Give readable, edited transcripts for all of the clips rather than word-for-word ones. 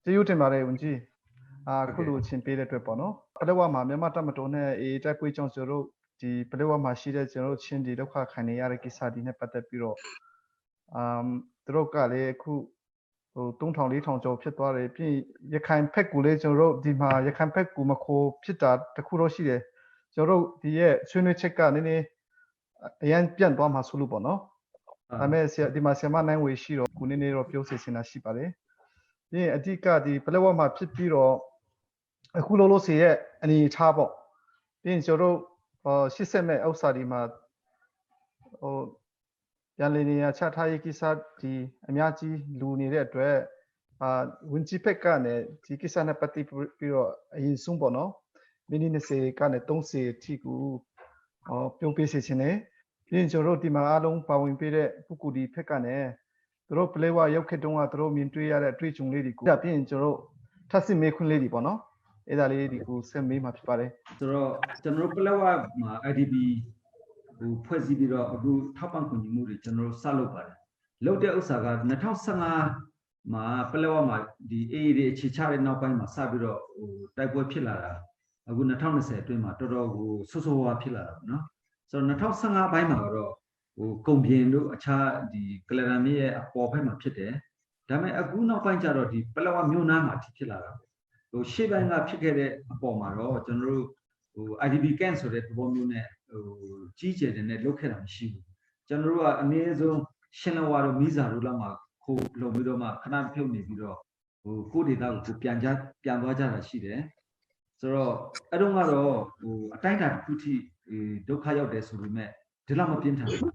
ကျေးဇူးတင်ပါတယ်ဦးကြီးခုလိုချင်းပေးတဲ့အတွက်ပေါ့နော်ပလက်ဝမှာမြန်မာတပ်မတော်နဲ့အေးတိုက်ပွဲကြောင့်ကျွန်တော်တို့ဒီပလက်ဝမှာရှိတဲ့ကျွန်တော်တို့ချင်းဒီဒုက္ခခံနေရတဲ့ကိစ္စဒီနဲ့ပတ်သက်ပြီးတော့သူတို့ကလည်းအခုဟို3000 4000ကျော်ဖြစ်သွားတယ်ပြီးရခိုင်ဖက်ကူလေးကျွန်တော်တို့ဒီမှာရခိုင်ဖက်ကူမခိုးဖြစ်တာတခုတော့ရှိတယ်ကျွန်တော်တို့ဒီရဲ့ဆွေးနွေးချက်ကနည်းနည်းအရင်ပြန့်သွားမှာဆိုလို့ပေါ့နော်ဒါပေမဲ့ဒီမှာဆီယမနိုင်ဝေရှိတော့ခုနည်းနည်းတော့ပြောစီစဉ်တာရှိပါတယ်ပြီးရင်အဓိကဒီပလက်ဝမှာဖြစ်ပြီးတော့အခုလုံးလို့စီရဲ့အနေထားပေါ့ပြီးရင်ကျွန်တော်တို့80မဲ့ဥစ္စာဒီမှာဟိုပြန်လည်နေရချထားရေးကိစ္စဒီအများကြီးလူနေတဲ့အတွက်ဝင်ကြီးဖက်ကနေဒီကိစ္စနဲ့ပတ်သက်ပြီးတော့အရင်ဆုံးပေါ့နော်မိနစ်20ကနေ30အထိကိုပြုံးပေးစီခြင်းနဲ့ပြီးရင်ကျွန်တော်တို့ဒီမှာအားလုံးပါဝင်ပေးတဲ့ပုဂ္ဂိုလ်ဒီဖက်ကနေသူတို့ပလက်ဝရောက်ခဲ့တုန်းကသူတို့မြင်တွေ့ရတဲ့အတွေ့အကြုံလေးတွေကိုဒါပြီးရင်ကျွန်တော်တို့ထပ်စစ်မေးခွန်းလေးတွေပေါ့နော်အဲ့ဒါလေးတွေကိုဆက်မေးမှာဖြစ်ပါတယ်ဆိုတော့ကျွန်တော်တို့ပလက်ဝမှာ IDP ဟိုဖွဲ့စည်းပြီးတော့အခုထောက်ပံ့ကူညီမှုတွေကျွန်တော်တို့စလုပ်ပါတယ်လုပ်တဲ့ဥစ္စာက2015မှာပလက်ဝမှာဒီ AA တွေအခြေချတဲ့နောက်ပိုင်းမှာစပြီးတော့ဟိုတိုက်ပွဲဖြစ်လာတာအခု2020အတွင်းမှာတော်တော်ကိုဆိုးဆိုးဝါးဖြစ်လာတာပေါ့နော်ဆိုတော့2015ဘိုင်းမှာတော့ဟိုကုံပြင်တို့အခြားဒီကလရန်မြစ်ရဲ့အပေါ်ဘက်မှာဖြစ်တယ်ဒါပေမဲ့အခုနောက်ပိုင်းကျတော့ဒီပလက်ဝမြို့နားမှာဖြစ်လာတာဟိုရှေ့ပိုင်းကဖြစ်ခဲ့တဲ့အပေါ်မှာတော့ကျွန်တော်တို့ဟို IDP camp ဆိုတဲ့သဘောမျိုးနဲ့ဟိုကြီးကျယ်တဲ့နဲ့လုပ်ခဲ့တာမရှိဘူးကျွန်တော်တို့ကအနည်းဆုံးရှင်းလဝါတို့မိစာတို့လောက်မှာခိုးလုံပြီးတော့မှခဏဖြုတ်နေပြီးတော့ဟိုကိုဒေတာကိုပြန်သွားကြတာရှိတယ်ဆိုတော့အဲ့တော့ကတော့ဟိုအတိုင်းအတာတစ်ခုထိဒုက္ခရောက်တယ်ဆိုပေမဲ့ဒီလောက်မပြင်းထန်ဘူး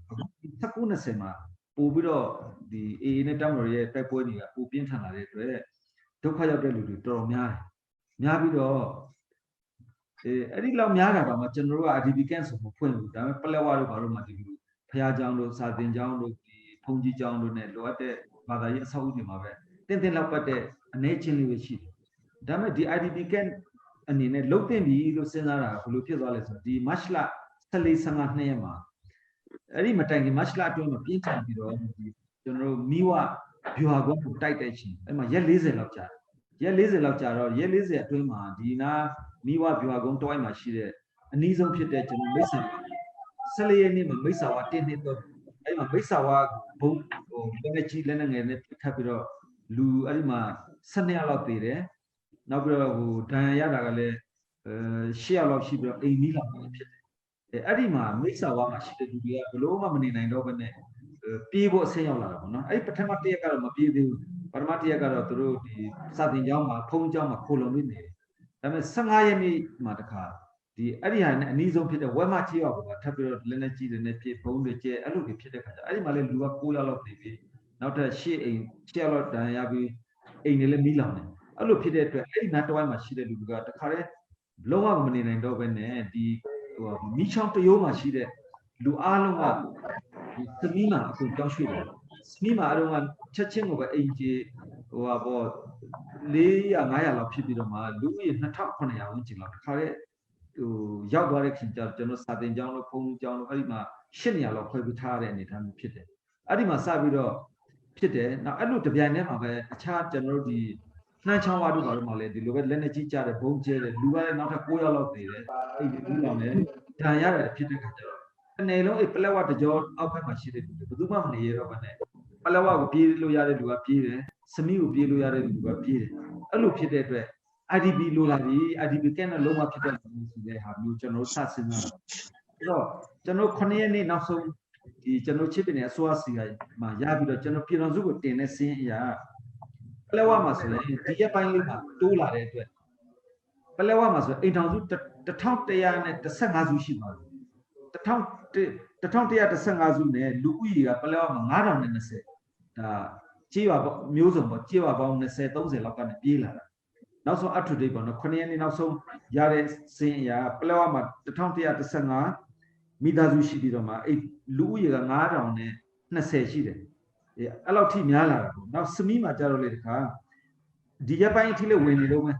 1920မှာပို့ပြီးတော့ဒီ AA နဲ့တောင်တော်ရဲ့တိုက်ပွဲတွေကပိုပြင်းထန်လာတဲ့အတွက်ဒုက္ခရောက်တဲ့လူတွေတော်တော်များတယ်များပြီးတော့အဲ့ဒီလောက်များတာတော့မှကျွန်တော်တို့က IDP camp ဆိုမဖွင့်ဘူးဒါပေမဲ့ပလက်ဝတို့ဘာလို့မှဒီလိုဖျားကျောင်းတို့စာသင်ကျောင်းတို့ဒီဖုန်ကြီးကျောင်းတို့နဲ့လိုအပ်တဲ့ဘာသာရေးအဆောက်အဦတွေမှာပဲတင်းလောက်ပတ်တဲ့အနေချင်းလေးပဲရှိတယ်ဒါပေမဲ့ဒီ IDP camp အနေနဲ့လုတ်တင်ပြီလို့စဉ်းစားတာဘယ်လိုဖြစ်သွားလဲဆိုတော့ဒီ March လ14-15 နှစ်ရက်မှာအဲ့ဒီမတိုင်ခင် March လအတွင်းမှာပြင်းထန်ပြီးတော့ဒီကျွန်တော်တို့မိဝဗျူဟာကုန်းကိုတိုက်တဲ့ချင်းအဲ့မှာရက်40လောက်ကြာရက်40လောက်ကြာတော့ရက်40အတွင်းမှာဒီနာမိဝဗျူဟာကုန်းတွိုင်းမှာရှိတဲ့အနည်းဆုံးဖြစ်တဲ့ကျွန်တော်မိတ်ဆာ14ရက်နေ့မှာမိတ်ဆာဝါတင်းနေတော့အဲ့မှာမိတ်ဆာဝါဘုံဟိုလက်နဲ့ကြီးလက်နဲ့ငယ်နဲ့ထပ်ပြီးတော့လူအဲ့ဒီမှာ12ရက်လောက်တည်တယ်နောက်ပြီးတော့ဟိုဒဏ်ရာရတာကလည်း10ရက်လောက်ရှိပြီးတော့အိမ်နီးလာဖြစ်တယ်အဲ့ဒီမှာမိတ်ဆာဝါမှာရှိတဲ့လူတွေကဘလို့မှမနေနိုင်တော့ဘဲနဲ့ပြေးဖို့အဆင်းရောက်လာတာပေါ့နော်အဲ့ဒီပထမတစ်ရက်ကတော့မပြေးသေးဘူးပထမတစ်ရက်ကတော့သူတို့ဒီစာသင်ကျောင်းမှာဖုံးကျောင်းမှာခိုလုံနေတယ်ဒါပေမဲ့15ရက်နေ့မှာတခါဒီအဲ့ဒီဟာနဲ့အနည်းဆုံးဖြစ်တဲ့ဝက်မချေးရောက်ပေါ့ထပ်ပြီးတော့လက်နဲ့ကြီးတယ်နဲ့ပြေးဖုံးတွေကျဲအဲ့လိုတွေဖြစ်တဲ့ခါကျအဲ့ဒီမှာလည်းလူက9ယောက်လောက်နေပြီနောက်ထပ်10အိမ်10ယောက်လောက်ဒဏ်ရာပြီးအိမ်တွေလည်းမီးလောင်တယ်အဲ့လိုဖြစ်တဲ့အတွက်အဲ့ဒီနားတစ်ဝိုင်းမှာရှိတဲ့လူတွေကတခါတည်းလုံးဝမနေနိုင်တော့ဘဲနဲ့ဒီဟိုမီးချောင်းတရိုးမှာရှိတဲ့လူအားလုံးကဒီသမီးမှာအခုတောင်းရွှေ့တယ်သမီးမှာအားလုံးကချက်ချင်းကိုပဲအိမ်ကြီးဟိုဟာပေါ့400 500လောက်ဖြစ်ပြီးတော့မှလူဦးရေ2900ဝန်းကျင်လောက်တခါတည်းဟိုရောက်သွားတဲ့ခင်ကျကျွန်တော်စာတင်ကျောင်းလို့ဖုန်းကျောင်းလို့အဲ့ဒီမှာ800လောက်ခွဲပြီးထားရတဲ့အနေအထားမျိုးဖြစ်တယ်အဲ့ဒီမှာစပြီးတော့ဖြစ်တယ်နောက်အဲ့လိုတပြိုင်တည်းမှာပဲအခြားကျွန်တော်တို့ဒီနှမ်းချောင်းဝါတို့ဘာလို့မှလဲဒီလိုပဲလက်နဲ့ကြီးကြတဲ့ဘုံကျဲတဲ့လူကလည်းနောက်ထပ်9ယောက်လောက်နေတယ်အဲ့ဒီလူလောင်တယ်ဒဏ်ရတယ်ဖြစ်တဲ့ခါကျတော့အနေလုံးအဲ့ပလက်ဝတကြောအောက်ဘက်မှာရှိတဲ့လူတွေဘယ်သူမှမနေရတော့ဘဲနဲ့ပလက်ဝကိုပြေးလို့ရတဲ့လူကပြေးတယ်စမီကိုပြေးလို့ရတဲ့လူကပြေးတယ်အဲ့လိုဖြစ်တဲ့အတွက် IDP လိုလာပြီ IDP ကဲနဲ့လုံးဝဖြစ်တဲ့လူစီတဲ့ဟာမျိုးကျွန်တော်စစဉ်းစားတာအဲ့တော့ကျွန်တော်9ရက်နေ့နောက်ဆုံးဒီကျွန်တော်ချစ်ပင်ရဲ့အစိုးရစီကမှာရပြီးတော့ကျွန်တော်ပြည်တော်စုကိုတင်တဲ့စင်းအရာပလက်ဝမှာဆိုရင်ဒီရက်ပိုင်းလေးမှာတိုးလာတဲ့အတွက်ပလက်ဝမှာဆိုအိမ်ထောင်စု1115စုရှိပါဘူး1115စုနဲ့လူဦးရေကပလက်ဝမှာ9020ဒါကြေးပါမျိုးစုံပေါ့ကြေးပါပေါင်း20 30လောက်ကနေပြေးလာတာနောက်ဆုံး up to date ပေါ့နော်9ရက်နေ့နောက်ဆုံးရတဲ့စင်းအရာပလက်ဝမှာ1115မိသားစုရှိပြီးတော့မှအဲ့လူဦးရေက9020ရှိတယ်အဲ့လောက်ထိများလာတာပေါ့နောက်စမီးမှာကြတော့လေတခါဒီရက်ပိုင်းအထိလည်းဝင်နေလို့ပဲ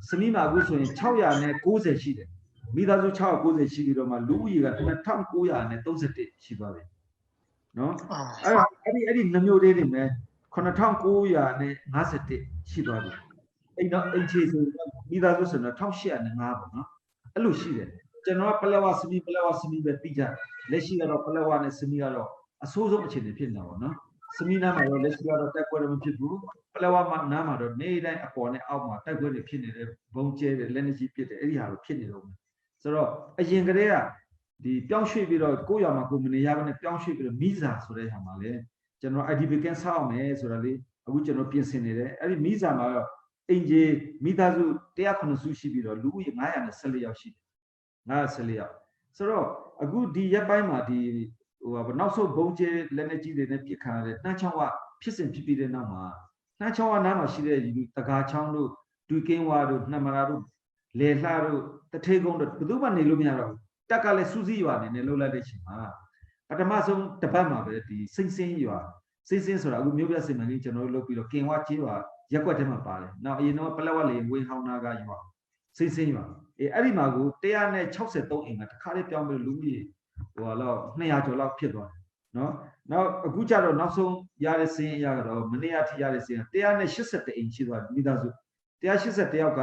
စမီးမှာအခုဆိုရင်690ရှိတယ်မိသားစု690ရှိပြီးတော့မှလူဦးရေက2931ရှိပါပြီနော်အဲ့ဒီနှမျိုးလေးတွေနဲ့9951ရှိသွားပြီ အိမ်ချေဆိုမိသားစုဆိုတော့1805ပေါ့နော်အဲ့လိုရှိတယ်ကျွန်တော်ကပလက်ဝစမီပဲပြီးကြလက်ရှိကတော့ပလက်ဝနဲ့စမီကတော့အဆိုးဆုံးအခြေအနေဖြစ်နေတာပေါ့နော်စမီနာမှာတော့လက်ရှိကတော့တက်ကွက်တော့မဖြစ်ဘူးပလက်ဝမှာနားမှာတော့နေ့တိုင်းအပေါ်နဲ့အောက်မှာတက်ကွက်တွေဖြစ်နေတယ်ဘုံကျဲတယ်လက်နေကြီးဖြစ်တယ်အဲ့ဒီဟာလိုဖြစ်နေတော့ဆိုတော့အရင်ကတည်းကဒီပြောင်းရွှေ့ပြီးတော့ကိုယ့်ရွာမှာကိုမနေရဘဲနဲ့ပြောင်းရွှေ့ပြီးတော့မိစာဆိုတဲ့ဟာမှာလေကျွန်တော် IDP ကန်ဆောက်မယ်ဆိုတာလေအခုကျွန်တော်ပြင်ဆင်နေတယ်အဲ့ဒီမိစာမှာတော့အင်ဂျီမိသားစု109စုရှိပြီးတော့လူဦးရေ914ယောက်ရှိတယ်914ယောက်ဆိုတော့အခုဒီရက်ပိုင်းမှာဒီနောက်ဆုံးဘုံကျဲလက်နေကြီးတွေနဲ့ပြစ်ခါရတဲ့နှမ်းချောင်းကဖြစ်စဉ်ဖြစ်ပြီးတဲ့နောက်မှာနှမ်းချောင်းကနားမှာရှိတဲ့တကားချောင်းတို့ဒူကင်းဝါတို့နှမရာတို့လေလှတို့တထေးကုန်းတို့ဘယ်သူမှနေလို့မရတော့ဘူးတက်ကလည်းစူးစီးရွာနေလှုပ်လိုက်တဲ့အချိန်မှာပထမဆုံးတပတ်မှာပဲဒီစိမ့်စင်းရွာစိမ့်စင်းဆိုတာအခုမျိုးပြစိန်မှန်ကြီးကျွန်တော်တို့လုပ်ပြီးတော့ကင်ဝါကြီးရွာရက်ွက်ထဲမှာပါတယ်။နောက်အရင်တော့ပလက်ဝလေဝေဟောင်းနာကရွာစိမ့်စင်းရွာအဲ့ဒီမှာကို163အိမ်ကတခါလေးပြောင်းပြီးလူကြီးလောက်200ကျော်လောက်ဖြစ်သွားတယ်နော်။နောက်အခုကျတော့နောက်ဆုံးရတဲ့စင်းအရာကတော့မနေ့ကထိရတဲ့စင်း181အိမ်ရှိသွားမိသားစု181ယောက်က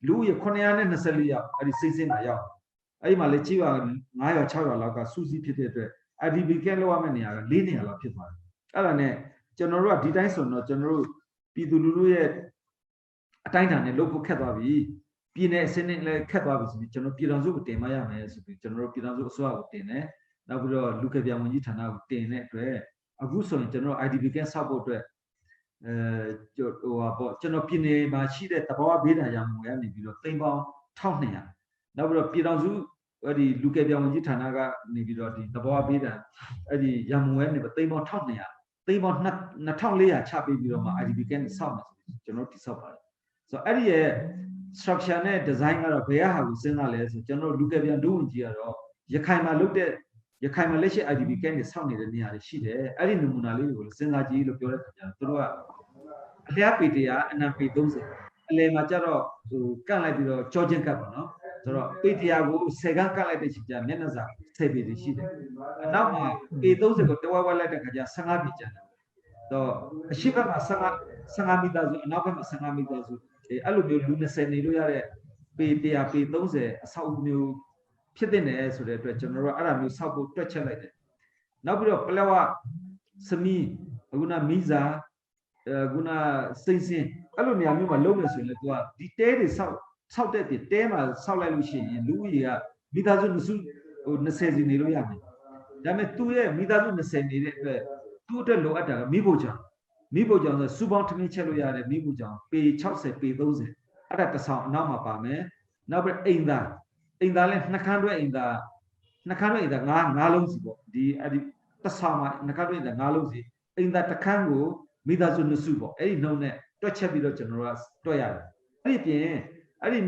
လူကြီး924ယောက်အဲ့ဒီစိမ့်စင်းမှာရောက်အဲ့ဒီမှာလေကြီးရွာ9ရွာ6ရွာလောက်ကစူးစီးဖြစ်တဲ့အတွက် IDP ကဲလောက်ရမယ့်နေရာက4နေရာလောက်ဖြစ်သွားတယ်။အဲ့ဒါနဲ့ကျွန်တော်တို့ကဒီတိုင်းဆိုတော့ကျွန်တော်တို့ပြည်သူလူထုရဲ့အတိုင်းအတာနဲ့လုပ်ဖို့ခက်သွားပြီပြည်နယ်အစင်းနဲ့လည်းခက်သွားပြီဆိုပြီးကျွန်တော်ပြည်တော်စုကိုတင်မရမယ်ဆိုပြီးကျွန်တော်တို့ပြည်တော်စုအစိုးရကိုတင်တယ်နောက်ပြီးတော့လူကပြဝန်ကြီးဌာနကိုတင်တဲ့အတွက်အခုဆိုရင်ကျွန်တော် IDP ကဆောက်ဖို့အတွက်ပေါ့ကျွန်တော်ပြည်နယ်မှာရှိတဲ့တဘာဝဘေးဒဏ်ရမှုရနေပြီးတော့သိန်းပေါင်း1200နောက်ပြီးတော့ပြည်တော်စုအဲ့ဒီလူကပြဝန်ကြီးဌာနကနေပြီးတော့ဒီတဘာဝဘေးဒဏ်အဲ့ဒီရမှုရနေသိန်းပေါင်း1200သိန်းပေါင်း2400ချပေးပြီးတော့မှ IDP ကနေဆောက်မယ်ဆိုကျွန်တော်တိဆောက်ပါတယ်ဆိုတော့အဲ့ဒီရဲ့ structure နဲ့ design ကတော့ဘယ်ဟာကိုစဉ်းစားလဲဆိုကျွန်တော်လူကပြန်ဒုဝန်ကြီးကတော့ရခိုင်မှာလုပ်တဲ့ရခိုင်မှာလက်ရှိ IDP ကနေဆောက်နေတဲ့နေရာတွေရှိတယ်အဲ့ဒီနမူနာလေးတွေကိုစဉ်းစားကြည့်လို့ပြောတဲ့ခါကျတော့သူတို့ကအလျားပေတရားအနံပေ30အလယ်မှာကျတော့ကန့်လိုက်ပြီးတော့ကြောချင်းကတ်ပါနော်ဆိုတော့ပေတရားကို10ကန့်ကတ်လိုက်တဲ့ချိန်ကျမျက်နှာစာ10ပေရှိတယ်နောက်မှာပေ30ကိုတဝက်ဝက်လိုက်တဲ့ခါကျ15ပေကျန်တယ်တော့အရှိဘက်မှာ15မီတာစုအနောက်ဘက်မှာ15မီတာစုအဲ့လိုမျိုးလူ20နေလို့ရတဲ့ပေ100ပေ30အဆောက်အဦမျိုးဖြစ်တဲ့နယ်ဆိုတဲ့အတွက်ကျွန်တော်တို့အဲ့ဒါမျိုးဆောက်ဖို့တွက်ချက်လိုက်တယ်နောက်ပြီးတော့ပလက်ဝစမီအခုနမီဇာအခုနစိမ့်စင်းအဲ့လိုနေရာမျိုးမှာလုံးမယ်ဆိုရင်လည်းသူကဒီတဲတွေဆောက်တဲ့တဲမှာဆောက်လိုက်လို့ရှိရင်လူဦးရေကမိသားစု20စီနေလို့ရမယ်ဒါပေမဲ့သူ့ရဲ့မိသားစု20နေတဲ့အတွက်သူ့အတွက်လိုအပ်တာကမိဖို့ကြောင့်ဆိုစူပေါင်းထမင်းချက်လို့ရတယ်မိဖို့ကြောင့်ပေ60ပေ30အဲ့ဒါတစ်ဆောင်အနောက်မှာပါမယ်နောက်ပြီးအိမ်သားလဲနှခမ်းတွဲအိမ်သား9လုံးစီပေါ့ဒီအဲ့ဒီတစ်ဆောင်မှာနှခမ်းတွဲအိမ်သား9လုံးစီအိမ်သားတစ်ခမ်းကိုမိသားစု2စုပေါ့အဲ့ဒီနှုံနဲ့တွက်ချက်ပြီးတော့ကျွန်တော်တို့ကတွက်ရတယ်အဲ့ဒီပြင်အဲ့ဒီ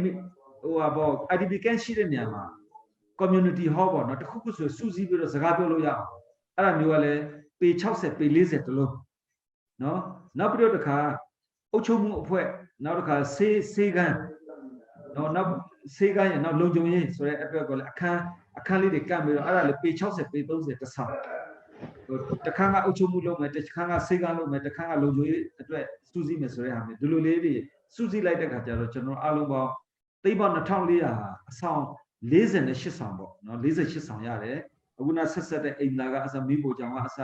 ပေါ့ IDP ကန်ရှိတဲ့နေရာမှာ community hall ပေါ့နော်တခုခုဆိုစူးစီးပြီးတော့စကားပြောလို့ရအောင်အဲ့ဒါမျိုးကလည်းပေ60ပေ40တလုံးနော်နောက်ပြီးတော့တခါအုပ်ချုပ်မှုအဖွဲ့နောက်တစ်ခါဆေးကန်းနောက်ဆေးကန်းရနောက်လုံခြုံရေးဆိုတဲ့အတွက်ကလည်းအခန်းလေးတွေကပ်ပြီးတော့အဲ့ဒါလည်းပေ60ပေ30တဆောက်တခါကအုပ်ချုပ်မှုလုပ်မယ်တခါကဆေးကန်းလုပ်မယ်တခါကလုံခြုံရေးအတွက်စူးစီးမယ်ဆိုတဲ့ဟာမျိုးဒီလိုလေးတွေစူးစီးလိုက်တဲ့ခါကျတော့ကျွန်တော်အားလုံးပေါင်းသိန်းပေါင်း2400အဆောင်48ဆောင်ပေါ့နော်48ဆောင်ရတယ်အခုနဆက်တဲ့အိမ်သားကအစမိဖို့ကြောင့်ကအစ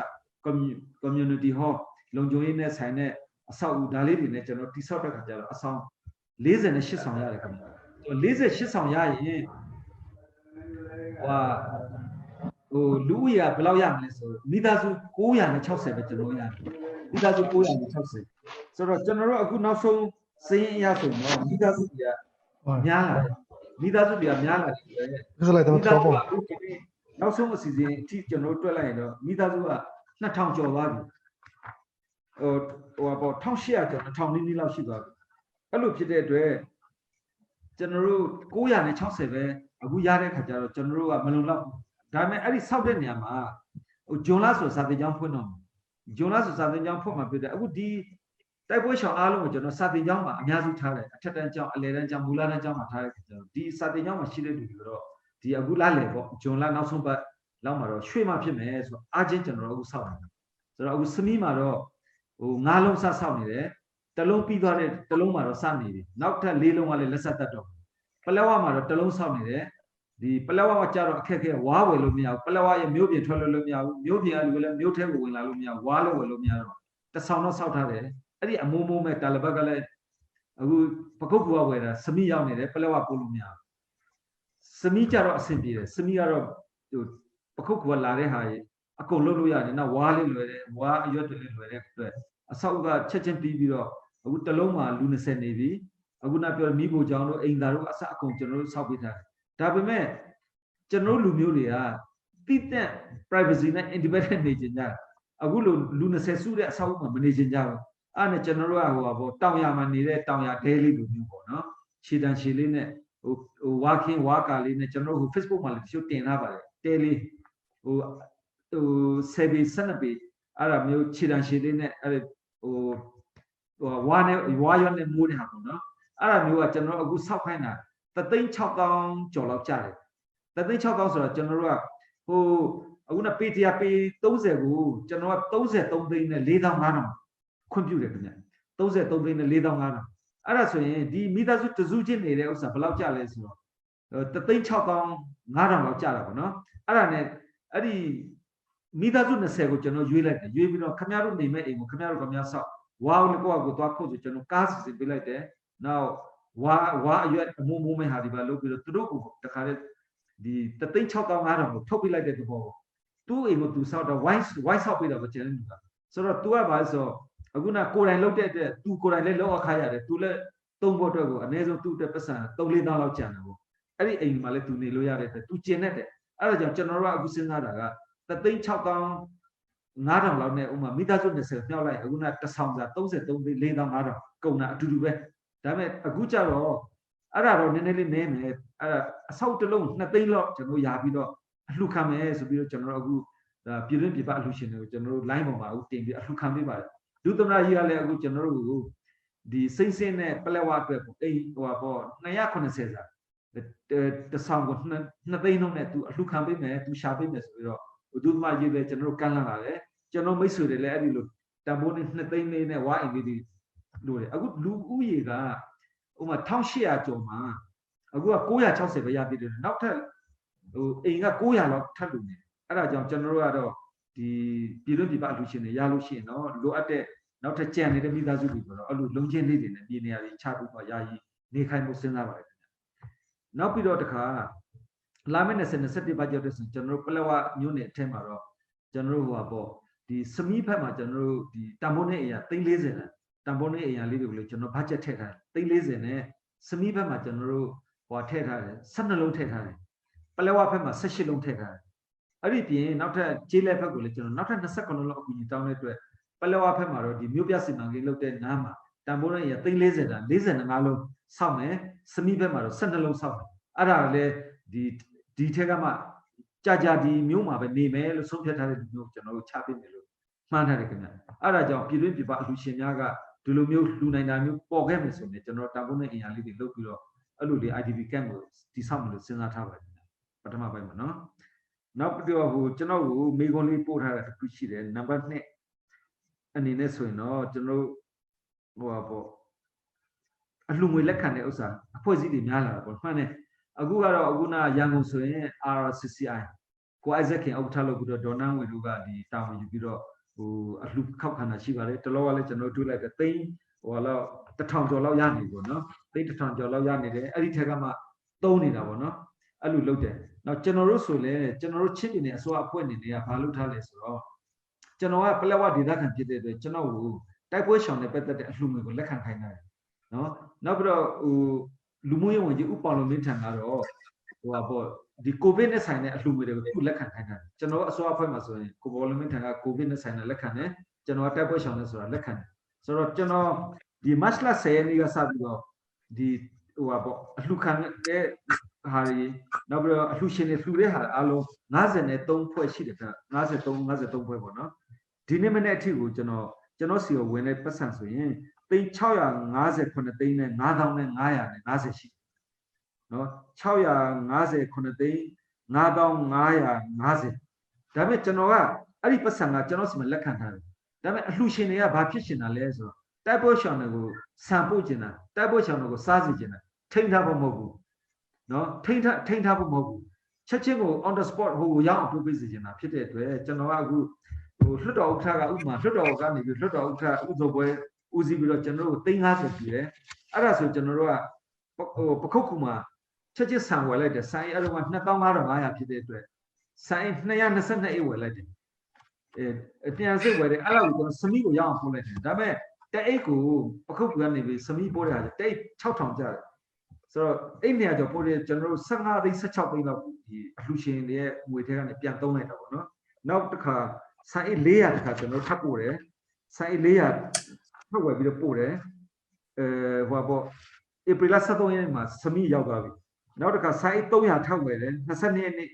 community hall လုံခြုံရေးနဲ့ဆိုင်တဲ့အဆောက်အဦဒါလေးတွေနဲ့ကျွန်တော်တိဆောက်တဲ့ခါကျတော့အဆောင်48ဆောင်ရတယ်ခင်ဗျ48ဆောင်ရရင်လူဦးရေဘယ်လောက်ရမလဲဆိုမိသားစု960ပဲကျွန်တော်ရတယ်မိသားစု960ဆိုတော့ကျွန်တော်တို့အခုနောက်ဆုံးစင်းအရဆိုတော့မိသားစုတွေကများလာတယ်မိသားစုတွေကများလာတယ်ဆိုလိုက်တော့တော့နောက်ဆုံးအစီအစဉ်အထိကျွန်တော်တို့တွက်လိုက်ရင်တော့မိသားစုက2000ကျော်သွားပြီပေါ့1800ကျော်2000နီးလောက်ရှိသွားပြီအဲ့လိုဖြစ်တဲ့အတွက်ကျွန်တော်တို့960ပဲအခုရတဲ့ခါကျတော့ကျွန်တော်တို့ကမလုံလောက်ဘူးဒါပေမဲ့အဲ့ဒီဆောက်တဲ့နေရာမှာဂျွန်လာဆိုစာသင်ကျောင်းဖွင့်တော့ဂျွန်လာဆိုစာသင်ကျောင်းဖွင့်မှာပြတဲ့အခုဒီတိုက်ပွဲရှောင်အားလုံးကိုကျွန်တော်စာသင်ကျောင်းမှာအများစုထားတယ်အထက်တန်းကျောင်းအလယ်တန်းကျောင်းမူလတန်းကျောင်းမှာထားတဲ့ခါကျတော့ဒီစာသင်ကျောင်းမှာရှိတဲ့လူတွေတော့ဒီအခုလာလေပေါ့ဂျွန်လာနောက်ဆုံးပတ်လောက်မှာတော့ရွှေ့မှဖြစ်မယ်ဆိုတော့အားချင်းကျွန်တော်တို့အခုဆောက်နေတယ်ဆိုတော့အခုစမီးမှာတော့9လုံးဆောက်နေတယ် တလုံးပြီးသွားတဲ့တလုံးမှာတော့စနေပြီနောက်ထပ်၄လုံးကလည်းလက်ဆက်တက်တော့ပလက်ဝမှာတော့တလုံးဆောက်နေတယ်ဒီပလက်ဝကကြတော့အခက်ခဲဝါဝယ်လို့မရဘူးပလက်ဝရဲ့မြို့ပြင်ထွက်လို့မရဘူးမြို့ပြင်ကလူကလည်းမြို့ထဲကိုဝင်လာလို့မရဝါလို့ဝယ်လို့မရတော့တဆောင်တော့ဆောက်ထားတယ်အဲ့ဒီအမိုးမိုးမဲ့တာလဘက်ကလည်းအခုပကုတ်ကူကဝယ်တာစမိရောက်နေတယ်ပလက်ဝပို့လို့မရစမိကြတော့အဆင်ပြေတယ်စမိကတော့ဟိုပကုတ်ကူကလာတဲ့ဟာကြီးအကုန်လုပ်လို့ရတယ်နော်ဝါလေးလွယ်တယ်ဝါအရွက်တွေလွယ်တဲ့အတွက်အဆောက်ကချက်ချင်းပြီးတော့အခုတလုံးမှာလူ20နေပြီအခုနပြောမိဖို့ကြောင့်တို့အိမ်သားတို့အစအကုန်ကျွန်တော်တို့ဆောက်ပေးထားတယ်ဒါပေမဲ့ကျွန်တော်လူမျိုးတွေကတိတက် privacy နဲ့ independent နေကြကြအခုလူ20စုတဲ့အဆောက်အဦမှာမနေကြကြဘူးအဲ့နဲ့ကျွန်တော်တို့ကဟိုဘောတောင်ရမှာနေတဲ့တောင်ရဒဲလေးလိုမျိုးပေါ့နော်ခြေတန်းခြေလေးနဲ့ဟိုဝါခင်းဝါကာလေးနဲ့ကျွန်တော်တို့ Facebook မှာလည်းတချို့တင်ထားပါတယ်တဲလေးဟို7ပေ12ပေအဲ့ဒါမျိုးခြေတန်းခြေလေးနဲ့အဲ့ဟိုဝါနဲ့ဝါရွက်နဲ့မိုးနေတာပေါ့နော်အဲ့ဒါမျိုးကကျွန်တော်အခုဆောက်ခိုင်းတာ3,600ကျော်လောက်ကျတယ်3,600ဆိုတော့ကျွန်တော်တို့ကဟိုအခုနပေ100ပေ30ကိုကျွန်တော်က33သိန်းနဲ့4,500ခွင့်ပြုတယ်ခင်ဗျ33သိန်းနဲ့4,500အဲ့ဒါဆိုရင်ဒီမိသားစုတစုချင်းနေတဲ့ဥစ္စာဘယ်လောက်ကျလဲဆိုတော့3,600လောက်ကျတာပေါ့နော်အဲ့ဒါနဲ့အဲ့ဒီမိသားစု20ကိုကျွန်တော်ရွေးလိုက်တယ်ရွေးပြီးတော့ခင်ဗျားတို့နေမဲ့အိမ်ကိုခင်ဗျားတို့ဆောက်ဝါကိုကိုသွားခုတ်ဆိုကျွန်တော်ကားစီစဉ်ပေးလိုက်တယ်နောက်ဝါအရွက်အမိုးမိုးမဲ့ဟာဒီပါလုပ်ပြီးတော့သူတို့ကိုတခါတည်းဒီ3,600ကိုထုတ်ပြလိုက်တဲ့သဘောပေါ့သူ့အိမ်ကိုသူဆောက်တော့ wine ဆောက်ပေးတာပဲကျန်နေမှာဆိုတော့ तू ကဘာလဲဆိုအခုနကိုယ်တိုင်လုပ်တဲ့အတွက် तू ကိုယ်တိုင်လည်းလောက်အခါရတယ် तू လည်းသုံးဖို့အတွက်ကိုအနည်းဆုံးသူ့အတွက်ပတ်စံ3-4 တောင်းလောက်ကျန်တယ်ပေါ့အဲ့ဒီအိမ်မှာလည်း तू နေလို့ရတဲ့အတွက် तू ကျင်တဲ့အဲ့ဒါကြောင့်ကျွန်တော်တို့ကအခုစဉ်းစားတာက3,600လောက်နဲ့ဥမာမိသားစု20မြောက်လိုက်အခုနတစ်ဆောင်စာ33သိန်း4,500ကုန်တာအတူတူပဲဒါပေမဲ့အခုကျတော့အဲ့ဒါတော့နည်းနည်းလေးနည်းမယ်အဲ့ဒါအဆောက်တစ်လုံး2သိန်းလောက်ကျွန်တော်ရာပြီးတော့အလှခံမယ်ဆိုပြီးတော့ကျွန်တော်အခုပြည်တွင်းပြည်ပအလှရှင်တွေကိုကျွန်တော်တို့ line ပေါ်မှာအခုတင်ပြီးအလှခံပေးပါတယ်ဒုသမရကြီးကလည်းအခုကျွန်တော်တို့ကိုဒီစိမ့်စင်းနဲ့ပလက်ဝအတွက်အိမ်ဟိုပါပေါ့290စာတဆောင်ကို2သိန်းလုံးနဲ့သူအလှခံပေးမယ်သူရှာပေးမယ်ဆိုပြီးတော့ဒုသမရကြီးလည်းကျွန်တော်တို့ကမ်းလှမ်းလာတယ်ကျွန်တော်မိတ်ဆွေတွေလည်းအဲ့ဒီလိုတန်ဖိုးနဲ့2သိန်းလေးနဲ့ဝါအိမ်လေးတွေလို့တယ်အခုလူဦးရေကဥမာ1,800ကျော်မှာအခုက960ပဲရပြီတယ်နောက်ထပ်ဟိုအိမ်က900လောက်ထပ်လူနေအဲ့ဒါကြောင့်ကျွန်တော်တို့ကတော့ဒီပြည်တွင်းပြည်ပအလှရှင်တွေရလို့ရှိရင်တော့လိုအပ်တဲ့နောက်ထပ်ကြံနေတဲ့မိသားစုတွေဆိုတော့အဲ့လိုလုံချင်းလေးတွေနဲ့ပြည်နေရာတွေချပြီးတော့ယာယီနေခိုင်းမှုစဉ်းစားပါတယ်နောက်ပြီးတော့တခါလာမယ့်2021ဘတ်ဂျက်အတွက်ဆိုကျွန်တော်တို့ပလက်ဝမြို့နယ်အထက်မှာတော့ကျွန်တော်တို့ဟိုပါပေါ့ဒီစမီးဖက်မှာကျွန်တော်တို့ဒီတန်ဖိုးနဲ့အရာ340နဲ့တန်ဖိုးနဲ့အရာလေးတွေကိုလည်းကျွန်တော်ဘတ်ဂျက်ထည့်ထားတယ်340နဲ့စမီးဖက်မှာကျွန်တော်တို့ဟိုထည့်ထားတယ်12လုံးထည့်ထားတယ်ပလက်ဝဖက်မှာ18လုံးထည့်ထားတယ်အဲ့ဒီပြင်နောက်ထပ်ကျေးလက်ဖက်ကိုလည်းကျွန်တော်နောက်ထပ်29လုံးအကူအညီတောင်းတဲ့အတွက်ပလက်ဝဖက်မှာတော့ဒီမြို့ပြစီမံကိန်းလုပ်တဲ့နားမှာတန်ဖိုးနဲ့အရာ340တာ45လုံးစောက်မယ်စမီးဖက်မှာတော့12လုံးစောက်မယ်အဲ့ဒါလည်းဒီထက်ကမှကြာဒီမျိုးမှာပဲနေမယ်လို့ဆုံးဖြတ်ထားတဲ့မျိုးကျွန်တော်တို့ချပေးမယ်လို့မှန်းထားတယ်ခင်ဗျအဲ့ဒါကြောင့်ပြည်တွင်းပြည်ပအလှရှင်များကဒီလိုမျိုးလှူနိုင်တာမျိုးပေါ်ခဲ့မယ်ဆိုရင်ကျွန်တော်တန်ဖိုးနဲ့အင်အားလေးတွေလုပ်ပြီးတော့အဲ့လိုလေး IDP camp ကိုတည်ဆောက်မယ်လို့စဉ်းစားထားပါတယ်ပထမပိုင်းမှာနော်နောက်ပြီးတော့ဟိုကျွန်တော်ကိုမေခွန်လေးပို့ထားတာတစ်ခုရှိတယ်နံပါတ်2အနေနဲ့ဆိုရင်တော့ကျွန်တော်ဟိုပါပေါ့အလှူငွေလက်ခံတဲ့ဥစ္စာအဖွဲ့အစည်းတွေများလာတာပေါ့မှန်တယ်အခုကတော့အခုနရန်ကုန်ဆိုရင် RCCI ကိုအိုက်ဇက်ခင်ဥက္ကဋ္ဌလုပ်ပြီးတော့ဒေါ်နန်းဝေတို့ကဒီတာဝန်ယူပြီးတော့ဟိုအလှခောက်ခံတာရှိပါတယ်တလောကလည်းကျွန်တော်တွေ့လိုက်တယ်သိန်းဟိုလောက်1000ကျော်လောက်ရနေပေါ့နော်သိန်း1000ကျော်လောက်ရနေတယ်အဲ့ဒီထက်ကမှသုံးနေတာပေါ့နော်အဲ့လိုလုပ်တယ်နောက်ကျွန်တော်တို့ဆိုလည်းကျွန်တော်တို့ချင်းပြည်နယ်အစိုးရအဖွဲ့အနေနဲ့ကဘာလုပ်ထားလဲဆိုတော့ကျွန်တော်ကပလက်ဝဒေသခံဖြစ်တဲ့အတွက်ကျွန်တော်ကိုတိုက်ပွဲရှောင်နဲ့ပတ်သက်တဲ့အလှူငွေကိုလက်ခံခိုင်းတာနော်နောက်ပြီးတော့ဟိုလူမှုရေးဝန်ကြီးဦးပေါင်လုံးမင်းထံကတော့ဟိုပါပေါ့ဒီကိုဗစ်နဲ့ဆိုင်တဲ့အလှူငွေတွေကိုသူလက်ခံခိုင်းတာကျွန်တော်အစိုးရအဖွဲ့မှာဆိုရင်ကိုပေါင်လုံးမင်းထံကကိုဗစ်နဲ့ဆိုင်တဲ့လက်ခံတယ်ကျွန်တော်တိုက်ပွဲရှောင်နဲ့ဆိုတာလက်ခံတယ်ဆိုတော့ကျွန်တော်ဒီမတ်လ10ရက်နေ့ကစပြီးတော့ဒီဟိုပါပေါ့အလှူခံတဲ့ဟာတွေနောက်ပြီးတော့အလှူရှင်တွေလှူတဲ့ဟာအားလုံး53ဖွဲ့ရှိတယ်ဗျ53ဖွဲ့ပေါ့နော်ဒီနေ့မနေ့အထိကိုကျွန်တော်စီကိုဝင်တဲ့ပတ်စံဆိုရင်659သိန်းနဲ့9550ရှိနော်659သိန်း9550ဒါပေမဲ့ကျွန်တော်ကအဲ့ဒီပတ်စံကကျွန်တော်စီမှာလက်ခံထားတယ်ဒါပေမဲ့အလှူရှင်တွေကဘာဖြစ်ရှင်တာလဲဆိုတော့ တိုက်ပွဲရှောင်တွေကိုစံပို့ကျင်တာတိုက်ပွဲရှောင်တွေကိုစားစီကျင်တာထိန်းထားဖို့မဟုတ်ဘူးနော်ထိန်းထားဖို့မဟုတ်ဘူးချက်ချင်းကို on the spot ဟိုကိုရောက်အောင်ပို့ပေးစီကျင်တာဖြစ်တဲ့အတွက်ကျွန်တော်ကအခုဟိုလွှတ်တော်ဥက္ကဋ္ဌကဥပမာလွှတ်တော်ကနေပြီးလွှတ်တော်ဥက္ကဋ္ဌဥသောပွဲဦးစီးပြီးတော့ကျွန်တော်တို့350ပြည်တယ်အဲ့ဒါဆိုကျွန်တော်တို့ကဟိုပခုတ်ကူမှာချက်ချင်းဆံဝယ်လိုက်တယ်ဆိုင်အဲ့တော့က2500ဖြစ်တဲ့အတွက်ဆိုင်222အိတ်ဝယ်လိုက်တယ်ပြန်စစ်ဝယ်တယ်အဲ့လောက်ကိုကျွန်တော်စမီးကိုရောက်အောင်ပို့လိုက်တယ်ဒါပေမဲ့တအိတ်ကိုပခုတ်ကူကနေပြီးစမီးပို့ရတယ်တိတ်6000ကျတယ်ဆိုတော့အိတ်200ကျော်ပို့တယ်ကျွန်တော်တို့15သိန်း16သိန်းလောက်ဒီအလှူရှင်တွေရဲ့ငွေထဲကနေပြန်သုံးလိုက်တာပေါ့နော်နောက်တစ်ခါဆိုင်400တခါကျွန်တော်ထပ်ပို့တယ်ဆိုင်400ထပ်ဝယ်ပြီးတော့ပို့တယ်ဟိုပေါ့ဧပြီလ23ရက်နေ့မှာစမီရောက်သွားပြီနောက်တစ်ခါဆိုင်300ထပ်ဝယ်တယ်22ရက်နေ့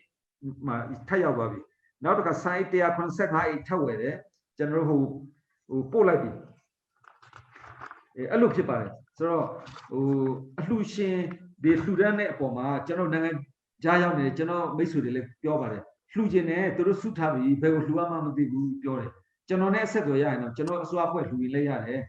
မှာထပ်ရောက်သွားပြီနောက်တစ်ခါဆိုင်185အိတ်ထပ်ဝယ်တယ်ကျွန်တော်ဟိုပို့လိုက်ပြီအဲ့လိုဖြစ်ပါတယ်ဆိုတော့ဟိုအလှူရှင်ဒီလှူဒန်းတဲ့အပေါ်မှာကျွန်တော်နိုင်ငံကြားရောက်နေတယ်ကျွန်တော်မိတ်ဆွေတွေလည်းပြောပါတယ်လှူခြင်းနဲ့သူတို့စုထားပြီးဘယ်ကိုလှူရမှမသိဘူးပြောတယ်ကျွန်တော်နဲ့အဆက်အသွယ်ရရင်တော့ကျွန်တော်အစိုးရအဖွဲ့လှူရင်လည်းရတယ်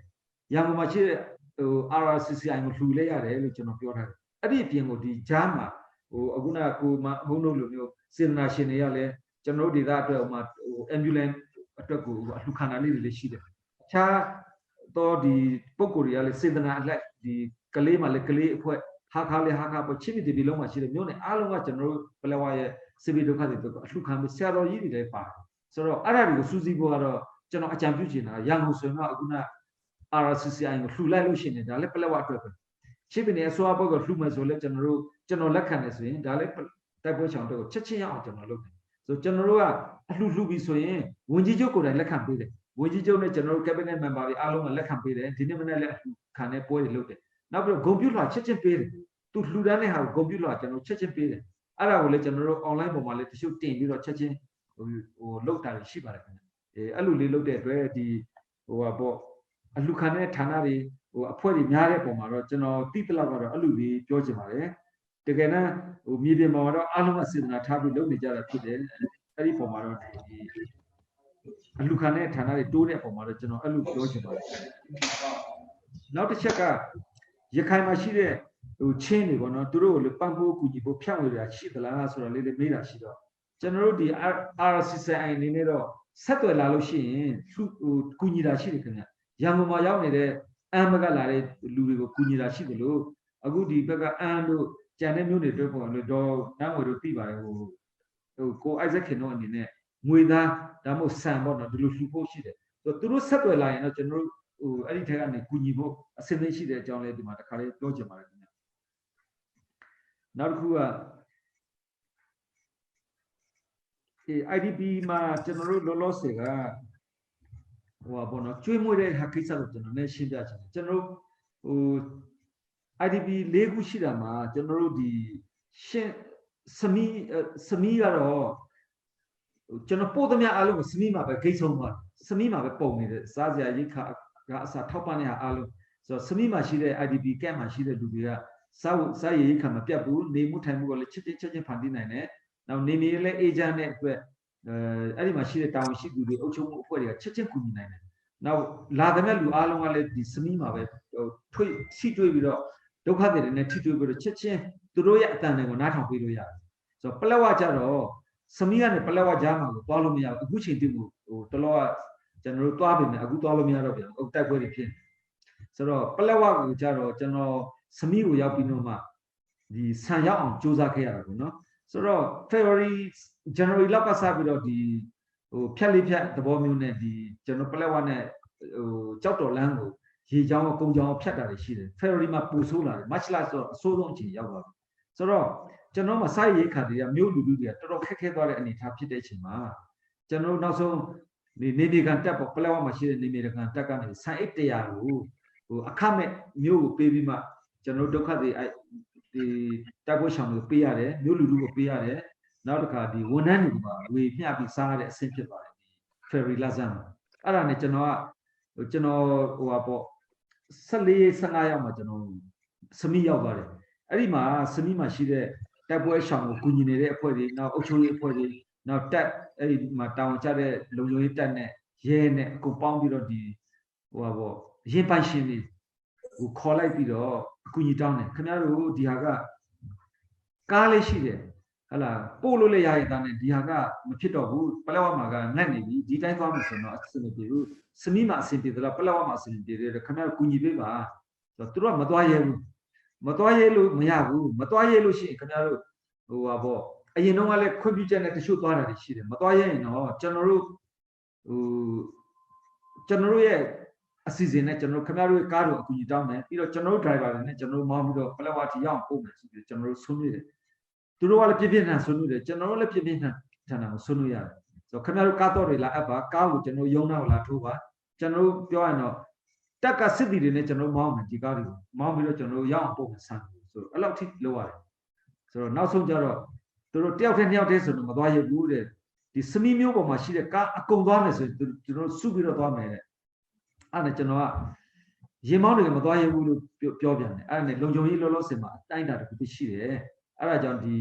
ရန်ကုန်မှာရှိတဲ့ဟို RRCCI ကိုလှူလည်းရတယ်လို့ကျွန်တော်ပြောထားတယ်အဲ့ဒီအပြင်ကိုဒီကြားမှာဟိုအခုနကကိုမဘုံတို့လိုမျိုးစေတနာရှင်တွေကလည်းကျွန်တော်တို့ဒေသအတွက်ဟိုမှာဟို ambulance အတွက်ကိုအလှူခံတာလေးတွေလည်းရှိတယ်အခြားတော့ဒီပုံကိုယ်တွေကလည်းစေတနာအလိုက်ဒီကလေးမှလည်းကလေးအဖွဲ့ဟာခါလေးဟာခါပေါ်ချင်းပြည်ပြည်လုံးမှာရှိတယ်မျိုးနဲ့အားလုံးကကျွန်တော်တို့ပလက်ဝရဲ့စေဘီဒုက္ခတွေအလှူခံပြီးဆရာတော်ကြီးတွေလည်းပါတယ်ဆိုတော့အဲ့ဒါတွေကိုစူးစီးဖို့ကတော့ကျွန်တော်အကြံပြုချင်တာရန်ကုန်ဆိုရင်တော့အခုန RCCI ကိုလှူလိုက်လို့ရှိရင်ဒါလည်းပလက်ဝအတွက်ပဲချင်းပြည်နယ်အစိုးရဘက်ကလှူမယ်ဆိုလည်းကျွန်တော်လက်ခံတယ်ဆိုရင်ဒါလည်းတိုက်ပွဲချောင်တွေကိုချက်ချင်းရအောင်ကျွန်တော်လုပ်တယ်ဆိုကျွန်တော်တို့ကအလှူပြီးဆိုရင်ဝန်ကြီးချုပ်ကိုယ်တိုင်လက်ခံပေးတယ်ဝန်ကြီးချုပ်နဲ့ကျွန်တော်တို့ cabinet member တွေအားလုံးကလက်ခံပေးတယ်ဒီနေ့မနေ့လည်းအလှူခံတဲ့ပွဲတွေလုပ်တယ်နောက်ပြီးတော့ဂုဏ်ပြုလွှာချက်ချင်းပေးတယ်သူလှူဒန်းတဲ့ဟာကိုဂုဏ်ပြုလွှာကျွန်တော်ချက်ချင်းပေးတယ်အဲ့ဒါကိုလည်းကျွန်တော်တို့ online ပေါ်မှာလည်းတချို့တင်ပြီးတော့ချက်ချင်းဟိုလောက်တာရှိပါတယ်ခင်ဗျအဲ့လိုလေးလုပ်တဲ့အတွက်ဒီဟိုပေါ့အလှခံတဲ့ဌာနတွေဟိုအဖွဲ့တွေများတဲ့ပုံမှာတော့ကျွန်တော်တိတလောက်ကတော့အဲ့လိုလေးပြောချင်ပါတယ်တကယ်တမ်းဟိုမြေပြင်မှာတော့အားလုံးကစေတနာထားပြီးလုပ်နေကြတာဖြစ်တယ်အဲ့ဒီပုံမှာတော့ဒီအလှခံတဲ့ဌာနတွေတိုးတဲ့ပုံမှာတော့ကျွန်တော်အဲ့လိုပြောချင်ပါတယ်နောက်တစ်ချက်ကရခိုင်မှာရှိတဲ့ဟိုချင်းတွေပေါ့နော်သူတို့ကိုလည်းပံ့ပိုးကူညီဖို့ဖြန့်ဝေတာရှိသလားဆိုတော့လေးမေးတာရှိတော့ကျွန်တော်တို့ဒီ RCCI အနေနဲ့တော့ဆက်သွယ်လာလို့ရှိရင်ဟိုကူညီတာရှိတယ်ခင်ဗျရန်ကုန်မှာရောက်နေတဲ့အမ်ဘက်ကလာတဲ့လူတွေကိုကူညီတာရှိတယ်လို့အခုဒီဘက်ကအမ်တို့ကြံတဲ့မျိုးတွေတွေ့ပေါ်လို့တော့တန်းဝေတို့သိပါတယ်ဟိုကိုအိုက်ဇက်ခင်တို့အနေနဲ့ငွေသားဒါမှမဟုတ်ဆန်ပေါ့နော်ဒီလိုလှူဖို့ရှိတယ်ဆိုတော့သူတို့ဆက်သွယ်လာရင်တော့ကျွန်တော်တို့ဟိုအဲ့ဒီထက်ကနေကူညီဖို့အဆင်သင့်ရှိတဲ့အကြောင်းလေးဒီမှာတစ်ခါလေးပြောချင်ပါတယ်ခင်ဗျနောက်တစ်ခုကIDP မှာကျွန်တော်တို့လောလောဆယ်ကဟိုပေါ့နော်ကျွေးမွေးတဲ့ဟာကိစ္စကိုကျွန်တော်လည်းရှင်းပြချင်တယ်ကျွန်တော်တို့ဟို IDP ၄ခုရှိတာမှာကျွန်တော်တို့ဒီရှင်းစမီကတော့ကျွန်တော်ပို့သမျှအားလုံးကိုစမီမှာပဲဂိတ်ဆုံးမှာစမီမှာပဲပုံနေတယ်စားစရာရိတ်ခါကအစားထောက်ပံ့တဲ့ဟာအားလုံးဆိုတော့စမီမှာရှိတဲ့ IDP camp မှာရှိတဲ့လူတွေကစားရရိတ်ခါမပြတ်ဘူးနေမှုထိုင်မှုကိုလည်းချက်ချင်းဖန်တီးနိုင်တယ်နောက်နေလည်းအေဂျင့်တဲ့အတွက်အဲ့ဒီမှာရှိတဲ့တာဝန်ရှိသူတွေအုပ်ချုပ်မှုအဖွဲ့တွေကချက်ချင်းကူညီနိုင်တယ်နောက်လာတဲ့လူအားလုံးကလည်းဒီစမီမှာပဲထိတွေ့ပြီးတော့ဒုက္ခတွေနဲ့ထိတွေ့ပြီးတော့ချက်ချင်းသူတို့ရဲ့အတန်တွေကိုနားထောင်ပေးလို့ရတယ်ဆိုတော့ပလက်ဝကြတော့စမီကနေပလက်ဝကြားမှာကိုသွားလို့မရဘူးအခုချိန်တည်းကိုဟိုတလောကကျွန်တော်တို့သွားပြီမယ်အခုသွားလို့မရတော့ပြန်အခုတိုက်ပွဲတွေဖြစ်ဆိုတော့ပလက်ဝကိုကြတော့ကျွန်တော်စမီကိုရောက်ပြီးတော့မှဒီဆန်ရောက်အောင်စူးစမ်းခဲ့ရတာပေါ့နော်ဆိုတော့ February January လောက်ကစပြီးတော့ဒီဟိုဖြတ်လေးဖြတ်သဘောမျိုးနဲ့ဒီကျွန်တော်ပလက်ဝနဲ့ဟိုကြောက်တော်လမ်းကိုရေချောင်းကုန်းချောင်းဖြတ်တာတွေရှိတယ် February မှာပူဆိုးလာတယ် March လဆိုတော့အဆိုးဆုံးအချိန်ရောက်သွားပြီဆိုတော့ကျွန်တော်မှစိုက်ရိတ်ခါတွေကမြို့လူတွေကတော်တော်ခက်ခဲသွားတဲ့အနေအထားဖြစ်တဲ့အချိန်မှာကျွန်တော်နောက်ဆုံးနေမြေကန်တက်ပေါ့ပလက်ဝမှာရှိတဲ့နေမြေကန်တက်ကနေဆန်အိတ်100ကိုဟိုအခမဲ့မြို့ကိုပေးပြီးမှကျွန်တော်ဒုက္ခတွေဒီတိုက်ပွဲရှောင်တွေကိုပေးရတယ်မြို့လူကိုပေးရတယ်နောက်တစ်ခါဒီဝန်ထမ်းတွေမှာဝေမျှပြီးစားရတဲ့အဆင့်ဖြစ်ပါတယ်ဒီ Ferry လဆန်းမှာအဲ့ဒါနဲ့ကျွန်တော်ဟိုဟာပေါ့14-15ရောက်မှာကျွန်တော်စမီရောက်ပါတယ်အဲ့ဒီမှာစမီမှာရှိတဲ့တိုက်ပွဲရှောင်ကိုကူညီနေတဲ့အဖွဲ့တွေနောက်အုပ်ချုပ်ရေးအဖွဲ့တွေနောက်တက်အဲ့ဒီမှာတာဝန်ကျတဲ့လုံခြုံရေးတပ်နဲ့ရဲနဲ့အကုန်ပေါင်းပြီးတော့ဒီဟိုဟာပေါ့ ရင်ပိုင်ရှင်တွေကိုခေါ်လိုက်ပြီးတော့အကူအညီတောင်းတယ်ခင်ဗျားတို့ဒီဟာကကားလေးရှိတယ်ဟလာပို့လို့လည်းရရတဲ့နဲ့ဒီဟာကမဖြစ်တော့ဘူးပလက်ဝမှာကငတ်နေပြီဒီတိုင်းသွားမှဆိုတော့အဆင်မပြေဘူးစမိမှာအဆင်ပြေသလားပလက်ဝမှာအဆင်ပြေတယ်ခင်ဗျားတို့ကူညီပေးပါဆိုတော့သူတို့ကမသွားရဲဘူးမသွားရဲလို့မရဘူးမသွားရဲလို့ရှိရင်ခင်ဗျားတို့ဟိုပါပေါ့အရင်တော့ကလည်းခွင့်ပြုချက်နဲ့တချို့သွားတာတွေရှိတယ်မသွားရဲရင်တော့ကျွန်တော်တို့ရဲ့အစီအစဉ်နဲ့ကျွန်တော်ခင်ဗျားတို့ကားတို့အကူအညီတောင်းမယ်ပြီးတော့ကျွန်တော်တို့ driver တွေနဲ့ကျွန်တော်တို့မောင်းပြီးတော့ပလက်ဝတီရောက်ပို့မယ်ဆိုပြီးကျွန်တော်တို့ဆွေးနွေးတယ်သူတို့ကလည်းပြပြထန်ဆွေးနွေးတယ်ကျွန်တော်တို့လည်းပြပြထန်ဆွေးနွေးရတယ်ဆိုတော့ခင်ဗျားတို့ကားတော့တွေလာအပ်ပါကားကိုကျွန်တော်ရုံးနောက်လာထိုးပါကျွန်တော်တို့ပြောရရင်တော့တက်ကစစ်တီတွေနဲ့ကျွန်တော်မောင်းမယ်ဒီကားတွေကိုမောင်းပြီးတော့ကျွန်တော်တို့ရောက်ပို့မယ်ဆန်းဆိုတော့အဲ့လောက်ထိလုပ်ရတယ်ဆိုတော့နောက်ဆုံးကျတော့သူတို့တယောက်တည်းနှစ်ယောက်တည်းဆိုတော့မသွားရဘူးတဲ့ဒီစမီမျိုးပေါ်မှာရှိတဲ့ကားအကုန်သွားမယ်ဆိုရင်ကျွန်တော်စုပြီးတော့သွားမယ်တဲ့အဲ့ဒါကျွန်တော်ကရေမောင်းတွေမသွားရဘူးလို့ပြောပြန်တယ်အဲ့ဒါနဲ့လုံခြုံရေးလောလောဆယ်မှာအတိုင်းအတာတစ်ခုသိရှိတယ်အဲ့ဒါကြောင့်ဒီ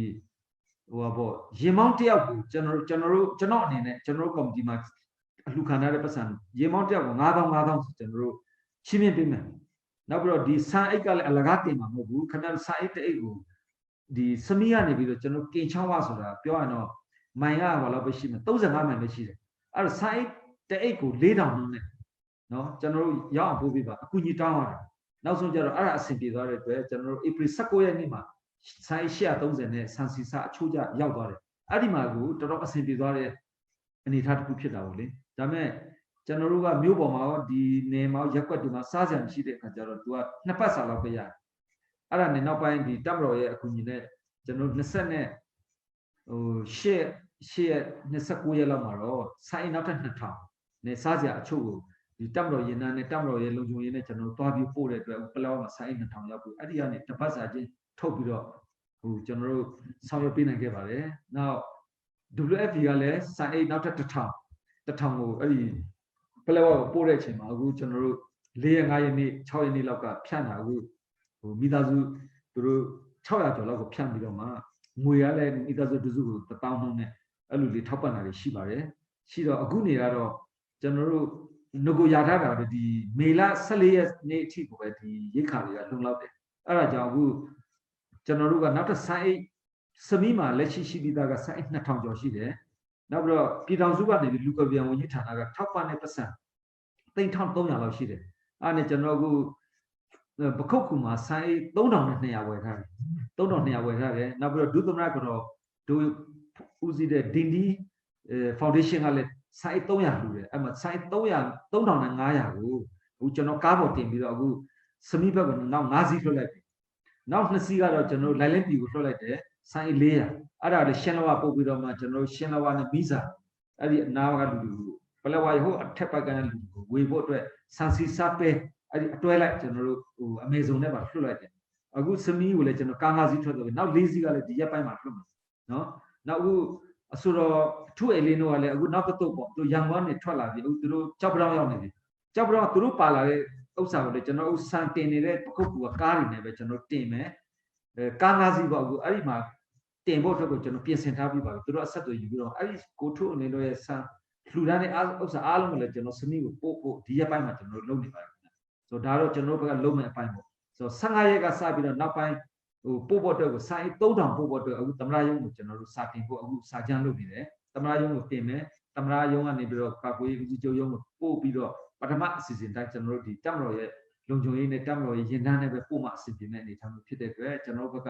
ဟိုပါပေါ့ရေမောင်းတယောက်ကိုကျွန်တော်အနေနဲ့ကျွန်တော်တို့ကော်မတီမှာအလှခံရတဲ့ပတ်စံရေမောင်းတယောက်ကို9000ဆိုကျွန်တော်တို့ချင်းမြင့်ပေးမယ်နောက်ပြီးတော့ဒီဆန်အိတ်ကလည်းအလကားတင်မှာမဟုတ်ဘူးခင်ဗျားဆန်အိတ်တအိတ်ကိုဒီစမီးကနေပြီးတော့ကျွန်တော်ကင်ချောင်းဝဆိုတာပြောရတော့မိုင်ကဘာလို့ပဲရှိမှာ35မိုင်ပဲရှိတယ်အဲ့တော့ဆန်အိတ်တအိတ်ကို4000နှုန်းနဲ့နော်ကျွန်တော်တို့ရောက်အောင်ပို့ပေးပါအကူကြီးတောင်းရတယ်နောက်ဆုံးကျတော့အဲ့ဒါအဆင်ပြေသွားတဲ့အတွက်ကျွန်တော်တို့ April 19 ရက်နေ့မှာဆိုင်130နဲ့ဆန်စီစာအချိုးကျရောက်သွားတယ်အဲ့ဒီမှာကိုတော်တော်အဆင်ပြေသွားတဲ့အနေအထားတစ်ခုဖြစ်တာပေါ့လေဒါပေမဲ့ကျွန်တော်တို့ကမြို့ပေါ်မှာဒီနယ်မှာရက်ွက်တွေမှာစားစရာမရှိတဲ့အခါကျတော့သူကနှစ်ပတ်စာလောက်ပဲရတယ်အဲ့ဒါနဲ့နောက်ပိုင်းဒီတပ်မတော်ရဲ့အကူအညီနဲ့ကျွန်တော်20နဲ့29ရက်လောက်မှာတော့ဆိုင်နောက်ထပ်2000နဲ့စားစရာအချို့ကိုဒီတပ်မတော်ရင်နှန်းနဲ့တပ်မတော်ရဲ့လုံခြုံရေးနဲ့ကျွန်တော်သွားပြီးပို့တဲ့အတွက်ပလောမှာဆိုင်2000ရောက်ပြီအဲ့ဒီကနေတစ်ပတ်စာချင်းထုတ်ပြီးတော့ဟိုကျွန်တော်တို့ဆောင်ရွက်ပေးနိုင်ခဲ့ပါတယ်နောက် WFP ကလည်းဆိုင်အိတ်နောက်ထပ်1000ကိုအဲ့ဒီပလောကိုပို့တဲ့အချိန်မှာအခုကျွန်တော်တို့4ရက်5ရက်နေ့6ရက်နေ့လောက်ကဖြန့်တာအခုဟိုမိသားစုသူတို့600ကျော်လောက်ကိုဖြန့်ပြီးတော့မှငွေရလဲမိသားစုတစုကို1000နှုန်းနဲ့အဲ့လိုလေးထောက်ပံ့တာတွေရှိပါတယ်ရှိတော့အခုနေကတော့ကျွန်တော်တို့ငကိုရထားတာပဲဒီမေလ14ရက်နေ့အထိကိုပဲဒီရိတ်ခါတွေကလုံလောက်တယ်အဲ့ဒါကြောင့်အခုကျွန်တော်တို့ကနောက်ထပ်ဆိုင်အိတ်စမီးမှာလက်ရှိရှိပြီးသားကဆိုင်အိတ်2000ကျော်ရှိတယ်နောက်ပြီးတော့ပြည်ထောင်စုကနေပြီးလူကပြန်ဝန်ကြီးဌာနကထောက်ပံ့တဲ့ပတ်စံ3300လောက်ရှိတယ်အဲ့ဒါကျွန်တော်အခုပခုတ်ကူမှာဆိုင်အိတ်3200ဝယ်ထားတယ်3200ဝယ်ထားတယ်နောက်ပြီးတော့ဒုသမရကတော့ဒုဦးစီးတဲ့ဒင်းဒီဖောင်ဒေးရှင်းကလည်းဆိုင်300လူတယ်အဲ့မှာဆိုင်3500ကိုအခုကျွန်တော်ကားပေါ်တင်ပြီးတော့အခုစမီးဘက်ကနောက်5စီးလွှတ်လိုက်ပြီနောက်2စီးကတော့ကျွန်တော်လိုက်လင်းပြည်ကိုလွှတ်လိုက်တယ်ဆိုင်400အဲ့ဒါလည်းရှင်းလဝပို့ပြီးတော့မှကျွန်တော်ရှင်းလဝနဲ့မီးစာအဲ့ဒီအနာကလူပလက်ဝါဟိုအထက်ဘက်ကလူကိုဝေဖို့အတွက်ဆန်စီစာပဲအဲ့ဒီအတွဲလိုက်ကျွန်တော်တို့ဟိုအမေဇုံနဲ့ပါလွှတ်လိုက်တယ်အခုစမီးကိုလည်းကျွန်တော်ကား5စီးထွက်တယ်နောက်4စီးကလည်းဒီရက်ပိုင်းမှာလွှတ်မယ်နော်နောက်အခုဆိုတော့အထူးအလင်းတို့ကလည်းအခုနောက်တော့ပေါ့သူရန်ကုန်ကနေထွက်လာပြီအခုသူတို့ကြောက်ပြောင်းရောက်နေပြီကြောက်ပြောင်းသူတို့ပါလာတဲ့ဥစ္စာကိုလည်းကျွန်တော်ဥစံတင်နေတဲ့ပခုတ်ကူကကားတွေနဲ့ပဲကျွန်တော်တင်မယ်ကား5စီးပေါ့အခုအဲ့ဒီမှာတင်ဖို့အတွက်ကိုကျွန်တော်ပြင်ဆင်ထားပြီးပါပြီသူတို့အဆက်အသွယ်ယူပြီးတော့အဲ့ဒီကိုထုအနေတို့ရဲ့စံလှူဒန်းတဲ့ဥစ္စာအားလုံးကိုလည်းကျွန်တော်စနစ်ကိုပို့ဖို့ဒီရက်ပိုင်းမှာကျွန်တော်လုပ်နေပါတယ်ဆိုတော့ဒါတော့ကျွန်တော်ဘက်ကလုံးမဲ့အပိုင်းပေါ့ဆိုတော့15ရက်ကစပြီးတော့နောက်ပိုင်းဟိုပို့ဖို့အတွက်ကိုစာရေး3000ပို့ဖို့အတွက်အခုသမရယုံကိုကျွန်တော်တို့စာတင်ဖို့အခုစာကြမ်းလုပ်နေတယ်သမရယုံကိုတင်မယ်သမရယုံကနေပြီးတော့ကာကွယ်ရေးဦးစီးချုပ်ယုံကိုပို့ပြီးတော့ပထမအစီအစဉ်တိုင်းကျွန်တော်တို့ဒီတပ်မတော်ရဲ့လုံခြုံရေးနဲ့တပ်မတော်ရဲ့ရင်နှန်းနဲ့ပဲပို့မှအစီအစဉ်နဲ့အနေထားမျိုးဖြစ်တဲ့အတွက်ကျွန်တော်ဘက်က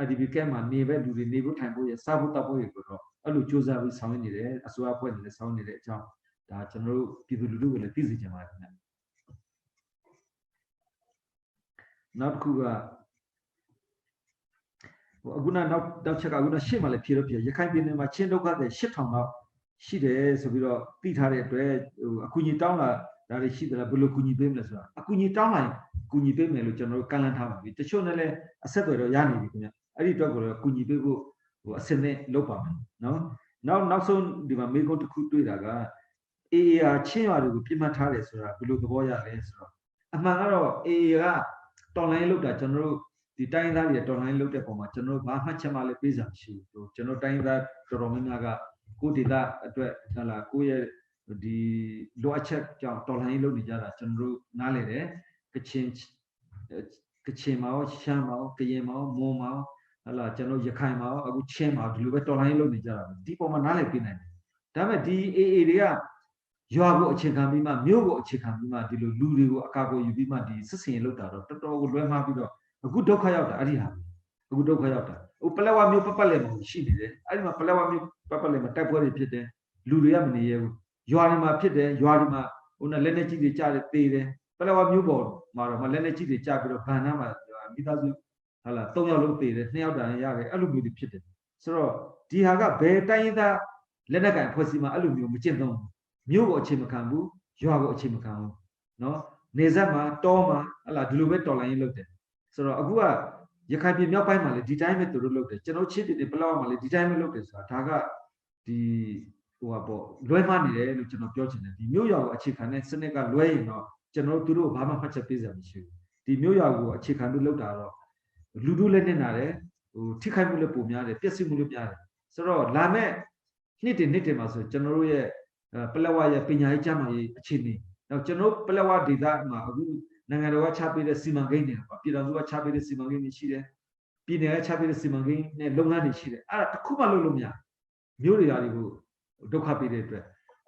IDP ကဲမှာနေပဲလူတွေနေဖို့ထိုင်ဖို့ရစားဖို့တောက်ဖို့ရကိုတော့အဲ့လိုစူးစမ်းပြီးဆောင်ရွက်နေတယ်အစိုးရအဖွဲ့နဲ့လည်းဆောင်ရွက်နေတဲ့အကြောင်းဒါကျွန်တော်တို့ပြည်သူလူထုကိုလည်းသိစေချင်ပါတယ်ခင်ဗျနောက်တစ်ခုကအခုနောက်ချက်ကအခုရှေ့မှာလည်းဖြေလို့ပြရခိုင်ပြည်နယ်မှာချင်းဒုက္ခတွေ8000လောက်ရှိတယ်ဆိုပြီးတော့သိထားတဲ့အတွက်အကူအညီတောင်းလာဒါတွေရှိတယ်ဘယ်လိုကူညီပေးမလဲဆိုတာအကူအညီတောင်းလိုက်ကူညီပေးမယ်လို့ကျွန်တော်တို့ကန့်လန့်ထားပါပြီတချို့နဲ့လည်းအဆက်အသွယ်တော့ရနေပြီခင်ဗျအဲ့ဒီအတွက်ကိုလည်းကူညီပေးဖို့အစနစ်လုပ်ပါမယ်နော်နောက်ဆုံးဒီမှာမေးခွန်းတစ်ခုတွေ့တာက AAR ချင်းရွာတွေကိုပြစ်မှတ်ထားတယ်ဆိုတာဘယ်လိုသဘောရလဲဆိုတော့အမှန်ကတော့ AAR ကတော်လိုင်းလုပ်တာကျွန်တော်တို့ဒီတိုင်းသားတွေတော်လိုင်းလုပ်တဲ့ပုံမှာကျွန်တော်ဘာမှတ်ချက်မှလည်းပေးစရာမရှိဘူးကျွန်တော်တိုင်းသားတော်တော်များများကကိုဒေတာအတွက်ဟလာကိုရဲ့ the lower check Tolani Lodijara, Chandru Nale, Kachimao, Shamao, Kayamao, Momao, Allah, Chano Yakaimao, I would chema, Lubetolani Lodijara, deep on Manale Pinay. Dame di area, Yago Chikamima, Myogo Chikamima, Dilu Lulu, Akago, Yubima, the Sissin Lotaro, Toto would learn a good dokayota, Ariha, a good dokayota. Upalawa Mu Papalemo, she did it. I'm a Palawa Mu Papalema, Tapori Pite, Luriam, Yorima Pite, Yorima, una Lenechi di Chari Pide, Palawa Mubo, Mara, Lenechi di Chapel, Panama, Mitazu, Hala, Toya Lupe, Neoda, Yare, Alubu Pite. So, Dihaga, Beta, Lenaka, Posima, Alumu, Michendom, Mugo Chimakambu, Yago Chimakamu, no, Nezama, Toma, Ala, Duluetola in looked. So, Agua. You can't be no by Mali, the time to look at General Chip, the Palawa Mali, the time look at Taga, the Loemani, Lucian Georgian, the New York chicken and Seneca Loy, General Turu, Bama Pacha Pizza, the New York chicken looked at Ludu Lenare, Tikamula Pumia, Pessimulumia. So, Lame, knitting muscle, General Palawa, Pina Jama, Chini. Now, General Palawa did that, Nangarawa Chapi the Simangini, Pirazua Chapi the Simangini Chile, Pina Chapi the Simangini, Longani Chile, Kuma Lumia, Muriaribu, Dokapi de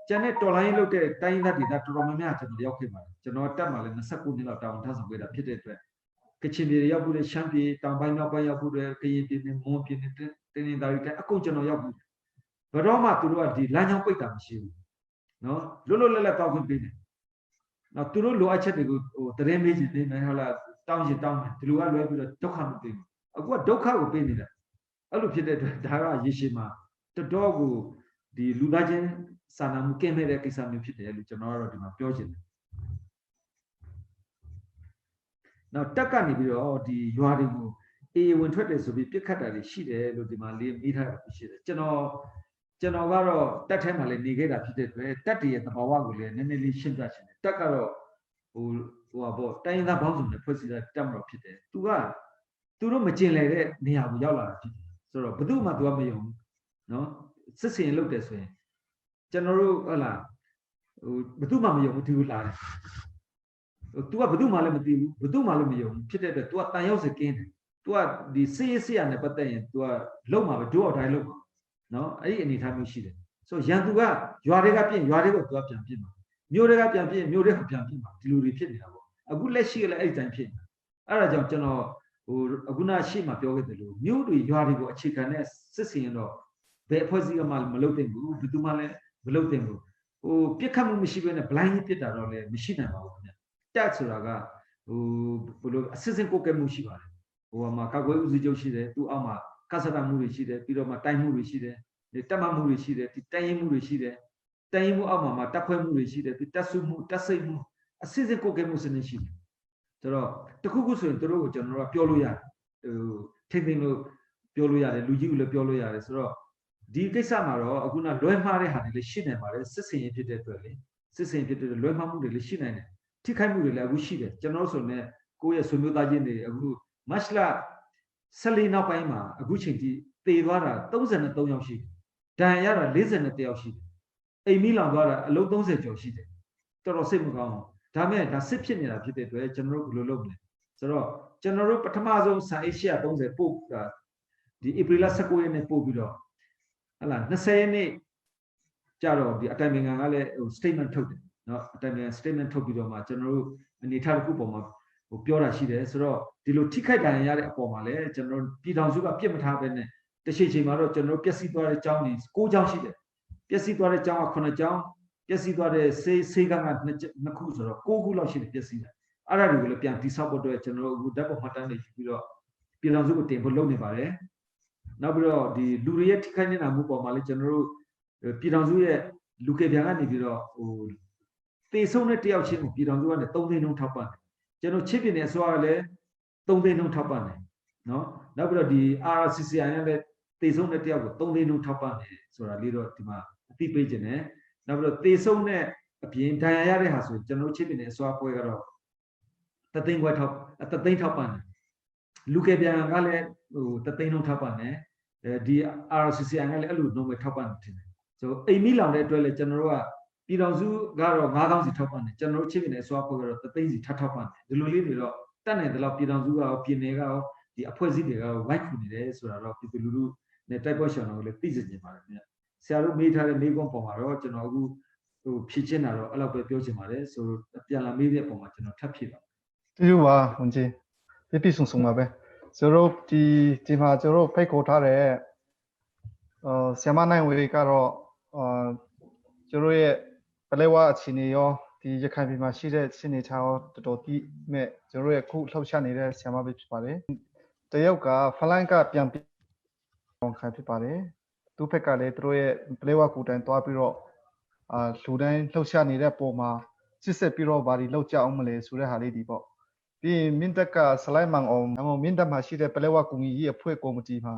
Janet Tolai looked at Taina did that Romania and the Okima, Janota and the Sakunilla town doesn't with a pitted. Kitchen Yabu Champi, Tambana Bayabu, Kayin, Mompin, Tenin, a coach on Yabu. But Roma to do the Lanya Pitam, no, Lolo Talking Pin. Now, to know Loacha, the remedy in Hala township town, to Lua the Dokam thing. What Doka will be there? I look at the Dara Yishima, the dog, the Ludajan, Sanam came here, Kisam, Lucianoro, the Mapiojin. Now, Takani, the Yuarimu, when traders will be picked at the sheet, Ludimali, meet her, General, that time I negate a pit, 30 at the Bawagu, and then Shindash, Takaro, who about tying the bounds of the president, Tamro Pite, to God, to no machine like that, near Yala, so Baduma to Amayum, no, Sissin looked this way. General Allah, Baduma Mayum to lie. To a Baduma Mayum, pitted to a Tayos again, to a the CAC and the Patayan, to a Loma, do or I look. No, I any time you see it. So Yanduga, you are a pian, you are able to up Pima. Murega Pian, Murega Pian, to repeat it. A good less shield at time pin. Arajam General, or Aguna Shima Pioga, you are able to chicken as Sissin or the Posiamal Maloting, Budumale, Veloting, who become machine a blind pit or a machine. That's Raga, who assistant cook and Mushiba, or Makago Uzi to Ama. Casada Murishide, Piroma Time Murishide, the Tama Murishide, the Time Murishide, Taimu Ama, Takwe Murishide, the Tasumu, Tasaimu, a season cocamus in the ship. So, the Kugus and Toro, General Pioluya, taking Pioluya, the Lujula Pioluya, so the Kesamaro, Aguna Loemare had the Shinamare, Sissin did it early, Sissin did the Loemamu, the Shinan, Tikamu, la Wushide, General Sone, Koya Sumudajin, Mashla. Salina Paima, a Gucci, Tevara, 1,000 Toyoshi, Diana, listen at the Yoshi. A Milan Vara, a low dose of Yoshi. Torosim, Tame, a Sipin in a pit, General Lulobne. So, General Patamazo, Saisha, don't they poke the Ibrila Saku and Pobido. Alan, Nasayane Jaro, the attending a statement token, not attending a statement token, General and the Italcupoma. Piora Shide, so the Lutica Diana Pomale, General Pidanzuka Piemataben, the Shimaro, General Piasitoire Chinese, Go Jashide, Piasitoire Jama Conajam, Piasitoire say Segan Nakusa, Go Gulashi, Piasina. Ara will appear Pisabodo, General Gudapo Matane, Pidanzuka Temple Lonivare. Now, the Luriet Canina Mupo Mali General Pidanzue, Lucaviani, they so net of Chin, Pidanzu and the Tony no Tapan. General Chipping as well, don't they know Tapan? No, now the RCC and they zone the table, don't they know Tapan? So a little Tima, people, now they zone a pin Diana has with General Chipping as well. The thing what up at the thing Tapan. Look at the Angale, the thing no Tapan, the RCC Angale allude no Tapan. So a Milan, General ပြည်တော်စုကတော့9000စီထောက်ပံ့တယ်ကျွန်တော်တို့ချင်းပြည်နယ်အစိုးရဖွဲ့ကတော့3သိန်းစီထပ်ထောက်ပံ့တယ်ဒီလိုလေးတွေတော့တက်နိုင်တယ်လို့ပြည်တော်စုကရောပြည်နယ်ကရောဒီအဖွဲ့အစည်းတွေကရောဝိုက်ခုနေတယ်ဆိုတာတော့ပြည်သူလူထုနဲ့တိုက်ပွဲရှောင်တော်ကိုလည်းသိစေချင်ပါတယ်ခင်ဗျဆရာတို့မေးထားတဲ့မေးခွန်းပေါ်မှာတော့ကျွန်တော်အခုဖြည့်ချင်းတာတော့အဲ့လောက်ပဲပြောချင်ပါတယ်ဆိုတော့ပြန်လာမေးတဲ့အပေါ်မှာကျွန်တော်ထပ်ဖြည့်ပါကျေးဇူးပါဝန်ကြီးပြည့်စုံစုံပါပဲကျွန်တော်ဒီမှာကျွန်တော်ဖိတ်ခေါ်ထားတဲ့ဆရာမနိုင်ဝေကတော့ကျွန်တော်ရဲ့ပလဲဝအခြေအနေရောဒီရခိုင်ပြည်မှာရှိတဲ့အခြေအနေထားရောတော်တော်ဒီမဲ့ကျွန်တော်ရဲ့ခုလှုပ်ရှားနေတဲ့ဆရာမပဲဖြစ်ပါတယ်တရုတ်ကဖလိုင်းကပြန်အောင်ခံဖြစ်ပါတယ်သူ့ဘက်ကလည်းသူတို့ရဲ့ပလဲဝကူတန်းသွားပြီးတော့လူတိုင်းလှုပ်ရှားနေတဲ့ပုံမှာစစ်စစ်ပြီးတော့ဗာဒီလောက်ကြအောင်မလဲဆိုတဲ့ဟာလေးဒီပေါ့ပြီးရင်မင်းတက်ကစလိုက်မန်အောင်မင်းတက်မှာရှိတဲ့ပလဲဝကူကြီးရဲ့အဖွဲ့ကော်မတီမှာ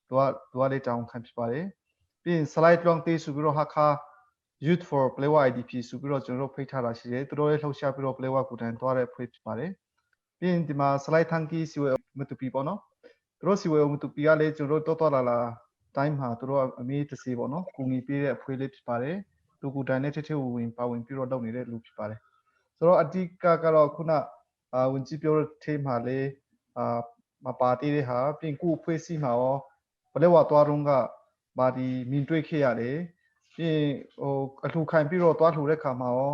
သူကလေးတောင်းခံဖြစ်ပါတယ်ပြီးရင် slide long တေးဆိုပြီးတော့ဟာခါ youth for playwa idp ဆိုပြီးတော့ကျွန်တော်တို့ဖိတ်ထားတာရှိတယ်သူတို့ရဲ့လှုပ်ရှားပြီးတော့ playwa ကူတန်းသွားတဲ့အဖွဲ့ဖြစ်ပါတယ်ပြီးရင်ဒီမှာ slide thanki စီဝဲမတူပီပေါ့နော်သူတို့စီဝဲမတူပီကလည်းကျွန်တော်တို့တော်လာတိုင်းမှာသူတို့အမေးတစီပေါ့နော်ကူညီပေးတဲ့အဖွဲ့လေးဖြစ်ပါတယ်သူကူတန်းနဲ့ထထဝင်ပါဝင်ပြီးတော့လုပ်နေတဲ့လူဖြစ်ပါတယ်ဆိုတော့အတိကကတော့ခုနဝန်ကြီးပြောတဲ့ထဲမှာလေမပါသေးတဲ့ဟာပြင်ကူအဖွဲ့စီမှာရောဘလဲဝါသွားတော့ကဘာဒီမြင်တွေ့ခဲ့ရတယ်ပြင်အလှခိုင်ပြီးတော့သွားလှတဲ့ခါမှာရော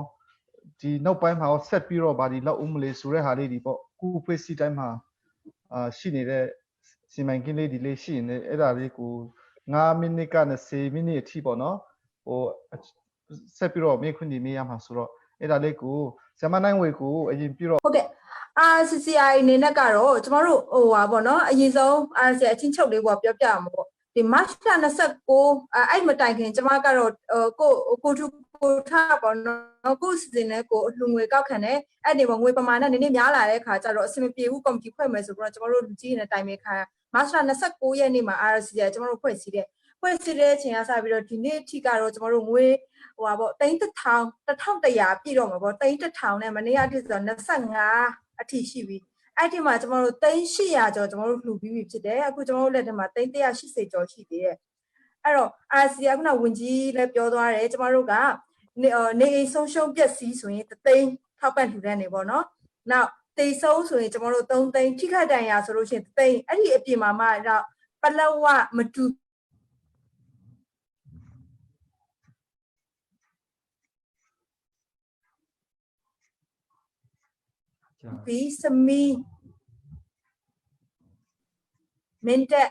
ဒီနောက်ပိုင်းမှာရောဆက်ပြီးတော့ဘာဒီလောက်ဦးမလေးဆိုတဲ့ဟာလေးဒီပေါ့ကူအဖွဲ့စီတိုင်းမှာရှိနေတဲ့စီမံကိန်းလေးဒီလေးရှိနေအဲ့ဒါလေးကို9မိနစ်ကနေ10မိနစ်အထိပေါ့နော်ဆက်ပြီးတော့မေးခွန်းဒီမေးရမှာဆိုတော့အဲ့ဒါလေးကိုဆရာမနိုင်ဝေကိုအရင်ပြီးတော့ဟုတ်ကဲ့RCCI အနေနဲ့ကတော့ကျမတို့ဟာပေါ့နော်အရင်ဆုံး RCCI အချင်းချုပ်လေးပေါ့ပြောပြမှာပေါ့ဒီ March 29အဲ့မတိုင်ခင်ကျမကတော့ကိုထားပေါ့နော်ကိုစီစဉ်နဲ့ကိုလူငွေကောက်ခံတယ်အဲ့ဒီပေါ့ငွေပမာဏနည်းနည်းများလာတဲ့ခါကျတော့အဆင်မပြေဘူးကော်မတီဖွဲ့မယ်ဆိုတော့ကျမတို့လူကြီးနဲ့တိုင်ပင်ခါ March 29ရက်နေ့မှာ RCCI ကျမတို့ဖွဲ့စည်းတဲ့အချိန်ကစပြီးတော့ဒီနေ့အထိကတော့ကျမတို့ငွေပေါ့1100ပြည့်တော့မှာပေါ့1100နဲ့မနေ့အထိဆိုတော့25အထိရှိပြီအဲ့ဒီမှာကျမတို့3800ကျော်ကျမတို့လှူပြီးပြီဖြစ်တယ်အခုကျမတို့လက်ထက်မှာ180ကျော်ရှိသေးတယ်အဲ့တော့ RCCI ကဝန်ကြီးလည်းပြောသွားတယ်ကျမတို့ကနေအိမ်ဆုံးရှုံးပျက်စီးဆိုရင်3သိန်းထောက်ပံ့လှူတဲ့နေပေါ့နော်နောက်တေဆုံးဆိုရင်ကျမတို့3သိန်းထိခိုက်ဒဏ်ရာဆိုလို့ရှိရင်3သိန်းအဲ့ဒီအပြင်မှာမှတော့ပလက်ဝမတူဘီစမီမင်းတက်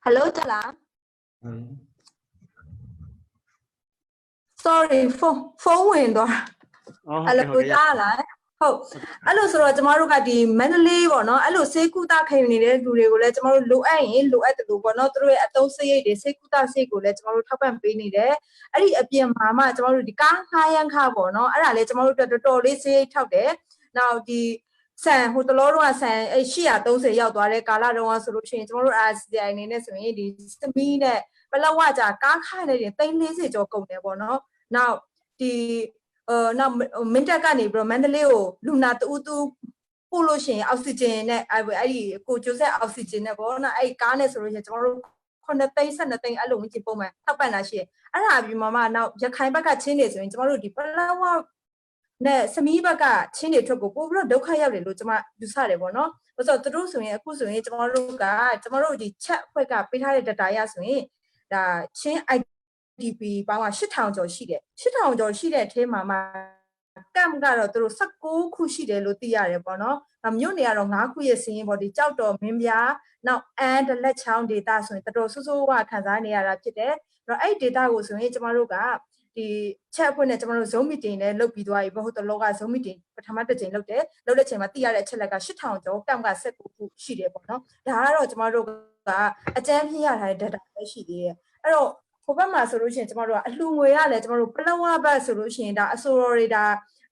ဟယ်လိုတလား sorry ဖုန်းဝင်သွားဟယ်လိုကြားလားဟုတ်အဲ့လိုဆိုတော့ကျမတို့ကဒီမန္တလေးပေါ့နော်အဲ့လိုစေကူတာခိုင်နေတဲ့လူတွေကိုလည်းကျမတို့လိုအပ်ရင်လိုအပ်တယ်လို့ပေါ့နော်သူတို့ရဲ့အသုံးစရိတ်တွေစေကူတာစရိတ်ကိုလည်းကျမတို့ထောက်ပံ့ပေးနေတယ်အဲ့ဒီအပြင်မှာမှကျမတို့ဒီကားငှားရမ်းခါပေါ့နော်အဲ့ဒါလည်းကျမတို့တော်တော်လေးစရိတ်ထောက်တယ်နောက်ဒီဆန်ဟိုတလောတော့ဆန်830ရောက်သွားတဲ့ကာလတုန်းကဆိုလို့ရှိရင်ကျမတို့ RCCI အနေနဲ့ဆိုရင်ဒီစမီးနဲ့ပလက်ဝကြာကားခါနေတယ်340ကျော်ကုန်တယ်ပေါ့နော်နောက်ဒီနောက်မင်းတက်ကနေပြီးတော့မန္တလေးကိုလူနာတူပို့လို့ရှိရင်အောက်ဆီဂျင်နဲ့အဲ့ဒီကိုကျိုးဆက်အောက်ဆီဂျင်နဲ့ပေါ့နော်အဲ့ကားနဲ့ဆိုလို့ရှိရင်ကျွန်တော်တို့9သိန်း12သိန်းအဲ့လိုဝင်ကြည့်ပုံမှန်ထောက်ပံ့တာရှိတယ်အဲ့ဒါပြီးမှနောက်ရခိုင်ဘက်ကချင်းတွေဆိုရင်ကျွန်တော်တို့ဒီပလက်ဝနဲ့စမီးဘက်ကချင်းတွေထွက်ကိုပို့ပြီးတော့ဒုက္ခရောက်တယ်လို့ကျွန်မယူဆတယ်ပေါ့နော်ဆိုတော့သူတို့ဆိုရင်အခုဆိုရင်ကျွန်တော်တို့ဒီ chat အဖွဲ့ကပေးထားတဲ့ data ရဆိုရင်ဒါချင်း IDP ပေါင်းက8000ကျော်ရှိတယ်8000ကျော်ရှိတဲ့အထဲမှာကမ်ကတော့သူတို့16ခုရှိတယ်လို့သိရတယ်ပေါ့နော်။မြို့နယ်ကတော့9ခုရဲ့စီးရင်ပေါ့ဒီကြောက်တော်မင်းပြားနောက်အန်ဒလက်ချောင်းဒေတာဆိုရင်တော်တော်ဆိုးဆိုးဝါခံစားနေရတာဖြစ်တယ်။အဲ့တော့အဲ့ဒေတာကိုဆိုရင်ကျမတို့ကဒီချက်အဖွဲ့နဲ့ကျမတို့ Zoom meeting နဲ့လုပ်ပြီးသွားပြီဘဟုတ်တလောက Zoom meeting ပထမတစ်ချိန်လုပ်တဲ့ချိန်မှာသိရတဲ့အချက်လက်က8000ကျော်ကမ်က19ခုရှိတယ်ပေါ့နော်။ဒါကတော့ကျမတို့ကအကြမ်းဖျင်းရထားတဲ့ data ပဲရှိသေးတယ်။အဲ့တော့ဟိုဘက်မှာဆိုလို့ရှိရင်ကျမတို့ကအလှငွေရလဲကျမတို့ပလက်ဝဘက်ဆိုလို့ရှိရင်ဒါအဆိုတော်တွေဒါ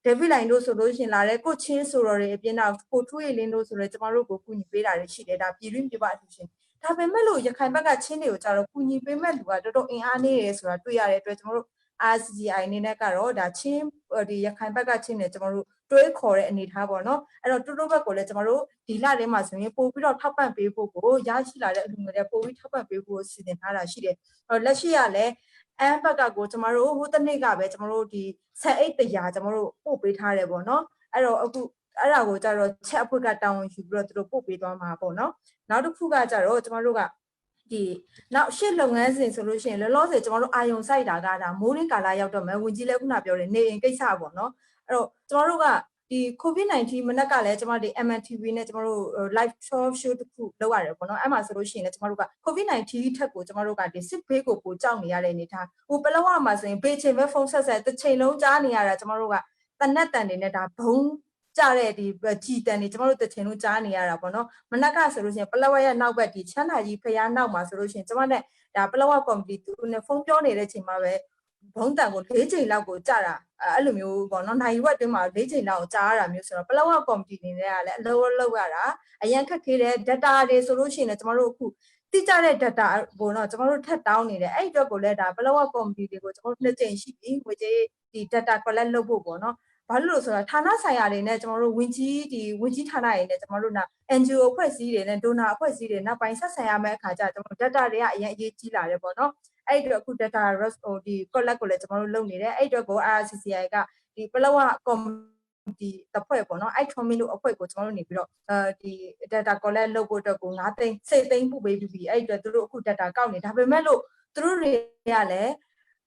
ဒေဗစ်လိုင်တို့ဆိုလို့ရှိရင်လာတဲ့ကိုချင်းဆိုတော်တွေအပြင်တော့ကိုထွေးလင်းတို့ဆိုတော့ကျမတို့ကိုကူညီပေးတာတွေရှိတယ်ဒါပြည်တွင်းပြပအထူးရှင်ဒါပေမဲ့လို့ရခိုင်ဘက်ကချင်းတွေကိုကြတော့ကူညီပေးမဲ့လူကတော်တော်အင်အားနေတယ်ဆိုတာတွေ့ရတဲ့အတွက်ကျမတို့ RCCI အနေနဲ့ကတော့ဒါချင်းဒီရခိုင်ဘက်ကချင်းနဲ့ကျွန်တော်တို့တွဲခေါ်တဲ့အနေထားပေါ့နော်အဲ့တော့တူတူဘက်ကိုလည်းကျွန်တော်တို့ဒီလထဲမှာဆိုရင်ပို့ပြီးတော့ထောက်ပံ့ပေးဖို့ကိုရရှိလာတဲ့အလူငွေတွေပို့ပြီးထောက်ပံ့ပေးဖို့စီစဉ်ထားတာရှိတယ်အဲ့တော့လက်ရှိရလည်းအမ်ဘက်ကကိုကျွန်တော်တို့ဟိုတစ်နေ့ကပဲကျွန်တော်တို့ဒီဆက်အိတ်100ကျွန်တော်တို့ပို့ပေးထားတယ်ပေါ့နော်အဲ့တော့အခုအဲ့ဒါကိုကြတော့ချက်အဖွက်ကတောင်းယူပြီးတော့သူတို့ပို့ပေးသွားမှာပေါ့နော်နောက်တစ်ခုကကြတော့ကျွန်တော်တို့ကဒီနောက်ရှစ်လုပ်ငန်းစဉ်ဆိုလို့ရှိရင်လောလောဆယ်ကျွန်တော်တို့အာယုံစိုက်တာကဒါမိုးရင်းကာလရောက်တော့မယ်ဝင်ကြီးလည်းခုနပြောတယ်နေအိမ်ကိစ္စပေါ့နော်အဲ့တော့ကျွန်တော်တို့ကဒီ COVID-19 မနက်ကလည်းကျွန်တော်တို့ MNTV နဲ့ကျွန်တော်တို့ live show တစ်ခုလုပ်ရတယ်ပေါ့နော်အဲ့မှာဆိုလို့ရှိရင်လည်းကျွန်တော်တို့က COVID-19 ထက်ကိုကျွန်တော်တို့ကဒီစစ်ဘေးကိုပိုကြောက်နေရတဲ့အနေထားဟိုပလောဝမှာဆိုရင်ဘေးချိန်ပဲဖုန်းဆက်တစ်ချိန်လုံးကြားနေရတာကျွန်တော်တို့ကတနက်တန်နေနဲ့ဒါဘုံကြတဲ့ဒီကြည်တန်နေကျွန်တော်တို့တစ်ချိန်လုံးကြားနေရတာပေါ့နော်မနက်ကဆိုလို့ရှိရင်ပလောဝရဲ့နောက်ဘက်ဒီချမ်းသာကြီးဖျားနောက်မှာဆိုလို့ရှိရင်ကျွန်မနဲ့ဒါပလောဝကော်မတီသူနဲ့ဖုန်းပြောနေတဲ့ချိန်မှာပဲဘုံတန်ကို၄ချိန်လောက်ကိုကြာတာအဲ့လိုမျိုးပေါ့နော်နိုင်ဝက်တွင်းမှာ၄ချိန်လောက်ကြာရတာမျိုးဆိုတော့ပလောဝကော်မတီနေနဲ့ကလည်းအလုပ်ရတာအရင်ခက်ခဲတဲ့ data တွေဆိုလို့ရှိရင်လည်းကျွန်တော်တို့အခုတိကျတဲ့ data ပေါ့နော်ကျွန်တော်တို့ထပ်တောင်းနေတယ်အဲ့အတွက်ကိုလည်းဒါပလောဝကော်မတီတွေကိုကျွန်တော်တို့နှစ်ချိန်ရှိပြီငွေကြေးဒီ data collect လုပ်ဖို့ပေါ့နော်ဘာလို့လဲဆိုတော့ဌာနဆိုင်ရာတွေနဲ့ကျွန်တော်တို့ဝင်ကြီးဌာနတွေနဲ့ကျွန်တော်တို့နာ NGO အဖွဲ့အစည်းတွေနဲ့ donor အဖွဲ့အစည်းတွေနောက်ပိုင်းဆက်ဆံရမယ့်အခါကျကျွန်တော်တို့ data တွေကအရင်အရေးကြီးလာတယ်ပေါ့နော်အဲ့ဒီတော့အခု data ဒီ collect ကိုလည်းကျွန်တော်တို့လုပ်နေတယ်အဲ့အတွက်ကို RCCI ကဒီပလောဝကော်မတီတစ်ဖွဲ့ပေါ့နော်အဲ့ committee လို့အဖွဲ့ကိုကျွန်တော်တို့နေပြီးတော့ဒီ data collect လုပ်ဖို့အတွက်ကို9သိန်း10သိန်းပို့ပေးပြီးအဲ့အတွက်သူတို့အခု data ကောက်နေဒါပေမဲ့လို့သူတို့တွေကလည်း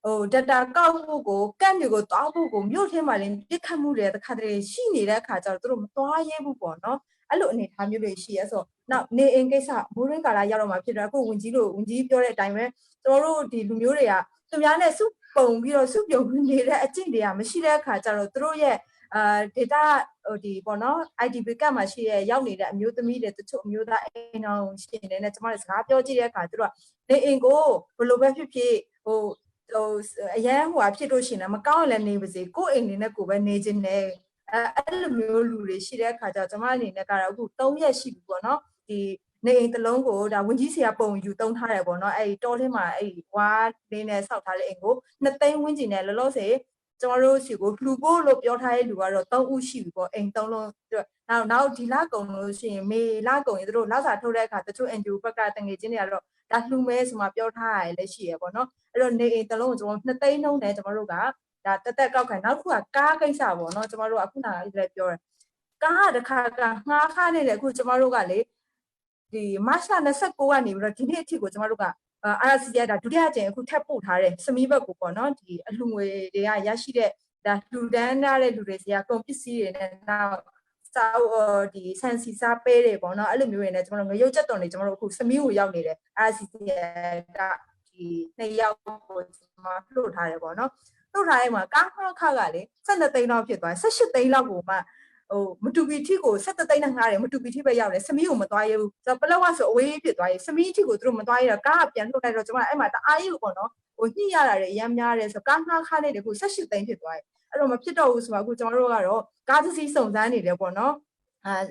ဟို data ကောက်ဖို့ကိုကန့်မျိုးကိုတောင်းဖို့ကိုမြို့ထဲမှာလည်းပြစ်ခတ်မှုတွေတခါတည်းရှိနေတဲ့အခါကျတော့သူတို့မသွားရဲဘူးပေါ့နော်အဲ့လိုအနေထားမျိုးတွေရှိရဲဆိုနောက်နေအိမ်ကိစ္စမိုးရင်းကာလရောက်တော့မှဖြစ်တော့အခုဝင်ကြီးပြောတဲ့အတိုင်းပဲကျွန်တော်တို့ဒီလူမျိုးတွေကသူများနဲ့စုပုံပြီးတော့စုပြုံနေတဲ့အကျင့်တွေကမရှိတဲ့အခါကျတော့သူတို့ရဲ့data ဟိုဒီပေါ့နော် IDP ကမှာရှိရရောက်နေတဲ့အမျိုးသမီးတွေတချို့အမျိုးသားအိမ်အောင်ရှင်နေနဲ့ကျွန်မတို့စကားပြောကြည့်တဲ့အခါသူတို့ကနေအိမ်ကိုဘယ်လိုပဲဖြစ်ဖြစ်ဟိုအရန်ဟိုဖြစ်လို့ရှိရင်မကောင်းရင်လည်းနေပါစေကိုယ့်အိမ်နေနဲ့ကိုယ်ပဲနေခြင်းနဲ့အဲ့လိုမျိုးလူတွေရှိတဲ့အခါကျတော့ကျွန်မအနေနဲ့ကတော့အခု3ရက်ရှိပြီပေါ့နော်ဒီနေအိမ်တစ်လုံးကိုဒါဝင်ကြီးဆရာပုံယူသုံးထားတယ်ပေါ့နော်အဲ့တောထဲမှာအဲ့ဝါးလေးနဲ့ဆောက်ထားတဲ့အိမ်ကို2သိန်းဝန်းကျင်နဲ့လောလောဆယ်ကျွန်တော်တို့စီကိုလှူဖို့လို့ပြောထားတဲ့လူကတော့3ဦးရှိပြီပေါ့အိမ်3လုံးနောက်ဒီလကုန်လို့ရှိရင်မေလကုန်ရင်တို့လောက်စာထုတ်တဲ့အခါတချို့ NGO ဘက်ကတငယ်ချင်းတွေကတော့ဒါလှူမဲဆိုမှပြောထားရတယ်လည်းရှိရပေါ့နော်အဲ့တော့နေအိမ်တစ်လုံးကိုကျွန်တော်2သိန်းနှုန်းနဲ့ကျွန်တော်တို့ကဒါတက်ကောက်ခိုင်နောက်တစ်ခုကကားကိစ္စပေါ့နော်ကျွန်တော်တို့ကခုနကလည်းပြောတယ်ကားတစ်ခါကငှားခါနေတယ်အခုကျွန်တော်တို့ကလေဒီမတ်လ29ကနေပြီးတော့ဒီနေ့အထိကိုကျွန်တော်တို့ကRCCI ဒါဒုတိယအကြိမ်အခုထပ်ပို့ထားတယ်စမီးဘက်ကိုပေါ့နော်ဒီအလှငွေတွေကရရှိတဲ့ဒါလူတန်းထားတဲ့လူတွေစီကကုန်ပစ္စည်းတွေနဲ့နောက်စာဒီဆန်စီစားပေးတွေပေါ့နော်အဲ့လိုမျိုးတွေနဲ့ကျွန်တော်တို့ငရုတ်ချက်တော်နေကျွန်တော်တို့အခုစမီးကိုရောက်နေတယ် RCCI ကဒီ2ယောက်ကိုကျွန်တော်လှုပ်ထားတယ်ပေါ့နော်လှုပ်ထားရင်မှာကားခါကလေ12သိန်းလောက်ဖြစ်သွား18သိန်းလောက်ကိုမှဟိုမတူပီထီကို17သိန်းနဲ့ငှားတယ်မတူပီထီပဲရောက်တယ်စမီးကိုမသွားရဘူးဆိုတော့ပလောဝဆိုအဝေးဖြစ်သွားရင်စမီးထီကိုသူတို့မသွားရတော့ကားကပြန်လှုပ်လိုက်တော့ကျွန်မအဲ့မှာတအားကြီးကိုပေါ့နော်ဟိုညှိရတာတွေအများများတယ်ဆိုကားငှားခါနေတယ်ခု18သိန်းဖြစ်သွားတယ်အဲ့တော့မဖြစ်တော့ဘူးဆိုတော့အခုကျွန်တော်တို့ကတော့ကားတစ်စီးစုံစမ်းနေတယ်ပေါ့နော်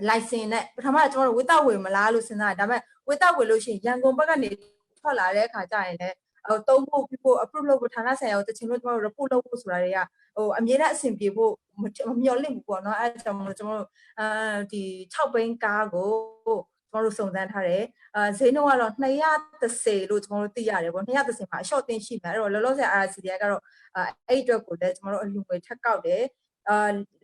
license နဲ့ပထမကျွန်တော်တို့ဝေတောက်ဝေမလားလို့စဉ်းစားတယ်ဒါပေမဲ့ဝေတောက်ဝေလို့ရှိရင်ရန်ကုန်ဘက်ကနေထွက်လာတဲ့အခါကျရင်လည်းတုံးဖို့ပြီးဖို့ approve လုပ်ဖို့ဌာနဆိုင်ရာကိုတချင်လို့ကျွန်တော်တို့ report လုပ်ဖို့ဆိုတာတွေကဟိုအမြဲတမ်းအဆင်ပြေဖို့မမျှော်လင့်ဘူးပေါ့နော်အဲဒါကြောင့်မလို့ကျွန်တော်တို့ဒီ6ဘိန်းကားကိုကျွန်တော်တို့စုံစမ်းထားတယ်ဈေးနှုန်းကတော့230လို့ကျွန်တော်တို့သိရတယ်ပေါ့230မှာအလျှော့တင်ရှိမှာအဲ့တော့လောလောဆယ် RCCI ကတော့အဲ့အတွက်ကိုလည်းကျွန်တော်တို့အလူငွေထပ်ကောက်တယ်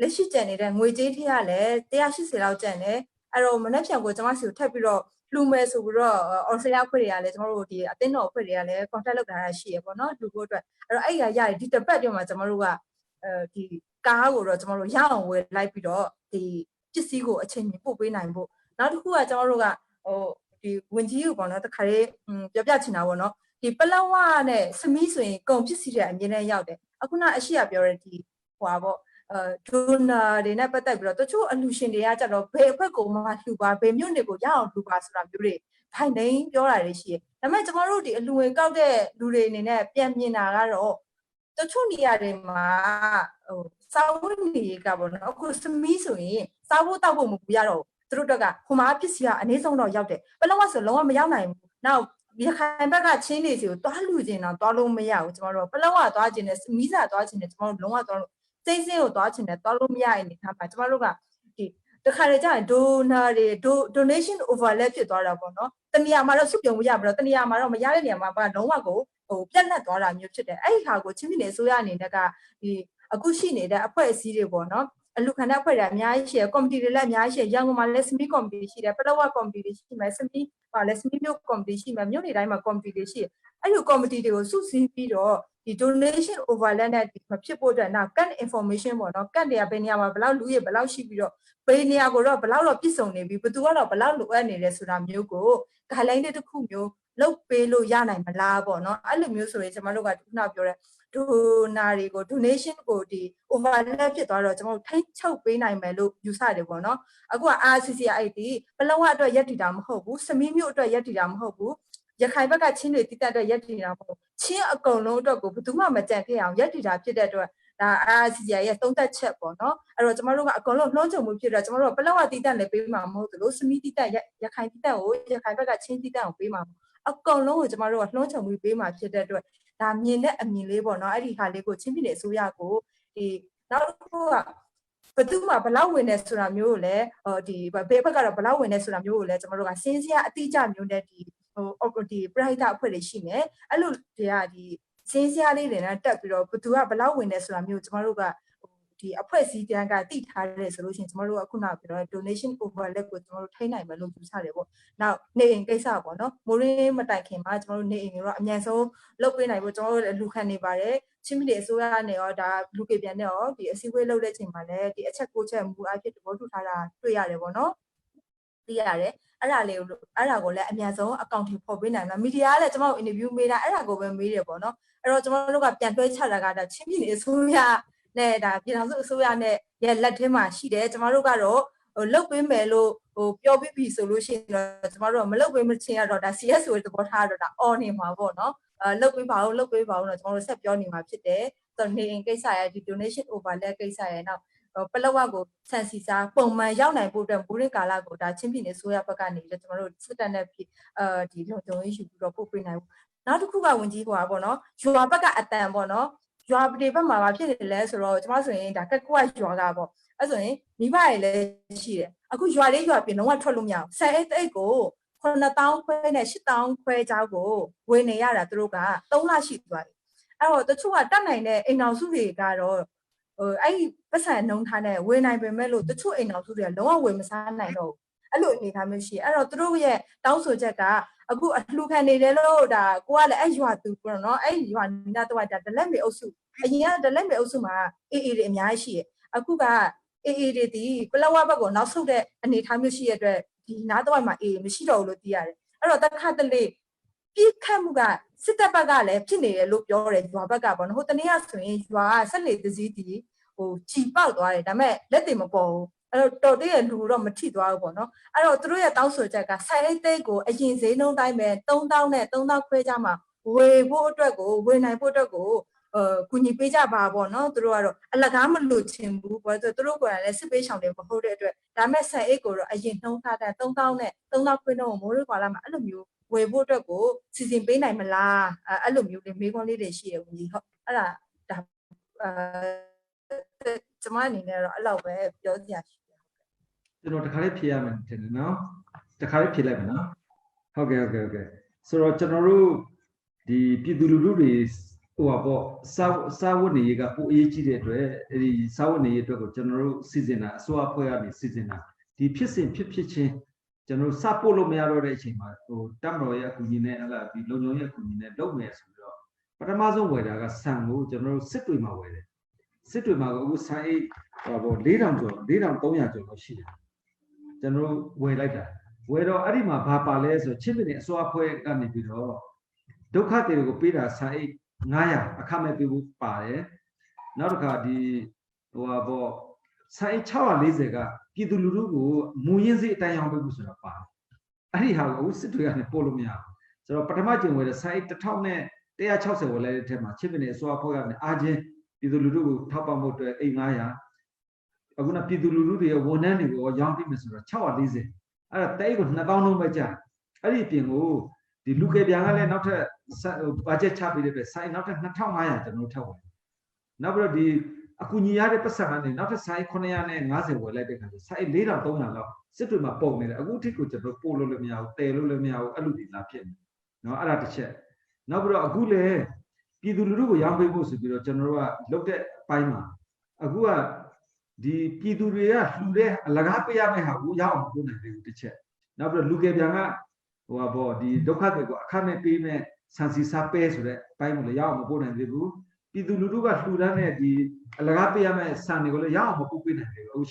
လက်ရှိကျန်နေတဲ့ငွေကြေးထည့်ရလဲ180လောက်ကျန်တယ်အဲ့တော့မနေ့ဖြန်ကိုကျွန်မစီကိုထပ်ပြီးတော့လူမယ်ဆိုပြီးတော့အော်စတြေးလျအဖွဲ့တွေကလည်းကျွန်တော်တို့ဒီအသင်းတော်အဖွဲ့တွေကလည်း contact လုပ်ထားတာရှိရပေါ့နော်လူဖို့အတွက်အဲ့တော့အဲ့ရရတယ်ဒီတစ်ပတ်တွင်းမှာကျွန်တော်တို့ကဒီကားကိုတော့ကျွန်တော်တို့ရအောင်ဝယ်လိုက်ပြီးတော့ဒီပစ္စည်းကိုအချိန်မီပို့ပေးနိုင်ဖို့နောက်တစ်ခုကကျွန်တော်တို့ကဟိုဒီဝင်ကြီးကိုပေါ့နော်တခါလေးပြောပြချင်တာပေါ့နော်ဒီပလောဝနဲ့စမီးဆိုရင်ကုန်ပစ္စည်းတွေအမြင်နဲ့ရောက်တယ်အခုနအရှိရပြောတဲ့ဒီဟွာပေါ့ဒိုနာတွေနဲ့ပတ်သက်ပြီးတော့တချို့အလူရှင်တွေကကြတော့ဘယ်အဖွဲ့ကိုမှလှူပါဘယ်မြို့နယ်ကိုရအောင်လှူပါဆိုတာမျိုးတွေထိုင်နေပြောတာတွေရှိတယ်ဒါပေမဲ့ကျွန်တော်တို့ဒီအလူငွေကောက်တဲ့လူတွေအနေနဲ့ပြန်မြင်တာကတော့တချို့နေရာတွေမှာဟိုစာဝတ်နေကပေါ့နော်အခုစမီးဆိုရင်စာဖို့တောက်ဖို့မပူရတော့သူတို့တက်ကဟိုမှာပစ္စည်းကအနည်းဆုံးတော့ရောက်တယ်ဘယ်လောက်ဆိုလုံးဝမရောက်နိုင်ဘူးနောက် ရခိုင်ဘက်ကချင်းနေစီကိုတွားလူကျင်တော့တွားလို့မရဘူးကျမတို့ပလောက်ကတွားကျင်တယ်မီးစာတွားကျင်တယ်ကျမတို့လုံးဝတွားလို့စိမ့်စင်းကိုတွားကျင်တယ်တွားလို့မရတဲ့အနေထားမှာကျမတို့ကဒီတခါလေကြာရင် donor တွေ donation overlap ဖြစ်သွားတာပေါ့နော်တနေရာမှာတော့စုပြုံလို့ရပြီးတော့တနေရာမှာတော့မရတဲ့နေရာမှာလုံးဝကိုပြတ်လက်သွားတာမျိုးဖြစ်တယ်အဲ့ဒီဟာကိုချင်းပြည်နယ်အစိုးရအနေနဲ့ကဒီအခုရှိနေတဲ့အဖွဲ့အစည်းတွေပေါ့နော်အလူခံတဲ့အဖွဲ့တွေအများကြီးရှိတယ်ကော်မတီတွေလည်းအများကြီးရှိတယ်ရန်ကုန်မှာလည်းစမီကော်မတီရှိတယ်ပလောဝကော်မတီတွေရှိမယ်စမီပါလည်းစမီမျိုးကော်မတီရှိမယ်မြို့နယ်တိုင်းမှာကော်မတီတွေရှိတယ်အဲ့ဒီကော်မတီတွေကိုစုစည်းပြီးတော့ဒီ donation overlap နဲ့ဒီဖြစ်ဖို့အတွက်နောက် can information ပေါ့နော် can တွေကဘယ်နေရာမှာဘယ်လောက်လူရဘယ်လောက်ရှိပြီးတော့ဘယ်နေရာကိုတော့ဘယ်လောက်တော့ပြည့်စုံနေပြီဘယ်သူကတော့ဘယ်လောက်လိုအပ်နေလဲဆိုတာမျိုးကို guideline တစ်ခုမျိုးလုပ်ပေးလို့ရနိုင်မလားပေါ့နော်အဲ့လိုမျိုးဆိုရင်ကျွန်တော်တို့ကခုနပြောတဲ့ donor တွေကို donation ကိုဒီ overlap ဖြစ်သွားတော့ကျွန်တော်တို့ထိချုပ်ပေးနိုင်မယ်လို့ယူဆတယ်ပေါ့နော်အခုက RCCID ဘလောဝအတွက်ရက်တည်တာမဟုတ်ဘူးစမီးမျိုးအတွက်ရက်တည်တာမဟုတ်ဘူးရခိုင်ဘက်ကချင်းတွေတိတက်အတွက်ရက်တည်တာမဟုတ်ချင်းအကုန်လုံးအတွက်ကိုဘယ်သူမှမကြံခဲ့အောင်ရက်တည်တာဖြစ်တဲ့အတွက်ဒါ RCCI ရဲ့သုံးသက်ချက်ပေါ့နော်အဲ့တော့ကျွန်တော်တို့ကအကုန်လုံးနှုံးချုံမှုဖြစ်တော့ကျွန်တော်တို့ကဘလောဝတိတက်လည်းပေးမှာမဟုတ်သလိုစမီးတိတက်ရခိုင်တိတက်ကိုရခိုင်ဘက်ကချင်းတိတက်ကိုပေးမှာအကုန်လုံးကိုကျွန်တော်တို့ကနှုံးချုံမှုပေးမှာဖြစ်တဲ့အတွက်ဒါမြင်တဲ့အမြင်လေးပေါ့နော်အဲ့ဒီဟာလေးကိုချင်းပြည်နယ်အစိုးရကိုဒီနောက်တစ်ခုကဘယ်သူမှဘလောက်ဝင်နေဆိုတာမျိုးကိုလည်းဒီဘယ်ဘက်ကတော့ဘလောက်ဝင်နေဆိုတာမျိုးကိုလည်းကျွန်တော်တို့ကစင်းစရာအတိအကျမျိုးနဲ့ဒီဒီပရိုက်တာအဖွဲ့တွေရှိနေအဲ့လိုတွေကဒီစင်းစရာလေးတွေနဲ့တက်ပြီးတော့ဘယ်သူကဘလောက်ဝင်နေဆိုတာမျိုးကျွန်တော်တို့ကဒီအဖွဲ့အစည်းတန်းကတိထားတယ်ဆိုလို့ရှိရင်ကျွန်တော်တို့ကခုနကပြော donation overlap ကိုကျွန်တော်တို့ထိနိုင်မယ်လို့ယူဆတယ်ပေါ့နောက်နေအိမ်ကိစ္စပေါ့နော်မိုးရင်းမတိုင်ခင်မှာကျွန်တော်တို့နေအိမ်တွေတော့အများဆုံးလုပ်ပေးနိုင်ဖို့ကျွန်တော်တို့လူခံနေပါတယ်ချင်းပြည်နယ်အစိုးရနဲ့ရောဒါလူကေပြန်နဲ့ရောဒီအစည်းအဝေးလုပ်တဲ့ချိန်မှာလည်းဒီအချက်ကိုချက်မူအဖြစ်သဘောတူထားတာတွေ့ရတယ်ပေါ့နော်သိရတယ်အဲ့ဒါလေးကိုအဲ့ဒါကိုလည်းအများဆုံးအကောင့်ထိပေါ်ပေးနိုင်မှာမီဒီယာကလည်းကျွန်တော်တို့ interview မေးတာအဲ့ဒါကိုပဲမေးတယ်ပေါ့နော်အဲ့တော့ကျွန်တော်တို့ကပြန်တွဲချတာကဒါချင်းပြည်နယ်အစိုးရနဲ့ဒါပြည်ထောင်စုအစိုးရနဲ့ရဲ့လက်ထဲမှာရှိတယ်ကျွန်တော်တို့ကတော့လုတ်ပေးမယ်လို့ပြောပြီးပြီဆိုလို့ရှိရင်တော့ကျွန်တော်တို့ကမလုတ်ပေးမချင်းရတော့ဒါ CSO သဘောထားတော့ဒါ on နေမှာပေါ့နော်လုတ်ပေးပါဦးတော့ကျွန်တော်တို့ဆက်ပြောနေမှာဖြစ်တယ်ဆိုတော့နေအိမ်ကိစ္စရယ်ဒီ donation overlap ကိစ္စရယ်နောက်ပလောဝကိုဆန်စီစာပုံမှန်ရောက်နိုင်ဖို့အတွက်မိုးရင်းကာလကိုဒါချင်းပြည်နယ်ဆိုရဘက်ကနေကျွန်တော်တို့စစ်တပ်နဲ့ဒီလုံခြုံရေးယူပြီးတော့ပို့ပေးနိုင်ဘူးနောက်တစ်ခုကဝင်ကြီးဟိုပါပေါ့နော်ရွာဘက်ကအတန်ပေါ့နော်ရွာတွေဘက်မှာဖြစ်နေလဲဆိုတော့ကျွန်မဆိုရင်ဒါကက်ကွက်ရွာကပေါ့အဲ့ဆိုရင်မိဘတွေလည်းရှိတယ်အခုရွာလေးရွာပြင်လုံးဝထွက်လို့မရဘူးဆယ်အိတ်ကို9000ခွဲနဲ့8000ခွဲကြောက်ကိုဝယ်နေရတာသူတို့က3လရှိသွားပြီအဲ့တော့တချို့ကတတ်နိုင်တဲ့အိမ်တော်စုတွေကတော့အဲ့ဒီပတ်စံနှုံထားနဲ့ဝယ်နိုင်ပေမဲ့လို့တချို့အိမ်တော်စုတွေကလုံးဝဝယ်မစားနိုင်တော့ဘူးအဲ့လိုအနေထားမျိုးရှိအဲ့တော့သူတို့ရဲ့တောင်းဆိုချက်ကအခုအလှခံနေတယ်လို့ဒါကိုကလည်းအဲ့ရွာသူပေါ့နော်အဲ့ရွာနီးနားတော့ဒါဒလက်မေအုပ်စုအရင်ကဒလက်မေအုပ်စုမှာအေးတွေအများကြီးရှိတယ်အခုကအေးတွေဒီပလောဝဘက်ကိုနောက်ဆုတ်တဲ့အနေထားမျိုးရှိရတဲ့ဒီနားတော့မှာအေးမရှိတော့ဘူးလို့သိရတယ်အဲ့တော့တခါတလေပြစ်ခတ်မှုကစစ်တပ်ဘက်ကလည်းဖြစ်နေတယ်လို့ပြောတယ်ရွာဘက်ကပေါ့နော်ဟိုတနေ့ကဆိုရင်ရွာကဆက်လေတစည်းတီဟိုကြည်ပေါက်သွားတယ်ဒါပေမဲ့လက်တွေမပေါ်ဘူးအဲ့တော့တော်တဲ့လူတော့မထိသွားဘူးပေါ့နော်အဲ့တော့သူတို့ရဲ့တောင်းဆိုချက်ကဆိုင်အိတ်သိကိုအရင်ဈေးနှုန်းတိုင်းပဲ3000နဲ့3000ခွဲကြမှာဝယ်ဖို့အတွက်ကိုဝယ်နိုင်ဖို့အတွက်ကိုကူညီပေးကြပါပေါ့နော်သူတို့ကတော့အလကားမလို့ချင်ဘူးပေါ့သူတို့ကလည်းစစ်ပေးဆောင်တယ်မဟုတ်တဲ့အတွက်ဒါမဲ့ဆိုင်အိတ်ကိုတော့အရင်နှုန်းထားတဲ့3000နဲ့3000ခွဲတော့မိုးရကွာလာမှာအဲ့လိုမျိုးဝယ်ဖို့အတွက်ကိုစီစဉ်ပေးနိုင်မလားအဲ့လိုမျိုးလေးမေးခွန်းလေးတွေရှိရဝင်ကြီးဟုတ်အဲ့ဒါကျွန်မအနေနဲ့တော့အဲ့လောက်ပဲပြောစရာရှိတယ်ကျွန်တော်တခါလေးဖြေရမယ်ထင်တယ်နော်တခါလေးဖြေလိုက်မယ်နော်ဟုတ်ကဲ့ဆိုတော့ကျွန်တော်တို့ဒီပြည်သူလူထုတွေဟိုပါပေါ့စာဝတ်နေရေးကပိုအရေးကြီးတဲ့အတွက်အဲဒီစာဝတ်နေရေးအတွက်ကိုကျွန်တော်တို့စီစဉ်တာအစိုးရအဖွဲ့ကနေစီစဉ်တာဒီဖြစ်စဉ်ဖြစ်ချင်းကျွန်တော်စပို့လို့မရတော့တဲ့အချိန်မှာဟိုတမတော်ရဲ့အကူအညီနဲ့ဟလာဒီလုံခြုံရေးအကူအညီနဲ့လုပ်မယ်ဆိုပြီးတော့ပထမဆုံးဝယ်တာကဆန်ကိုကျွန်တော်တို့စစ်တွေမှာဝယ်တယ်စစ်တွေမှာအခုဆန်အိတ်ဟိုပေါ့4000ကျော်4300ကျော်လောက်ရှိတယ်ကျွန်တော်တို့ဝယ်လိုက်တာဝယ်တော့အဲ့ဒီမှာဘာပါလဲဆိုချင်းပြည်နယ်အစိုးရအဖွဲ့ကနေပြီးတော့ဒုက္ခတွေကိုပေးတာဆန်အိတ်900အခမဲ့ပေးဖို့ပါတယ်နောက်တစ်ခါဒီဟိုပေါ့ဆိုင်640ကပြည်သူလူထုကိုမူရင်းစေးအတိုင်းအောင်ပေးဖို့ဆိုတာပါတယ်အဲ့ဒီဟာကိုစစ်တွေကနေပို့လို့မရဘူးဆိုတော့ပထမကျင်ဝယ်တဲ့ဆိုင်1160ဝယ်လိုက်တဲ့ထဲမှာချင်းပြည်နယ်အစိုးရအဖွဲ့ကနေအားချင်းပြည်သူလူထုကိုထောက်ပံ့ဖို့အတွက်အိမ်900အခုနပြည်သူလူထုတွေရဲ့ဝန်ထမ်းတွေကိုရောင်းပြီးမယ်ဆိုတော့640အဲ့ဒါတိတ်ကို2000လုံးပဲကြာအဲ့ဒီအပြင်ကို ဒီလူကေပြန်ကလည်းနောက်ထပ် budget ချပေးတဲ့အတွက်ဆိုင်နောက်ထပ်2500ကျွန်တော်ထပ်ဝင်နောက်ပြီးတော့ဒီအခုညီရတဲ့ပတ်စံကနေနောက်ထပ်ဆိုင်950ဝယ်လိုက်တဲ့ခါကျဆိုင်4300လောက်စစ်တွေမှာပုံနေတယ်အခုထိကိုကျွန်တော်ပို့လို့လည်းမရဘူးတည်လို့လည်းမရဘူးအဲ့လိုဒီလာဖြစ်နေနော်အဲ့ဒါတစ်ချက်နောက်ပြီးတော့အခုလည်းပြည်သူလူထုကိုရောင်းပေးဖို့ဆိုပြီးတော့ကျွန်တော်တို့ကလုပ်တဲ့အပိုင်းမှာအခုကဒီပြည်သူတွေကလှူတဲ့အလကားပေးရမယ့်ဟာကိုရအောင်ပို့နိုင်တယ်တစ်ချက်နောက်ပြီးတော့လူကေပြန်ကဟိုဘောဒီဒုက္ခတွေကိုအခမဲ့ပေးမဲ့ဆန်စီစားပဲဆိုတဲ့အပိုင်းကိုလည်းရအောင်မပို့နိုင်သေးဘူးပြည်သူလူထုကလှူဒန်းတဲ့ဒီအလကားပေးရမယ့်ဆန်တွေကိုလည်းရအောင်မပို့ပေးနိုင်သေးဘူးအခု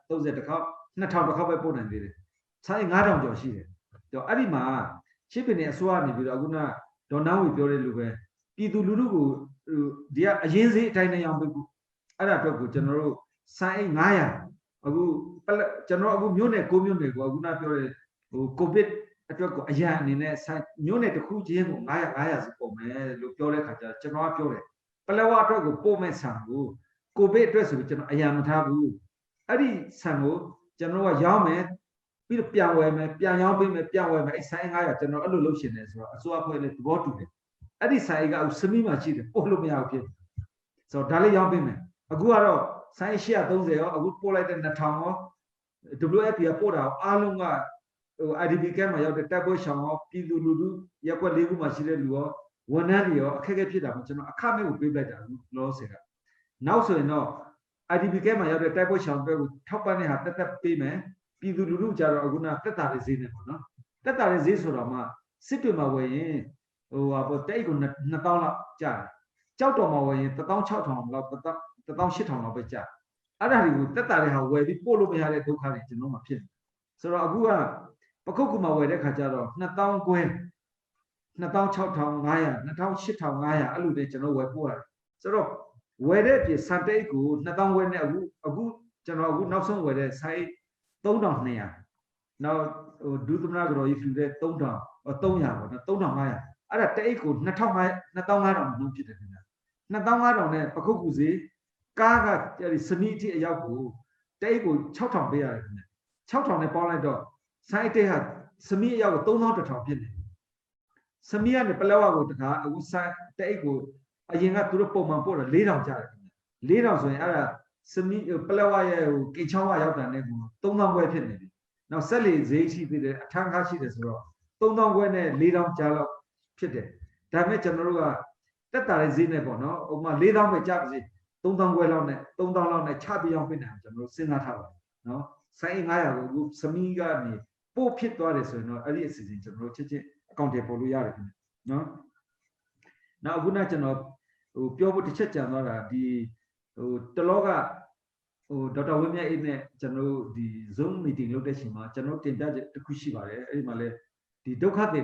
830တစ်ခေါက်2000တစ်ခေါက်ပဲပို့နိုင်သေးတယ်ဆိုင်9000ကျော်ရှိတယ်တော့အဲ့ဒီမှာရှစ်ပင်နေအစိုးရနေပြီးတော့အခုနဒေါ်နန်းဝီပြောတဲ့လူပဲပြည်သူလူထုကိုဒီကအရင်စေးအတိုင်းနဲ့ရောင်းပေးဖို့အဲ့ဒါအတွက်ကိုကျွန်တော်တို့ဆိုင်900အခုကျွန်တော်အခုမြို့နယ်9မြို့နယ်ကိုအခုနပြောတဲ့ဟိုကိုဗစ်အတွက်ကိုအရန်အနေနဲ့ဆိုင်မြို့နယ်တစ်ခုချင်းကို900စီပုံမယ်လို့ပြောတဲ့ခါကျကျွန်တော်ကပြောတယ်ပလက်ဝအတွက်ကိုပို့မဲ့ဆန်ကိုကိုဗစ်အတွက်ဆိုပြီးကျွန်တော်အရန်မထားဘူးအဲ့ဒီဆန်ကိုကျွန်တော်ကရောင်းမယ်ပြီးတော့ပြန်ဝယ်မယ်ပြန်ရောင်းပေးမယ်ပြန်ဝယ်မယ်အဲ့ဆိုင်900ကျွန်တော်အဲ့လိုလုပ်ရှင်တယ်ဆိုတော့အစိုးရဖွဲ့လည်းသဘောတူတယ်အဲ့ဒီဆိုင်ကစမီမှာရှိတယ်ပို့လို့မရဘူးဖြစ်ဆိုတော့ဒါလေးရောင်းပေးမယ်အခုကတော့ဆိုင်830ရောအခုပို့လိုက်တဲ့2000ရော WFP ကပို့တာအားလုံးကဟို IDP ကမှာရောက်တဲ့တပ်ဖွဲ့ရှောင်းရောပြည်သူလူထုရက်ွက်၄ခုမှာရှိတဲ့လူရောဝန်ထမ်းတွေရောအခက်အခဲဖြစ်တာမှကျွန်တော်အခမဲ့ကိုပေးလိုက်တာလို့ဆယ်ကနောက်ဆိုရင်တော့ IDP ကမှာရောက်တဲ့တပ်ဖွဲ့ရှောင်းတွေကိုထောက်ပံ့တဲ့ဟာတက်တက်ပေးမယ်ပြည်သူလူထုကြတော့အခုနတက်တာလေးဈေးနေပေါ့နော်တက်တာလေးဈေးဆိုတော့မှစစ်တွေမှာဝယ်ရင်ဟိုဟာပေါ့တိတ်ကို2000လောက်ကျတယ်ကြောက်တော်မှာဝယ်ရင်16000လောက်18000လောက်ပဲကျအဲ့ဒါတွေကိုတက်တာလေးဟာဝယ်ပြီးပို့လို့မရတဲ့ဒုက္ခတွေကျွန်တော်မှဖြစ်နေဆိုတော့အခုကပခုတ်ကူမှာဝယ်တဲ့ခါကျတော့2000ကျွဲ26500 28500အဲ့လိုတွေကျွန်တော်ဝယ်ပို့ရတယ်ဆိုတော့ဝယ်တဲ့အပြင်စံတိတ်ကို2000ဝယ်နဲ့အခုကျွန်တော်အခုနောက်ဆုံးဝယ်တဲ့ဆိုင်3200နောက်ဟိုဒုသမနာကတော်ကြီးဖြူတဲ့3300ပေါ့နော်3500အဲ့ဒါတအိတ်ကို2500နှုန်းဖြစ်တယ်ခင်ဗျာ2500နဲ့ပခုတ်ကူစီကားကစမီတိအရောက်ကိုတအိတ်ကို6000ပေးရတယ်ခင်ဗျာ6000နဲ့ပေါင်းလိုက်တော့ဆိုင်တိတ်ဟာစမီအရောက်ကို3100ဖြစ်နေစမီကနေပလက်ဝကိုတခါအခုဆိုင်တအိတ်ကိုအရင်ကသူတို့ပုံမှန်ပို့တော့4000ကျတယ်ခင်ဗျာ4000ဆိုရင်အဲ့ဒါစမီပလက်ဝရဲ့ဟိုကိချောင်းကရောက်တာနဲ့ကို3000ခွဲဖြစ်နေပြီနောက်ဆက်လေဈေးရှိသေးတယ်အထန်းကားရှိတယ်ဆိုတော့3000ခွဲနဲ့4000ကျားလောက်ဖြစ်တယ်ဒါပေမဲ့ကျွန်တော်တို့ကတက်တာတဲ့ဈေးနဲ့ပေါ့နော်ဥပမာ4000ပဲကျပါစေ3000ခွဲလောက်နဲ့3000လောက်နဲ့ချပြီးအောင်ပြင်တယ်ကျွန်တော်တို့စဉ်းစားထားပါတယ်နော်ဆိုင်900ကိုအခုစမီကနေပို့ဖြစ်သွားတယ်ဆိုရင်တော့အဲ့ဒီအစီအစဉ်ကျွန်တော်တို့ချက်အကောင့်တွေပို့လို့ရတယ်ခင်ဗျနော်နောက်အခုနကျွန်တော်ဟိုပြောဖို့တစ်ချက်ကြံသွားတာဒီဟိုတလောကဟိုဒေါက်တာဝင်းမြတ်အေးနဲ့ကျွန်တော်တို့ဒီ Zoom meeting လုပ်တဲ့ချိန်မှာကျွန်တော်တင်ပြချက်တစ်ခုရှိပါတယ်အဲ့ဒီမှာလဲဒီဒုက္ခတွေ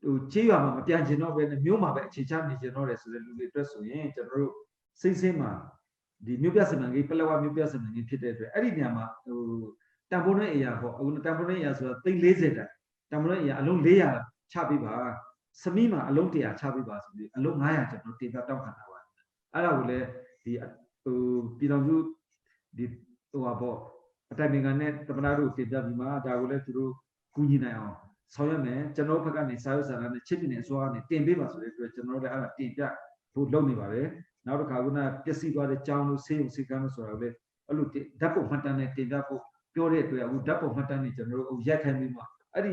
ဟိုကြေးရွာမှာမပြန်ကျင်တော့ပဲနဲ့မြို့မှာပဲအခြေချနေကျင်တော့တယ်ဆိုတဲ့လူတွေအတွက်ဆိုရင်ကျွန်တော်တို့စိတ်ဆင်းမှာဒီမြို့ပြစမံကြီးပလက်ဝမြို့ပြစမံကြီးဖြစ်တဲ့အတွက်အဲ့ဒီနေရာမှာဟိုတန်ဖိုးနဲ့အရာပေါ့အခုတန်ဖိုးနဲ့အရာဆိုတာ340တိုင်တန်ဖိုးနဲ့အရာအလုံး400ချပေးပါစမီးမှာအလုံး100ချပေးပါဆိုပြီးအလုံး900ကျွန်တော်တင်ပြတောင်းခံတာပါအဲ့ဒါကိုလည်းဒီဟိုပြည်တော်စုဒီဟိုပါပေါ့အတိုင်ပင်ခံနဲ့တမနာတို့တင်ပြပြီးမှဒါကိုလည်းသူတို့ကူညီနိုင်အောင်ဆောင်ရွက်မယ်ကျွန်တော်ဘက်ကနေစာရွက်စာတမ်းနဲ့ချစ်ပြည်နယ်အစိုးရကနေတင်ပေးပါဆိုတဲ့အတွက်ကျွန်တော်တို့လည်းအဲ့ဒါတင်ပြဖို့လုပ်နေပါတယ်နောက်တစ်ခါကပျက်စီးသွားတဲ့ကြောင်းလို့ဆေးရုံဆေးကမ်းလို့ဆိုတာလည်းအဲ့လိုဓာတ်ပုံမှတ်တမ်းနဲ့တင်ပြဖို့ပြောတဲ့အတွက်အခုဓာတ်ပုံမှတ်တမ်းတွေကျွန်တော်တို့ရက်ခိုင်းပြီးမှအဲ့ဒီ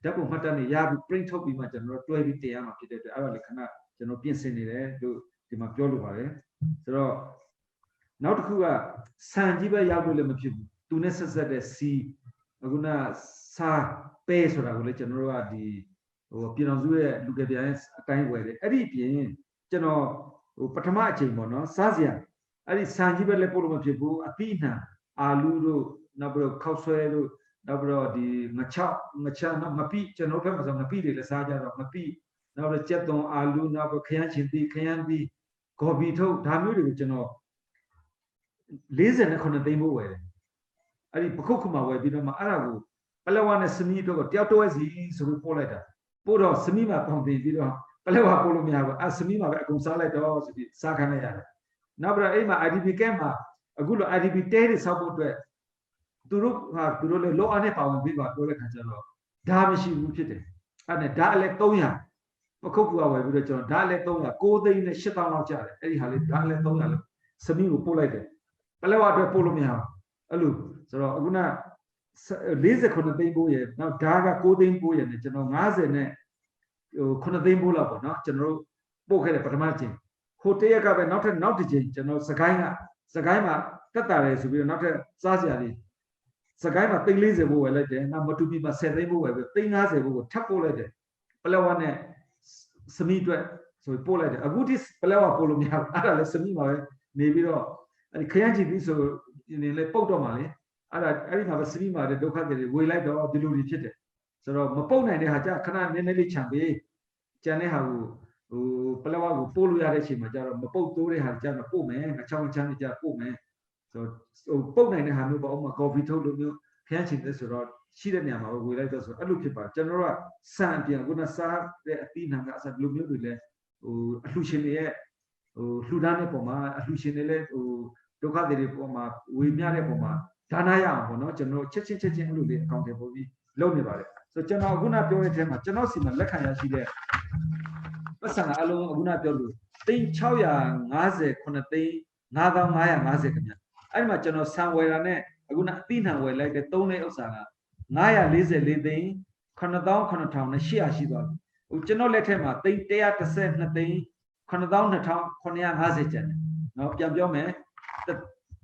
ဓာတ်ပုံမှတ်တမ်းတွေရပြီး print ထုတ်ပြီးမှကျွန်တော်တို့တွဲပြီးတင်ရမှာဖြစ်တဲ့အတွက်အဲ့ဒါလည်းခဏကျွန်တော်ပြင်ဆင်နေတယ်လို့ဒီမှာပြောလိုပါတယ်ဆိုတော့နောက်တစ်ခုကစံကြီးပဲရောက်လို့လည်းမဖြစ်ဘူးသူနဲ့ဆက်ဆက်တဲ့စီအခုနစာပဲဆိုတာကိုလည်းကျွန်တော်တို့ကဒီဟိုပြည်တော်စုရဲ့လူကယ်ပြန်အတိုင်းဝယ်တယ်အဲ့ဒီပြင်ကျွန်တော်ဟိုပထမအချိန်ပေါ့နော်စားစရာအဲ့ဒီစံကြီးပဲလည်းပို့လို့မဖြစ်ဘူးအသီးနှံအာလူတို့နောက်ပြီးတော့ခောက်ဆွဲတို့နောက်ပြီးတော့ဒီငချနောက်မပိကျွန်တော်ဘက်မှာဆိုမပိတွေလည်းစားကြတော့မပိနောက်ပြီးကြက်သွန်အာလူနောက်ပြီးခရမ်းချင်သီးခရမ်းသီးဂေါ်ဘီထုတ်ဒါမျိုးတွေကိုကျွန်တော်49သိန်းဖို့ဝယ်တယ်အဲ့ဒီပခုတ်ခုမှာဝယ်ပြီးတော့မှအဲ့ဒါကိုပလက်ဝနဲ့စမီတို့ကတယောက်တစ်ဝက်စီဆိုပြီးပို့လိုက်တာပို့တော့စမီမှာပေါင်တင်ပြီးတော့ပလက်ဝပို့လို့မရဘူးစမီမှာပဲအကုန်စားလိုက်တော့ဆိုပြီးစားခိုင်းလိုက်ရတယ်နောက်ပြီးတော့အဲ့မှာ IDP camp မှာအခုလို IDP တဲတွေဆောက်ဖို့အတွက်သူတို့လည်းလောအားနဲ့ပါဝင်ပြီးပါပြောတဲ့ခါကျတော့ဒါမရှိဘူးဖြစ်တယ် အဲ့ဒါအလဲ300ပခုတ်ကူကဝယ်ပြီးတော့ကျွန်တော်ဓာတ်လဲ300 9သိန်းနဲ့8000လောက်ကျတယ်အဲ့ဒီဟာလေးဓာတ်လဲ300လို့စမီကိုပို့လိုက်တယ်ပလက်ဝအတွက်ပို့လို့မရဘူးအဲ့လိုဆိုတော့အခုန49သိန်းပို့ရနောက်ဓာတ်က9သိန်းပို့ရနဲ့ကျွန်တော်50နဲ့ဟို9သိန်းပို့လောက်ပေါ့နော်ကျွန်တော်တို့ပို့ခဲ့တဲ့ပထမချိန်ဟိုတရက်ကပဲနောက်တစ်ချိန်ကျွန်တော်စကိုင်းမှာတက်တာတယ်ဆိုပြီးတော့နောက်ထပ်စားစရာလေးစကိုင်းမှာ340ပို့ဝယ်လိုက်တယ်နောက်မတူပီမှာ10သိန်းပို့ဝယ်ပြီး350ပို့ကိုထပ်ပို့လိုက်တယ်ပလက်ဝနဲ့စမီအတွက်ဆိုပို့လိုက်တယ်အခုဒီပလက်ဝပို့လို့မရဘူးအဲ့ဒါလည်းစမီမှာပဲနေပြီးတော့အဲ့ဒီခရမ်းချီပြီးဆိုနေလေပုတ်တော့မှာလေအဲ့ဒီမှာပဲစမီမှာတဲ့ဒုက္ခတွေဝေလိုက်တော့ဒီလိုတွေဖြစ်တယ်ဆိုတော့မပုတ်နိုင်တဲ့ဟာကြခဏနည်းနည်းလေးခြံပေးကြံတဲ့ဟာကိုဟိုပလက်ဝကိုပို့လို့ရတဲ့အချိန်မှာကျတော့မပုတ်တိုးတဲ့ဟာကြတော့ပို့မယ်အချောင်းချမ်းကြပို့မယ်ဆိုဟိုပုတ်နိုင်တဲ့ဟာမျိုးပေါ့ဥပမာကော်ဖီထုတ်လို့မျိုးခရမ်းချီတဲ့ဆိုတော့ရှိတဲ့နေရာမှာဝေလိုက်တော့ဆိုအဲ့လိုဖြစ်ပါကျွန်တော်တို့ကစံအပြင်ခုနစားတဲ့အသီးနှံကအစလိုမျိုးတွေလဲဟိုအလှရှင်တွေရဲ့ဟိုလှူဒါန်းတဲ့ပုံမှာအလှရှင်တွေလဲဟိုဒုက္ခတွေပုံမှာဝေမျှတဲ့ပုံမှာဒါနရအောင်ပေါ့နော်ကျွန်တော်ချက်ချင်းအဲ့လိုလေးအကောင့်တွေပို့ပြီးလုပ်နေပါတယ်ဆိုကျွန်တော်ခုနပြောတဲ့အထဲမှာကျွန်တော်စီမှာလက်ခံရရှိတဲ့ပတ်စံအလုံးအခုနပြောလို့သိန်း650 9သိန်း9550ခင်ဗျအဲ့ဒီမှာကျွန်တော်ဆံဝယ်တာနဲ့အခုနအသီးနှံဝယ်လိုက်တဲ့3တဲ့ဥစ္စာက944သိန်း9800ရှိသွားပြီဟိုကျွန်တော်လက်ထက်မှာသိန်း112သိန်း9250ကျန်တယ်เนาะပြန်ပြောမယ်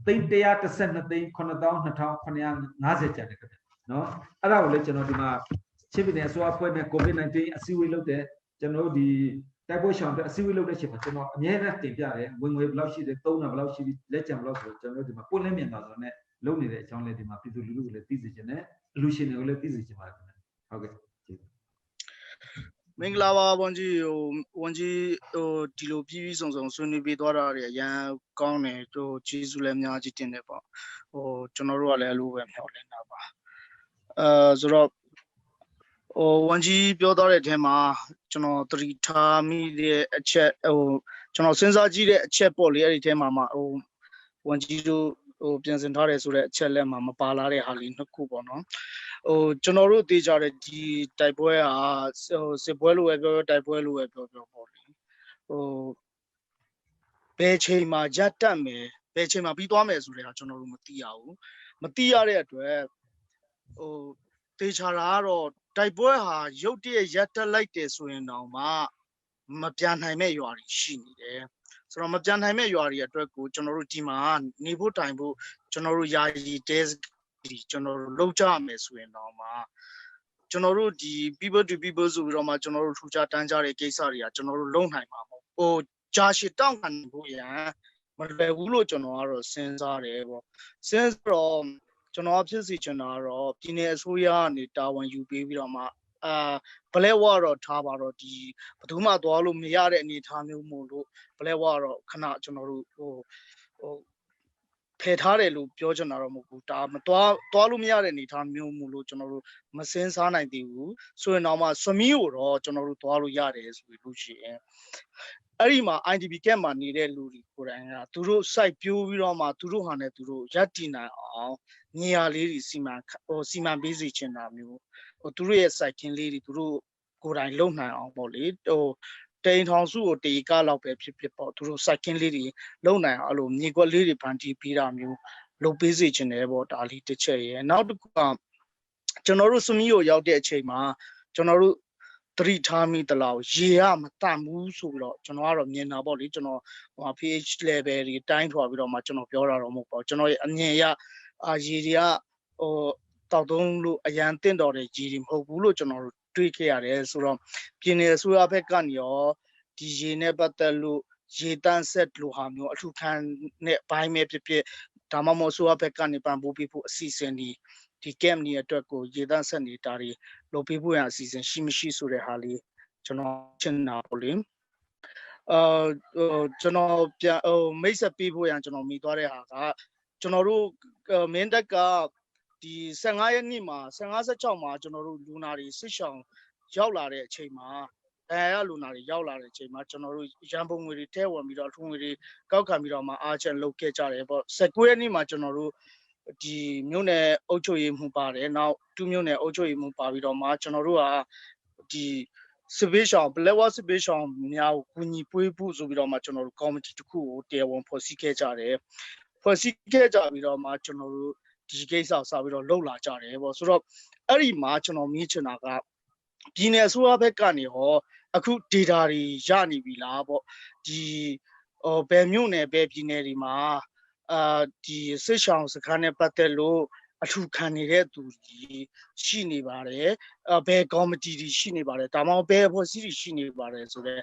သိန်း112သိန်း9250ကျန်တယ်ခင်ဗျเนาะအဲ့ဒါကိုလည်းကျွန်တော်ဒီမှာချင်းပြည်နယ်အစိုးရအဖွဲ့နဲ့ COVID-19 အစည်းအဝေးလုပ်တဲ့ကျွန်တော်ဒီတိုက်ပွဲရှောင်တဲ့အစည်းအဝေးလုပ်တဲ့အချိန်မှာကျွန်တော်အများနဲ့တင်ပြတယ်ဝင်ငွေဘယ်လောက်ရှိတယ်သုံးတာဘယ်လောက်ရှိပြီလက်ကျန်ဘယ်လောက်ဆိုကျွန်တော်ဒီမှာပွင့်လင်းမြင်သာစွာနဲ့လုပ်နေတဲ့အကြောင်းလေးဒီမှာပြည်သူလူထုကိုလည်းသိစေချင်တယ်အလူရှင်တွေကိုလည်းသိစေချင်ပါတယ်ခင်ဗျဟုတ်ကဲ့မင်္ဂလာပါဝန်ကြီးဝန်ကြီးဒီလိုပြည်ပြည်စုံဆွေးနွေးပေးသွားတာတွေအရန်ကောင်းတယ်ကျေးဇူးလည်းအများကြီးတင်တယ်ပေါ့ကျွန်တော်တို့ကလည်းအလိုပဲမျှော်လင့်တာပါဆိုတော့ဝန်ကြီးပြောသွားတဲ့အထဲမှာကျွန်တော်သတိထားမိတဲ့အချက်ကျွန်တော်စဉ်းစားကြည့်တဲ့အချက်ပေါ့လေအဲ့ဒီထဲမှာဝန်ကြီးတို့ပြင်ဆင်ထားတယ်ဆိုတဲ့အချက်လက်မှာမပါလာတဲ့ဟာလေးနှစ်ခုပေါ့နော်ကျွန်တော်တို့သိကြတဲ့ဒီတိုက်ပွဲဟာစစ်ပွဲလိုပဲပြောတိုက်ပွဲလိုပဲပြောပေါ့လေဘယ်ချိန်မှာရပ်တန့်မယ်ဘယ်ချိန်မှာပြီးသွားမယ်ဆိုတဲ့ဟာကျွန်တော်တို့မသိရဘူးမသိရတဲ့အတွက်သေချာတာကတော့တိုက်ပွဲဟာရုတ်တရက်ရပ်တက်လိုက်တယ်ဆိုရင်တော့မပြန်နိုင်မဲ့ရွာတွေရှိနေတယ်ဆိုတော့မပြန်နိုင်မဲ့ရွာတွေအတွက်ကိုကျွန်တော်တို့ဒီမှာနေဖို့တိုင်ဖို့ကျွန်တော်တို့ယာယီတဲကျွန်တော်တို့လောက်ကြမယ်ဆိုရင်တော့ကျွန်တော်တို့ဒီ people to people ဆိုပြီးတော့ကျွန်တော်တို့ထူကြတန်းကြတဲ့ကိစ္စတွေကကျွန်တော်တို့လုံနိုင်မှာမဟုတ်ဂျာရှစ်တောင်းခံဖို့ရန်မလွယ်ဘူးလို့ကျွန်တော်ကတော့စဉ်းစားတယ်ပေါ့စဉ်းစားတော့ကျွန်တော်ဖြစ်စီချင်တာကတော့ပြည်내အစိုးရကနေတာဝန်ယူပေးပြီးတော့ဘလဲဝါတော့ထားပါတော့ဒီဘယ်သူမှသွားလို့မရတဲ့အနေအထားမျိုးမို့လို့ဘလဲဝါတော့ခဏကျွန်တော်တို့ဖယ်ထားတယ်လို့ပြောချင်တာတော့မဟုတ်ဘူးဒါမသွားလို့မရတဲ့အနေအထားမျိုးမို့လို့ကျွန်တော်တို့မစင်းစားနိုင်သေးဘူးဆိုရင်တော့စမီးကိုတော့ကျွန်တော်တို့သွားလို့ရတယ်ဆိုလို့ရှိရင်အဲ့ဒီမှာ IDP camp မှာနေတဲ့လူတွေကိုယ်တိုင်ကသူတို့ site ပြိုးပြီးတော့သူတို့ဟာနဲ့သူတို့ရပ်တည်နိုင်အောင်နေရာလေးတွေစီမံပေးစီချင်တာမျိုးသူတို့ရဲ့ site ကင်းလေးတွေသူတို့ကိုယ်တိုင်လုံနိုင်အောင်ပေါ့လေတိန်ထောင်စုကိုတေကလောက်ပဲဖြစ်ပေါ့သူတို့ site ကင်းလေးတွေလုံနိုင်အောင်အဲ့လိုမြေကွက်လေးတွေဖန်တီးပေးတာမျိုးလုပ်ပေးစီချင်တယ်ပေါ့ဒါလေးတစ်ချက်ရယ်နောက်တစ်ခုကကျွန်တော်တို့စမီးကိုရောက်တဲ့အချိန်မှာကျွန်တော်တို့သတိထားမိတလားရေကမတန်ဘူးဆိုပြီးတော့ကျွန်တော်ကတော့မြင်တာပေါ့လေကျွန်တော် pH level တွေတိုင်းထွာပြီးတော့ကျွန်တော်ပြောတာတော့မဟုတ်ပါဘူးကျွန်တော်ရဲ့အမြင်အရရေတွေကတောက်သုံးလို့အရန်တင့်တော်တဲ့ရေတွေမဟုတ်ဘူးလို့ကျွန်တော်တို့တွေးခဲ့ရတယ်ဆိုတော့ပြည်내အစိုးရဘက်ကနေရောဒီရေနဲ့ပတ်သက်လို့ရေတန်းဆက်လို့ဟာမျိုးအထူးခံနဲ့ဘိုင်းမဲ့ဖြစ်ဒါမှမဟုတ်အစိုးရဘက်ကနေပံ့ပိုးပေးဖို့အစီအစဉ်ဒီ camp နေအတွက်ကိုရေတန်းဆက်နေတာတွေလုပ်ပေးဖို့ရအစီအစဉ်ရှိမရှိဆိုတဲ့ဟာလေးကျွန်တော်ရှင်းတာပေါ့လေကျွန်တော်ပြန်မိတ်ဆက်ပေးဖို့ရကျွန်တော်မိသွားတဲ့ဟာကကျွန်တော်တို့မင်းတက်ကဒီ15ရက်နေ့မှာ15-16မှာကျွန်တော်တို့လူနာတွေစစ်ရှောင်ရောက်လာတဲ့အချိန်မှာလူနာတွေရောက်လာတဲ့အချိန်မှာကျွန်တော်တို့ရန်ပုံငွေတွေထဲဝင်ပြီးတော့ထုံငွေတွေကောက်ခံပြီးတော့အားချက်လုပ်ခဲ့ကြတယ်ပေါ့19ရက်နေ့မှာကျွန်တော်တို့ဒီမြို့နယ်အုပ်ချုပ်ရေးမှုပါတယ်နောက်2မြို့နယ်အုပ်ချုပ်ရေးမှုပါပြီးတော့ကျွန်တော်တို့က ဒီစပေးရှောင်းဘလက်ဝါစပေးရှောင်းများကိုကူညီပွေးဖို့ဆိုပြီးတော့မှကျွန်တော်တို့ကော်မတီတစ်ခုကိုတရားဝင်ဖွဲ့စည်းခဲ့ကြတယ်ဖွဲ့စည်းခဲ့ကြပြီးတော့မှကျွန်တော်တို့ဒီကိစ္စစပြီးတော့လှုပ်လာကြတယ်ပေါ့ဆိုတော့အဲ့ဒီမှာကျွန်တော်မြင်ချင်တာကပြည်နယ်အစိုးရဘက်ကနေဟောအခု data တွေရနေပြီလားပေါ့ဒီဘယ်မြို့နယ်ဘယ်ပြည်နယ်တွေမှာဒီစစ်ရှောင်းစခန်းနဲ့ပတ်သက်လို့အထူခံနေတဲ့သူကြီးရှိနေပါတယ်ဘယ်ကော်မတီတွေရှိနေပါတယ်ဒါမှမဟုတ်ဘယ်အဖွဲ့အစည်းတွေရှိနေပါတယ်ဆိုတော့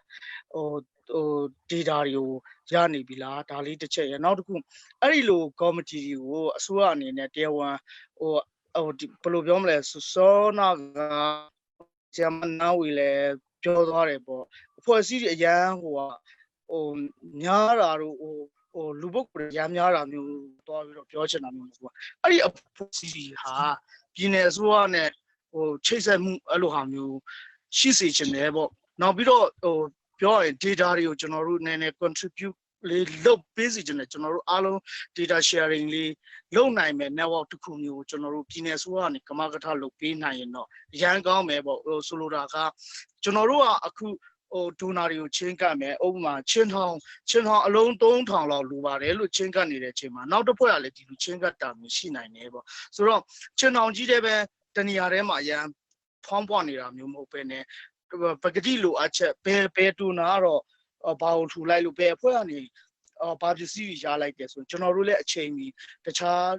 data တွေကိုရနေပြီလားဒါလေးတစ်ချက်ရနောက်တစ်ခုအဲ့ဒီလိုကော်မတီတွေကိုအစိုးရအနေနဲ့တရားဝင်ဒီဘယ်လိုပြောမလဲစောနာကဂျမနာဝီလဲပြောသွားတယ်ပေါ့အဖွဲ့အစည်းတွေအရန်များတာတို့လူပုဂ္ဂိုလ်ရမ်းများတာမျိုးသွားပြီးတော့ပြောချင်တာမျိုးပေါ့အဲ့ဒီအဖွဲ့အစည်းတွေဟာပြည်နယ်အစိုးရနဲ့ချိတ်ဆက်မှုအဲ့လိုဟာမျိုးရှိစေချင်တယ်ပေါ့နောက်ပြီးတော့ပြောရရင် data တွေကိုကျွန်တော်တို့နည်းနည်း contribute လေးလုပ်ပေးစီချင်တယ်ကျွန်တော်တို့အားလုံး data sharing လေးလုပ်နိုင်မယ် network တစ်ခုမျိုးကျွန်တော်တို့ပြည်နယ်အစိုးရကနေကမကထလုပ်ပေးနိုင်ရင်တော့ရန်ကောင်းမယ်ပေါ့ဆိုလိုတာကကျွန်တော်တို့ကအခုဒိုနာတွေကိုချင်းကပ်မယ်ဥပမာချင်းထောင်အလုံး3000လောက်လိုပါတယ်လို့ချင်းကပ်နေတဲ့အချိန်မှာနောက်တစ်ဖွဲ့ကလည်းဒီလိုချင်းကပ်တာမျိုးရှိနိုင်တယ်ပေါ့ဆိုတော့ချင်းထောင်ကြီးတဲ့ပဲတနေရာထဲမှာရန်ဖောင်းပွားနေတာမျိုးမဟုတ်ပဲねပကတိလိုအပ်ချက်ဘယ်ဒိုနာကတော့ဘာလို့ထူလိုက်လို့ဘယ်အဖွဲ့ကနေဘာပစ္စည်းရလိုက်တယ်ဆိုကျွန်တော်တို့လည်းအချိန်ကြီးတခြား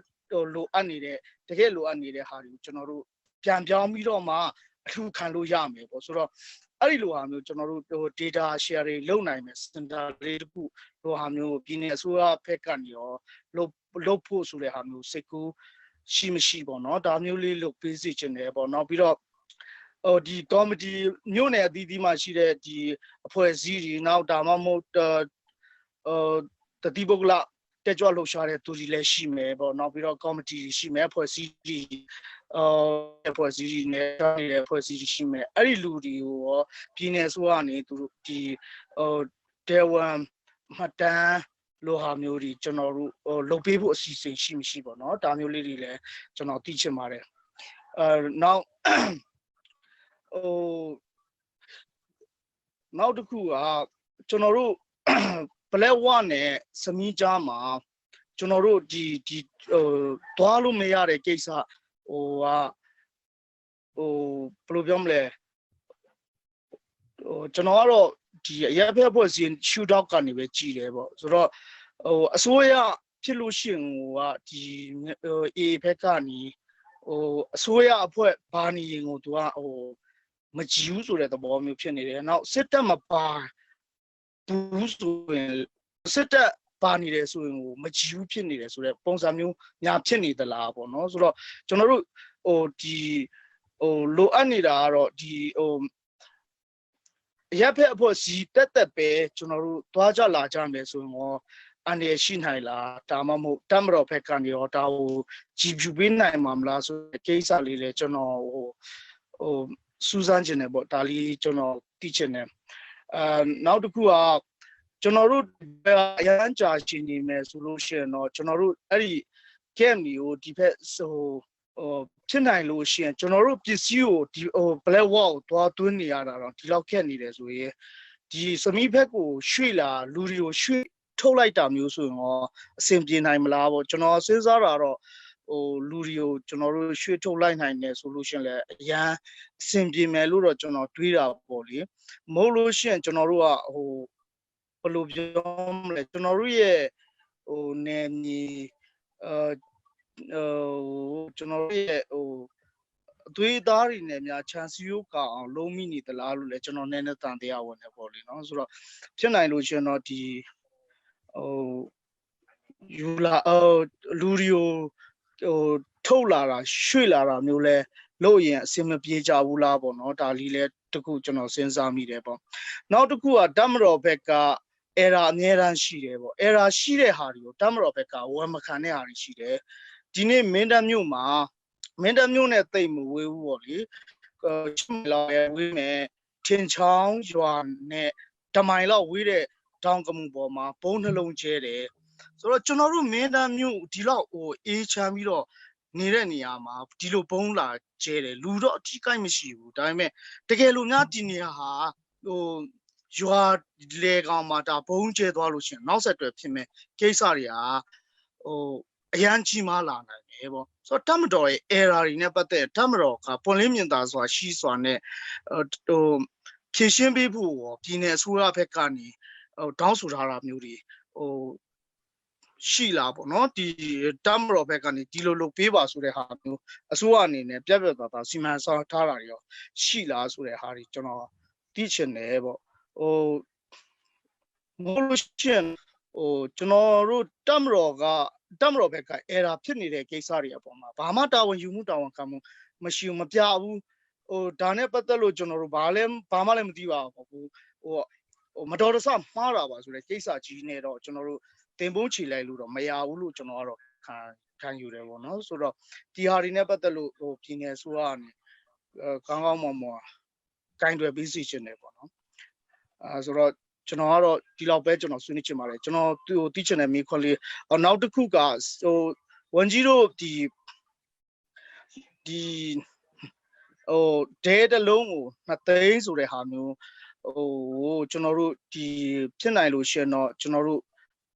လိုအပ်နေတဲ့တကယ်လိုအပ်နေတဲ့ဟာတွေကိုကျွန်တော်တို့ပြန်ပြောင်းပြီးတော့မှအထူးခံလို့ရမယ်ပေါ့ဆိုတော့အဲ့ဒီလိုဟာမျိုးကျွန်တော်တို့ data share တွေလုပ်နိုင်မယ် center လေးတစ်ခုလိုဟာမျိုးပြည်နယ်အစိုးရဘက်ကနေရောလုပ်ဖို့ဆိုတဲ့ဟာမျိုးစိတ်ကူးရှိမရှိပေါ့နော်ဒါမျိုးလေးလုပ်ပေးစီချင်တယ်ပေါ့နောက်ပြီးတော့ဒီကော်မတီမြို့နယ်အသီးသီးမှာရှိတဲ့ဒီအဖွဲ့အစည်းတွေနောက်ဒါမှမဟုတ်တတိပုဂ္ဂလတက်ကြွလှုပ်ရှားတဲ့သူတွေလည်းရှိမယ်ပေါ့နောက်ပြီးတော့ကော်မတီရှိမယ်အဖွဲ့အစည်းတွေအဖွဲ့အစည်းတွေနဲ့တဲ့အဖွဲ့အစည်းတွေရှိမယ်အဲ့ဒီလူတွေကိုရောပြည်နယ်အစိုးရကနေသူတို့ဒီဒေဝမ်မှတ်တမ်းလိုဟာမျိုးတွေကျွန်တော်တို့လုပ်ပေးဖို့အစီအစဉ်ရှိမရှိပေါ့နော်ဒါမျိုးလေးတွေလည်းကျွန်တော်သိချင်ပါတယ်နောက်နောက်တစ်ခုကကျွန်တော်တို့Black One နဲ့စမီးကြားမှာကျွန်တော်တို့ဒီသွားလို့မရတဲ့ကိစ္စဘယ်လိုပြောမလဲကျွန်တော်ကတော့ဒီအရက်ဖက်ဖွဲ့စီရှူတောက်ကနေပဲကြည်တယ်ပေါ့ဆိုတော့အစိုးရဖြစ်လို့ရှိရင်ဒီ A ဘက်ကနေအစိုးရအဖွဲ့ဘာနေရင်ကိုသူကမကြည့်ဘူးဆိုတဲ့သဘောမျိုးဖြစ်နေတယ်နောက်စစ်တပ်မပါဘူးဆိုရင်စစ်တပ်ပါနေတယ်ဆိုရင်မကြည့်ဘူးဖြစ်နေတယ်ဆိုတဲ့ပုံစံမျိုးညာဖြစ်နေသလားပေါ့နော်ဆိုတော့ကျွန်တော်တို့ဒီလိုအပ်နေတာကတော့ဒီရပ်ဖက်အဖွဲ့စီတက်ပဲကျွန်တော်တို့သွားကြလာကြမယ်ဆိုရင်အန်ရရှိနိုင်လားဒါမှမဟုတ်တမတော်ဘက်ကနေရောဒါကိုကြည်ပြူပေးနိုင်မှာမလားဆိုတဲ့ကိစ္စလေးလည်းကျွန်တော်စူးစမ်းခြင်းနဲ့ပေါ့ဒါလေးကျွန်တော်သိချင်တယ်နောက်တစ်ခုကကျွန်တော်တို့အရန်ကြာရှင်းနေမယ်ဆိုလို့ရှိရင်တော့ကျွန်တော်တို့အဲ့ဒီ game တွေကိုဒီဘက်ဖြစ်နိုင်လို့ရှိရင်ကျွန်တော်တို့ပစ္စည်းကိုဒီblack wall ကိုသွားသွင်းနေရတာတော့ဒီလောက်ခက်နေတယ်ဆိုရင်ဒီစမီးဘက်ကိုရွှေ့လာလူတွေကိုရွှေ့ထုတ်လိုက်တာမျိုးဆိုရင်အဆင်ပြေနိုင်မလားပေါ့ကျွန်တော်စဉ်းစားတာတော့လူတွေကိုကျွန်တော်တို့ရွှေ့ထုတ်လိုက်နိုင်တယ်ဆိုလို့ရှိရင်လည်းအရန်အဆင်ပြေမယ်လို့တော့ကျွန်တော်တွေးတာပေါ့လေမဟုတ်လို့ရှိရင်ကျွန်တော်တို့ကဘယ်လိုပြောမလဲကျွန်တော်တို့ရဲ့နယ်မြေကျွန်တော်တို့ရဲ့အသွေးသားတွေနဲ့များချန်စီယိုကောင်အောင်လုံးမိနေသလားလို့လည်းကျွန်တော်နည်းနည်းတန်တရားဝင်နေပေါ့လေနော်ဆိုတော့ဖြစ်နိုင်လို့ရှင်တော့ဒီယူလာလူရီကိုထုတ်လာတာရွှေ့လာတာမျိုးလဲလို့ရင်အစင်မပြေကြဘူးလားပေါ့နော်ဒါလီလဲတခုကျွန်တော်စဉ်းစားမိတယ်ပေါ့နောက်တစ်ခုကတမတော်ဘက်က error အများတန်းရှိတယ်ပေါ့ error ရှိတဲ့ဟာတွေကိုတမတော်ဘက်ကဝန်မခံတဲ့ဟာတွေရှိတယ်ဒီနေ့မင်းတပ်မြို့မှာမင်းတပ်မြို့နဲ့တိတ်မဝေးဘူးပေါ့လေချင်းလောက်ဝေးမယ်ထင်ချောင်းရွာနဲ့တမိုင်လောက်ဝေးတဲ့တောင်ကမှုပေါ်မှာဘုံနှလုံးကျဲတယ်ဆိုတော့ကျွန်တော်တို့မင်းတပ်မြို့ဒီလောက်အေးချမ်းပြီးတော့ နေတဲ့နေရာမှာဒီလိုဘုံလာကျဲတယ်လူတော့အထိကိုက်မရှိဘူးဒါပေမဲ့တကယ်လို့များဒီနေရာဟာဟိုရွာလေကောင်မှာဒါဘုံကျဲသွားလို့ရှိရင်နောက်ဆက်တွဲဖြစ်မဲ့ကိစ္စတွေကဟိုအရန်ကြီးမားလာနိုင်တယ်ပေါ့ဆိုတော့တမတော်ရဲ့ error တွေနဲ့ပတ်သက်တမတော်ကပွန်လင်းမြင်သာစွာရှိစွာနဲ့ဟိုဖြည့်ရှင်းပေးဖို့ပြည်နယ်အစိုးရဘက်ကနေဟိုတောင်းဆိုထားတာမျိုးတွေဟိုရှိလာပေါ့နော်ဒီတမတော်ဘက်ကနေဒီလိုလုပ်ပေးပါဆိုတဲ့ဟာမျိုးအစိုးရအနေနဲ့ပြတ်ပြတ်သားသားစီမံဆောင်ထားတာတွေရောရှိလားဆိုတဲ့ဟာတွေကျွန်တော်သိချင်တယ်ပေါ့ဟိုမို့လို့ရှိရင်ဟိုကျွန်တော်တို့တမတော်ဘက်က error ဖြစ်နေတဲ့ကိစ္စတွေအပေါ်မှာဘာမှတာဝန်ယူမှုတာဝန်ခံမှုမရှိဘူးမပြဘူးဟိုဒါနဲ့ပတ်သက်လို့ကျွန်တော်တို့ဘာမှလည်းမသိပါဘူးဟိုမတော်တဆမှားတာပါဆိုတဲ့ကိစ္စကြီးနဲ့တော့ကျွန်တော်တို့တင်ပုံးချီလိုက်လို့တော့မရဘူးလို့ကျွန်တော်ကတော့ခံယူတယ်ပေါ့နော်ဆိုတော့ဒီဟာတွေနဲ့ပတ်သက်လို့ဟိုပြည်နယ်ဆိုကနေကောင်းကောင်းမွန်မွန်ကင်တွယ်ပြီးစီချင်တယ်ပေါ့နော်ဆိုတော့ကျွန်တော်ကတော့ဒီလောက်ပဲကျွန်တော်ဆွေးနွေးချင်ပါတယ်ကျွန်တော်ဟိုသိချင်တဲ့မိခွန်းလေးနောက်တစ်ခုကဟိုဝန်ကြီးတို့ဒီဟိုဒဲတလုံးကို2သိန်းဆိုတဲ့ဟာမျိုးဟိုကျွန်တော်တို့ဒီဖြစ်နိုင်လို့ရှင်တော့ကျွန်တော်တို့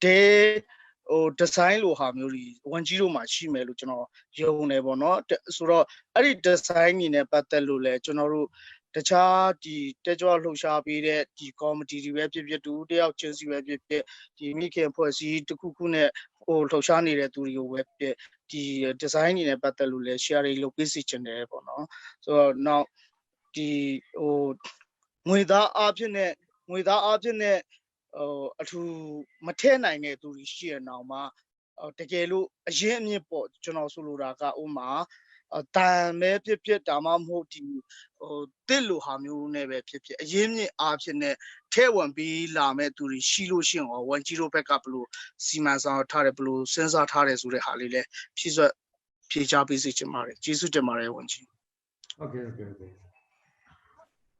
ဒဲဟိုဒီဇိုင်းလိုဟာမျိုးတွေဝန်ကြီးတို့မှာရှိမယ်လို့ကျွန်တော်ယုံနေပေါ့နော်ဆိုတော့အဲ့ဒီဒီဇိုင်းနေနဲ့ပတ်သက်လို့လဲကျွန်တော်တို့တခြားဒီတက်ကြွလှုပ်ရှားပေးတဲ့ဒီကော်မတီတွေပဲဖြစ်ဖြစ်တူတယောက်ချင်းစီပဲဖြစ်ဖြစ်ဒီမိခင်ဖွဲ့စည်းတစ်ခုခုနဲ့ဟိုလှုပ်ရှားနေတဲ့သူတွေကိုပဲဖြစ်ဒီဒီဇိုင်းနေနဲ့ပတ်သက်လို့လဲ share တွေလုပ်ပေးစီချင်တယ်ပေါ့နော်ဆိုတော့နောက်ဒီဟိုငွေသားအားဖြင့်နဲ့ဟိုအထူးမထဲနိုင်တဲ့သူတွေရှိရအောင်မှာတကယ်လို့အရင်အမြင့်ပေါ့ကျွန်တော်ဆိုလိုတာကဥမာတန်ပဲဖြစ်ဒါမှမဟုတ်ဒီဟိုတစ်လိုဟာမျိုးနဲ့ပဲဖြစ်အရင်မြင့်အားဖြင့်နဲ့ထဲဝင်ပြီးလာမဲ့သူတွေရှိလို့ရှိရင်ဝန်ကြီးတို့ဘက်ကဘလို့စီမံဆောင်ထားတယ်ဘလို့စဉ်းစားထားတယ်ဆိုတဲ့ဟာလေးလဲဖြည့်ချပေးစီချင်ပါတယ်ကျေးဇူးတင်ပါတယ်ဝန်ကြီးဟုတ်ကဲ့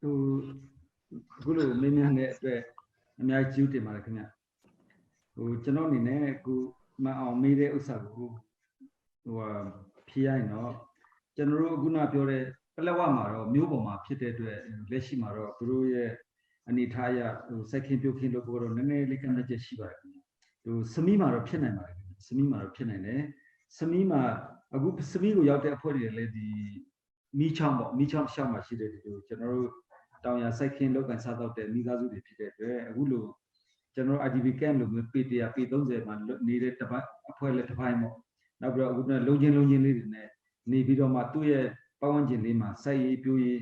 ဟိုအခုလိုမင်းများတဲ့အတွက်အများကြီးကျေးဇူးတင်ပါတယ်ခင်ဗျဟိုကျွန်တော်အနေနဲ့အခုမအောင်မေးတဲ့ဥစ္စာကိုဟိုဖြေရရင်တော့ကျွန်တော်တို့အခုနပြောတဲ့ပလက်ဝမှာတော့မြို့ပေါ်မှာဖြစ်တဲ့အတွက်လက်ရှိမှာတော့သူတို့ရဲ့အနေထားအရဟိုစိုက်ခင်းပြုတ်ခင်းလို့တော့နည်းနည်းလေးကန့်သတ်ချက်ရှိပါတယ်ဟိုစမီးမှာတော့ဖြစ်နိုင်ပါတယ်စမီးမှာတော့ဖြစ်နိုင်တယ်စမီးမှာအခုစမီးကိုရောက်တဲ့အဖွဲ့တွေလည်းဒီမီးချောင်းပေါ့မီးချောင်းရှောက်မှာရှိတဲ့ဒီလိုကျွန်တော်တို့တောင်ရစိုက်ခင်းလောက်ကန်စားတော့တဲ့မိသားစုတွေဖြစ်တဲ့အတွက်အခုလိုကျွန်တော် IDP camp လို့မျိုးပေ100ပေ30မှာနေတဲ့တပတ်အဖွဲ့လည်းတစ်ပိုင်းပေါ့နောက်ပြီးတော့အခုလုံချင်းလေးတွေနဲ့နေပြီးတော့မှသူ့ရဲ့ပတ်ဝန်းကျင်လေးမှာစိုက်ရေးပြိုးရေး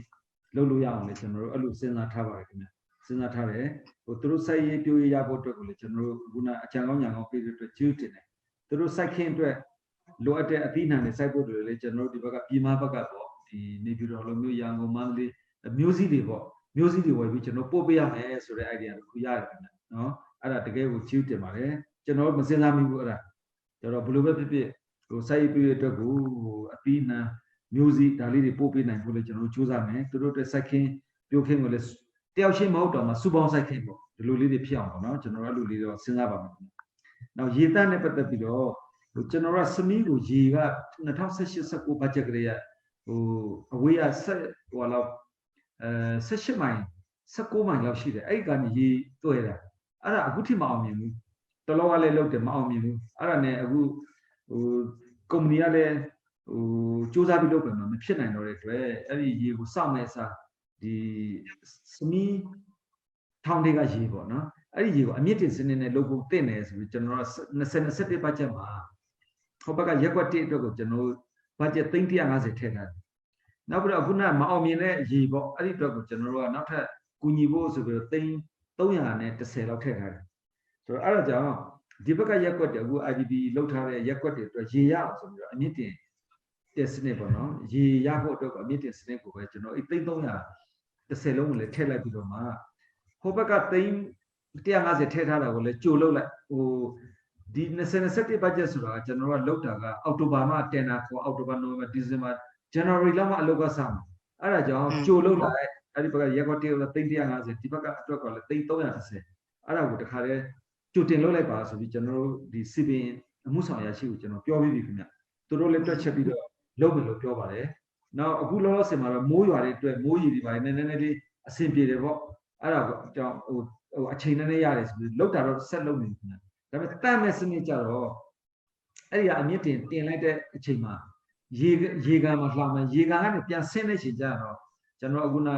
လုပ်လို့ရအောင်လေကျွန်တော်တို့အဲ့လိုစဉ်းစားထားပါတယ်ခင်ဗျစဉ်းစားထားတယ်ဟိုသူတို့စိုက်ရေးပြိုးရေးရဖို့အတွက်ကိုလေကျွန်တော်တို့အခုနအချံကောင်းညာကောင်းပေးတဲ့အတွက်ကျေးဇူးတင်တယ်သူတို့စိုက်ခင်းအတွက်လိုအပ်တဲ့အသီးနှံတွေစိုက်ဖို့တွေလေကျွန်တော်တို့ဒီဘက်ကပြည်မဘက်ကပေါ့ဒီနေပြည်တော်လိုမျိုးရန်ကုန်မန္တလေးမျိုးစည်းတွေပေါ့မျိုးစည်းတွေဝယ်ပြီးကျွန်တော်ပို့ပေးရမယ်ဆိုတဲ့ idea တစ်ခုရတယ်ခင်ဗျနော်အဲ့ဒါတကယ်ကိုကျေးဇူးတင်ပါတယ်ကျွန်တော်မစဉ်းစားမိဘူးအဲ့ဒါကျွန်တော်ဘယ်လိုပဲဖြစ်ဖြစ်ဟိုစိုက်ရေးအတွက်ကိုဟိုအသီးနှံမျိုးစည်းဒါလေးတွေပို့ပေးနိုင်ဖို့လေကျွန်တော်တို့စူးစမ်းမယ်သူတို့အတွက်စိုက်ခင်းပြိုခင်းကိုလည်းတယောက်ချင်းမဟုတ်တော့မှစုပေါင်းစိုက်ခင်းပေါ့ဒီလိုလေးတွေဖြစ်အောင်ပေါ့နော်ကျွန်တော်အဲ့လိုလေးတော့စဉ်းစားပါမယ်နောက်ရေတပ်နဲ့ပတ်သက်ပြီးတော့ဟိုကျွန်တော်ကစမီးကိုရေက2018-19ဘတ်ဂျက်ကလေးရဟိုအဝေးရဆက်ဟိုလောက်18မိုင်19မိုင်လောက်ရှိတယ်အဲ့ဒီကနေရေတွဲတာအဲ့ဒါအခုထိမအောင်မြင်ဘူးတလောကလည်းလုပ်တယ်မအောင်မြင်ဘူးအဲ့ဒါနဲ့အခုဟိုကုမ္ပဏီကလည်းဟိုစူးစမ်းပြီးလုပ်ပြန်မှာမဖြစ်နိုင်တော့တဲ့အတွက်အဲ့ဒီရေကိုစောင့်မဲ့စားဒီစမီးထောင်တွေကရေပေါ့နော်အဲ့ဒီရေကိုအမြင့်တင်စနစ်နဲ့လုပ်ဖို့တင့်တယ်ဆိုပြီးကျွန်တော်က2021ဘတ်ဂျက်မှာဟိုဘက်ကရက်ကွက်1အတွက်ကိုကျွန်တော်ဘတ်ဂျက်350ထည့်ထားတယ်နောက်ပြီးတော့ခုနမအောင်မြင်တဲ့ရေပေါ့အဲ့ဒီအတွက်ကိုကျွန်တော်တို့ကနောက်ထပ်ကူညီဖို့ဆိုပြီးတော့330လောက်ထည့်ထားတယ်ဆိုတော့အဲ့ဒါကြောင့်ဒီဘက်ကရက်ကွက်တွေအခု IDP လောက်ထားတဲ့ရက်ကွက်တွေအတွက်ရေရအောင်ဆိုပြီးတော့အမြင့်တင်တက်စနစ်ပေါ့နော်ရေရဖို့အတွက်ကအမြင့်တင်စနစ်ကိုပဲကျွန်တော်အဲ့330လုံးကိုလည်းထည့်လိုက်ပြီးတော့မှဟိုဘက်က150ထည့်ထားတာကိုလည်းကြိုလုပ်လိုက်ဟိုဒီ2021ဘတ်ဂျက်ဆိုတာကကျွန်တော်ကလောက်တာကအောက်တိုဘာမှာတင်တာခေါ်အောက်တိုဘာနိုဝင်ဘာဒီဇင်ဘာဇန်နဝါရီလောက်မှအလုပ်ကစမှာအဲ့ဒါကြောင့်ကြိုလုပ်လိုက်အဲ့ဒီဘက်ကရက်ကွက်150ဒီဘက်ကအတွက်ကလည်း330အဲ့ဒါကိုတခါတည်းကြိုတင်လုပ်လိုက်ပါဆိုပြီးကျွန်တော်တို့ဒီစီပင်အမှုဆောင်ရရှိကိုကျွန်တော်ပြောပြီးပြီခင်ဗျသူတို့လည်းတွက်ချက်ပြီးတော့ လုပ်မယ်လို့ပြောပါတယ်နောက်အခုလောလောဆယ်မှာတော့မိုးရွာတွေအတွက်မိုးရီတွေပါတယ်နည်းနည်းလေးအဆင်ပြေတယ်ပေါ့အဲ့ဒါကြောင့်ဟိုအချိန်နည်းနည်းရတယ်ဆိုပြီးလောက်တာတော့ဆက်လုပ်နေတယ်ဒါပေမဲ့တတ်မဲ့စနစ်ကြတော့အဲ့ဒီကအမြင့်တင်လိုက်တဲ့အချိန်မှာရေကန်မှာလှမယ်ရေကန်ကနေပြန်ဆင်းတဲ့ချိန်ကျတော့ကျွန်တော်အခုန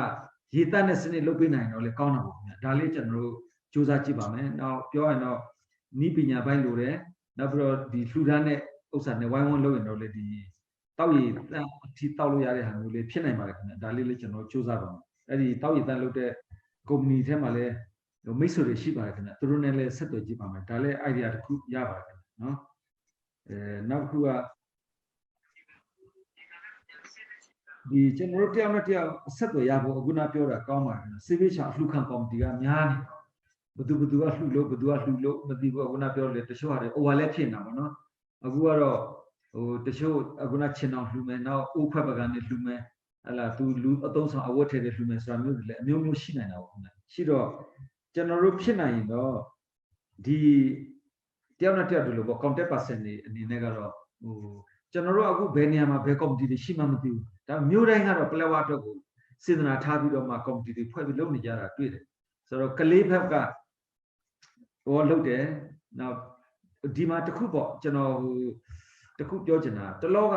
ရေတတ်တဲ့စနစ်လုပ်ပေးနိုင်တော့လေကောင်းတာပေါ့ခင်ဗျဒါလေးကျွန်တော်တို့စူးစမ်းကြည့်ပါမယ်နောက်ပြောရင်တော့ဤပညာပိုင်းလိုတယ်နောက်ပြီးတော့ဒီလှူဒါန်းတဲ့ဥစ္စာနဲ့ဝိုင်းဝန်းလုပ်ရင်တော့လေဒီတောက်ရည်တန်းအထိတောက်လို့ရတဲ့ဟာမျိုးလေးဖြစ်နိုင်ပါတယ်ခင်ဗျဒါလေးကျွန်တော်စူးစမ်းပါမယ်အဲ့ဒီတောက်ရည်တန်းလုပ်တဲ့ကုမ္ပဏီထဲမှာလည်းမိတ်ဆွေတွေရှိပါတယ်ခင်ဗျသူတို့နဲ့လည်းဆက်သွယ်ကြည့်ပါမယ်ဒါလည်း idea တစ်ခုရပါတယ်နော်နောက်တစ်ခုကဒီကျွန်တော်တို့တယောက်နဲ့တယောက်အဆက်အသွယ်ရဖို့အခုနပြောတာကောင်းပါတယ်စေဘေးချာအလှခံကော်မတီကများနေဘသူကလှူလို့ဘသူကလှူလို့မသိဘူးအခုနပြောလေတချို့ဟာတွေ overlap ဖြစ်နေတာပေါ့နော်အခုကတော့ဟိုတချို့အခုနချင်းအောင်လှူမယ်နောက်အိုးခွက်ပကံနဲ့လှူမယ်ဟလာသူလူအသုံးဆောင်အဝတ်ထည်တွေလှူမယ်ဆိုတာမျိုးတွေလည်းအမျိုးမျိုးရှိနိုင်တာပေါ့ခင်ဗျရှိတော့ကျွန်တော်တို့ဖြစ်နိုင်ရင်တော့ဒီတယောက်နဲ့တယောက်တို့လို့ပေါ့ contact person တွေအနေနဲ့ကတော့ဟိုကျွန်တော်တို့အခုဘယ်နေရာမှာဘယ် committee တွေရှိမှမသိဘူးဒါမျိုးတိုင်းကတော့ပလက်ဝအတွက်ကိုစေတနာထားပြီးတော့မှ committee တွေဖွဲ့ပြီးလုပ်နေကြတာတွေ့တယ်ဆိုတော့ကလေးဘက်ကဟောလုပ်တယ်နောက်ဒီမှာတခုပေါ့ကျွန်တော်ဟိုတခုပြောချင်တာတလောက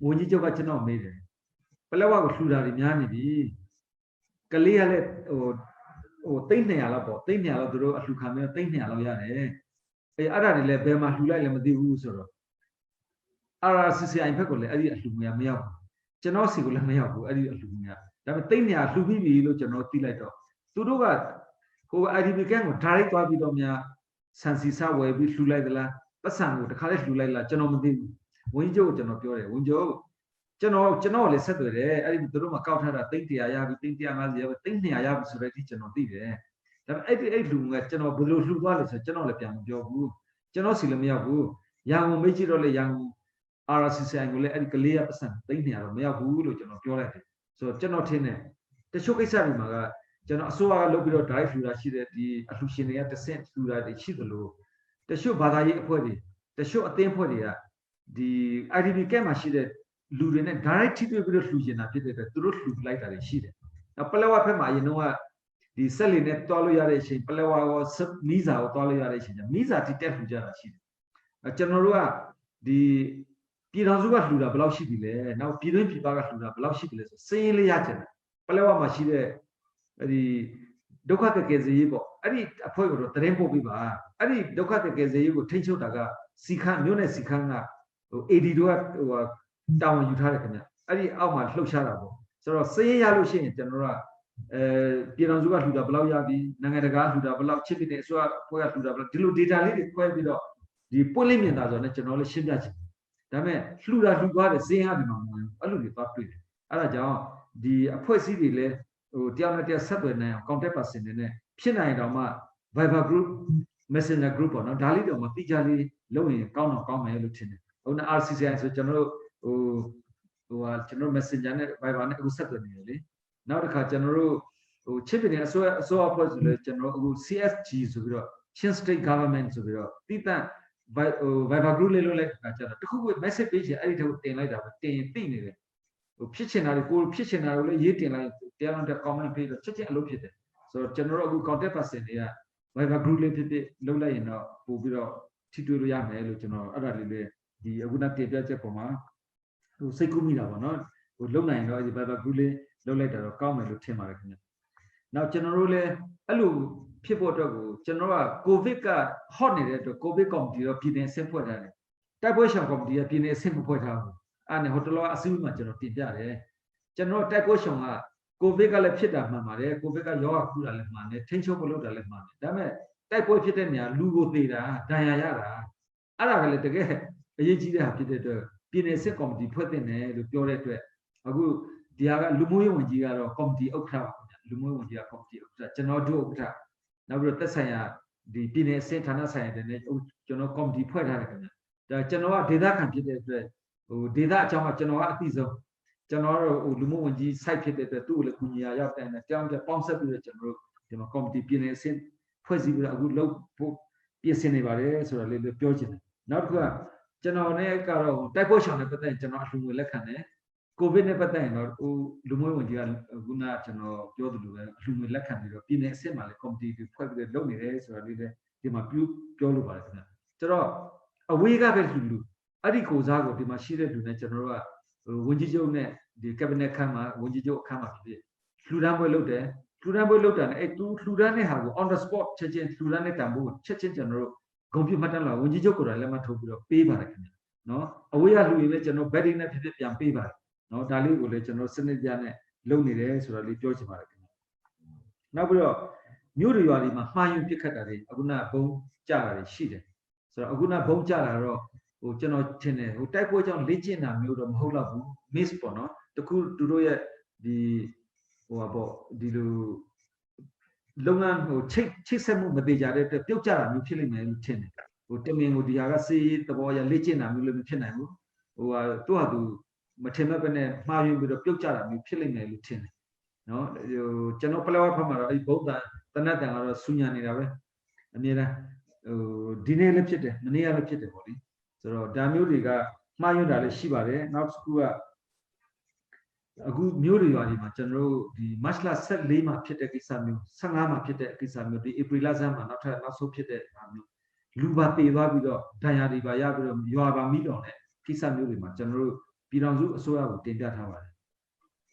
ဝန်ကြီးချုပ်ကကျွန်တော်မေးတယ်ပလက်ဝကိုလှူတာတွေများနေပြီကလေးကလည်းဟို300လောက်ပေါ့300လောက်သူတို့အလှူခံပြီး300လောက်ရတယ်အဲ့ဒါတွေလည်းဘယ်မှာလှူလိုက်လဲမသိဘူးဆိုတော့ RCCI ဘက်ကိုလည်းအဲ့ဒီအလှူငွေမရောက်ဘူးကျွန်တော်စီကိုလည်းမရောက်ဘူးအဲ့ဒီအလှူငွေဒါပေမဲ့300လှူပြီးပြီလို့ကျွန်တော်သိလိုက်တော့သူတို့ကဟို IDP ကန်ကို direct သွားပြီးတော့များဆန်စီစဝယ်ပြီးလှူလိုက်သလားပတ်စံကိုတခါလေးလှူလိုက်လားကျွန်တော်မသိဘူးဝင်းကျုပ်ကိုကျွန်တော်ပြောတယ်ဝင်းကျုပ်ကျွန်တော်လည်းဆက်သွယ်တယ်အဲ့ဒီသူတို့မှကောက်ထားတာ300ရပြီ350ရပြီ300ရပြီဆိုတဲ့အထိကျွန်တော်သိတယ်ဒါပေမဲ့အဲ့လူငွေကျွန်တော်ဘယ်လိုလှူသွားလဲဆိုကျွန်တော်လည်းပြန်မပြောဘူးကျွန်တော်စီလည်းမရောက်ဘူးရန်ကုန်မေးကြည့်တော့လေရန်ကုန် RCCI ကိုလည်းအဲ့ဒီကလေးရပတ်စံ300တော့မရောက်ဘူးလို့ကျွန်တော်ပြောလိုက်တယ်ဆိုတော့ကျွန်တော်ထင်တယ်တချို့ကိစ္စတွေမှာကကျွန်တော်အစိုးရကလုပ်ပြီးတော့ drive လှူတာရှိတယ်ဒီအလှူရှင်တွေကတစ်ဆင့်လှူတာတွေရှိသလိုတချို့ဘာသာရေးအဖွဲ့တွေတချို့အသင်းအဖွဲ့တွေကဒီ IDP camp မှာရှိတဲ့လူတွေနဲ့ direct ထိတွေ့ပြီးတော့လှူရှင်တာဖြစ်တဲ့အတွက်သူတို့လှူလိုက်တာတွေရှိတယ်ပလက်ဝဘက်မှာအရင်တော့ဒီဆက်လီနဲ့တွားလို့ရတဲ့အချိန်ပလက်ဝရောမီးစာကိုတွားလို့ရတဲ့အချိန်ကျမီးစာတိတက်လှူကြတာရှိတယ်ကျွန်တော်တို့ကဒီပြည်တော်စုကလှူတာဘယ်လောက်ရှိပြီလဲနောက်ပြည်တွင်းပြည်ပကလှူတာဘယ်လောက်ရှိပြီလဲဆိုစင်းလေးရချင်တယ်ပလက်ဝမှာရှိတဲ့ဒီဒုက္ခတကယ်စေရေးပေါ့အဲ့ဒီအဖွဲ့ကတော့တရင်ပို့ပြီးပါအဲ့ဒီဒုက္ခတကယ်စေရေးကိုထိန်းချုပ်တာကစီခန်းမြို့နယ်စီခန်းကဟို AD တို့ကဟိုတာဝန်ယူထားတယ်ခင်ဗျအဲ့ဒီအောက်မှာလှုပ်ရှားတာပေါ့ဆိုတော့စင်းရလို့ရှိရင်ကျွန်တော်တို့ကပြည်တော်စုကလှူတာဘယ်လောက်ရပြီနိုင်ငံတကာလှူတာဘယ်လောက်ချစ်ပြီးတဲ့အစိုးရအဖွဲ့ကလှူတာဘယ်လောက်ဒီလို data လေးတွေခွဲပြီးတော့ဒီပွင့်လင်းမြင်သာဆိုတော့ကျွန်တော်လည်းရှင်းပြချင်ဒါပေမဲ့လှူတာလှူသွားတယ်စင်းရပြီမှာမဟုတ်ဘူးအဲ့လိုတွေသွားတွေ့တယ်အဲ့ဒါကြောင့်ဒီအဖွဲ့အစည်းတွေလည်းဟိုတယောက်နဲ့တယောက်ဆက်သွယ်နိုင်အောင် contact person တွေနဲ့ဖြစ်နိုင်တော့မှ Viber group Messenger group ပေါ့နော်ဒါလေးတော့မတိကျလေးလုပ်ရင်ကောင်းတော့ကောင်းမယ်လို့ထင်တယ်ဟို RCCI ဆိုကျွန်တော်တို့ကျွန်တော် Messenger နဲ့ Viber နဲ့အခုဆက်သွယ်နေတယ်လေနောက်တစ်ခါကျွန်တော်တို့ဟိုချစ်ပြည်နယ်အစိုးရအဖွဲ့ဆိုလေကျွန်တော်အခု CSG ဆိုပြီးတော့ Chin State Government ဆိုပြီးတော့တိတန့်Viber group လေးလုပ်လိုက်တာကျတော့တခုခု message ပေးချင်အဲ့ဒီထဲကိုတင်လိုက်တာပဲတင်ရင်သိနေတယ်ဟိုဖြစ်ချင်တာတွေကိုဖြစ်ချင်တာကိုလည်းရေးတင်လိုက်တရားလုံးတဲ့ comment ပေးတော့ချက်ချင်းအလုပ်ဖြစ်တယ်ဆိုတော့ကျွန်တော်တို့အခု contact person တွေက Viber group လေးဖြစ်လုပ်လိုက်ရင်တော့ပို့ပြီးတော့ထိတွေ့လို့ရမယ်လို့ကျွန်တော်အဲ့ဒါလေးဒီအခုနတင်ပြချက်ပုံမှာဟိုစိတ်ကူးမိတာပေါ့နော်ဟိုလုံနိုင်တော့ဒီ Viber group လေးလုပ်လိုက်တာတော့ကောင်းမယ်လို့ထင်ပါတယ်ခင်ဗျနောက်ကျွန်တော်တို့လည်းအဲ့လိုဖြစ်ဖို့အတွက်ကိုကျွန်တော်ကကိုဗစ်က hot နေတဲ့အတွက်ကိုဗစ်ကော်မတီတော့ပြည်နယ်အဆင့်ဖွဲ့ထားတယ်တိုက်ပွဲရှောင်ကော်မတီကပြည်နယ်အဆင့်မဖွဲ့ထားဘူးအဲ့နဲ့ဟိုတလောအစည်းအဝေးမှာကျွန်တော်တင်ပြတယ်ကျွန်တော်တိုက်ပွဲရှောင်ကကိုဗစ်ကလည်းဖြစ်တာမှန်ပါတယ်ကိုဗစ်ကရောဂါကူးတာလည်းမှန်တယ်ထိန်းချုပ်မလုပ်တာလည်းမှန်တယ်ဒါပေမဲ့တိုက်ပွဲဖြစ်တဲ့နေရာလူကိုသေတာဒဏ်ရာရတာအဲ့ဒါကလည်းတကယ်အရေးကြီးတဲ့ဟာဖြစ်တဲ့အတွက်ပြည်နယ်စစ်ကော်မတီဖွဲ့တင်တယ်လို့ပြောတဲ့အတွက်အခုဒီဟာကလူမျိုးရေးဝန်ကြီးကတော့ကော်မတီဥက္ကဋ္ဌပါခင်ဗျလူမျိုးရေးဝန်ကြီးကကော်မတီဥက္ကဋ္ဌကျွန်တော်တို့ဥက္ကဋ္ဌနောက်ပြီးတော့သက်ဆိုင်ရာဒီပြည်နယ်အဆင့်ဌာနဆိုင်ရာတွေနဲ့ကျွန်တော်ကော်မတီဖွဲ့ထားတယ်ခင်ဗျဒါကျွန်တော်ကဒေသခံဖြစ်တဲ့အတွက်ဟိုဒေသအကြောင်းကကျွန်တော်ကအသိဆုံးကျွန်တော်တို့ဟိုလူမျိုးဝန်ကြီး site ဖြစ်တဲ့အတွက်သူ့ကိုလည်းကူညီရရောက်တယ်နဲ့တောင်းတဲ့ပေါင်းဆက်ပြီးတော့ကျွန်တော်တို့ဒီမှာကော်မတီပြည်နယ်အဆင့်ဖွဲ့စည်းပြီးတော့အခုလုပ်ဖို့ပြင်ဆင်နေပါတယ်ဆိုတော့လေးပြောချင်တယ်နောက်တစ်ခုက ကျွန်တော်နဲ့ကတော့တိုက်ပွဲရှောင်တဲ့ပတ်သက်ကျွန်တော်အလှူငွေလက်ခံတယ်ကိုဗစ်နဲ့ပတ်သက်ရင်တော့လူမျိုးဝင်ကြီးကခုနကျွန်တော်ပြောသလိုပဲအလှူငွေလက်ခံပြီးတော့ပြည်နယ်အဆင့်မှာလည်း committee တွေဖွဲ့ပြီးလုပ်နေတယ်ဆိုတာလေးလည်းဒီမှာပြောလို့ပါတယ်ခင်ဗျကျတော့အဝေးကပဲလူအဲ့ဒီကိုစားကိုဒီမှာရှိတဲ့လူနဲ့ကျွန်တော်တို့ကဝန်ကြီးချုပ်နဲ့ဒီ cabinet ခန်းမှာဝန်ကြီးချုပ်အခန်းမှာဖြစ်လှူဒန်းပွဲလုပ်တယ်လှူဒန်းပွဲလုပ်တာနဲ့အဲ့သူလှူဒန်းတဲ့ဟာကို on the spot ချက်ချင်းလှူဒန်းတဲ့တန်ဖိုးကိုချက်ချင်းကျွန်တော်တို့ဂုဏ်ပြုမှတ်တမ်းလာဝန်ကြီးချုပ်ကိုယ်တိုင်လက်မှတ်ထိုးပြီးတော့ပေးပါတယ်ခင်ဗျနော်အဝေးကလူတွေလည်းကျွန်တော် betting နဲ့ဖြစ်ပြန်ပေးပါတယ်နော်ဒါလေးကိုလည်းကျွန်တော်စနစ်ပြနဲ့လုပ်နေတယ်ဆိုတာလေးပြောချင်ပါတယ်ခင်ဗျနောက်ပြီးတော့မြို့တွေရွာတွေမှာမှားယွင်းပြစ်ခတ်တာတွေအခုနဘုံကြတာတွေရှိတယ်ဆိုတော့အခုနဘုံကြတာတော့ဟိုကျွန်တော်ထင်တယ်ဟိုတိုက်ပွဲကြောင့်လေ့ကျင့်တာမျိုးတော့မဟုတ်တော့ဘူး miss ပေါ့နော်တခုသူတို့ရဲ့ဒီဟိုပါပေါ့ဒီလိုလုပ်ငန်းဟိုချိတ်ဆက်မှုမသေးကြတဲ့အတွက်ပြုတ်ကြတာမျိုးဖြစ်လိမ့်မယ်လို့ထင်တယ်ဟိုတမင်ကိုဒီဟာကစေးသဘောရလေ့ကျင့်တာမျိုးလည်းမဖြစ်နိုင်ဘူးဟိုဟာသူ့ဟာသူမထင်မဲ့ပဲနဲ့မှားယွင်းပြီးတော့ပြုတ်ကြတာမျိုးဖြစ်လိမ့်မယ်လို့ထင်တယ်နော်ဟိုကျွန်တော်ပလက်ဝဖက်မှာတော့အဲ့ဗုဒ္ဓတနတ်တန်ကတော့ဆူညာနေတာပဲအမြဲတမ်းဟိုဒီနေ့လည်းဖြစ်တယ်မနေ့ကလည်းဖြစ်တယ်ပေါ့လေဆိုတော့ဒါမျိုးတွေကမှားယွင်းတာလည်းရှိပါတယ်နောက်တစ်ခုကအခုမျိုးတွေရွာတွေမှာကျွန်တော်တို့ဒီ March လ14မှာဖြစ်တဲ့ကိစ္စမျိုး15မှာဖြစ်တဲ့ကိစ္စမျိုးဒီ April လဆန်းမှာနောက်ဆုံးဖြစ်တဲ့ဟာမျိုးလူပါတည်သွားပြီးတော့ဒဏ်ရာတွေပါရပြီးတော့ရွာပါမိတော့တဲ့ကိစ္စမျိုးတွေမှာကျွန်တော်တို့ပြည်တော်စုအစိုးရကိုတင်ပြထားပါတယ်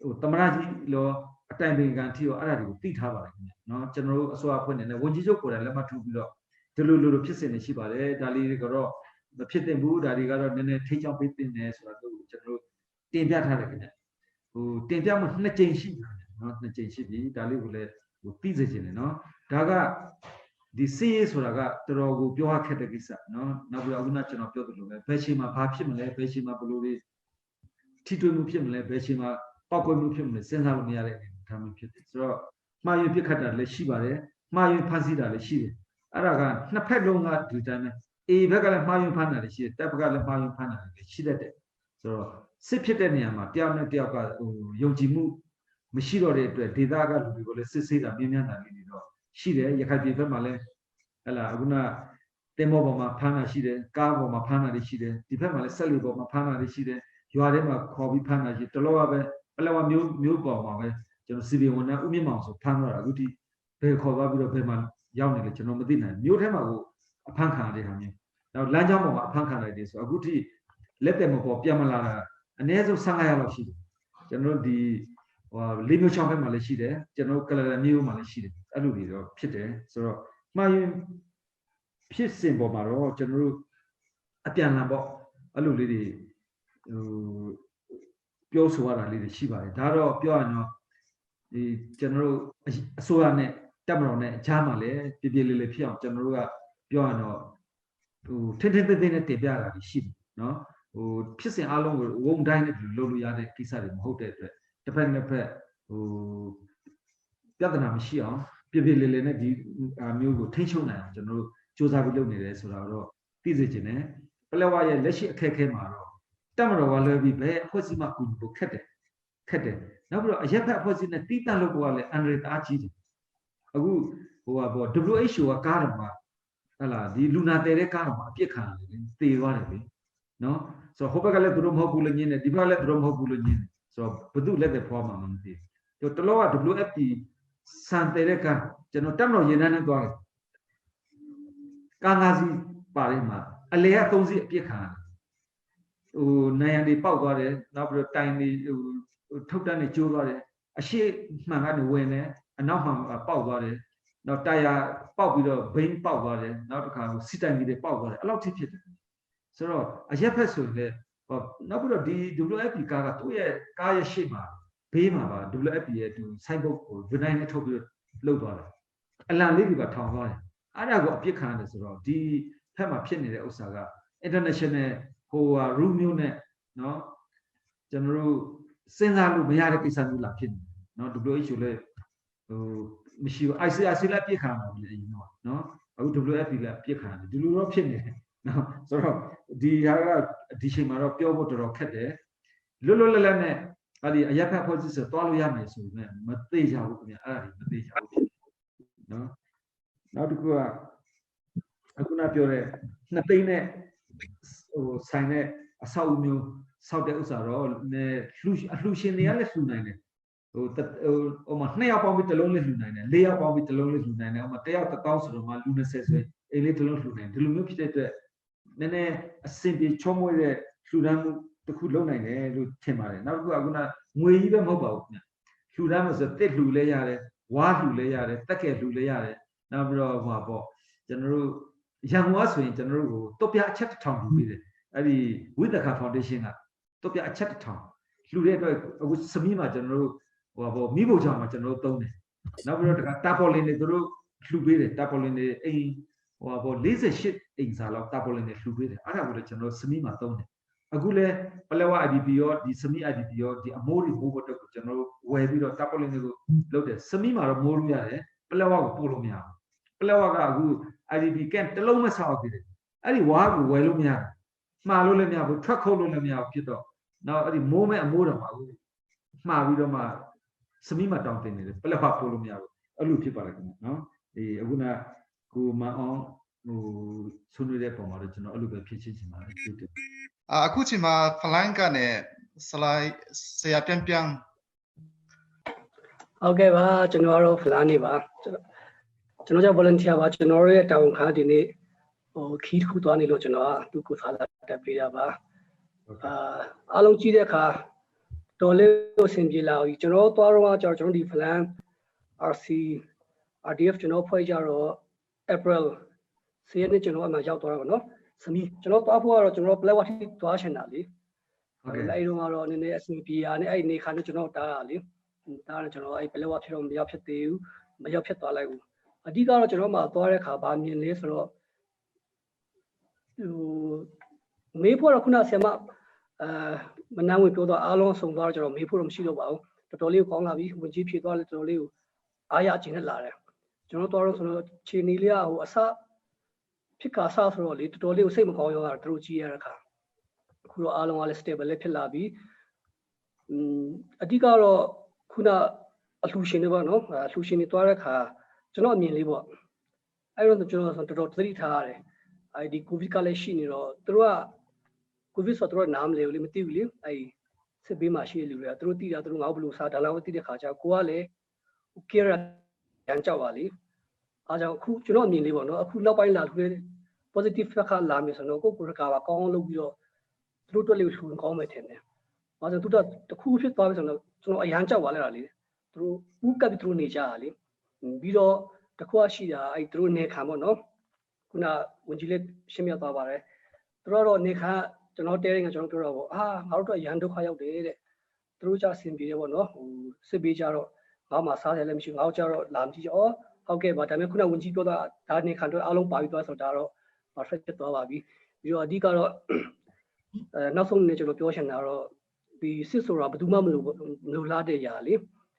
ဟိုသမရကြီးလောအတိုင်ပင်ခံထီရောအဲ့ဒါတွေကိုသိထားပါတယ်ခင်ဗျနော်ကျွန်တော်တို့အစိုးရအဖွဲ့နဲ့ဝန်ကြီးချုပ်ကိုယ်တိုင်လက်မှတ်ထိုးပြီးတော့ဒီလိုဖြစ်စဉ်တွေရှိပါတယ်ဒါလေးတွေကတော့မဖြစ်သင့်ဘူးဒါတွေကတော့နည်းနည်းထိချောင်းပေးသင့်တယ်ဆိုတာတို့ကျွန်တော်တို့တင်ပြထားတယ်ခင်ဗျဟိုတင်ပြမှု2ကြိမ်ရှိတယ်နော်2ကြိမ်ရှိပြီဒါလေးကိုလည်းဟိုသိစေချင်တယ်နော်ဒါကဒီစီးဆိုတာကတော်တော်ကိုပြောရခက်တဲ့ကိစ္စနော်နောက်ပြီးတော့အခုနကျွန်တော်ပြောသလိုပဲဘယ်ချိန်မှာဘာဖြစ်မလဲဘယ်ချိန်မှာဘယ်လိုတွေထိတွေ့မှုဖြစ်မလဲဘယ်ချိန်မှာပောက်ကွဲမှုဖြစ်မလဲစဉ်းစားလို့မရတဲ့အနေအထားမျိုးဖြစ်တယ်ဆိုတော့မှားယွင်းပြစ်ခတ်တာလည်းရှိပါတယ်မှားယွင်းဖန်ဆီးတာလည်းရှိတယ်အဲ့ဒါကနှစ်ဖက်လုံးကဒီတိုင်းပဲအေဘက်ကလည်းမှားယွင်းဖန်တာလည်းရှိတယ်တပ်ဘက်ကလည်းမှားယွင်းဖန်တာလည်းရှိတတ်တယ်ဆိုတော့စစ်ဖြစ်တဲ့နေရာမှာတယောက်နဲ့တယောက်ကဟိုယုံကြည်မှုမရှိတော့တဲ့အတွက်ဒေသကလူတွေကိုလည်းစစ်ဆေးတာမြင်းမြန်းတာလေးတွေတော့ရှိတယ်ရခိုင်ပြည်ဘက်မှာလည်းဟလာအခုနတင်မောပေါ်မှာဖမ်းတာရှိတယ်ကားပေါ်မှာဖမ်းတာတွေရှိတယ်ဒီဘက်မှာလည်းဆက်လီပေါ်မှာဖမ်းတာတွေရှိတယ်ရွာထဲမှာခေါ်ပြီးဖမ်းတာရှိတလောကပဲပလက်ဝမျိုးပေါ်မှာပဲကျွန်တော်စီဗီဝန်ထမ်းဦးမြင့်မောင်ဆိုဖမ်းတော့တာအခုဒီဘယ်ခေါ်သွားပြီးတော့ဘယ်မှာရောက်နေလဲကျွန်တော်မသိနိုင်မျိုးထဲမှာကိုအဖမ်းခံရတဲ့ဟာမျိုးနောက်လမ်းကြောင်းပေါ်မှာအဖမ်းခံလိုက်တယ်ဆိုအခုထိလက်တယ်မပေါ်ပြန်မလာတာအနည်းဆုံး15ရက်လောက်ရှိတယ်ကျွန်တော်ဒီဟိုလေးမျိုးချောင်းဘက်မှာလည်းရှိတယ်ကျွန်တော်ကလလမျိုးမှာလည်းရှိတယ်အဲ့လိုတွေတော့ဖြစ်တယ်ဆိုတော့မှားရင်ဖြစ်စဉ်ပေါ်မှာတော့ကျွန်တော်တို့အပြန်လာပေါ့အဲ့လိုလေးတွေဟိုပြောဆိုရတာလေးတွေရှိပါတယ်ဒါတော့ပြောရရင်တော့ဒီကျွန်တော်တို့အစိုးရနဲ့တပ်မတော်နဲ့အချားမှာလည်းပြလေးလေးဖြစ်အောင်ကျွန်တော်တို့ကပြောရရင်တော့ဟိုထင်းထင်းသေးသေးနဲ့တင်ပြတာရှိတယ်နော်ဟိုဖြစ်စဉ်အလုံးကိုဝုံတိုင်းနဲ့လုပ်လို့ရတဲ့ကိစ္စတွေမဟုတ်တဲ့အတွက်တစ်ဖက်နှစ်ဖက်ဟိုပြဿနာမရှိအောင်ပြလေးလေးနဲ့ဒီမျိုးကိုထိန်းချုပ်နိုင်အောင်ကျွန်တော်တို့စူးစမ်းပြီးလုပ်နေတယ်ဆိုတာတော့သိစေချင်တယ်ပလက်ဝရဲ့လက်ရှိအခက်အခဲမှာတော့တပ်မတော်ကလည်းပြီးပဲအဖွဲ့အစည်းမှကူညီဖို့ခက်တယ်နောက်ပြီးတော့အရက်ဖက်အဖွဲ့အစည်းနဲ့တီးတန့်လုပ်ဖို့ကလည်းအန်ဒရတာကြီးတယ်အခုဟိုပါပေါ့ WHO ကကားတော်မှာဟလာဒီလူနာတဲတဲ့ကားတော်မှာအပြစ်ခံရတယ်သေသွားတယ်လေနော်ဆိုတော့ဟိုဘက်ကလည်းသူတို့မဟုတ်ဘူးလို့ညင်းတယ်ဒီဘက်ကလည်းသူတို့မဟုတ်ဘူးလို့ညင်းတယ်ဆိုတော့ဘသူလက်သက်ဖွားမှာမသိဘူးတလောက WFP စံတဲတဲ့ကားကျွန်တော်တက်မတော်ရင်တန်းနဲ့သွားတယ်ကားငါးစီးပါတယ်မှာအလဲက3စီးအပြစ်ခံရတယ်ဟိုနိုင်ရန်တွေပေါက်သွားတယ်နောက်ပြီးတော့တိုင်တွေဟိုထုတ်တန်းတွေကျိုးသွားတယ်အရှိမှန်ကနေဝင်တယ်အနောက်မှပေါက်သွားတယ်နောက်တာယာပေါက်ပြီးတော့ဘိန်းပေါက်သွားတယ်နောက်တစ်ခါဟိုစီတိုင်ကြီးတွေပေါက်သွားတယ်အဲ့လောက်ထိဖြစ်တယ်ဆိုတော့အရက်ဖက်ဆိုလည်းဟောနောက်ပြီးတော့ဒီ WFP ကားကသူ့ရဲ့ကားရဲ့ရှေ့မှာဘေးမှာပါ WFP ရဲ့သူဆိုင်ဘုတ်ကိုဗီနိုင်းနဲ့ထုတ်ပြီးတော့လှုပ်သွားတယ်အလံလေးတွေကထောင်သွားတယ်အဲ့ဒါကိုအပြစ်ခံရတယ်ဆိုတော့ဒီဖက်မှာဖြစ်နေတဲ့ဥစ္စာက international ဟိုဟာ rule မျိုးနဲ့เนาะကျွန်တော်တို့စဉ်းစားလို့မရတဲ့ကိစ္စမျိုးလာဖြစ်နေเนาะ WHO လည်းဟိုမရှိဘူး ICRC လည်းပြစ်ခံမှာလေအရင်တော့เนาะအခု WFP လည်းပြစ်ခံတယ်ဒီလိုတော့ဖြစ်နေတယ်เนาะဆိုတော့ဒီဟာကဒီချိန်မှာတော့ပြောဖို့တော်တော်ခက်တယ်လွတ်လွတ်လပ်လပ်နဲ့အဲ့ဒီအရက်ဖက်ဖွဲ့စည်းဆိုတွားလို့ရမယ်ဆိုရင်မသိကြဘူးခင်ဗျအဲ့ဒါတွေမသိကြဘူးเนาะနောက်တစ်ခုကအခုနပြောတဲ့2သိန်းနဲ့ဟ ဆိုင်တဲ့အဆောက်အဦမျိုးဆောက်တဲ့ဥစ္စာတော့လှူရှင်တွေကလည်းလှူနိုင်တယ်ဟိုမှာ2ယောက်ပေါင်းပြီးတစ်လုံးလေးလှူနိုင်တယ်4ယောက်ပေါင်းပြီးတစ်လုံးလေးလှူနိုင်တယ်ဟိုမှာ1ယောက်1000ဆိုတော့မှလူ20ဆိုအိမ်လေးတစ်လုံးလှူနိုင်တယ်ဒီလိုမျိုးဖြစ်တဲ့အတွက်နည်းနည်းအဆင်ပြေချောမွေ့တဲ့လှူဒန်းမှုတစ်ခုလုပ်နိုင်တယ်လို့ထင်ပါတယ်နောက်တစ်ခုကခုနငွေကြီးပဲမဟုတ်ပါဘူးခင်ဗျလှူဒန်းလို့ဆိုတစ်လှူလဲရတယ်ဝါလှူလဲရတယ်တက်ကဲလှူလဲရတယ်နောက်ပြီးတော့ဟိုပါပေါ့ကျွန်တော်တို့ရန်ကုန်ကဆိုရင်ကျွန်တော်တို့ကိုတုတ်ပြအချက်1000လှူပေးတယ်အဲ့ဒီဝိသခါဖောင်ဒေးရှင်းကတုတ်ပြအချက်1000လှူတဲ့အတွက်အခုစမီးမှာကျွန်တော်တို့ဟိုပါပေါ့မိဖို့ကြောင့်မှာကျွန်တော်တို့သုံးတယ်နောက်ပြီးတော့တာပေါ်လင်းတွေသူတို့လှူပေးတယ်တာပေါ်လင်းတွေအိမ်ဟိုပါပေါ့48အိမ်စာလောက်တာပေါ်လင်းတွေလှူပေးတယ်အဲ့ဒါကိုလည်းကျွန်တော်စမီးမှာသုံးတယ်အခုလဲပလက်ဝ IDP ရောဒီစမီ IDP ရောဒီအမိုးတွေမိုးဖို့အတွက်ကိုကျွန်တော်တို့ဝယ်ပြီးတော့တာပေါ်လင်းတွေကိုလုပ်တယ်စမီမှာတော့မိုးလို့ရတယ်ပလက်ဝကိုပို့လို့မရဘူးပလက်ဝကအခု IDP camp တစ်လုံးမဆောက်သေးတယ်အဲ့ဒီဝါကိုဝယ်လို့မရတယ်မှားလို့လည်းမရဘူးထွက်ခုတ်လို့လည်းမရဘူးဖြစ်တော့နောက်အဲ့ဒီမိုးမဲ့အမိုးတော်မှာအခုမှားပြီးတော့မှစမီမှာတောင်းတင်နေတယ်ပလက်ဝပို့လို့မရဘူးအဲ့လိုဖြစ်ပါလေခင်ဗျနော်အခုနကိုမအောင်ဟိုဆွေးနွေးတဲ့ပုံမှာတော့ကျွန်တော်အဲ့လိုပဲဖြစ်ချင်းချင်ပါတယ်ဖြစ်တယ်အခုချိန်မှာ flank ကနေ slide ဆရာပြန်ဟုတ်ကဲ့ပါကျွန်တော်တို့ flank နေပါကျွန်တော်ကြောင့် volunteer ပါကျွန်တော်ရဲ့တာဝန်ခံဒီနေ့ဟိုခီးတစ်ခုသွားနေလို့ကျွန်တော်ကသူ့ကိုစားလာတက်ပေးတာပါအားလုံးကြည့်တဲ့အခါတော်လေးကိုဆင်ပြေလာပြီကျွန်တော်သွားတော့ကျွန်တော်ဒီ flank RC RDF ကျွန်တော်ဖွဲ့ကြတော့ April 10ရက်နေ့ကျွန်တော်အမှရောက်သွားတာပါနော်စမီကျွန်တော်သွားဖို့ကတော့ကျွန်တော် Black Water သွားချင်တာလေဟုတ်ကဲ့အဲ့ဒီတော့ကတော့နည်းနည်းအဆင်ပြေရနဲ့အဲ့နေခါနဲ့ကျွန်တော်တားတာလေတားတယ်ကျွန်တော်အဲ့ Black Water ဖြစ်တော့မရောက်ဖြစ်သေးဘူးမရောက်ဖြစ်သွားလိုက်ဘူးအဓိကတော့ကျွန်တော်မှသွားတဲ့ခါဗာမြင်လဲဆိုတော့ဟိုမေးဖို့တော့ခုနဆရာမမနန်းဝင်ပြောတော့အားလုံးစုံသွားတော့ကျွန်တော်မေးဖို့တော့မရှိတော့ပါဘူးတော်တော်လေးကိုကောင်းလာပြီဝင်ကြီးဖြည့်သွားလဲတော်တော်လေးကိုအားရခြင်းနဲ့လာတယ်ကျွန်တော်သွားတော့ဆိုတော့ခြေနေလေးကဟိုအစဖြစ်ကာစဆိုတော့လေတော်တော်လေးကိုစိတ်မကောင်းရောတာသူတို့ကြည့်ရတဲ့အခါအခုတော့အားလုံးကလည်း stable လေးဖြစ်လာပြီအဓိကတော့ခုနအလှူရှင်တွေပေါ့နော်အလှူရှင်တွေသွားတဲ့အခါကျွန်တော်အမြင်လေးပေါ့အဲ့တော့ကျွန်တော်တော်တော်သတိထားရတယ်အဲ့ဒီကိုဗစ်ကလည်းရှိနေတော့သူတို့ကကိုဗစ်ဆိုတော့သူတို့နားမလဲဘူးလေမသိဘူးလေအဲ့စစ်ဘေးမှာရှိတဲ့လူတွေကသူတို့သိတာသူတို့ငါ့ဘလို့စားဒါလောက်သိတဲ့ခါကျကိုကလည်း care ရန်ကြောက်ပါလေအားကြောင့်အခုကျွန်တော်အမြင်လေးပေါ့နော်အခုနောက်ပိုင်းလာထူတဲ့ positive ဖက်ကလာမယ်ဆိုတော့ကိုယ်ကကောင်းအောင်လုပ်ပြီးတော့သူတို့တွေ့လို့ထူကောင်းမယ်ထင်တယ်။ဘာလို့သူတို့တခုဖြစ်သွားပြီဆိုတော့ကျွန်တော်အရန်ကြောက်ပါလဲတာလေ။သူတို့ဦးကပ်ပြီးသူတို့နေကြတာလေ။ပြီးတော့တခုရှိတာအဲ့သူတို့နေခံပေါ့နော်။ခုနဝင်ကြီးလေးရှင်းပြသွားပါတယ်။သူတို့တော့နေခံကျွန်တော်တဲရင်ကကျွန်တော်ပြောတော့ပေါ့ငါတို့တော့အရန်ဒုက္ခရောက်တယ်တဲ့။သူတို့ကြဆင်ပြေတယ်ပေါ့နော်။ဟိုစစ်ပေးကြတော့ငါ့မှာစားတယ်လည်းမရှိဘူးငါတို့ကြတော့လာမကြည့်ကြ။ဟုတ်ကဲ့ပါဒါပေမဲ့ခုနဝင်ကြီးပြောတာဒါနေခံတော့အားလုံးပါပြီးသွားဆိုတော့ဒါတော့ perfect ဖြစ်သွားပါပြီပြီးတော့အဓိကတော့နောက်ဆုံးနေ့ကျွန်တော်ပြောချင်တာတော့ဒီစစ်ဆိုတာဘယ်သူမှမလို့လားတဲ့ຢာလေ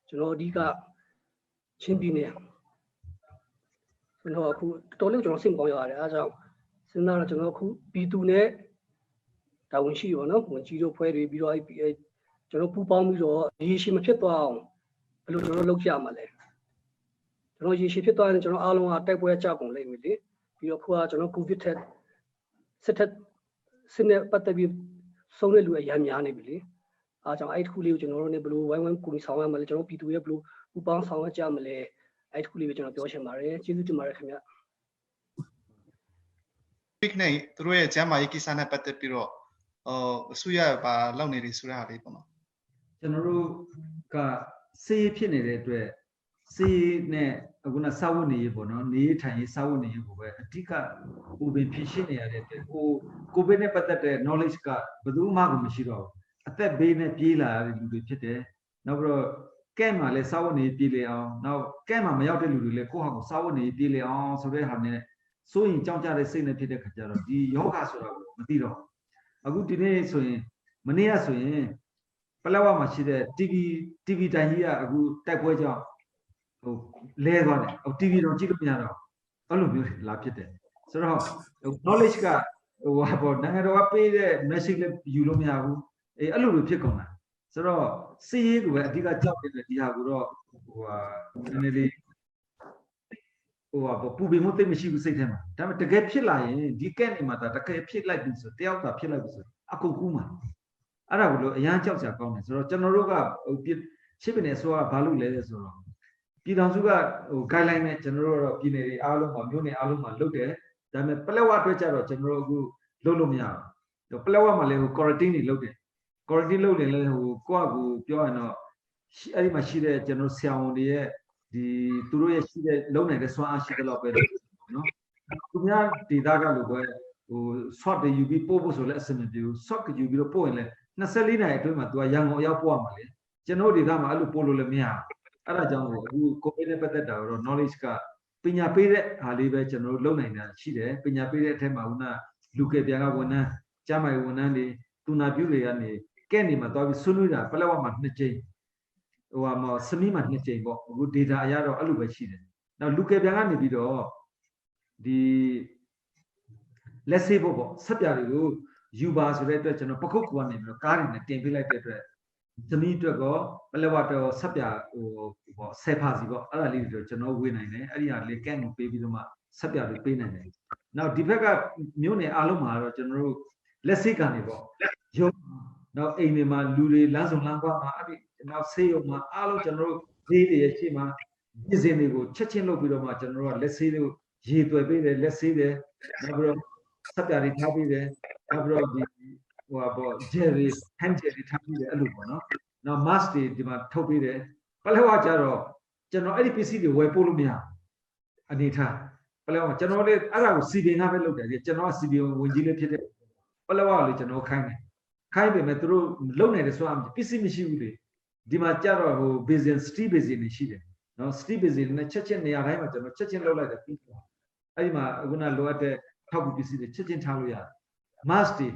ကျွန်တော်အဓိကချင်းပြည်နယ်ကျွန်တော်အခုတော်လေးကျွန်တော်စိတ်ကောင်းရတယ်အဲဒါကြောင့်စဉ်းစားတော့ကျွန်တော်အခုပြည်သူနဲ့တာဝန်ရှိရောနော်ဝန်ကြီးတို့ဖွဲ့တွေပြီးတော့ကျွန်တော်ပူပေါင်းပြီးတော့ရေရှည်မဖြစ်သွားအောင်ဘယ်လိုကျွန်တော်လုပ်ကြမှာလဲကျွန်တော်ရေရှည်ဖြစ်သွားရင်ကျွန်တော်အားလုံးကတိုက်ပွဲကြောက်ကုန်လိမ့်မယ်လေပြီးတော့ခုကကျွန်တော်ကိုဗစ်ထက်စစ်နဲ့ပတ်သက်ပြီးဆုံးတဲ့လူအများများနေပြီလေအားကြောင့်အဲ့ဒီခုလေးကိုကျွန်တော်တို့ ਨੇ ဘယ်လိုဝိုင်းဝန်းကူညီဆောင်ရမလဲကျွန်တော်ပြည်သူရဲ့ဘယ်လိုပူပေါင်းဆောင်ရကြမလဲအဲ့ဒီခုလေးကိုကျွန်တော်ပြောချင်ပါတယ်ကျေးဇူးတင်ပါတယ်ခင်ဗျာ picnic သူတို့ရဲ့ကျမ်းမာရေးကိစ္စနဲ့ပတ်သက်ပြီးတော့အစိုးရဘာလုပ်နေတယ်ဆိုတဲ့ဟာလေးပေါ့နော်ကျွန်တော်တို့ကစေးဖြစ်နေတဲ့အတွက်စေးနဲ့အခုနစာဝတ်နေရေးပေါ့နော်နေထိုင်ရေးစာဝတ်နေရေးကိုပဲအဓိကပူပင်ဖြစ်ရှင်းနေရတဲ့အတွက်ကိုဗစ်နဲ့ပတ်သက်တဲ့ knowledge ကဘယ်သူမှမရှိတော့ဘူးအသက်ဘေးနဲ့ပြေးလာတဲ့လူတွေဖြစ်တယ်နောက်ပြီးတော့ကဲမှာလည်းစာဝတ်နေရေးပြေးလေအောင်နောက်ကဲမှာမရောက်တဲ့လူတွေလည်းကိုယ့်ဟာကိုယ်စာဝတ်နေရေးပြေးလေအောင်ဆိုတဲ့ဟာနဲ့စိုးရင်ကြောက်ကြတဲ့စိတ်နဲ့ဖြစ်တဲ့ခါကျတော့ဒီယောဂဆိုတာကိုမသိတော့အခုဒီနေ့ဆိုရင်မနေ့ကဆိုရင်ပလက်ဝမှာရှိတဲ့ TV တိုင်ကြီးကအခုတိုက်ပွဲကြောင့်ဟိုလဲသွားတယ်ဟို TV တော့ကြည့်လို့မရတော့အဲ့လိုမျိုးလာဖြစ်တယ်ဆိုတော့ knowledge ကဟိုဟာပေါ့နိုင်ငံတော်ကပေးတဲ့ message လည်းယူလို့မရဘူးအဲ့လိုလိုဖြစ်ကုန်တာဆိုတော့စီးရေးကိုပဲအဓိကကြောက်နေတဲ့ဒီဟာကိုတော့ဟိုဟာနည်းနည်းလေး ပူပင်မှုသိမရှိဘူးစိတ်ထဲမှာဒါပေမဲ့တကယ်ဖြစ်လာရင်ဒီကဲ့နေမှာတကယ်ဖြစ်လိုက်ပြီဆိုတယောက်သာဖြစ်လိုက်ပြီဆိုအကုန်ကူးမှာအဲ့ဒါကိုလို့အရန်ကြောက်ကြကောင်းတယ်ဆိုတော့ကျွန်တော်တို့ကရှစ်ပင်နယ်ဆိုတာဘာလို့လဲဆိုတော့ပြည်ထောင်စုကguideline နဲ့ကျွန်တော်တို့တော့ပြည်နယ်တွေအားလုံးမှာမြို့နယ်အားလုံးမှာလုပ်တယ်ဒါပေမဲ့ပလက်ဝအတွက်ကြတော့ကျွန်တော်တို့အခုလုပ်လို့မရဘူးပလက်ဝမှာလည်းquarantine တွေလုပ်တယ် quarantine လုပ်တယ်လည်းကိုယ့်အကူပြောရတော့အဲ့ဒီမှာရှိတဲ့ကျွန်တော်ဆရာဝန်တွေရဲ့ဒီသူတို့ရဲ့ရှိတဲ့လုံနိုင်တဲ့စွမ်းအားရှိတဲ့လောက်ပဲနော်သူများဒေတာကလို့ပဲswat တွေယူပြီးပို့ဖို့ဆိုလဲအဆင်မပြေဘူး swat ယူပြီးတော့ပို့ရင်လည်း24နာရီအတွင်းမှာသူကရန်ကုန်ရောက်ပို့ရမှာလေကျွန်တော်ဒေတာမှာအဲ့လိုပို့လို့လည်းမရအဲ့ဒါကြောင့်အခု COVID နဲ့ပတ်သက်တာတော့ knowledge ကပညာပေးတဲ့ဟာလေးပဲကျွန်တော်တို့လုံနိုင်တာရှိတယ်ပညာပေးတဲ့အထက်မှာခုနလူကပြန်ကဝန်ထမ်းကျန်းမာရေးဝန်ထမ်းတွေတူနာပြုတွေကနေကဲ့နေမှာသွားပြီးဆွေးနွေးတာပလက်ဝမှာ2ကြိမ်စမီးမှာ2ကြိမ်ပေါ့အခု data အရတော့အဲ့လိုပဲရှိတယ်နောက်လူကပြန်ကနေပြီးတော့ဒီလက်ဆေးဖို့ပေါ့ဆက်ပြတွေကိုယူပါဆိုတဲ့အတွက်ကျွန်တော်ပခုတ်ကူကနေပြီးတော့ကားတွေနဲ့တင်ပေးလိုက်တဲ့အတွက်သမီးအတွက်ကောပလက်ဝတော့ဆက်ပြပေါ့ဆယ်ဖာစီပေါ့အဲ့ဒါလေးတွေကျွန်တော်ဝေးနိုင်တယ်အဲ့ဒီဟာလေးကန့်ကိုပေးပြီးတော့မှဆက်ပြတွေပေးနိုင်တယ်နောက်ဒီဘက်ကမြို့နယ်အားလုံးမှာတော့ကျွန်တော်တို့လက်ဆေးကနေပေါ့ရုံနောက်အိမ်တွေမှာလူတွေလမ်းဆောင်လမ်းကွာမှာအဲ့ဒီနောက်ဆေးရုံမှာအားလုံးကျွန်တော်တို့ဈေးတွေရှိမှာပြည်စင်တွေကိုချက်ချင်းလုပ်ပြီးတော့မှကျွန်တော်တို့ကလက်ဆေးတွေကိုရေသွယ်ပေးတယ်လက်ဆေးတယ်နောက်ပြီးတော့ဆက်ပြတွေထားပေးတယ်နောက်ပြီးတော့ဒီပေါ့ jelly hand jelly ထားပေးတယ်အဲ့လိုပေါ့နော်နောက် mask တွေဒီမှာထုတ်ပေးတယ်ပလက်ဝကျတော့ကျွန်တော်အဲ့ဒီပစ္စည်းတွေဝယ်ပို့လို့မရအနေထားပလက်ဝကျွန်တော်လည်းအဲ့ဒါကိုစီပင်ကပဲလုပ်တယ်ကျွန်တော်ကစီပင်ဝင်ကြီးလေးဖြစ်တဲ့ပလက်ဝကိုလေကျွန်တော်ခိုင်းတယ်ခိုင်းပေမဲ့သူတို့လုံနိုင်တယ်ဆိုတော့ပစ္စည်းမရှိဘူးလေဒီမှာကြတော့basin street basin တွေရှိတယ်နော် street basin နဲ့ချက်နေရာတိုင်းမှာကျွန်တော်ချက်ချင်းလုပ်လိုက်တယ်ပြီးတော့အဲ့ဒီမှာခုနလိုအပ်တဲ့ထောက်ပစ္စည်းတွေချက်ချင်းထားလို့ရတယ် mask တွေ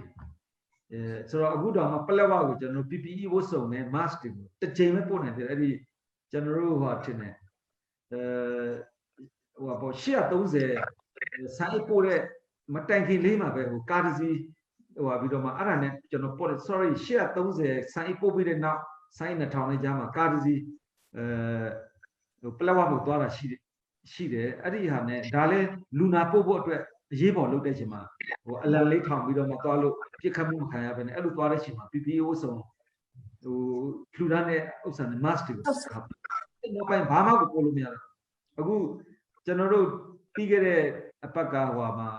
ဆိုတော့အခုတော့မှပလက်ဝကိုကျွန်တော် PPE ဝတ်စုံနဲ့ mask တွေကိုတစ်ချိန်ပဲပို့နိုင်တယ်အဲ့ဒီကျွန်တော်တို့ထင်တယ်ပေါ့830ဆိုင်ပို့တဲ့မတိုင်ခင်လေးမှာပဲကားတစ်စီးပြီးတော့မှအဲ့ဒါနဲ့ကျွန်တော်ပို့တယ် sorry 830ဆိုင်ပို့ပြီးတဲ့နောက်ဆိုင်2000နဲ့ကြားမှာကားတစ်စီးပလက်ဝကိုသွားတာရှိတယ်အဲ့ဒီဟာနဲ့ဒါလည်းလူနာပို့ဖို့အတွက်အရေးပေါ်လုပ်တဲ့အချိန်မှာအလံလေးထောင်ပြီးတော့မှသွားလို့ပြစ်ခတ်မှုမခံရဘဲနဲ့အဲ့လိုသွားတဲ့အချိန်မှာ PPE ဝတ်စုံလှူဒါန်းတဲ့ဥစ္စာနဲ့ mask တွေကိုနောက်ပိုင်းဘာမှကိုပို့လို့မရတော့အခုကျွန်တော်တို့ပြီးခဲ့တဲ့အပတ်ကမှာ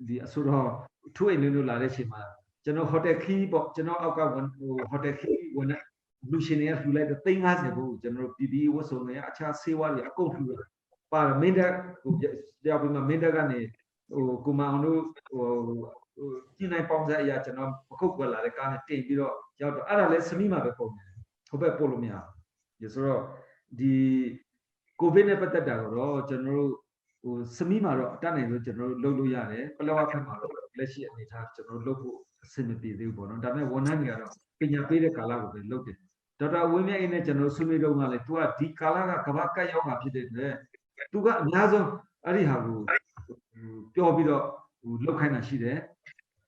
ဒီအဆိုတော့ထိုးအိမ်လေးလို့လာတဲ့အချိန်မှာကျွန်တော် hotel key ပေါ့ကျွန်တော်အောက်ကhotel key ဝင်တဲ့လူရှင်တွေကလှူလိုက်တော့350ဘူးကျွန်တော်တို့ PPE ဝတ်စုံတွေအခြားဆေးဝါးတွေအကုန်လှူတာပါမင်းတက်ရောက်ပြီးမှမင်းတက်ကနေကိုမအောင်တို့ကြီးနိုင်ပေါင်းစားအရာကျွန်တော်ပခုတ်ကွက်လာတဲ့ကားနဲ့တင်ပြီးတော့ရောက်တော့အဲ့ဒါလည်းစမိမှာပဲပုံတယ်ဟိုဘက်ပို့လို့မရဘူးဆိုတော့ဒီကိုဗစ်နဲ့ပတ်သက်တာတော့ကျွန်တော်တို့စမိမှာတော့အတတ်နိုင်လို့ကျွန်တော်တို့လုပ်လို့ရတယ်ပလက်ဝဖက်မှာတော့လက်ရှိအနေထားကျွန်တော်တို့လုပ်ဖို့အဆင်မပြေသေးဘူးပေါ့နော်ဒါပေမဲ့ဝန်ထမ်းတွေကတော့ပညာပေးတဲ့ကာလကိုပဲလုပ်တယ်ဒေါက်တာဝင်းမြတ်အေးနဲ့ကျွန်တော်ဆွေးနွေးတော့ကလည်းသူကဒီကာလကကမ္ဘာကပ်ရောက်တာဖြစ်တဲ့အတွက်သူကအများဆုံးအဲ့ဒီဟာကိုပြောပြီးတော့လောက်ခိုင်းတာရှိတယ်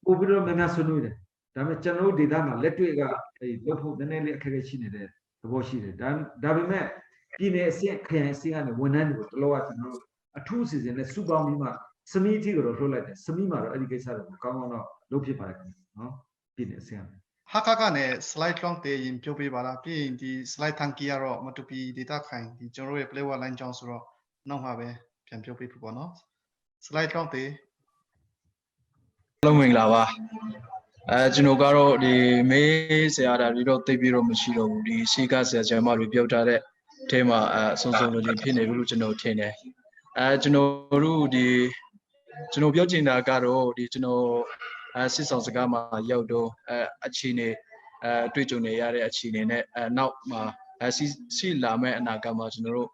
ပို့ပြီးတော့များများဆွေးနွေးတယ်ဒါပေမဲ့ကျွန်တော်တို့ဒေသမှာလက်တွေ့ကလောက်ဖို့နည်းနည်းလေးအခက်အခဲရှိနေတဲ့သဘောရှိတယ်ဒါပေမဲ့ပြည်နယ်အဆင့်ခရိုင်အဆင့်ကနေဝန်ထမ်းတွေကိုတလောကကျွန်တော်တို့အထူးအစီအစဉ်နဲ့စုပေါင်းပြီးမှစမီတီကိုတော့လှုပ်လိုက်တယ်စမီမှာတော့အဲ့ဒီကိစ္စတွေကိုကောင်းကောင်းတော့လုပ်ဖြစ်ပါတယ်ခင်ဗျနော်ပြည်နယ်အဆင့်ဟာကနဲ့ slide long တည်ရင်ပြောပြပါလားပြီးရင်ဒီ slide ထန်ကီကတော့မတူပီ data ခိုင်ဒီကျွန်တော်တို့ရဲ့ play line ကြောင်းဆိုတော့နောက်မှာပဲပြန်ပြောပြဖို့ပေါ့နော် slide long တည်လုံးဝင်လာပါကျွန်တော်ကတော့ဒီမေးဆရာတွေတော့သိပြီးတော့မရှိတော့ဘူးဒီစီကဆရာဆရာမတွေပြောထားတဲ့အထဲမှာစုံစုံလို့ဖြစ်နေလို့ကျွန်တော်ထင်တယ်ကျွန်တော်တို့ဒီကျွန်တော်ပြောချင်တာကတော့ဒီကျွန်တော်စစ်ဆောင်စကားမှာရောက်တော့အခြေအနေတွေ့ကြုံနေရတဲ့အခြေအနေနဲ့နောက်မှာစီလာမဲ့အနာဂတ်မှာကျွန်တော်တို့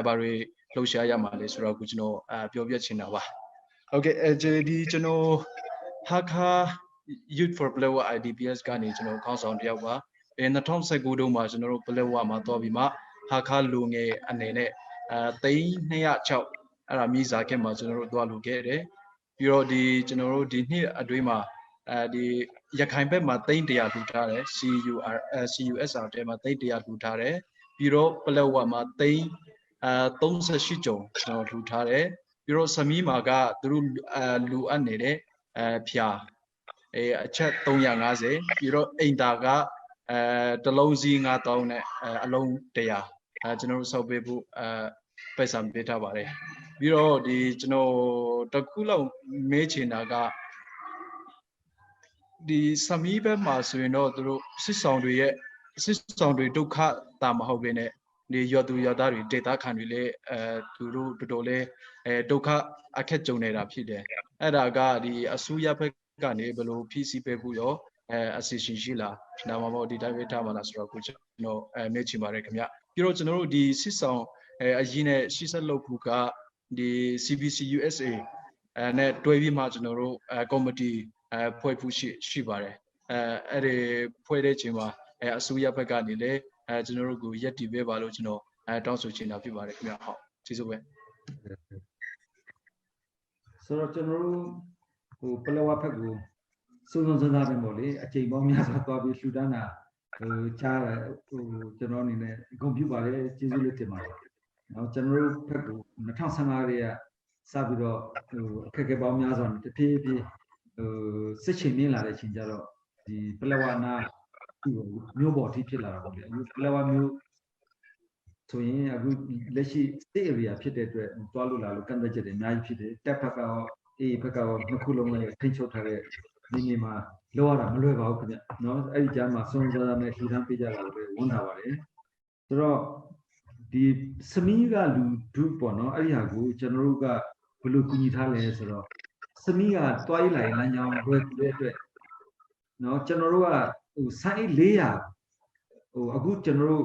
ဘာတွေလှုပ်ရှားရမှာလဲဆိုတော့အခုကျွန်တော်ပြောပြချင်တာပါဟုတ်ကဲ့ဒီကျွန်တော်ဟာခါ Youth for Palawa IDPS ကနေကျွန်တော်ခေါင်းဆောင်တယောက်ပါ2019တုန်းမှာကျွန်တော်တို့ Palawa မှာသွားပြီးမှဟာခါလူငယ်အနေနဲ့3206အဲ့ဒါမြေစာခက်မှာကျွန်တော်တို့သွားလူခဲ့တယ်ပြီးတော့ဒီကျွန်တော်တို့ဒီနှစ်အတွင်းမှာဒီရခိုင်ဘက်မှာ300လူထားတယ် CUSR တဲမှာ300လူထားတယ်ပြီးတော့ Palawa မှာ38ကြုံကျွန်တော်လူထားတယ် ပြီးတော့ဆမီးမှာကသူတို့လူအပ်နေတဲ့ဖြာအချက်350ပြီးတော့အိမ်တာကတစ်လုံးစီ9000နဲ့အလုံး100ကျွန်တော်တို့စောက်ပေးဖို့ပိုက်ဆံပေးထားပါတယ်ပြီးတော့ဒီကျွန်တော်တစ်ခုလောက်မေးချင်တာကဒီဆမီးဘက်မှာဆိုရင်တော့သူတို့စစ်ဆောင်တွေဒုက္ခတာမဟုတ်ဘဲနဲ့ဒီရွာသူရွာသားတွေဒေသခံတွေလည်းသူတို့တော်တော်လေးဒုက္ခအခက်ကြုံနေတာဖြစ်တယ်အဲ့ဒါကဒီအစိုးရဘက်ကနေဘယ်လိုဖြည့်ဆည်းပေးဖို့ရောအစီအစဉ်ရှိလားဒါမှမဟုတ်ဒီတိုင်းပဲထားမှာလားဆိုတော့ကိုကျွန်တော်မေးချင်ပါတယ်ခင်ဗျပြီးတော့ကျွန်တော်တို့ဒီစစ်ဆောင်အရင်နဲ့ရှေ့ဆက်လုပ်ဖို့ကဒီ CBC USA နဲ့တွဲပြီးမှကျွန်တော်တို့ကော်မတီဖွဲ့ဖို့ရှိပါတယ်အဲ့ဒီဖွဲ့တဲ့ချိန်မှာအစိုးရဘက်ကနေလည်းကျွန်တော်တို့ကိုရက်တည်ပေးပါလို့ကျွန်တော်တောင်းဆိုချင်တာဖြစ်ပါတယ်ခင်ဗျဟုတ်ကျေးဇူးပဲဆိုတော့ကျွန်တော်တို့ဟိုပလောဝဖက်ကိုစုံစုံစမ်းစားတယ်ပေါ့လေအချိန်ပေါင်းများစွာသွားပြီးလှူဒန်းတာကြားတယ်ဟိုကျွန်တော်အနေနဲ့ဂုဏ်ပြုပါတယ်ကျေးဇူးလေးတင်ပါတယ်နောက်ကျွန်တော်တို့ဖက်ကို2015ရေကစပြီးတော့ဟိုအခက်အခဲပေါင်းများစွာတဖြည်းဖြည်းစစ်ချိန်မြင့်လာတဲ့အချိန်ကျတော့ဒီပလောဝနာမျိုးပေါ်ထိဖြစ်လာတာပေါ့လေပလောဝမျိုးဆိုရင်အခုလက်ရှိ state area ဖြစ်တဲ့အတွက်တွားလို့လာလို့ကန့်သက်ချက်တွေအများကြီးဖြစ်တယ်တက်ဖက်ကရောဘက်ကရောနှစ်ခုလုံးလည်းထိန်းချုပ်ထားတဲ့နေမှာလောရတာမလွယ်ပါဘူးခင်ဗျနော်အဲ့ဒီကြားမှာစုံစမ်းရမယ်လှူဒန်းပေးကြတာလို့ဝန်တာပါတယ်ဆိုတော့ဒီစမီးကလူဒုပေါ့နော်အဲ့ဒီဟာကိုကျွန်တော်တို့ကဘယ်လိုကူညီထားလဲဆိုတော့စမီးကတွားရလိုက်လမ်းကြောင်းလွယ်ကူတဲ့အတွက်နော်ကျွန်တော်တို့ကဟိုဆိုင်း400ဟိုအခုကျွန်တော်တို့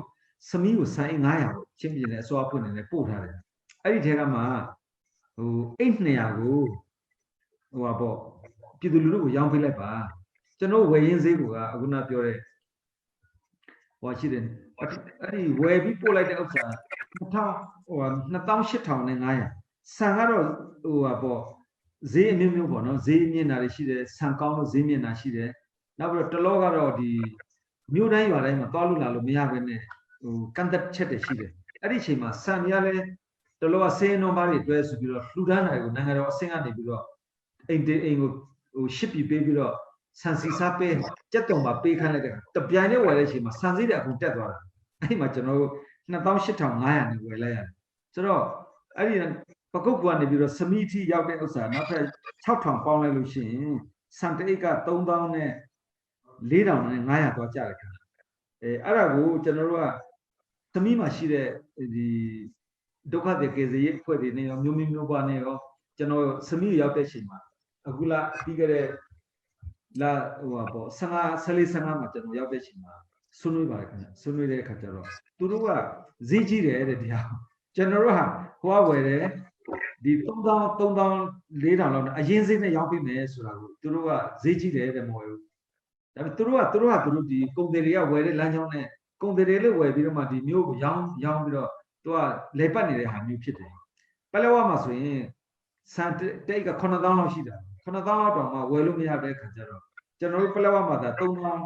စမီးကိုဆိုင်း900ကိုချင်းပြင်းနဲ့အစွာဖွင့်နေတယ်ပို့ထားတယ်အဲ့ဒီထဲကမှဟိုအိတ်200ကိုဟိုပါပေါ့ပြည်သူလူထုကိုရောင်းပေးလိုက်ပါကျွန်တော်ဝယ်ရင်းဈေးကအခုနပြောတဲ့ဟိုရှိတယ်အဲ့ဒီဝယ်ပြီးပို့လိုက်တဲ့ဥစ္စာ28,500ဆန်ကတော့ဟိုပါပေါ့ဈေးအမျိုးမျိုးပေါ့နော်ဈေးမြင့်တာတွေရှိတယ်ဆန်ကောင်းလို့ဈေးမြင့်တာရှိတယ်နောက်ပြီးတော့တလောကတော့ဒီမြို့တိုင်းရွာတိုင်းမှာသွားလို့လာလို့မရဘဲနဲ့ဟိုကန်တက်ချက်တွေရှိတယ်အဲ့ဒီအချိန်မှာဆန်တွေကလည်းတလောကဆေးနှုန်းပါးတွေတွဲဆိုပြီးတော့လှူဒန်းတာတွေကိုနိုင်ငံတော်အဆင့်ကနေပြီးတော့အိမ်ကိုဟိုရှစ်ပြီးပေးပြီးတော့ဆန်စီစားပေးကြက်တုံပါပေးခိုင်းလိုက်တဲ့တပြိုင်တည်းဝယ်တဲ့အချိန်မှာဆန်စည်းတွေအကုန်တက်သွားတာအဲ့ဒီမှာကျွန်တော်တို့28,500နဲ့ဝယ်လိုက်ရတယ်ဆိုတော့အဲ့ဒီပကုတ်ကနေပြီးတော့စမီတီရောက်တဲ့ဥစ္စာနောက်ထပ်6,000ပေါင်းလိုက်လို့ရှိရင်ဆန်တအိတ်က3,000နဲ့4,500သွားကြတယ်ခင်ဗျအဲ့ဒါကိုကျွန်တော်တို့ကသမီးမှာရှိတဲ့ဒီဒုက္ခတွေကေဇေးအဖွဲ့တွေနဲ့ရောမျိုးမျိုးပါနဲ့ရောကျွန်တော်စမီရောက်တဲ့အချိန်မှာအခုလာပြီးခဲ့တဲ့လာဟိုပါပေါ့14-15မှာကျွန်တော်ရောက်တဲ့အချိန်မှာဆွေးနွေးပါတယ်ခင်ဗျဆွေးနွေးတဲ့အခါကျတော့သူတို့ကဈေးကြီးတယ်တဲ့တရားကျွန်တော်တို့ဟာဟိုကဝယ်တယ်ဒီ3,000 4,000လောက်အရင်ဈေးနဲ့ရောင်းပေးမယ်ဆိုတာကိုသူတို့ကဈေးကြီးတယ်တဲ့မဟုတ်ဘူးဒါပေမဲ့သူတို့ဒီကုန်တယ်တွေကဝယ်တဲ့လမ်းကြောင်းနဲ့ကုန်တယ်တွေလည်းဝယ်ပြီးတော့မှဒီမျိုးကိုရောင်းပြီးတော့သူကလေပတ်နေတဲ့ဟာမျိုးဖြစ်တယ်ပလက်ဝမှာဆိုရင်စံတိတ်က9,000လောက်ရှိတာ9,000လောက်တောင်မှဝယ်လို့မရတဲ့ခါကျတော့ကျွန်တော်တို့ပလက်ဝမှာဒါ3,000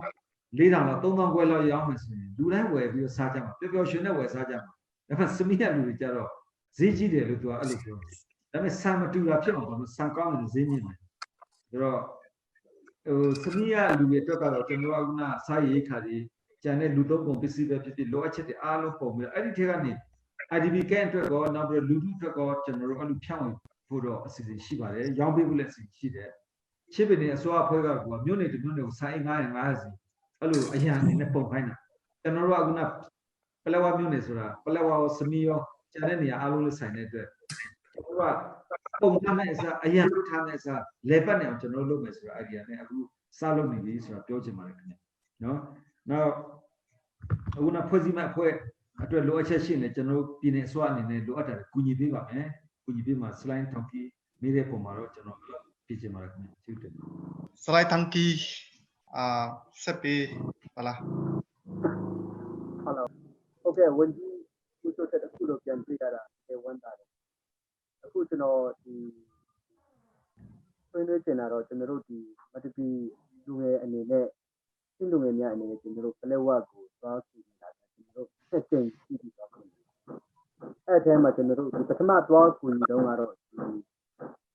4,000လောက်3,000ခွဲလောက်ရောင်းမယ်ဆိုရင်လူတိုင်းဝယ်ပြီးတော့စားကြမှာပျော်ပျော်ရွှင်နဲ့ဝယ်စားကြမှာဒါပေမဲ့စမီးရလူတွေကျတော့ဈေးကြီးတယ်လို့သူကအဲ့လိုပြောတယ်ဒါပေမဲ့ဆန်မတူတာဖြစ်မှာပေါ့နော်ဆန်ကောင်းတယ်ဈေးမြင့်တယ်ဆိုတော့ဟိုစမီးရလူတွေအတွက်ကတော့ကျွန်တော်ကခုနစားရိတ်ခါတွေကျန်တဲ့လူသုံးပုံပစ္စည်းပဲဖြစ်ဖြစ်လိုအပ်ချက်တွေအားလုံးပုံပြီးအဲ့ဒီထဲကနေ IDP ကန့်အတွက်ကောနောက်ပြီးလူထုအတွက်ကောကျွန်တော်တို့အဲ့လိုဖြန့်ဝေဖို့တော့အစီအစဉ်ရှိပါတယ်ရောင်းပေးဖို့လည်းအစီအစဉ်ရှိတယ်ချစ်ပင်နေအစိုးရအဖွဲ့ကမြို့နယ်တစ်မြို့နယ်ကိုဆိုင်း950စီအဲ့လိုအရန်အနေနဲ့ပုံခိုင်းတာကျွန်တော်တို့ကခုနပလက်ဝမြို့နယ်ဆိုတာပလက်ဝရောစမီရောကျန်တဲ့နေရာအားလုံးလေးဆိုင်တဲ့အတွက်ကျွန်တော်ကပုံထားတဲ့အစားအရန်လုပ်ထားတဲ့အစားလေပတ်နေအောင်ကျွန်တော်လုပ်မယ်ဆိုတာ idea နဲ့အခုစလုပ်နေပြီဆိုတာပြောချင်ပါတယ်ခင်ဗျနော်နောက်အခုနဖွဲ့စည်းမဲ့အဖွဲ့အတွက်လိုအပ်ချက်ရှိနေကျွန်တော်ပြည်နယ်အစိုးရအနေနဲ့လိုအပ်တာကူညီပေးပါမယ်ကူညီပေးမှာ slide ထောက်ပြီးမိတဲ့ပုံမှာတော့ကျွန်တော်ပြချင်ပါတယ်ခင်ဗျကျေးဇူးတင်ပါတယ် slide တန်ကီဆက်ပြီးဟုတ်လား ဟုတ်ကဲ့ဝန်ကြီးကုသိုလ်တဲ့အခုလိုပြန်ပြရတာဝမ်းသာတယ်အခုကျွန်တော်ဒီဆွေးနွေးချင်တာတော့ကျွန်တော်တို့ဒီမတပီလူငယ်အနေနဲ့ရှင်းလူငယ်များအနေနဲ့ကျွန်တော်တို့ပလက်ဝကိုသွားစီနေတာကျွန်တော်တို့ဆက်ကျင်ရှိပြီးတော့ အဲ့ထဲမှာကျွန်တော်တို့ဒီပထမသွားကူညီတော့ကတော့ဒီ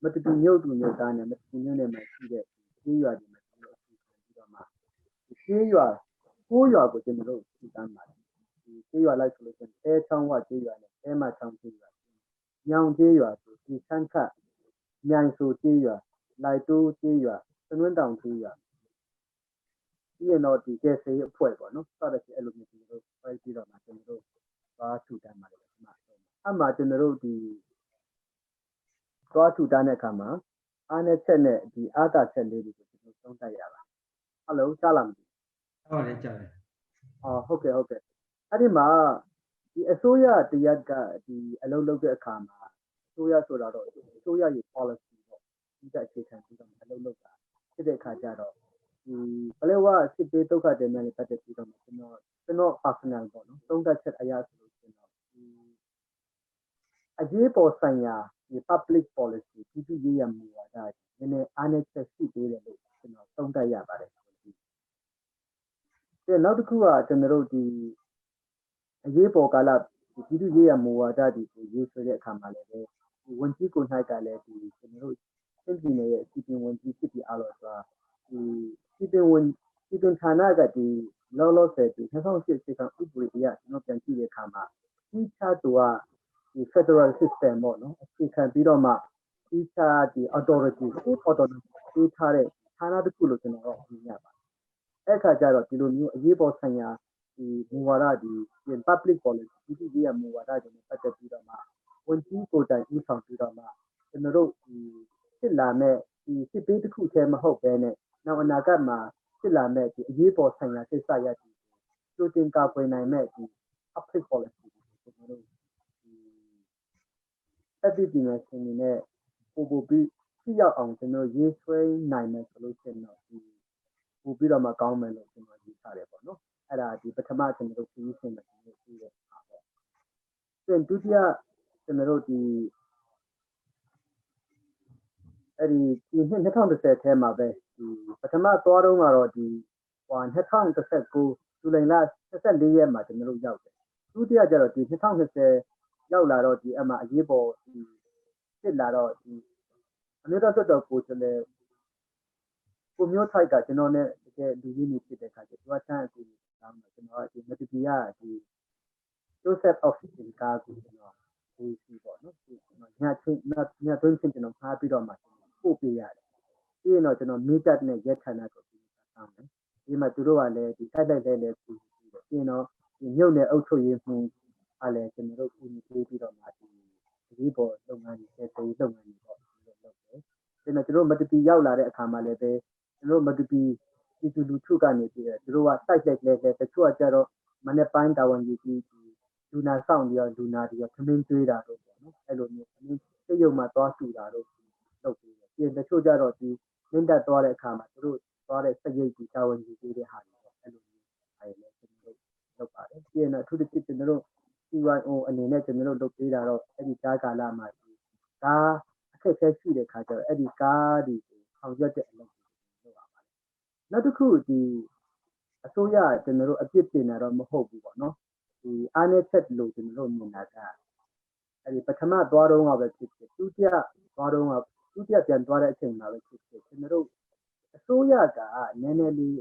မတပီမြို့တူမြို့သားနဲ့မတပီမြို့နယ်မှာရှိတဲ့ဒီရွာတွေမှာကျွန်တော်တို့ပြီးတော့မှဒီရွာ9ရွာကိုကျွန်တော်တို့စီတန်းပါတယ်ဒီရွာလိုက်ဆိုလို့ရှိရင်တဲချောင်းဝကျေးရွာနဲ့တဲမချောင်းကျေးရွာညောင်ကျေးရွာဆိုဒီဆန်းခတ်မြိုင်ဆိုကျေးရွာလိုက်တိုးကျေးရွာသနွန်းတောင်ကျေးရွာပြီးရင်တော့ဒီကဲဆေးအဖွဲ့ပေါ့နော်စတဲ့အဲ့လိုမျိုးကျွန်တော်တို့ပဲပြီးတော့မှကျွန်တော်တို့သွားထူတန်းပါတယ်အမှကျွန်တော်တို့ဒီသွားထူတန်းတဲ့အခါမှာအားနဲ့ချက်နဲ့ဒီအားသာချက်လေးတွေကိုကျွန်တော်သုံးသပ်ရပါဟယ်လိုကြားလားမသိ ဟုတ်တယ်ကြားတယ် ဟုတ်ကဲ့အဲ့ဒီမှာဒီအစိုးရတရက်ကဒီအလုပ်လုပ်တဲ့အခါမှာအစိုးရဆိုတာတော့အစိုးရရဲ့ policy ပေါ့ဒီကအခြေခံပြီးတော့အလုပ်လုပ်တာဖြစ်တဲ့အခါကျတော့ဒီဘယ်လိုကစစ်ပေးဒုက္ခတွေနဲ့ပတ်သက်ပြီးတော့ကျွန်တော် personal ပေါ့နော်သုံးသပ်ချက်အရာဆိုလို့ကျွန်တော်ဒီအရေးပေါ်ဆိုင်ရာဒီ public policy ပြည်သူ့ရေးရမူဝါဒနည်းနည်းအားနည်းချက်ရှိသေးတယ်လို့ကျွန်တော်သုံးသပ်ရပါတယ်နောက်တစ်ခုကကျွန်တော်တို့ဒီအရေးပေါ်ကာလပြည်သူ့ရေးရမူဝါဒတွေကိုရေးဆွဲတဲ့အခါမှာလည်းဒီဝန်ကြီးကို၌ကလည်းဒီကျွန်တော်တို့သင်ပြည်နယ်ရဲ့စီပင်ဝန်ကြီးဖြစ်ပြီးအားလို့ဆိုတာဒီစီပင်ဌာနကဒီလောလောဆယ်ဒီ2008စေကဥပဒေအရကျွန်တော်ပြန်ကြည့်တဲ့အခါမှာဒီချာတူကဒီ federal system ပေါ့နော်အခြေခံပြီးတော့မှဒီချာဒီ authority state authority ပေးထားတဲ့ဌာနတစ်ခုလို့ကျွန်တော်တို့မြင်ရပါတယ်အဲ့ခါကျတော့ဒီလိုမျိုးအရေးပေါ်ဆိုင်ရာဒီမူဝါဒဒီ public policy ဒီဒီရမူဝါဒတွေနဲ့ပတ်သက်ပြီးတော့မှဝန်ကြီးကိုတိုင်ဦးဆောင်ပြီးတော့မှကျွန်တော်တို့ဒီစစ်လာမဲ့ဒီစစ်ပေးတစ်ခုတည်းမဟုတ်ဘဲနဲ့နောက်အနာဂတ်မှာစစ်လာမဲ့ဒီအရေးပေါ်ဆိုင်ရာကိစ္စရပ်တွေကြိုတင်ကာကွယ်နိုင်မဲ့ဒီ public policy တွေကျွန်တော်တို့ဒီအသည့်ပညာရှင်တွေနဲ့ပို့ပြီးထိရောက်အောင်ကျွန်တော်ရေးဆွဲနိုင်မယ်ဆိုလို့ရှိရင်တော့ဒီပို့ပြီးတော့မှကောင်းမယ်လို့ကျွန်တော်ယူဆတယ်ပေါ့နော်အဲ့ဒါဒီပထမကျွန်တော်တို့ပြည်စင်မှာကျွန်တော်ပြီးတဲ့အခါပေါ့ပြန်ဒုတိယကျွန်တော်တို့ဒီအဲ့ဒီ2010ထဲမှာပဲဒီပထမသွားတော့ကတော့ဒီ2019ဇူလိုင်လ24ရက်မှာကျွန်တော်တို့ရောက်တယ်ဒုတိယကျတော့ဒီ2020ရောက်လာတော့ဒီအမှအရေးပေါ်ဒီဖြစ်လာတော့ဒီအမျိုးသားဆက်တော်ကိုကျွန်တော်ကိုမျိုးထိုက်ကကျွန်တော်နဲ့တကယ်လူကြီးနေဖြစ်တဲ့အခါကျတော့တန်းအကူတောင်းတော့ကျွန်တော်ဒီမတူပီကဒီ Joseph Office ကားကိုကျွန်တော်ဒီစီပေါ့နော်ဒီညသွင်းချင်းကျွန်တော်ဖားပြီးတော့မှပို့ပေးရတယ်ပြီးရင်တော့ကျွန်တော်မိတက်နဲ့ရက်ထန်တာကိုပြီးတောင်းတယ်ဒီမှာသူတို့ကလည်းဒီထိုက်လိုက်လဲပူပြီးတော့ပြီးရင်တော့ဒီမြုပ်နယ်အုပ်ချုပ်ရေးမှုအားလည်းကျွန်တော်တို့ပူပြီးတော့မှဒီပေါ်လုပ်ငန်းတွေစေတေးလုပ်ငန်းတွေပေါ့လုပ်တယ်ကျွန်တော်မတူပီရောက်လာတဲ့အခါမှာလည်းပဲကျွန်တော်မတူပီဒီလူထုကနေပြီးတော့သူတို့ကစိုက်လိုက်လဲတချို့ကကြတော့မနေ့ပိုင်းတာဝန်ယူပြီးလူနာဆောင်ပြီးတော့လူနာတွေခမင်းကျွေးတာတော့ပေါ့နော်အဲ့လိုမျိုးခမင်းစိတ်ရုံမှာသွားစုတာတော့လုပ်ပြီးတယ်ပြီးတချို့ကြတော့ဒီလင်းတက်သွားတဲ့အခါမှာသူတို့သွားတဲ့စရိတ်ကြီးတာဝန်ယူပေးတဲ့ဟာတွေပေါ့အဲ့လိုမျိုးအဲ့လည်းကျွန်တော်တို့လုပ်ပါတယ်ပြီးရင်တော့အထူးသဖြင့်ကျွန်တော်တို့ CYO အနေနဲ့ကျွန်တော်တို့လုပ်ပေးတာတော့အဲ့ဒီကာလမှာဒါအခက်အခဲရှိတဲ့ခါကျတော့အဲ့ဒီကားတွေကိုဆောင်ရွက်တဲ့အလုပ်တွေလုပ်ရပါတယ်နောက်တစ်ခုဒီအစိုးရကျွန်တော်တို့အပြစ်တင်တာတော့မဟုတ်ဘူးပေါ့နော်ဒီအားနည်းချက်လို့ကျွန်တော်တို့မြင်တာကအဲ့ဒီပထမသွားတော့ကပဲဖြစ်ဖြစ်ဒုတိယသွားတော့ကဒုတိယပြန်သွားတဲ့အချိန်မှာပဲဖြစ်ဖြစ်ကျွန်တော်တို့အစိုးရကနည်းနည်းလေး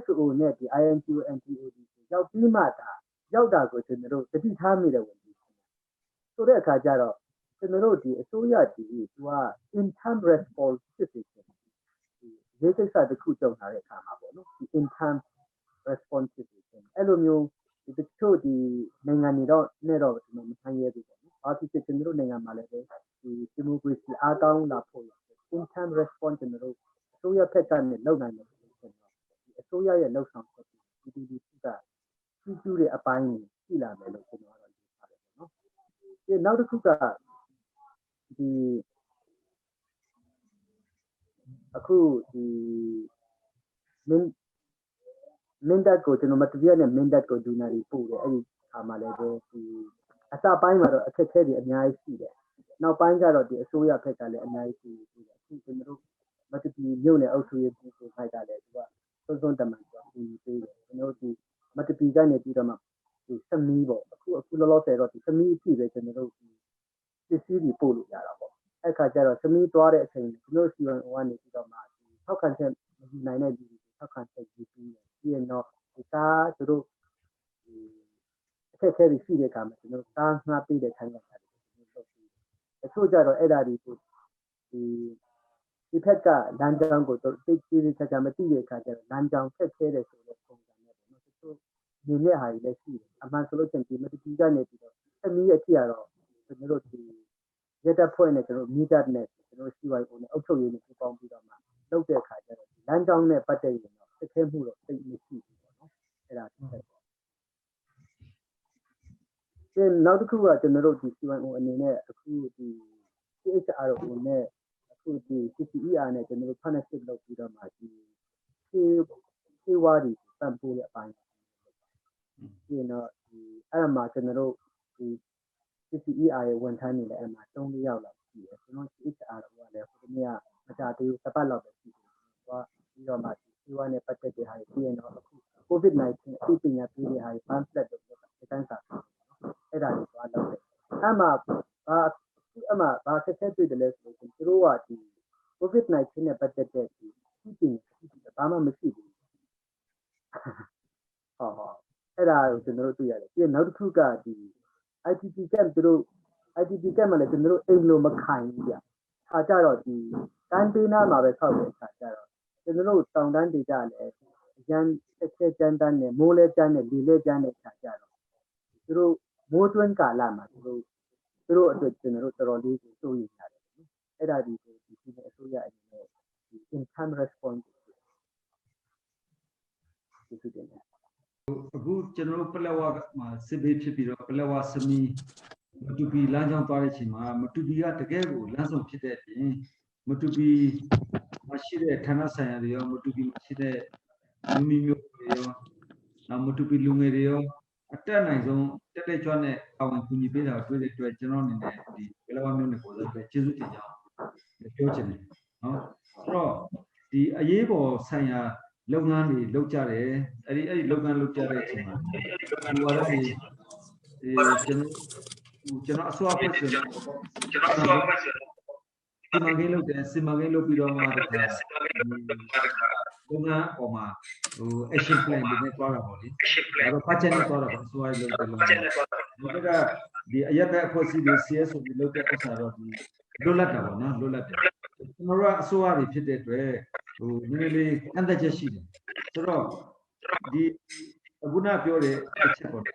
SO နဲ့ဒီ INGO NGO ရောက်ပြီးမှဒါရောက်တာကိုကျွန်တော်တို့တတိထားမိတယ်ဝင်ပြီးဆိုတဲ့အခါကျတော့ကျွန်တော်တို့ဒီအစိုးရဒီသူက in term response ဖြစ်နေတယ်ဒီကိစ္စတစ်ခုကြုံလာတဲ့အခါမှာပေါ့နော်ဒီ in term response ဖြစ်နေတယ်အဲ့လိုမျိုးဒီတချို့ဒီနိုင်ငံတွေတော့နဲ့တော့ကျွန်တော်မဆိုင်ရဘူးပေါ့နော်ဘာဖြစ်ကျွန်တော်တို့နိုင်ငံမှာလည်းဒီဒီမိုကရေစီအားကောင်းလာဖို့ in term response ကျွန်တော်တို့အစိုးရဖက်ကနေလုပ်နိုင်တယ်ဆိုတော့ဒီအစိုးရရဲ့လှုပ်ဆောင်ချက်ဒီကကြီးကျူးတဲ့အပိုင်းကိုကြည့်လာမယ်လို့ကျွန်တော်ကတော့ယူဆတယ်ပေါ့နော်ဒီနောက်တစ်ခုကဒီအခုဒီမင်းတပ်ကိုကျွန်တော်မတူပြနဲ့မင်းတပ်ကိုဒူနာရီပို့တယ်အဲ့ဒီခါမှလည်းပဲဒီအစပိုင်းမှာတော့အခက်အခဲတွေအများကြီးရှိတယ်နောက်ပိုင်းကျတော့ဒီအစိုးရဖက်ကလည်းအများကြီးရှိတယ်အခုကျွန်တော်တို့မတူပြမြို့နယ်အုပ်စုရေးကိုခိုက်တာလည်းသူကသုံးတမန်ဆိုပြီးပေးတယ်ကျွန်တော်တို့ဒီမတူပြကနေပြီးတော့မှ ဒီစမီးပေါ့အခုလောလောဆယ်တော့ဒီစမီးအဖြစ်ပဲကျွန်တော်တို့ဒီပစ္စည်းတွေပို့လို့ရတာပေါ့အဲ့ခါကျတော့စမီးသွားတဲ့အချိန်ကျွန်တော်စီဝန်ကနေပြီးတော့မှဒီထောက်ခံချက်မယူနိုင်တဲ့လူတွေထောက်ခံချက်ယူပြီးပြီးရင်တော့ဒီသားသူတို့ဒီအခက်အခဲတွေရှိတဲ့အခါမှာကျွန်တော်သားငှားပေးတဲ့ခိုင်းတာတွေကျွန်တော်လုပ်ပြီးတချို့ကြတော့အဲ့ဒါတွေကိုဒီဖက်ကလမ်းကြောင်းကိုသိသိချာချာမသိတဲ့အခါကျတော့လမ်းကြောင်းဖက်ခဲတယ်ဆိုတဲ့ပုံစံနဲ့ပေါ့နော်တချို့မြင်တဲ့ဟာတွေလည်းရှိတယ်အမှန်ဆိုလို့ချင်းဒီမတူကနေပြီးတော့သမီးအထီကတော့ကျွန်တော်တို့ဒီရက်တပ်ဖွဲ့နဲ့ကျွန်တော်မိသားနဲ့ကျွန်တော် CYO နဲ့အုပ်ချုပ်ရေးနဲ့ပူးပေါင်းပြီးတော့မှလုပ်တဲ့အခါကျတော့လမ်းကြောင်းနဲ့ပတ်သက်ရင်တော့တစ်ခဲမှုတော့သိမရှိဘူးပေါ့နော်အဲ့ဒါတစ်ချက်ပေါ့ဒီနောက်တစ်ခုကကျွန်တော်တို့ဒီ CYO အနေနဲ့အခုဒီ CHRO နဲ့အခုဒီ CCER နဲ့ကျွန်တော်တို့ partnership လုပ်ပြီးတော့မှဒီခေဝါဒီပံ့ပိုးတဲ့အပိုင်းဒီတော့ဒီအဲ့ဒါမှာကျွန်တော်တို့ဒီ CCER ရဲ့ဝန်ထမ်းတွေလည်းအဲ့မှာ3-4 ယောက်လောက်ရှိတယ်ကျွန်တော် CHRO ကလည်းဟိုတနေ့ကမကြသေးဘူးတစ်ပတ်လောက်ပဲရှိတယ်သွားပြီးတော့မှဒီခေဝါနဲ့ပတ်သက်တဲ့ဟာတွေပြီးရင်တော့အခု COVID-19 အသိပညာပေးတဲ့ဟာတွေ pamphlet တွေဒီတိုင်းစာအဲ့ဒါတွေသွားလုပ်တယ်အဲ့မှာဘာဆက်ဆက်တွေ့တယ်လဲဆိုတော့သူတို့ကဒီ COVID-19 နဲ့ပတ်သက်တဲ့ဒီအသိပညာဘာမှမရှိဘူးဟုတ်အဲ့ဒါကိုကျွန်တော်တို့တွေ့ရတယ်ပြီးနောက်တစ်ခုကဒီ ITP camp သူတို့ ITP camp မှာလည်းကျွန်တော်တို့အိမ်လိုမခိုင်ဘူးဗျခါကြတော့ဒီတန်းပေးနာမှာပဲဆောက်တဲ့ခါကြတော့ကျွန်တော်တို့တောင်တန်းဒေသလည်းရန်ဆက်ကျန်းတန်းနဲ့မိုးလဲကျန်းနဲ့လေလဲကျန်းတဲ့ခါကြတော့သူတို့မိုးတွင်းကာလမှာသူတို့အတွက်ကျွန်တော်တို့တော်တော်လေးကိုစိုးရိမ်ကြတယ်အဲ့ဒါဒီကိုဒီအစိုးရအနေနဲ့ဒီ income response ဒီဖြစ်တယ်အခုကျွန်တော်တို့ပလက်ဝမှာစစ်ဘေးဖြစ်ပြီးတော့ပလက်ဝစမီမတူပီလမ်းကြောင်းသွားတဲ့အချိန်မှာမတူပီကတကယ်ကိုလမ်းဆောင်ဖြစ်တဲ့အပြင်မတူပီမရှိတဲ့ဌာနဆိုင်ရာတွေရောမတူပီမရှိတဲ့လူမျိုးတွေရောနောက်မတူပီလူငယ်တွေရောအတက်နိုင်ဆုံးတက်တဲ့ကျွမ်းနဲ့အဝင်ကူညီပေးတာတွေ့တဲ့အတွက်ကျွန်တော်အနေနဲ့ဒီပလက်ဝမြို့နယ်ကိုလည်းကျေးဇူးတင်ကြောင်းပြောချင်တယ်နော်အဲ့တော့ဒီအရေးပေါ်ဆိုင်ရာလုပ်ငန်းတွေလုပ်ကြတယ်အဲ့ဒီလုပ်ငန်းလုပ်ကြတဲ့အချိန်မှာဒီဝါဒတွေကျွန်တော်အစိုးရဖွဲ့စည်းတယ်စီမံကိန်းလုပ်တယ်စီမံကိန်းလုပ်ပြီးတော့မှလုပ်ငန်းပေါ်မှာaction plan တွေနဲ့တွားတာပေါ့လေအဲ့တော့ budget နဲ့တွားတာပေါ့အစိုးရလုပ်တယ်လို့ဒီကဒီအရက်ဘက်အဖွဲ့အစည်းတွေ CS ဆိုပြီးလုပ်တဲ့ဥစ္စာတော့ဒီလွတ်လပ်တာပေါ့နော်လွတ်လပ်တယ်ကျွန်တော်တို့ကအစိုးရတွေဖြစ်တဲ့အတွက်နည်းနည်းလေးအန်တက်ချက်ရှိတယ်ဆိုတော့ဒီအခုနပြောတဲ့အချက်ပေါ့ဒီ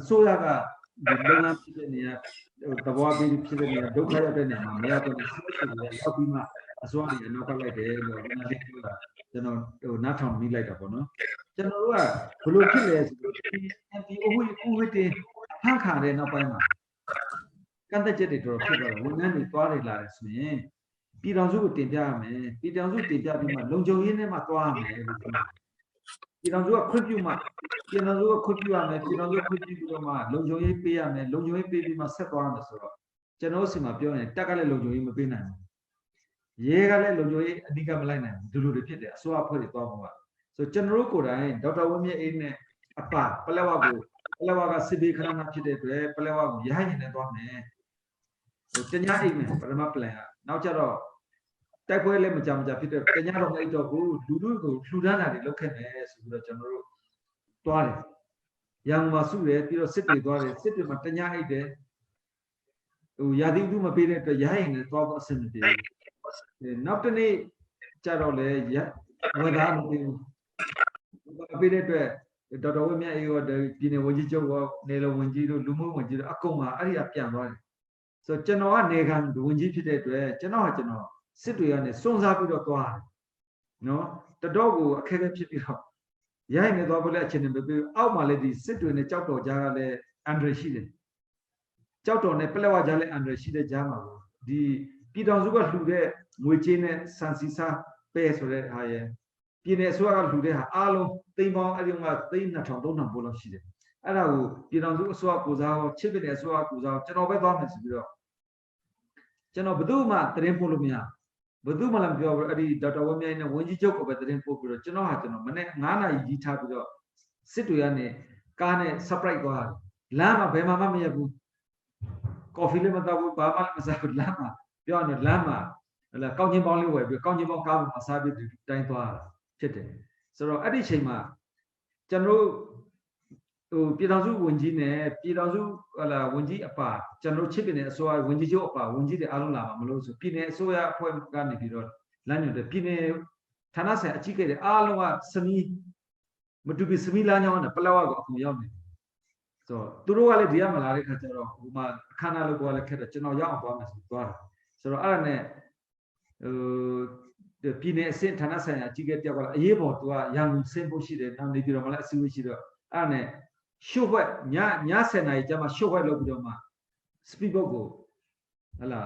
အစိုးရကဒီလုပ်ငန်းဖြစ်တဲ့နေရာသဘောပေးဖြစ်တဲ့နေရာဒုက္ခရောက်တဲ့နေရာမှာမရတော့ဘူးဆိုတော့ရောက်ပြီးမှအစိုးရတွေနောက်ကလိုက်တယ်လို့ဒီနေ့ပြောတာကျွန်တော်နားထောင်မိလိုက်တာပေါ့နော်ကျွန်တော်တို့ကဘယ်လိုဖြစ်လဲဆိုတော့ဒီအဝိတင်ဖန်ခါတဲ့နောက်ပိုင်းမှာကန့်သက်ချက်တွေတော်တော်ဖြစ်သွားတယ်ဝန်ထမ်းတွေတွားနေလာတယ်ဆိုရင်ပြည်တော်စုကိုတင်ပြရမယ်ပြည်တော်စုတင်ပြပြီးမှလုံခြုံရေးနဲ့မှတွားရမယ်လို့ပြောတယ်ပြည်တော်စုကခွင့်ပြုမှပြည်တော်စုကခွင့်ပြုရမယ်ပြည်တော်စုခွင့်ပြုပြီးတော့မှလုံခြုံရေးပေးရမယ်လုံခြုံရေးပေးပြီးမှဆက်သွားရမယ်ဆိုတော့ကျွန်တော်စီမှာပြောရင်တက်ကလည်းလုံခြုံရေးမပေးနိုင်ဘူးရဲကလည်းလုံခြုံရေးအဓိကမလိုက်နိုင်ဘူးဒီလိုတွေဖြစ်တယ်အစိုးရအဖွဲ့တွေတွားမှာပါဆိုကျွန်တော်တို့ကိုယ်တိုင်ဒေါက်တာဝင်းမြတ်အေးနဲ့အပပလက်ဝကစစ်ဘေးခဏခဏဖြစ်တဲ့အတွက်ပလက်ဝကိုရဟရင်နဲ့တွားမယ်တ냐အိမ်မယ်ပထမ plan ကနောက်ကျတော့တိုက်ပွဲလည်းမကြဖြစ်တဲ့တ냐တော့မအိတ်တော့ဘူးလူတို့ကိုလှူဒန်းတာတွေလုပ်ခဲ့တယ်ဆိုပြီးတော့ကျွန်တော်တို့တွားတယ်ရန်ကုန်မှာစုတယ်ပြီးတော့စစ်တွေတွားတယ်စစ်တွေမှာတ냐အိတ်တယ်ရာသီဥတုမပေးတဲ့အတွက်ရဟရင်နဲ့တွားဖို့အဆင်မပြေဘူးနောက်တနေ့ကျတော့လေဝေသားမပေးဘူးပေးတဲ့အတွက်ဒေါက်တာဝင်းမြတ်အေးရောပြည်နယ်ဝန်ကြီးချုပ်ရောနေလုံဝန်ကြီးတို့လူမှုဝန်ကြီးတို့အကုန်မှာအဲ့ဒီအပြန်သွားတယ်ဆိုတော့ကျွန်တော်ကနေခံဝန်ကြီးဖြစ်တဲ့အတွက်ကျွန်တော်စစ်တွေကနေစွန့်စားပြီးတော့သွားတယ်နော်တတော့ကိုအခက်အခဲဖြစ်ပြီးတော့ရိုက်နေသွားဖို့လည်းအချိန်နဲ့မပေးအောက်မှာလည်းဒီစစ်တွေနဲ့ကြောက်တော်ကြားကလည်းအန်ဒရရှိတယ်ကြောက်တော်နဲ့ပလက်ဝကြားလည်းအန်ဒရရှိတဲ့ကြားမှာပေါ့ဒီပြည်တော်စုကလှူတဲ့ငွေကြေးနဲ့စံစီစားပဲဆိုတဲ့ဟာရဲ့ပြည်နယ်အစိုးရကလှူတဲ့ဟာအားလုံးသိန်းပေါင်းအဲ့ဒီကသိန်း2000 3000ပို့လောက်ရှိတယ်အဲ့ဒါကိုပြည်တော်စုအစိုးရကိုစားချစ်ပြည်နယ်အစိုးရကိုစားကျွန်တော်ပဲသွားမယ်ဆိုပြီးတော့ကျွန်တော်ဘယ်သူမှသတင်းပို့လို့မရဘယ်သူမှလည်းမပြောဘူးအဲ့ဒီဒေါက်တာဝင်းမြိုင်နဲ့ဝန်ကြီးချုပ်ကိုပဲသတင်းပို့ပြီးတော့ကျွန်တော်မနေ့9နာရီကြီးထားပြီးတော့စစ်တွေကနေ ကားနဲ့ surprise သွားတယ်လမ်းမှာဘယ်မှာမှမရဘူးကော်ဖီလေးမတောက်ဘူးဘာမှမစားဘူးလမ်းမှာပြောရရင်လမ်းမှာဟလာကောင်းချင်းပေါင်းလေးဝယ်ပြီးကောင်းချင်းပေါင်းကားပေါ်မှာစားပြီးတိုင်းသွားတာဖြစ်တယ်ဆိုတော့အဲ့ဒီချိန်မှာကျွန်တော်ပြည်တော်စုဝင်ကြီးနဲ့ပြည်တော်စုဟလာဝင်ကြီးအပါကျွန်တော်ချစ်ပြည်နယ်အစိုးရဝင်ကြီးချုပ်အပါဝင်ကြီးတွေအားလုံးလာမှာမလို့ဆိုပြည်နယ်အစိုးရအဖွဲ့ကနေပြီးတော့လမ်းညွှန်တယ်ပြည်နယ်ဌာနဆိုင်အကြီးကဲတွေအားလုံးကစမီမတူပီစမီလမ်းကြောင်းနဲ့ပလောက်ကအခုရောက်နေဆိုတော့သူတို့ကလည်းဒီကမလာတဲ့ခါကျတော့ဟိုမှာအခမ်းအနားလုပ်ပေါ်လည်းခက်တယ်ကျွန်တော်ရောက်အောင်သွားမယ်ဆိုသွားတာဆိုတော့အဲ့ဒါနဲ့ပြည်နယ်အဆင့်ဌာနဆိုင်အကြီးကဲတယောက်ကလည်းအရေးပေါ်သူကရန်ကုန်ဆင်းဖို့ရှိတယ်နောက်နေပြီးတော့မလည်းအစည်းအဝေးရှိတော့အဲ့ဒါနဲ့ရှုပ်ဝက်ည10နာရီကျမှရှုပ်ဝက်လုပ်ပြီးတော့မှ speed boat ကိုဟလာ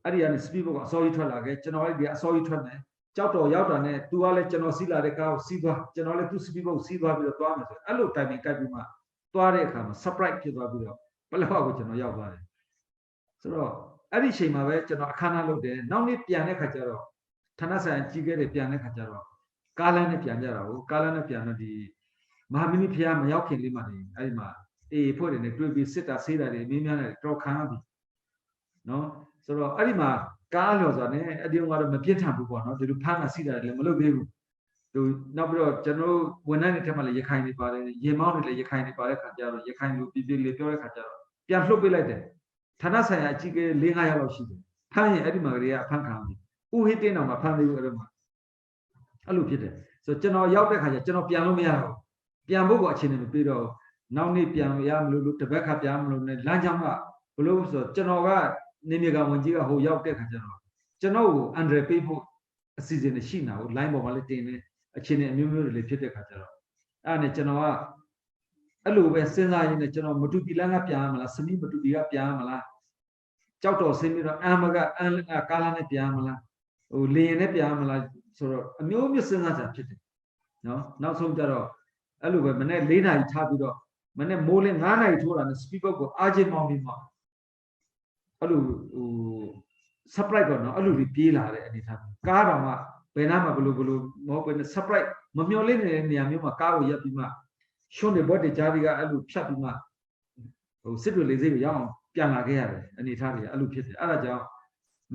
အဲ့ဒီကနေ speed boat ကအစောကြီးထွက်လာခဲ့ကျွန်တော်လည်းဒီအစောကြီးထွက်နေကြောက်တော်ရောက်တာနဲ့ तू ကလည်းကျွန်တော်စီးလာတဲ့ကားကိုစီးသွားကျွန်တော်လည်း तू speed boat စီးသွားပြီးတော့သွားမယ်ဆိုအဲ့လို timing ကိုက်ပြီးမှသွားတဲ့အခါမှာ surprise ဖြစ်သွားပြီးတော့ပလောက်ကကိုကျွန်တော်ရောက်သွားတယ်ဆိုတော့အဲ့ဒီချိန်မှာပဲကျွန်တော်အခမ်းအနားလုပ်တယ်နောက်နေ့ပြန်တဲ့ခါကျတော့ဌာနဆိုင်ကြီးခဲ့တယ်ပြန်တဲ့ခါကျတော့ကားလမ်းနဲ့ပြန်ကြတာကိုကားလမ်းနဲ့ပြန်တော့ဒီမဟာမင်းကြီးဖျားမရောက်ခင်လေးမှနေအဲ့ဒီမှာအေးဖွဲ့တယ်နဲ့တွေ့ပြီးစစ်တာဆေးတာတွေမင်းများနဲ့တော်ခံရပြီနော်ဆိုတော့အဲ့ဒီမှာကားလော်ဆိုတာနဲ့အတင်းကတော့မပြစ်ထန်ဘူးပေါ့နော်ဒီလိုဖမ်းတာစီးတာလည်းမလုပ်သေးဘူးသူနောက်ပြီးတော့ကျွန်တော်ဝန်ထမ်းတွေထက်မှလည်းရခိုင်တွေပါတယ်ရေမောင်းတွေလည်းရခိုင်တွေပါတဲ့ခါကျတော့ရခိုင်လူပြည်လေးပြောတဲ့ခါကျတော့ပြန်လှုပ်ပေးလိုက်တယ်ဌာနဆိုင်ရာအကြီးက4-5ယောက်လောက်ရှိတယ်ဖမ်းရင်အဲ့ဒီမှာကလေးကအဖမ်းခံပြီဥဟိတင်းတော်မှာဖမ်းသေးဘူးအဲ့လိုမှာအဲ့လိုဖြစ်တယ်ဆိုတော့ကျွန်တော်ရောက်တဲ့ခါကျကျွန်တော်ပြန်လို့မရတော့ပြန်ဖို့ကအချိန်နဲ့မပြေတော့နောက်နေ့ပြန်ရမလို့တပတ်ခါပြန်မလို့နဲ့လမ်းကြောင်းကဘလို့ဆိုတော့ကျွန်တော်ကနေမြေကဝန်ကြီးကဟိုရောက်တဲ့ခါကျတော့ကျွန်တော်ကိုအန်ဒရပေးဖို့အစီအစဉ်ရှိနေတာကို line ပေါ်မှာလည်းတင်နေအချိန်နဲ့အမျိုးမျိုးတွေလည်းဖြစ်တဲ့ခါကျတော့အဲ့ဒါနဲ့ကျွန်တော်ကအဲ့လိုပဲစဉ်းစားရင်းနဲ့ကျွန်တော်မတူပီလန်းကပြန်ရမလားစမီမတူပီကပြန်ရမလားကြောက်တော်ဆင်းပြီးတော့အမ်မကအန်ကားလာနဲ့ပြန်ရမလားဟိုလေရင်နဲ့ပြန်ရမလားဆိုတော့အမျိုးမျိုးစဉ်းစားကြဖြစ်တယ်နော်နောက်ဆုံးကျတော့အဲ့လိုပဲမနေ့4နာရီထားပြီးတော့မနေ့မိုးလင်း9နာရီထိုးတာနဲ့ speed boat ကိုအားချင်းမောင်းပြီးမှအဲ့လိုဟို surprise တော့နော်အဲ့လိုပြေးလာတဲ့အနေထားကားတော်မှဘယ်နားမှာဘလို့မဟုတ်ဘဲ surprise မမျော်လင့်နေတဲ့နေရာမျိုးမှာကားကိုရပ်ပြီးမှရှုံးနေဘတ်တွေကြားပြီးကအဲ့လိုဖြတ်ပြီးမှဟိုစစ်တွေလေးစိတ်ကိုရောက်အောင်ပြန်လာခဲ့ရတယ်အနေထားတွေအဲ့လိုဖြစ်တယ်အဲ့ဒါကြောင့်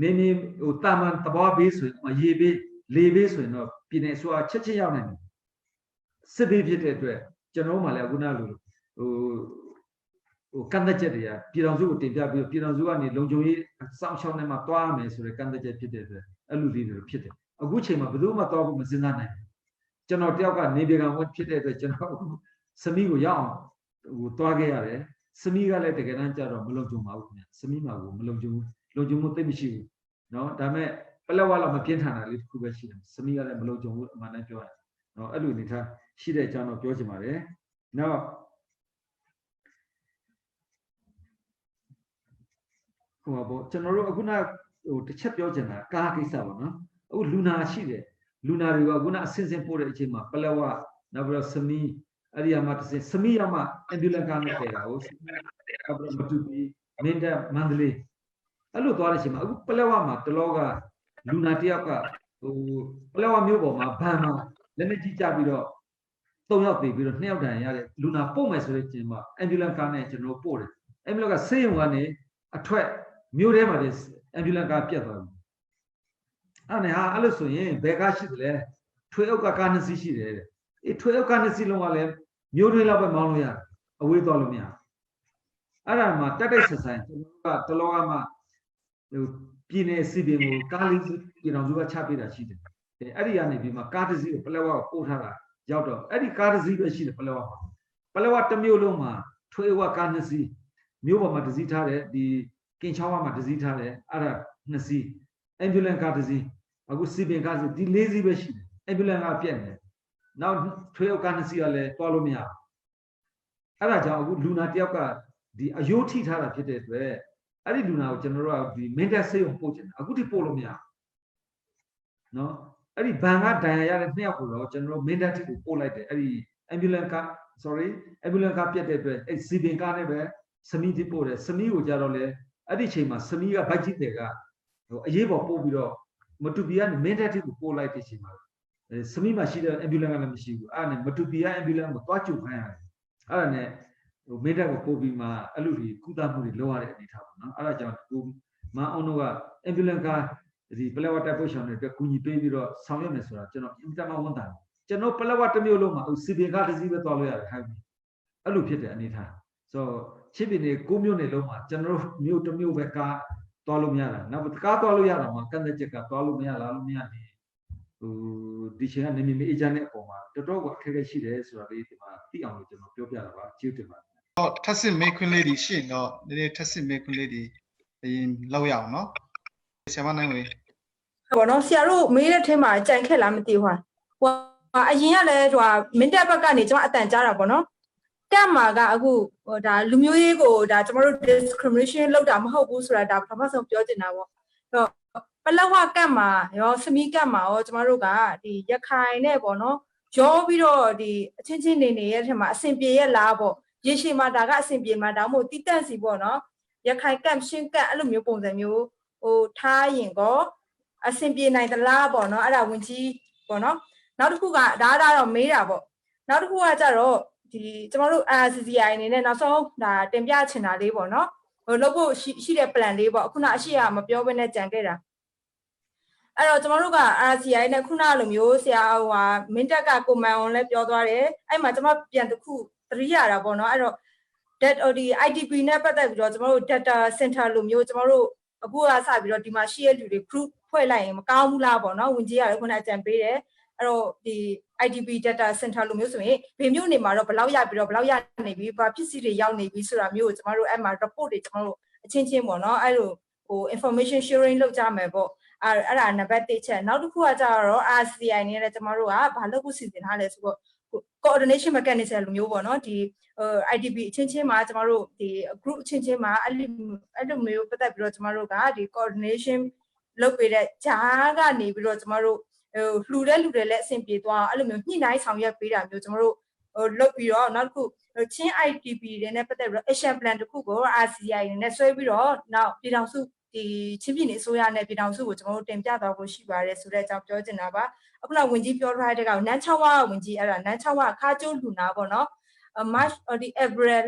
နေဟိုတာမန်တဘောဘေးဆိုရင်ရေဘေးလေဘေးဆိုရင်တော့ပြည်နယ်ဆိုချက်ချင်းရောက်နိုင်တယ်စစ်ဘေးဖြစ်တဲ့အတွက်ကျွန်တော်မှလည်းအခုနလိုဟိုကန့်သက်ချက်တွေကပြည်တော်စုကိုတင်ပြပြီးပြည်တော်စုကနေလုံခြုံရေးစောင့်ရှောက်နေမှတွားမယ်ဆိုတဲ့ကန့်သက်ချက်ဖြစ်တဲ့အတွက်အဲ့လိုလေးတွေဖြစ်တယ်အခုချိန်မှာဘယ်သူမှတွားဖို့မစဉ်းစားနိုင်ဘူးကျွန်တော်တယောက်ကနေပြည်ကံဝင်ဖြစ်တဲ့အတွက်ကျွန်တော်စမီကိုရောက်အောင်ဟိုတွားခဲ့ရတယ်စမီကလည်းတကယ်တမ်းကျတော့မလုံခြုံပါဘူးခင်ဗျစမီမှာကိုမလုံခြုံဘူးလုံခြုံမှုသိမရှိဘူးเนาะဒါပေမဲ့ပလက်ဝလောက်မပြင်းထန်တာလေးတစ်ခုပဲရှိတယ်စမီကလည်းမလုံခြုံဘူးအမှန်တမ်းပြောရတယ်เนาะအဲ့လိုအနေထားရှိတဲ့အကြောင်းတော့ပြောချင်ပါတယ်နောက်ဟိုပေါ့ကျွန်တော်တို့အခုနဟိုတစ်ချက်ပြောချင်တာကားကိစ္စပေါ့နော်အခုလူနာရှိတယ်လူနာတွေကအခုနအစင်းစင်းပို့တဲ့အချိန်မှာပလက်ဝနောက်ပြီးတော့စမီအဲ့ဒီမှာတစ်စင်းစမီရောက်မှအမ်ဘူလန်ကားနဲ့ထည့်တာကိုနောက်ပြီးတော့မတူပီမင်းတပ်မန္တလေးအဲ့လိုသွားတဲ့အချိန်မှာအခုပလက်ဝမှာတလောကလူနာတယောက်ကဟိုပလက်ဝမြို့ပေါ်မှာဘန်မှာလက်နဲ့ကြီးကြပြီးတော့3ယောက်တည်ပြီးတော့2ယောက်တန်ရတဲ့လူနာပို့မယ်ဆိုတဲ့အချိန်မှာအမ်ဘူလန်ကားနဲ့ကျွန်တော်ပို့တယ်အမ်ဘူလန်ကဆေးရုံကနေအထွက်မြို့ထဲမှာအမ်ဘူလန်ကားပြတ်သွားပြီအဲ့နဲ့ဟာအဲ့လိုဆိုရင်ဘယ်ကားရှိတယ်လဲထွေအုပ်ကကား2စီးရှိတယ်တဲ့အေးထွေအုပ်ကား2စီးလုံးကလည်းမြို့တွင်းလောက်ပဲမောင်းလို့ရတယ်အဝေးသွားလို့မရအဲ့ဒါမှတက်တိုက်ဆက်ဆိုင်ကျွန်တော်ကတလောကမှဟိုပြည်နယ်စီပင်ကိုကားလေးပြည်တော်စုကချပေးတာရှိတယ်အဲ့ဒီကနေပြီးမှကားတစ်စီးကိုပလက်ဝကိုပို့ထားတာရောက်တော့အဲ့ဒီကားတစ်စီးပဲရှိတယ်ပလက်ဝမှာပလက်ဝတစ်မြို့လုံးမှာထွေအုပ်ကကား2စီးမြို့ပေါ်မှာတစ်စီးထားတယ်ဒီကင်ချောင်းမှာတစ်စီးထားတယ်အဲ့ဒါ2စီးအမ်ဘူလန်ကားတစ်စီးအခုစီပင်ကားစီဒီ4စီးပဲရှိတယ်အမ်ဘူလန်ကားပြက်နေနောက်ထွေအုပ်ကား2စီးကလည်းတွားလို့မရအဲ့ဒါကြောင့်အခုလူနာတယောက်ကဒီအယိုးထိထားတာဖြစ်တဲ့အတွက်အဲ့ဒီလူနာကိုကျွန်တော်တို့ကဒီမင်းတပ်ဆေးရုံပို့ချင်တယ်အခုထိပို့လို့မရနော်အဲ့ဒီဘန်ကဒဏ်ရာရတဲ့2ယောက်ကိုတော့ကျွန်တော်တို့မင်းတပ်ထိကိုပို့လိုက်တယ်အဲ့ဒီအမ်ဘူလန်ကား sorry အမ်ဘူလန်ကားပြက်တဲ့အတွက်အဲ့စီပင်ကားနဲ့ပဲစမီထိပို့တယ်စမီကိုကြတော့လေအဲ့ဒီချိန်မှာစမီကဘိုက်ကြီးတွေကဟိုအရေးပေါ်ပို့ပြီးတော့မတူပီကနေမင်းတပ်ထိကိုပို့လိုက်တဲ့ချိန်မှာစမီမှာရှိတဲ့အမ်ဘူလန်ကလည်းမရှိဘူးအဲ့ဒါနဲ့မတူပီကအမ်ဘူလန်ကိုတွားကြုတ်ခိုင်းရတယ် အဲ့ဒါနဲ့ဟိုမိတက်ကိုပို့ပြီးမှအဲ့လိုဒီကုသမှုတွေလုပ်ရတဲ့အနေထားပေါ့နော်အဲ့ဒါကြောင့်ကိုမအောင်တို့က ambulance ကားဒီပလက်ဝတိုက်ပို့ဆောင်တွေအတွက်ကူညီပေးပြီးတော့ဆောင်ရွက်မယ်ဆိုတာကျွန်တော်အင်တာနက်ဝန်တာကျွန်တော်ပလက်ဝတစ်မျိုးလုံးမှာစီပင်ကားတစ်စီးပဲသွားလို့ရတယ်ဟဲ့အဲ့လိုဖြစ်တဲ့အနေထားဆိုတော့ချစ်ပင်တွေ9မြို့နယ်လုံးမှာကျွန်တော်မြို့တစ်မြို့ပဲကားသွားလို့မရတာနောက်ကားသွားလို့ရတာမှာကန့်သက်ချက်ကသွားလို့မရလားလို့မရနေဟိုဒီချိန်ကနေမီအေဂျင့်နဲ့အပေါ်မှာတော်တော်ကအခက်အခဲရှိတယ်ဆိုတာလေးဒီမှာသိအောင်လို့ကျွန်တော်ပြောပြတာပါကျေးဇူးတင်ပါတယ်တော့ထပ်စစ်မေးခွန်းလေးတွေရှိရင်တော့နည်းနည်းထပ်စစ်မေးခွန်းလေးတွေအရင်လောက်ရအောင်နော်ဆရာမနိုင်ဝေဘောနော်ဆရာတို့မေးတဲ့ထဲမှာကြံခဲ့လားမသိဘူးဟိုအရင်ကလည်းဟိုမင်းတက်ဘက်ကနေကျွန်မအတန်ကြားတာပေါ့နော်ကတ်မှာကအခုဟိုဒါလူမျိုးရေးကိုဒါကျွန်တော်တို့ discrimination လုပ်တာမဟုတ်ဘူးဆိုတာဒါပထမဆုံးပြောချင်တာပေါ့တော့ပလက်ဝကတ်မှာရောစမီကတ်မှာရောကျွန်တော်တို့ကဒီရခိုင်နဲ့ပေါ့နော်ရောပြီးတော့ဒီအချင်းချင်းနေရဲ့ထဲမှာအဆင်ပြေရဲ့လားပေါ့ရေရှည်မှာဒါကအဆင်ပြေမှာဒါမှမဟုတ်တိတက်စီပေါ့နော်ရခိုင်ကတ်ရှင်းကတ်အဲ့လိုမျိုးပုံစံမျိုးဟိုထားရင်ကောအဆင်ပြေနိုင်သလားပေါ့နော်အဲ့ဒါဝင်ကြီးပေါ့နော်နောက်တစ်ခုကဒါတော့မေးတာပေါ့နောက်တစ်ခုကကြတော့ဒီကျွန်တော်တို့ RCCI အနေနဲ့နောက်ဆုံးဒါတင်ပြချင်တာလေးပေါ့နော်ဟိုလုပ်ဖို့ရှိတဲ့ plan လေးပေါ့ခုနအရှိရမပြောဘဲနဲ့ကြံခဲ့တာအဲ့တော့ကျွန်တော်တို့က RCCI နဲ့ခုနလိုမျိုးဆရာဟိုဟာမင်းတက်ကကိုမန်အောင်လည်းပြောသွားတယ်အဲ့မှာကျွန်မပြန်တစ်ခုသတိရတာပေါ့နော်အဲ့တော့ ဒီ IDP နဲ့ပတ်သက်ပြီးတော့ကျွန်တော်တို့ data center လိုမျိုးကျွန်တော်တို့အခုကစပြီးတော့ဒီမှာရှိရတဲ့လူတွေ group ဖွဲ့လိုက်ရင်မကောင်းဘူးလားပေါ့နော်ဝင်ကြီးရတယ်ခုနအကြံပေးတယ်အဲ့တော့ဒီ IDP data center လိုမျိုးဆိုရင်ဘေမျိုးနေမှာတော့ဘယ်လောက်ရပြီးတော့ဘယ်လောက်ရနေပြီဘာဖြစ်စီတွေရောက်နေပြီဆိုတာမျိုးကိုကျွန်တော်တို့အဲ့မှာ report တွေကျွန်တော်တို့အချင်းချင်းပေါ့နော်အဲ့လိုဟို information sharing လုပ်ကြမယ်ပေါ့အဲ့ဒါနံပါတ်1ချက်နောက်တစ်ခုကကြတော့ RCI နဲ့လည်းကျွန်တော်တို့ကဘာလုပ်ဖို့စီစဉ်ထားလဲဆိုတော့ coordination mechanism လိုမျိုးပေါ့နော်ဒီIDP အချင်းချင်းမှာကျွန်တော်တို့ဒီ group အချင်းချင်းမှာအဲ့လိုမျိုးပတ်သက်ပြီးတော့ကျွန်တော်တို့ကဒီ coordination လုပ်ပေးတဲ့ဂျားကနေပြီးတော့ကျွန်တော်တို့ဟိုလှူတဲ့လူတွေလည်းအဆင်ပြေသွားအောင်အဲ့လိုမျိုးညှိနှိုင်းဆောင်ရွက်ပေးတာမျိုးကျွန်တော်တို့ဟိုလုပ်ပြီးတော့နောက်တစ်ခုချင်း IDP တွေနဲ့ပတ်သက်ပြီးတော့ action plan တစ်ခုကို RCI နဲ့ဆွဲပြီးတော့နောက်ပြည်ထောင်စုဒီချင်းပြည်နယ်အစိုးရနဲ့ပြည်ထောင်စုကိုကျွန်တော်တို့တင်ပြသွားဖို့ရှိပါတယ်ဆိုတဲ့အကြောင်းပြောချင်တာပါအခုနောက်ဝင်ကြီးပြောထားတဲ့ကောင်နန်းချောင်းဝဝင်ကြီးအဲ့ဒါနန်းချောင်းဝခါကျိုးလူနာပေါ့နော် March ဒီ April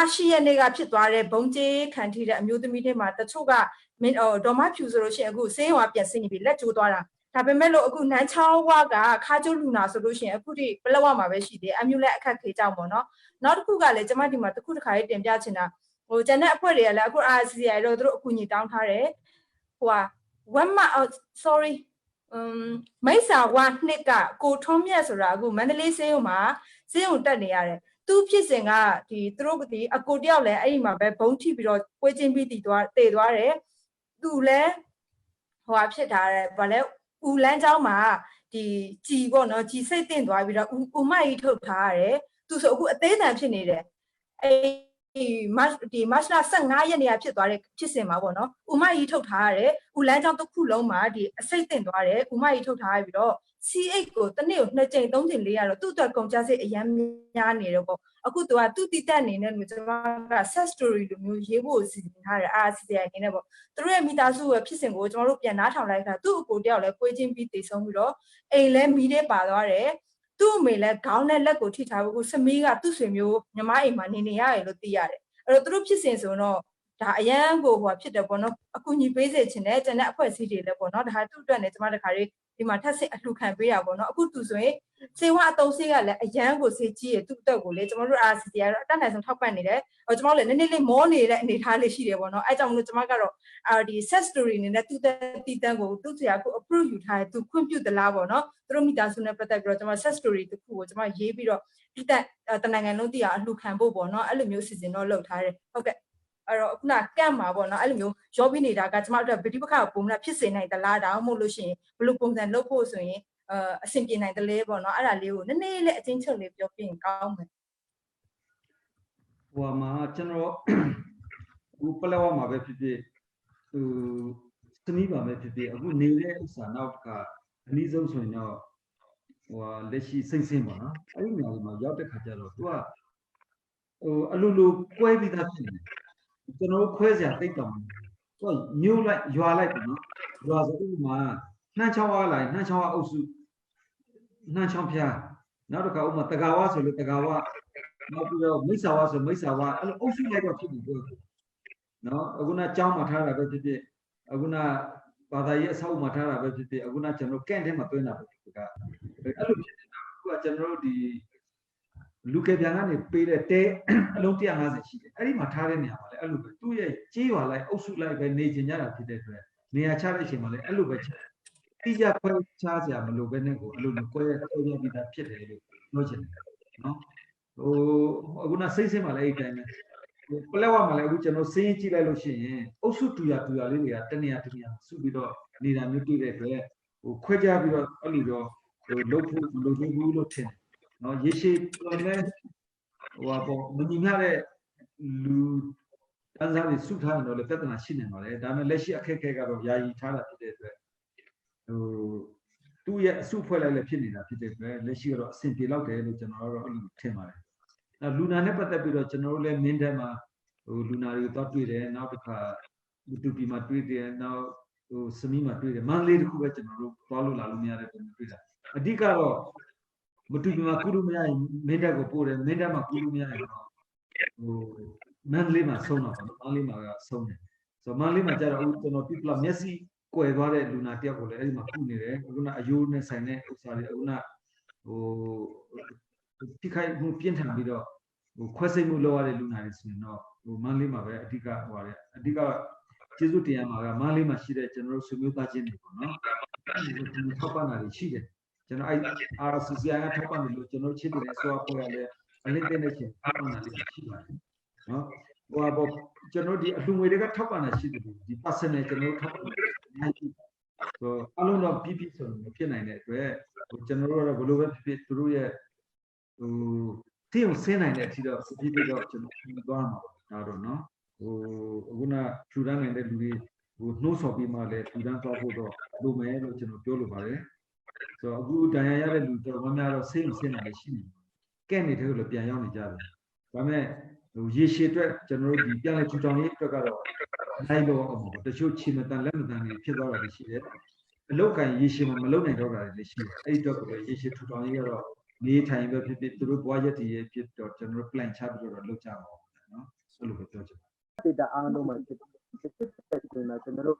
10 ရက်နေ့ကဖြစ်သွားတဲ့ဘုံကျေးခံထိတဲ့အမျိုးသမီးတွေမှာတချို့ကမင်းဒေါ်မဖြူဆိုလို့ရှိရင်အခုဆေးရုံကပြန်ဆင်းနေပြီလက်ကျိုးသွားတာဒါပေမဲ့လို့အခုနန်းချောင်းဝကခါကျိုးလူနာဆိုလို့ရှိရင်အခုထိပလက်ဝမှာပဲရှိသေးအမျိုးလက်အခက်ခေကြောက်ပေါ့နော်နောက်တစ်ခုကလည်းကျမဒီမှာတစ်ခုတစ်ခါလေးတင်ပြချင်တာဟိုကျန်တဲ့အဖွဲ့တွေကလည်းအခု RCCI တော့သူတို့အကူအညီတောင်းထားတယ်ဟိုsorry မိတ်ဆာဝါနှစ်ကကိုထုံးမြတ်ဆိုတာအခုမန္တလေးဆေးရုံမှာဆေးရုံတက်နေရတယ်သူဖြစ်စဉ်ကဒီသူတို့ဒီအကိုတယောက်လည်းအဲ့ဒီမှာပဲဘုံထိပြီးတော့ပွဲချင်းပြီးတည်သွားတယ်သူလည်းဟိုဖြစ်ထားတယ်ဗာလဲဦးလန်းเจ้าမှာဒီကြည်ပေါ့နော်ကြည်စိတ်တင့်သွားပြီးတော့ဦးမကြီးထုတ်ထားရတယ်သူဆိုအခုအသေးတန်ဖြစ်နေတယ်ဒီမတ်လ15ရက်နေ့ကဖြစ်သွားတဲ့ဖြစ်စဉ်မှာပေါ့နော်ဦးမကြီးထုတ်ထားရတယ်ဦးလန်းเจ้าတစ်ခုလုံးမှာဒီအစိတ်တင့်သွားတယ်ဦးမကြီးထုတ်ထားရပြီးတော့ C8 ကိုတစ်နေ့ကို2ကြိမ်3ကြိမ်4ရတော့သူ့အတွက်ကုန်ကျစရိတ်အများများနေတော့ပေါ့အခုသူကသူ့တည်တက်အနေနဲ့ကျွန်မက set story လိုမျိုးရေးဖို့စီစဉ်ထားတယ် RCCI အနေနဲ့ပေါ့သူတို့ရဲ့မိသားစုရဲ့ဖြစ်စဉ်ကိုကျွန်တော်တို့ပြန်နားထောင်လိုက်တာသူ့အကိုတယောက်လည်းကိုယ်ချင်းပြီးတည်ဆုံးပြီးတော့အိမ်လည်းမီးထဲပါသွားတယ်သူ့အမေလည်းခေါင်းနဲ့လက်ကိုထိထားဖို့စမီးကသူ့ဆွေမျိုးညီမအိမ်မှာနေရတယ်လို့သိရတယ်အဲ့တော့သူတို့ဖြစ်စဉ်ဆိုတော့ဒါအရန်ကိုဟိုဖြစ်တယ်ပေါ့နော်အကူညီပေးစေချင်တယ်ကျန်တဲ့အဖွဲ့အစည်းတွေလည်းပေါ့နော်ဒါသူ့အတွက်နဲ့ကျွန်မတခါလေးဒီမှာထပ်ဆင့်အလှခံပေးတာပေါ့နော်အခုသူဆိုရင်စေဝါအတုံးစေးကလည်းအရန်ကိုစေးကြီးရသူ့အတွက်ကိုလေကျွန်တော်တို့ RCCI ကတော့အတက်နိုင်ဆုံးထောက်ပံ့နေတယ်ကျွန်တော်လည်းနည်းနည်းလေးမောနေတဲ့အနေထားလေးရှိတယ်ပေါ့နော်အဲကြောင့်မလို့ကျွန်မကတော့ဒီ set story အနေနဲ့သူ့တီတန်းကိုသူ့ဆရာကို approve ယူထားတယ်သူခွင့်ပြုသလားပေါ့နော်သူတို့မိသားစုနဲ့ပတ်သက်ပြီးတော့ကျွန်မ set story တစ်ခုကိုကျွန်မရေးပြီးတော့ဒီတနိုင်ငံလုံးသိအောင်အလှခံဖို့ပေါ့နော်အဲ့လိုမျိုးစီစဉ်တော့လုပ်ထားတယ်ဟုတ်ကဲ့အဲ့တော့ခုနကန့်မှာပေါ့နော်အဲ့လိုမျိုးရောပြီးနေတာကကျွန်မတို့ဗတိပခါပုံမှန်ဖြစ်စေနိုင်သလားဒါမှမဟုတ်လို့ရှိရင်ဘယ်လိုပုံစံလုပ်ဖို့ဆိုရင်အဆင်ပြေနိုင်တယ်လေပေါ့နော်အဲ့ဒါလေးကိုနည်းနည်းလေးအချင်းချုပ်လေးပြောပြရင်ကောင်းမယ်ဟိုမှာကျွန်တော်ဟိုပလက်ဝမှာပဲဖြစ်ဖြစ်ဟိုစနီးပါပဲဖြစ်ဖြစ်အခုနေတဲ့ဥစ္စာနောက်ကအနည်းဆုံးဆိုရင်တော့ဟိုလက်ရှိစိတ်ဆင်းပါနော်အဲ့ဒီနေရာမှာရောက်တဲ့ခါကျတော့သူကဟိုအလိုလိုကွဲပြီးသားဖြစ်နေတယ်ကျွန်တော်ခွဲစရာတိတ်တောင်သူကညှို့လိုက်ရွာလိုက်ပြီနော်ရွာဆိုဥပမာနှမ်းချောင်းဝါလိုက်နှမ်းချောင်းဝါအုပ်စုနှမ်းချောင်းဖျား နောက်တစ်ခါဥမာတကာဝဆိုလို့တကာဝနောက်ပြီးတော့မိစ္ဆာဝဆိုမိစ္ဆာဝအဲ့လိုအုပ်စုလိုက်တော့ဖြစ်နေပြောနော်အခုနကျောင်းမှာထားတာပဲဖြစ်ဖြစ်အခုနဘာသာရေးအဆောက်အဦမှာထားတာပဲဖြစ်ဖြစ်အခုနကျွန်တော်ကန့်ထဲမှာတွင်းတာပဲဒီကအဲ့လိုဖြစ်နေတာအခုကကျွန်တော်တို့ဒီလူကပြန်ကနေပေးတဲ့တဲအလုံး150ရှိတယ်အဲ့ဒီမှာထားတဲ့နေရာမှာလည်းအဲ့လိုပဲသူ့ရဲ့ကြေးရွာလိုက်အုပ်စုလိုက်ပဲနေကျင်ကြတာဖြစ်တဲ့အတွက်နေရာချတဲ့အချိန်မှာလည်းအဲ့လိုပဲတိကျခွဲခြားစရာမလိုပဲနဲ့ကိုအဲ့လိုကိုယ်ရဲ့တော်ရပြီးသားဖြစ်တယ်လို့ပြောချင်တယ်နော်အခုနစိတ်မှာလည်းအဲ့တိုင်းပဲပလက်ဝမှာလည်းအခုကျွန်တော်စင်းကြည့်လိုက်လို့ရှိရင်အုပ်စုတူရလေးတွေကတနေရာစုပြီးတော့နေတာမျိုးတွေ့တဲ့အတွက်ခွဲခြားပြီးတော့အဲ့လိုတော့လုပ်ဖို့မလုပ်ဘူးလို့ထင်တယ်နော်ရေရှည်ပြန်လဲပေါ့မညီမျှတဲ့လူတန်းစားတွေစုထားရင်တော့လည်းပြဿနာရှိနေတော့လေဒါပေမဲ့လက်ရှိအခက်အခဲကတော့ယာယီထားတာဖြစ်တဲ့အတွက်သူ့ရဲ့အစုဖွဲ့လိုက်လည်းဖြစ်နေတာဖြစ်တဲ့အတွက်လက်ရှိကတော့အဆင်ပြေလောက်တယ်လို့ကျွန်တော်ကတော့အဲ့လိုထင်ပါတယ်။လူနာနဲ့ပတ်သက်ပြီးတော့ကျွန်တော်တို့လည်းမင်းထဲမှာလူနာတွေကိုတော့တွေ့တယ်နောက်တစ်ခါတူပီမှာတွေ့တယ်နောက်စမီမှာတွေ့တယ်မန္တလေးတခုပဲကျွန်တော်တို့သွားလို့လာလို့မရတဲ့ပုံတွေ့တာအဓိကတော့မတူပီမှာကုလို့မရရင်မင်းတက်ကိုပို့တယ်မင်းတက်မှာကုလို့မရရင်တော့မန္တလေးမှာဆုံးတော့မန္တလေးမှာကဆုံးတယ်ဆိုတော့မန္တလေးမှာကျတော့ကျွန်တော်ပြပလာမျက်စိကွယ်သွားတဲ့လူနာတယောက်ကိုလည်းအဲ့ဒီမှာကုနေတယ်အခုနအယိုးနဲ့ဆိုင်တဲ့ဥစ္စာတွေအခုနထိခိုက်မှုပြင်းထန်ပြီးတော့ခွဲစိတ်မှုလုပ်ရတဲ့လူနာတွေဆိုရင်တော့မန္တလေးမှာပဲအဓိကဟိုပါတယ်အဓိကကျေးဇူးတရားမှာကမန္တလေးမှာရှိတဲ့ကျွန်တော်တို့ဆွေမျိုးသားချင်းတွေပေါ့နော်ထောက်ပံ့တာတွေရှိတယ်ကျွန်တော်အဲ့ RCCI ကထောက်ပံ့တယ်လို့ကျွန်တော်ချစ်တယ်ဆိုတော့ပေါ်ရလဲအလင်းတဲ့နဲ့ချင်းထောက်ပံ့တာတွေရှိပါတယ်နော်ဟိုပေါ့ကျွန်တော်ဒီအလှငွေတွေကထောက်ပံ့တာရှိတယ်ဒီ personal ကျွန်တော်ထောက်ပံ့တယ်ဆိုအလုံးတော့ပြပြဆိုလို့ဖြစ်နိုင်တဲ့အတွက်ကျွန်တော်တို့ကတော့ဘယ်လိုပဲဖြစ်သူတို့ရဲ့တိအောင်ဆင်းနိုင်တဲ့အထိတော့ပြပြတော့ကျွန်တော်သွားမှာဒါတော့နော်အခုနထူထမ်းနေတဲ့လူတွေနှိုးဆော်ပြီးမှလည်းထူထမ်းသွားဖို့တော့လိုမယ်လို့ကျွန်တော်ပြောလိုပါတယ်ဆိုတော့အခုဒဏ်ရာရတဲ့လူတော်များများတော့ဆင်းနိုင်လည်းရှိနေကဲ့နေတဲ့လို့ပြန်ရောက်နေကြတယ်ဒါပေမဲ့ရေရှည်အတွက်ကျွန်တော်တို့ဒီပြန်လဲထူထောင်ရေးအတွက်ကတော့နိုင်တော့အောင်တချို့ချီမတန်လက်မတန်တွေဖြစ်သွားတာရှိတယ်အလုတ်ကန်ရေရှည်မှာမလုပ်နိုင်တော့တာလည်းရှိတယ်အဲ့ဒီတော့ရေရှည်ထူထောင်ရေးကတော့နေထိုင်ပဲဖြစ်ဖြစ်သူတို့ဘွားရက်တည်ရဲ့ဖြစ်တော့ကျွန်တော်တို့ plan ချပြီးတော့လုပ်ကြပါဦးနော်အဲ့လိုပဲပြောချင်ဒေတာအားလုံးမှာဖြစ်တဲ့ကျွန်တော်တို့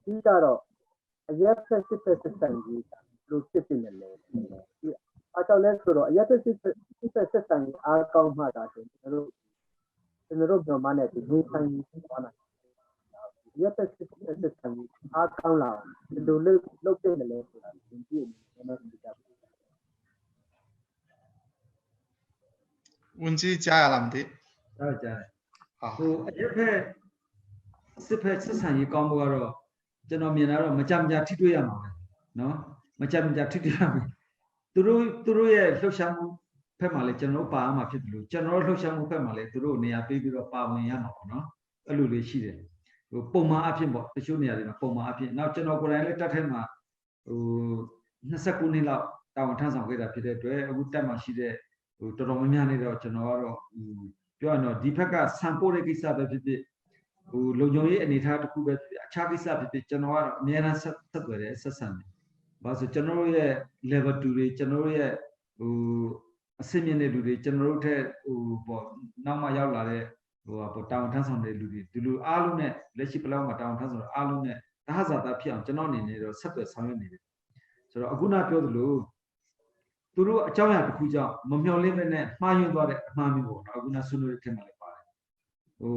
ဒီကတော့အရက်ဆက်စစ်စစ်စံကြီးလို့ဖြစ်နေတယ်အားကြောင့်လဲဆိုတော့အရက်ဆက်စစ်စံကြီးအားကောင်းမှတာဆိုကျွန်တော်တို့မြန်မာနဲ့ဒီနေဆိုင်ကြီးသွားတာရက်ဆက်စစ်စံကြီးအားကောင်းလာဒီလိုလုပ်တဲ့လည်းဆိုတာသင်ကြည့်နေတယ်ဒီကဝန်ကြီးကြားရလားမသိဟုတ်ကြားဟိုအရက်ဖက်စစ်ဖက်စစ်ဆန်ရေးကောင်းဖို့ကတော့ကျွန်တော်မြင်တာတော့မကြထိတွေ့ရမှာပဲနော်မကြထိတွေ့ရမယ်သူတို့ရဲ့လှုပ်ရှားမှုဖက်မှာလည်းကျွန်တော်ပါမှာဖြစ်တယ်လို့ကျွန်တော်လှုပ်ရှားမှုဖက်မှာလည်းသူတို့နေရာပေးပြီးတော့ပါဝင်ရမှာပေါ့နော်အဲ့လိုလေးရှိတယ်ဟိုပုံမှန်အဖြစ်ပေါ့တချို့နေရာတွေမှာပုံမှန်အဖြစ်နောက်ကျွန်တော်ကိုယ်တိုင်လည်းတက်ထဲမှာဟို29နှစ်လောက်တာဝန်ထမ်းဆောင်ခဲ့တာဖြစ်တဲ့အတွက်အခုတက်မှာရှိတဲ့ဟိုတော်တော်များများနေတော့ကျွန်တော်ကတော့ပြောရတော့ဒီဘက်ကဆန်ပို့တဲ့ကိစ္စပဲဖြစ်ဖြစ်ဟိုလုံခြုံရေးအနေအထားတစ်ခုပဲအခြားကိစ္စဖြစ်ဖြစ်ကျွန်တော်ကတော့အများအားဆက်သွယ်တယ်ဆက်ဆံတယ်ဘာလို့ကျွန်တော်တို့ရဲ့ level 2တွေကျွန်တော်တို့ရဲ့ဟိုအဆင့်မြင့်တဲ့လူတွေကျွန်တော်တို့ထက်ဟိုပေါ့နောက်မှရောက်လာတဲ့ဟိုပေါ့တာဝန်ထမ်းဆောင်တဲ့လူတွေဒီလိုအားလုံးနဲ့လက်ရှိပလောက်မှာတာဝန်ထမ်းဆောင်တဲ့အားလုံးနဲ့တဟဇာတာဖြစ်အောင်ကျွန်တော်အနေနဲ့တော့ဆက်သွယ်ဆောင်ရွက်နေတယ်ဆိုတော့အခုနပြောသလိုသူတို့အကြောင်းအရာတစ်ခုကြောင့်မမျှော်လင့်တဲ့နဲ့မှားယွင်းသွားတဲ့အမှားမျိုးပေါ့နော်အခုနဆွေးနွေးတဲ့ခင်မှာလည်းပါတယ်ဟိ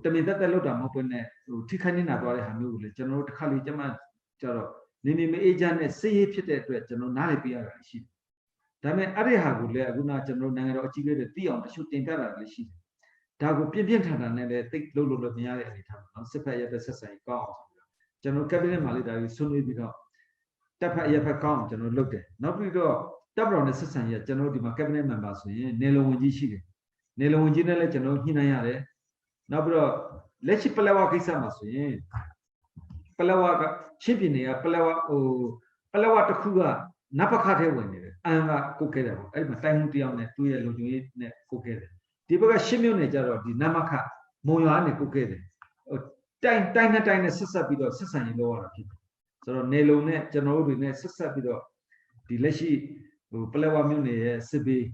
ုတမင်သက်လောက်တာမဟုတ်ဘဲနဲ့ဟိုထိခိုက်နေတာသွားတဲ့ဟာမျိုးကိုလေကျွန်တော်တို့တစ်ခါလေကျမကြတော့နေမအေးချမ်းနဲ့စိတ်ရည်ဖြစ်တဲ့အတွက်ကျွန်တော်နားလည်ပြရတာရှိတယ်ဒါပေမဲ့အဲ့ဒီဟာကိုလည်းအခုနကျွန်တော်နိုင်ငံတော်အကြီးအကဲတွေသိအောင်တချို့တင်ပြတာလည်းရှိတယ်ဒါကိုပြင်းထန်နဲ့လည်းတိတ်လို့မရတဲ့အနေထားပါနော်စစ်ဖက်ရတဲ့ဆက်ဆံရေးကောင်းအောင်ကျွန်တော်ကက်ဘိနက်မှာလည်းဒါကိုဆွေးနွေးပြီးတော့တပ်ဖက်ရဖက်ကောင်းအောင်ကျွန်တော်လုပ်တယ်နောက်ပြီးတော့တပ်မတော်နဲ့ဆက်ဆံရေးကျွန်တော်ဒီမှာ cabinet member ဆိုရင်နေလုံဝန်ကြီးရှိတယ်နေလုံဝန်ကြီးနဲ့လည်းကျွန်တော်ညှိနှိုင်းရတယ်နောက်ပြီးတော့လက်ရှိပလက်ဝကိစ္စမှာဆိုရင်ပလက်ဝကချင်းပြည်နယ်ကပလက်ဝတစ်ခုကနပခထဲဝင်နေတယ်အန်ကကုတ်ခဲ့တယ်ပေါ့အဲ့ဒီမှာတိုင်းမှုတယောက်နဲ့သူ့ရဲ့လုံခြုံရေးနဲ့ကုတ်ခဲ့တယ်ဒီဘက်ကရှစ်မြို့နယ်ကျတော့ဒီနမခမုံရွာနဲ့ကုတ်ခဲ့တယ်တိုင်းနဲ့ဆက်ဆက်ပြီးတော့ဆက်ဆံရေးလုပ်ရတာဖြစ်တယ်ဆိုတော့နေလုံနဲ့ကျွန်တော်တို့တွေနဲ့ဆက်ဆက်ပြီးတော့ဒီလက်ရှိ ပလက်ဝမြို့နယ်ရဲ့စစ်ဘေး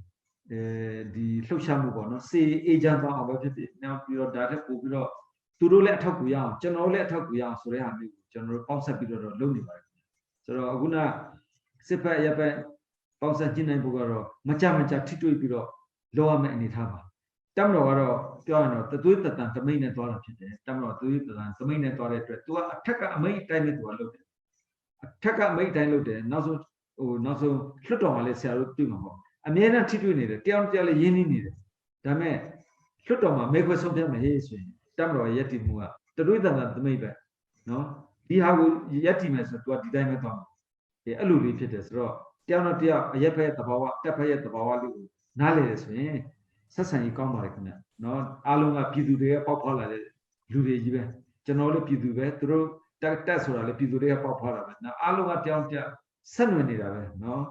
ဒီလှုပ်ရှားမှုပေါ့နော်စေအေဂျင့်သွားအောင်ပဲဖြစ်ဖြစ်နောက်ပြီးတော့ဒါတက်ပို့ပြီးတော့သူတို့လည်းအထောက်ကူရအောင်ကျွန်တော်လည်းအထောက်ကူရအောင်ဆိုတဲ့ဟာမျိုးကိုကျွန်တော်တို့ပေါင်းဆက်ပြီးတော့လုပ်နေပါတယ်ဆိုတော့အခုနစစ်ဖက်ရပ်ဖက်ပေါင်းဆက်ကျင်းနိုင်ဖို့ကတော့မကြထိတွေ့ပြီးတော့လောက်ရမယ့်အနေအထားပါတမတော်ကတော့ပြောရရင်တော့တသွေးတတန်သမိတ်နဲ့သွားတာဖြစ်တယ်တမတော်သွေးတတန်သမိတ်နဲ့သွားတဲ့အတွက် तू ကအထက်ကအမိတ်အတိုင်းနဲ့ तू ကလုပ်တယ်အထက်ကအမိတ်အတိုင်းလုပ်တယ်နောက်ဆုံးလွတ်တော်မှာလည်းဆရာတို့တွေ့မှာပေါ့အမြဲတမ်းထိတွေ့နေတယ်တရားလည်းရင်းနှီးနေတယ်ဒါပေမဲ့လွတ်တော်မှာမဲခွဲဆုံးဖြတ်မယ်ဟေးဆိုရင်တမတော်ရဲ့ယက်တီမှုကတသွေးတတန်သမိတ်ပဲနော်ဒီဟာကိုယက်တီမယ်ဆိုတော့ तू ဒီတိုင်းပဲသွားမှာအဲ့လိုလေးဖြစ်တယ်ဆိုတော့တရားအရက်ဖက်ရဲ့သဘာဝတက်ဖက်ရဲ့သဘာဝလေးကိုနားလည်တယ်ဆိုရင်ဆက်ဆံရေးကောင်းပါလေခင်ဗျနော်အားလုံးကပြည်သူတွေရဲ့ပေါက်ဖွာလာတဲ့လူတွေကြီးပဲကျွန်တော်လည်းပြည်သူပဲသူတို့တက်ဆိုတာလည်းပြည်သူတွေရဲ့ပေါက်ဖွာလာပဲနော်အားလုံးကတောင်းတဆက်နွယ်နေတာပဲနော်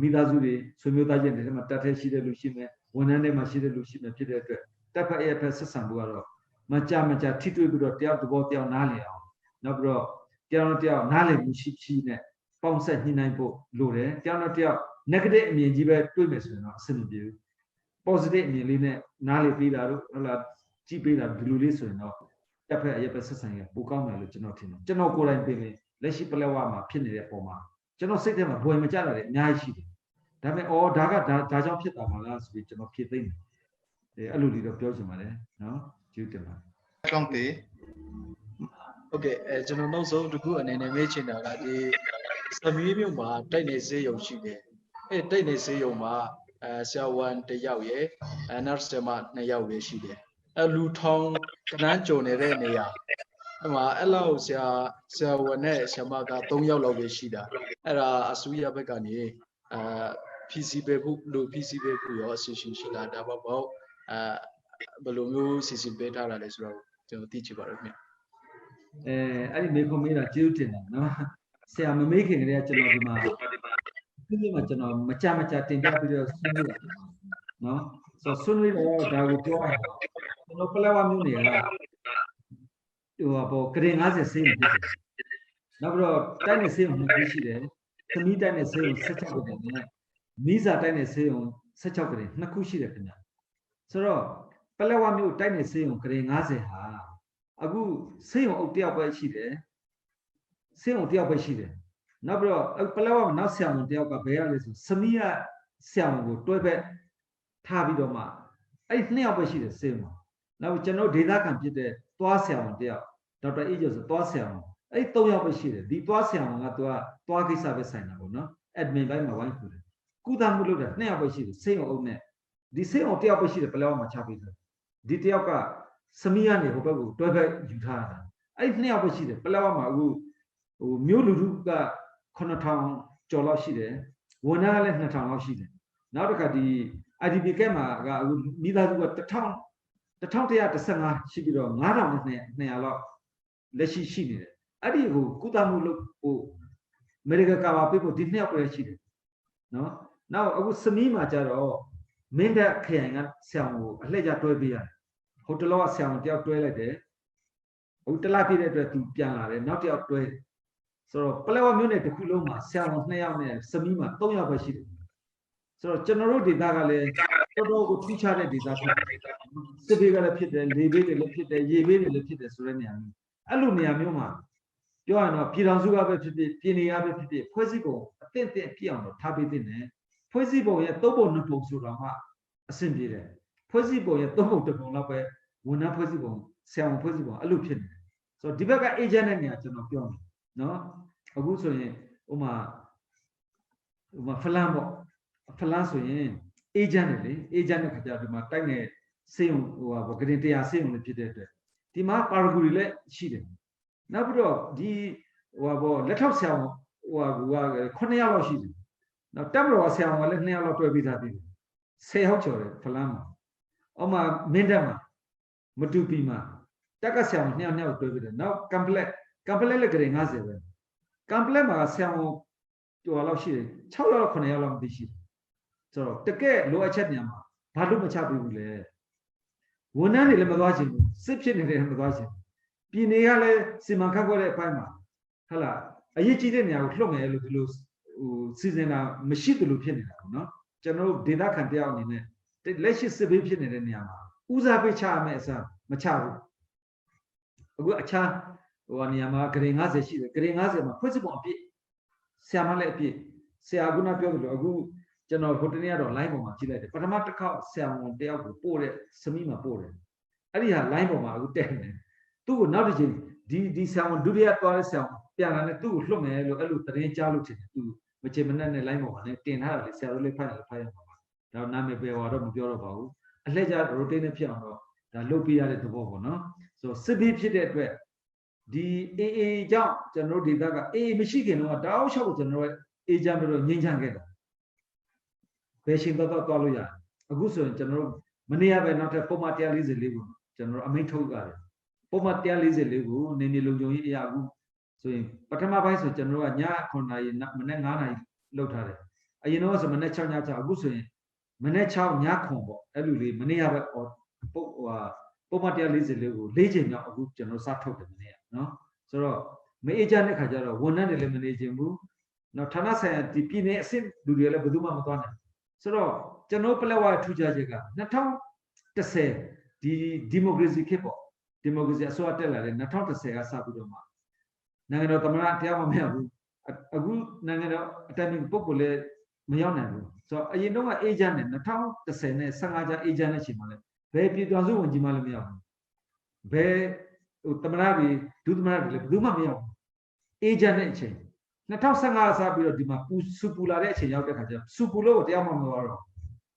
မိသားစုတွေဆွေမျိုးသားချင်းတွေထဲမှာတက်ထဲရှိတဲ့လူရှိမယ်ဝန်ထမ်းတွေမှာရှိတဲ့လူရှိမယ်ဖြစ်တဲ့အတွက်တက်ဖက်ရဲ့ဖက်ဆက်ဆံဖို့ကတော့မကြထိတွေ့ပြီးတော့တယောက်သဘောတယောက်နားလည်အောင်နောက်ပြီးတော့တယောက်နားလည်မှုရှိနဲ့ပေါင်းဆက်ညှိနှိုင်းဖို့လိုတယ်တယောက် negative အမြင်ကြီးပဲတွေးမယ်ဆိုရင်တော့အဆင်မပြေဘူး positive အမြင်လေးနဲ့နားလေပေးတာတို့ဟုတ်လားကြည့်ပေးတာဒီလိုလေးဆိုရင်တော့တက်ဖက်အရက်ပဲဆက်ဆံရပိုကောင်းတယ်လို့ကျွန်တော်ထင်တယ်ကျွန်တော်ကိုယ်တိုင်ပြင်လက်ရှိပလက်ဝမှာဖြစ်နေတဲ့ပုံမှာကျွန်တော်စိတ်ထဲမှာဘွယ်မကြတာတွေအများကြီးရှိတယ်ဒါပေမဲ့ဒါကြောင့်ဖြစ်တာမလားဆိုပြီးကျွန်တော်ဖြေသိမ့်တယ်အဲ့လိုလေးတော့ပြောချင်ပါတယ်နော်ကျေးဇူးတင်ပါတယ်ကောင်းတယ်ဟုတ်ကဲ့ကျွန်တော်နောက်ဆုံးတစ်ခုအနေနဲ့မေးချင်တာကဒီစမီးမြို့မှာတိုက်နေစေးရုံရှိတယ်တိုက်နေစေးရုံမှာဆရာဝန်1ယောက်ရယ်nurse ဆရာမ2ယောက်ရယ်ရှိတယ်လူထောင်ကနန်းကြုံနေတဲ့နေရာအဲ့မှာအဲ့လောက်ဆရာဝန်နဲ့ဆရာမက3ယောက်လောက်ပဲရှိတာအဲ့ဒါအစိုးရဘက်ကနေPC ပဲဖို့လူ PC ပဲဖို့ရောအစီအစဉ်ရှိတာဒါပေါ့ဘယ်လိုမျိုးစီစဉ်ပေးထားတာလဲဆိုတော့ကျွန်တော်သိချင်ပါတယ်ခင်ဗျအဲ့ဒီမေခွန်မေးတာကျေးဇူးတင်တယ်နော်ဆရာမမေးခင်ကတည်းကကျွန်တော်ဒီမှာကျွန်တော်မကြတင်ပြပြီးတော့ဆွေးနွေးတာနော်ဆိုဆွေးနွေးတော့ဒါကိုပြောရအောင်ကျွန်တော်ပလက်ဝမြို့နယ်ကဂရေ50ဆေးရုံဖြစ်တယ်နောက်ပြီးတော့တိုက်နယ်ဆေးရုံ2ခုရှိတယ်သမီးတိုက်နယ်ဆေးရုံ16ခုနဲ့မိစာတိုက်နယ်ဆေးရုံ16ခု2ခုရှိတယ်ခင်ဗျဆိုတော့ပလက်ဝမြို့တိုက်နယ်ဆေးရုံဂရေ50ဟာအခုဆေးရုံအုပ်တယောက်ပဲရှိတယ်ဆေးရုံတယောက်ပဲရှိတယ်နောက်ပြီးတော့ပလက်ဝမှာနောက်ဆရာဝန်တယောက်ကဘယ်ရလဲဆိုစမီးရဆရာဝန်ကိုတွဲဘက်ထားပြီးတော့မှအဲ့2ယောက်ပဲရှိတယ်ဆေးရုံနောက်ကျွန်တော်ဒေသခံဖြစ်တဲ့သွားဆရာဝန်တယောက်ဒေါက်တာအေးကျော်ဆိုသွားဆရာဝန်အဲ့3ယောက်ပဲရှိတယ်ဒီသွားဆရာဝန်ကသူကသွားကိစ္စပဲဆိုင်တာပေါ့နော် admin ဘိုင်းမှာဝိုင်းခုတယ်ကုသမှုလုပ်တာ2ယောက်ပဲရှိတယ်ဆေးရုံအုပ်နဲ့ဒီဆေးရုံတယောက်ပဲရှိတယ်ပလက်ဝမှာချပေးတယ်ဒီတယောက်ကစမီးကနေဟိုဘက်ကိုတွဲဘက်ယူထားတာအဲ့2ယောက်ပဲရှိတယ်ပလက်ဝမှာအခုမြို့လူထုက9000ကျော်လောက်ရှိတယ်ဝန်ထမ်းကလည်း2000လောက်ရှိတယ်နောက်တစ်ခါဒီ IDP ကမှာကအခုမိသားစုက1115ရှိပြီးတော့9200လောက်လက်ရှိနေတယ်အဲ့ဒီကုသမှုလုပ်ဖို့ medical cover ပေးဖို့ဒီ2ယောက်ပဲရှိတယ်နော်နောက်အခုစမီးမှာကျတော့မင်းတပ်ခရိုင်ကဆရာဝန်ကိုအလှည့်ကျတွဲပေးရတယ်ဟိုတလောကဆရာဝန်တယောက်တွဲလိုက်တယ်ဟိုတလားပြည့်တဲ့အတွက်သူပြန်လာတယ်နောက်တစ်ယောက်တွဲဆိုတော့ပလက်ဝမြို့နယ်တစ်ခုလုံးမှာဆရာဝန်2ယောက်နဲ့စမီးမှာ3ယောက်ပဲရှိတယ်ဆိုတော့ကျွန်တော်တို့ဒေသကလည်းတော်တော်ကိုထူးခြားတဲ့ဒေသဖြစ်တယ်စစ်ဘေးကလည်းဖြစ်တယ်လေဘေးတွေလည်းဖြစ်တယ်ရေဘေးတွေလည်းဖြစ်တယ်ဆိုတဲ့နေရာမျိုးအဲ့လိုနေရာမျိုးမှာပြောရရင်တော့ပြည်ထောင်စုကပဲဖြစ်ဖြစ်ပြည်နယ်ကပဲဖြစ်ဖြစ်ဖွဲ့စည်းပုံအသင့်ပြည့်အောင်တော့ထားပေးသင့်တယ်ဖွဲ့စည်းပုံရဲ့3ပုံ2ပုံဆိုတော့မှအဆင်ပြေတယ်ဖွဲ့စည်းပုံရဲ့3ပုံ2ပုံလောက်ပဲဝန်ထမ်းဖွဲ့စည်းပုံဆရာဝန်ဖွဲ့စည်းပုံအဲ့လိုဖြစ်နေတယ်ဆိုတော့ဒီဘက်က agent နဲ့နေရာကျွန်တော်ပြောမယ်နော်အခုဆိုရင်ဥမာဖလန်ပေါ့ဖလန်ဆိုရင် agent တွေလေ agent နဲ့ခကြဒီမှာတိုက်နေစေုံဂရင်100စေုံလည်းဖြစ်တဲ့အတွက်ဒီမှာပါရဂူတွေလည်းရှိတယ်နောက်ပြီးတော့ဒီလက်ထောက်ဆရာဝန်9ယောက်လောက်ရှိတယ်နောက်တက်မတော်ဆရာဝန်လည်း2ယောက်လောက်တွဲပြီးသားသေးတယ်10ယောက်ကျော်တယ်ဖလန်မှာအောက်မှာမင်းတပ်မှာမတူပီမှာတက်ကဆရာဝန်2ယောက်တွဲပြီးတယ်နောက်ကမ်ပလက်လည်းဂရင်50ပဲကမ်ပလက်မှာဆရာဝန်လောက်ရှိတယ်6ယောက်9ယောက်လောက်မသိရှိတယ်ဆိုတော့တကယ်လိုအပ်ချက်ညမှာဘာလို့မချပေးဘူးလဲဝန်ထမ်းတွေလည်းမသွားချင်ဘူးစစ်ဖြစ်နေတယ်မသွားချင်ပြည်နယ်ကလည်းစီမံခန့်ခွဲတဲ့အပိုင်းမှာဟုတ်လားအရေးကြီးတဲ့နေရာကိုလွှတ်မယ်လို့ဒီလို season machine loop in no general data can be out in it let's just be in it nyama uza be cha me sa ma cha bu aku acha wa nyama grade 50ရှိတယ် grade 50မှာဖွင့်စပုံအပြည့်ဆရာမလည်းအပြည့်ဆရာကပြောသလိုအခုကျွန်တော်ဟိုတနေ့ကတော့ line ပေါ်မှာကြည့်လိုက်တယ်ပထမတစ်ခေါက်ဆရာဝန်တယောက်ကိုပို့တဲ့စမိမှာပို့တယ်အဲ့ဒီဟာ line ပေါ်မှာအခုတက်နေတယ်သူ့ကိုနောက်တစ်ချိန်ဒီဆရာဝန်ဒုတိယသွားတဲ့ဆရာဝန်ပြန်လာတယ်သူ့ကိုလွတ်မယ်လို့အဲ့လိုသတင်းကြားလို့ထင်တယ်သူမချင်မနဲ့နဲ့ line ပေါ်မှာလည်းတင်ထားတယ်လေဆရာတို့လည်းဖတ်ရမှာပါဒါနာမည်ပဲတော့မပြောတော့ပါဘူးအလှည့်ကျ rotate နဲ့ဖြစ်အောင်တော့ဒါလုပ်ပြရတဲ့သဘောပေါ့နော်ဆိုစစ်ပြီးဖြစ်တဲ့အတွက်ဒီ AA ကြောင့်ကျွန်တော်တို့ဒေသက AA မရှိခင်တော့တောက်လျှောက်ကိုကျွန်တော်တို့ A ကြမ်းပြီးတော့ငြိမ်းချမ်းခဲ့တာဘယ်ရှင်တော့သွားလို့ရတယ်အခုဆိုရင်ကျွန်တော်တို့မနေ့ကပဲနောက်ထပ်ပုံမှန်144ကိုကျွန်တော်တို့အမိန့်ထုတ်ရတယ်ပုံမှန်144ကိုနေနေလုံခြုံရေးအရာအခုဆိုရင်ပထမပိုင်းဆိုကျွန်တော်တို့ကည9နာရီမနေ့9နာရီလောက်ထားတယ်အရင်တော့ဆိုမနေ့6ည6အခုဆိုရင်မနေ့6ည9ပေါ့အဲ့လိုလေးမနေ့ကပဲပုံမှန်144ကို4ချိန်မြောက်အခုကျွန်တော်စထုတ်တယ်မနေ့ကနော်ဆိုတော့မအေးချမ်းတဲ့ခါကျတော့ဝန်ထမ်းတွေလည်းမနေချင်ဘူးနော်ဌာနဆိုင်ရာဒီပြည်နယ်အဆင့်လူတွေလည်းဘယ်သူမှမသွားနိုင်ဆိုတော့ကျွန်တော်ပလက်ဝထူးခြားချက်က2010ဒီမိုကရေစီခေတ်ပေါ့ဒီမိုကရေစီအစိုးရတက်လာတဲ့2010ကစပြီးတော့မှနိုင်ငံတော်သမ္မတတရားမမရဘူးအခုနိုင်ငံတော်အတိုင်ပင်ပုဂ္ဂိုလ်လည်းမရောက်နိုင်ဘူးဆိုတော့အရင်တော့ကအေဂျင့်နဲ့2010နဲ့15ကျအေဂျင့်နဲ့ချိန်မှာလည်းဘယ်ပြည်တော်စုဝင်ကြီးမှလည်းမရောက်ဘူးဘယ်ဟိုသမ္မတတွေဒုသမ္မတတွေလည်းဘယ်သူမှမရောက်ဘူးအေဂျင့်နဲ့အချိန်2015စပြီးတော့ဒီမှာစူပူလာတဲ့အချိန်ရောက်တဲ့ခါကျစူပူလို့တရားမမသွားတော့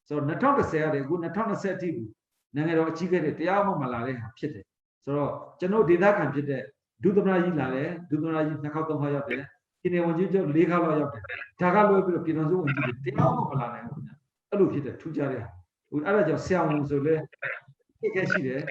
ဆိုတော့2010ရတယ်အခု2020အထိကိုနိုင်ငံတော်အကြီးအကဲတွေတရားမမလာတဲ့ဟာဖြစ်တယ်ဆိုတော့ကျွန်တော်ဒေသခံဖြစ်တဲ့ဒုသမ္မတကြီးလာတယ်ဒုသမ္မတကြီး2ခေါက်3ခေါက်ရောက်တယ်ပြည်နယ်ဝန်ကြီးချုပ်4ခေါက်လောက်ရောက်တယ်ဒါကလွှဲပြီးတော့ပြည်တော်စုဝန်ကြီးတွေတရားမလာနိုင်ဘူးခင်ဗျအဲ့လိုဖြစ်တယ်ထူးခြားတဲ့ဟာဟိုအဲ့ဒါကြောင့်ဆရာဝန်ဆိုလဲဖြစ်ခဲ့ရှိတယ်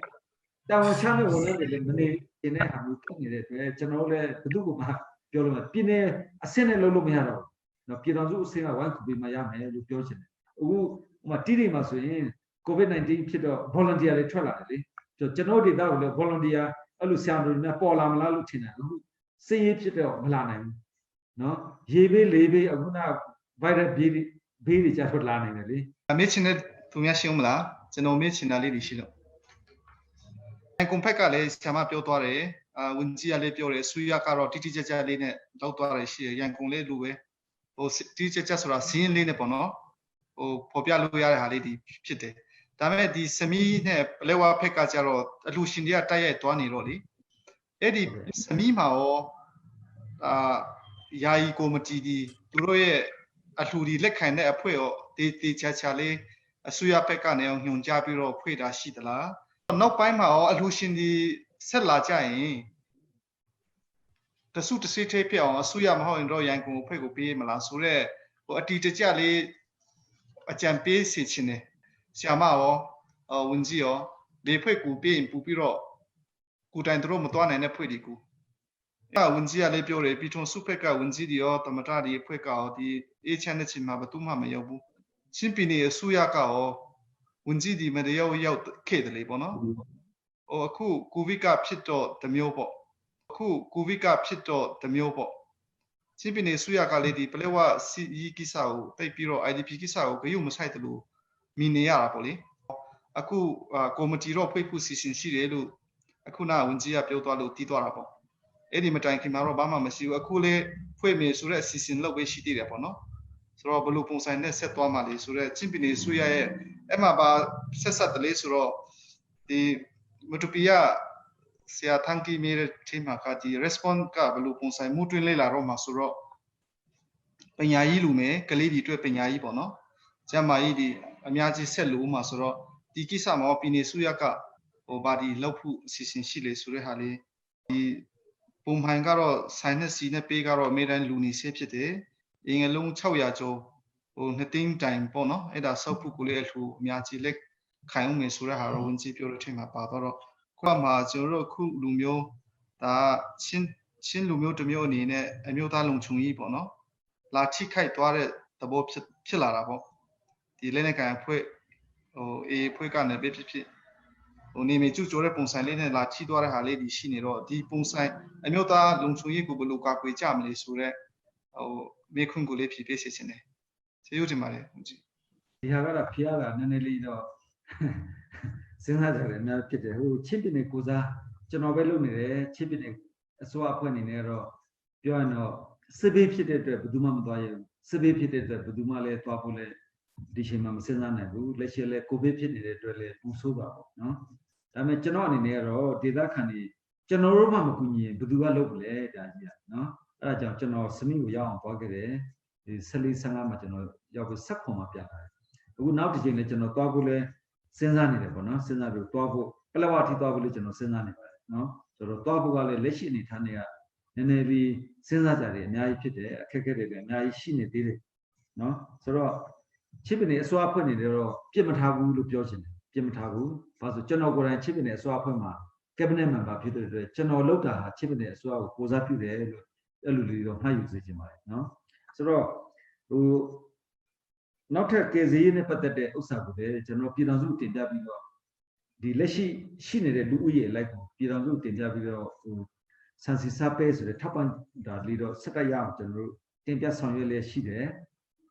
တာဝန်ချတဲ့ဝန်ထမ်းတွေလည်းမနေတဲ့ဟာမျိုးဖြစ်နေတဲ့အတွက်ကျွန်တော်လည်းဘယ်သူ့ကိုမှပြောလို့ပြည်နယ်အဆင့်နဲ့လုပ်လို့မရတော့ဘူးနော်ပြည်တော်စုအဆင့်ကဝိုင်းကူပေးမှရမယ်လို့ပြောချင်တယ်အခုဟိုမှာတီးတွေမှာဆိုရင် COVID-19 ဖြစ်တော့ volunteer တွေထွက်လာတယ်လေကျွန်တော်ဒေသကိုလည်း volunteer အဲ့လိုဆရာတို့နဲ့ပေါ်လာမလားလို့ထင်တယ်အခုစေးရေးဖြစ်တော့မလာနိုင်ဘူးနော်ရေဘေးလေဘေးအခုန virus ဘေးတွေကြာထွက်လာနိုင်တယ်လေမေ့ချင်တဲ့သူများရှင်းမလားကျွန်တော်မေ့ချင်တာလေးတွေရှိလို့ကွန်ဖက်ကလည်းဆရာမပြောသွားတယ်ဝန်ကြီးကလည်းပြောတယ်ဆွေရကတော့တိတိကျကျလေးနဲ့လောက်သွားတယ်ရှိရရန်ကုန်လေးလူပဲဟိုတိတိကျကျဆိုတာစီးရင်လေးနဲ့ပေါ့နော်ဟိုပေါ်ပြလို့ရတဲ့ဟာလေးဒီဖြစ်တယ်ဒါပေမဲ့ဒီစမီးနဲ့ပလဲဝါဖက်ကကျတော့အလူရှင်တွေကတိုက်ရိုက်သွားနေတော့လေအဲ့ဒီစမီးမှာရောယာယီကော်မတီဒီသူတို့ရဲ့အလှူဒီလက်ခံတဲ့အဖွဲ့ရောတေချာလေးအစိုးရဘက်ကနေအောင်ညွှန်ကြားပြီးတော့ဖွဲ့တာရှိသလားနောက်ပိုင်းမှာရောအလှူရှင်ဒီဆက်လာကြရင်တဆုတစိထိဖြစ်အောင်အစိုးရမဟုတ်ရင်တော့ရန်ကုန်အဖွဲ့ကိုပေးမလားဆိုတော့ဟိုအတီတကြလေးအကြံပေးစီချင်တယ်ဆရာမရောဝန်ကြီးရောဒီဖွဲ့ကိုပေးရင်ပူပြီးတော့ကိုတိုင်တို့မတော်နိုင်တဲ့ဖွဲ့ဒီကိုဝန်ကြီးကလည်းပြောတယ်ပြည်ထုံစုဖက်ကဝန်ကြီးတွေရောတမတာတွေဖွဲ့ကရောဒီအေးချမ်းတဲ့ချိန်မှာဘယ်သူမှမရောက်ဘူးချင်းပြည်နယ်အစိုးရကရောဝန်ကြီးဒီမတရောက်ခဲ့တယ်လေပေါ့နော်အခုကိုဗစ်ကဖြစ်တော့တမျိုးပေါ့ချင်းပြည်နယ်အစိုးရကလည်းဒီပလဲဝစီကိစ္စကိုတိတ်ပြီးတော့ IDP ကိစ္စကိုဂရုမစိုက်တယ်လို့မြင်နေရတာပေါ့လေအခုကော်မတီတော့ဖွဲ့ဖို့စီစဉ်ရှိတယ်လို့အခုနဝန်ကြီးကပြောသွားလို့တီးသွားတာပေါ့အဲ့ဒီမတိုင်ခင်မှာတော့ဘာမှမရှိဘူးအခုလေဖွဲ့မယ်ဆိုတော့စီစဉ်လုပ်ပဲရှိသေးတယ်ပေါ့နော်ဆိုတော့ဘလို့ပုံစံနဲ့ဆက်သွားမှလေဆိုတော့ချင်းပြည်နယ်အစိုးရရဲ့အဲ့မှာပါဆက်တယ်လေဆိုတော့ဒီမတူပီယာဆရာထန်ကီမီရဲ့ทีมကဒီ response ကဘလို့ပုံစံမှုတွင်းလေးလာတော့မှာဆိုတော့ပညာရေးလူမယ်ကလေးတွေအတွက်ပညာရေးပေါ့နော်ကျမကြီးဒီအများကြီးဆက်လို့မှာဆိုတော့ဒီကိစ္စမှာပြည်နယ်အစိုးရကဟိုဘာဒီလောက်ဖို့အစီအစဉ်ရှိလေဆိုတဲ့ဟာလေးဒီပုံမှန်ကတော့ဆိုင်နဲ့စီနဲ့ပေးကတော့အမေရိကန်လူနေဆေးဖြစ်တယ်အင်္ဂလုံး600ကျော်ဟို2သိန်းတိုင်ပေါ့နော်အဲ့ဒါစောက်ဖို့ကိုလေးအထူအများကြီးလက်ခိုင်အောင်မယ်ဆိုတဲ့ဟာတော့ဝန်ကြီးပြောတဲ့ချိန်မှာပါတော့ခုမှကျွန်တော်တို့ခုလူမျိုးဒါချင်းလူမျိုးတစ်မျိုးအနေနဲ့အမျိုးသားလုံခြုံရေးပေါ့နော်လာထိခိုက်သွားတဲ့သဘောဖြစ်လာတာပေါ့ဒီလက်နဲ့ကန်အဖွဲ့ဟိုအေးဖွဲ့ကနေပဲဖြစ်ဟိုနေမကျူကျော်တဲ့ပုံစံလေးနဲ့လာထိသွားတဲ့ဟာလေးဒီရှိနေတော့ဒီပုံစံအမျိုးသားလုံခြုံရေးကိုဘယ်လိုကာကွယ်ကြမလဲဆိုတော့ဟို မေခွန်းကိုလေးဖြည့်ပေးစီခြင်းတယ်ကျေးဇူးတင်ပါတယ်ဦးကြီး ဒီဟာကတော့ဖျားတာနည်းနည်းလေးတော့စဉ်းစားကြတယ်အများဖြစ်တယ်ဟိုချင်းပြနေကိုစားကျွန်တော်ပဲလုပ်နေတယ်ချင်းပြနေအစိုးရအဖွဲ့အနေနဲ့တော့ပြောရရင်တော့စစ်ဘေးဖြစ်တဲ့အတွက်ဘယ်သူမှမသွားရဘူးစစ်ဘေးဖြစ်တဲ့အတွက်ဘယ်သူမှလည်းသွားဖို့လည်းဒီချိန်မှာမစဉ်းစားနိုင်ဘူးလက်ရှိလည်းကိုဗစ်ဖြစ်နေတဲ့အတွက်လည်းပူဆိုးပါပေါ့နော်ဒါပေမဲ့ကျွန်တော်အနေနဲ့ကတော့ဒေသခံတွေကျွန်တော်တို့မှမကူညီရင်ဘယ်သူကလုပ်လဲဒါကြီးอ่ะနော်အဲ့ဒါကြောင့်ကျွန်တော်စမိကိုရောက်အောင်သွားခဲ့တယ်ဒီ14-15မှာကျွန်တော်ရောက်ပြီးဆက်ခွန်မှာပြတာအခုနောက်တစ်ချိန်လည်းကျွန်တော်သွားဖို့လဲစဉ်းစားနေတယ်ပေါ့နော်စဉ်းစားပြီးသွားဖို့ပလက်ဝအထိသွားဖို့လည်းကျွန်တော်စဉ်းစားနေပါတယ်နော်ဆိုတော့သွားဖို့ကလည်းလက်ရှိအနေထားတွေကနည်းနည်းပြီးစဉ်းစားကြတယ်အများကြီးဖြစ်တယ်အခက်အခဲတွေလည်းအများကြီးရှိနေသေးတယ်နော်ဆိုတော့ချစ်ပင်နေအစွာဖွင့်နေတယ်တော့ပြစ်မထားဘူးလို့ပြောချင်တယ်ပြစ်မထားဘူးဘာလို့ကျွန်တော်ကိုယ်တိုင်ချစ်ပင်နေအစွာဖွင့်မှာ cabinet member ဖြစ်တဲ့အတွက်ကျွန်တော်လောက်တာဟာချစ်ပင်နေအစွာကိုကိုစားပြုတယ်လို့အဲ့လိုလေးတော့မှတ်ယူစေချင်ပါတယ်နော်ဆိုတော့ဟိုနောက်ထပ်ကေဇီးနဲ့ပတ်သက်တဲ့ဥစ္စာကိုလည်းကျွန်တော်ပြည်တော်စုတင်ပြပြီးတော့ဒီလက်ရှိနေတဲ့လူဦးရေအလိုက်ကိုပြည်တော်စုတင်ပြပြီးတော့ဟိုဆန်စီစာပဲဆိုတဲ့ထောက်ပံ့တာလေးတော့စက်ရအောင်ကျွန်တော်တို့တင်ပြဆောင်ရွက်လည်းရှိတယ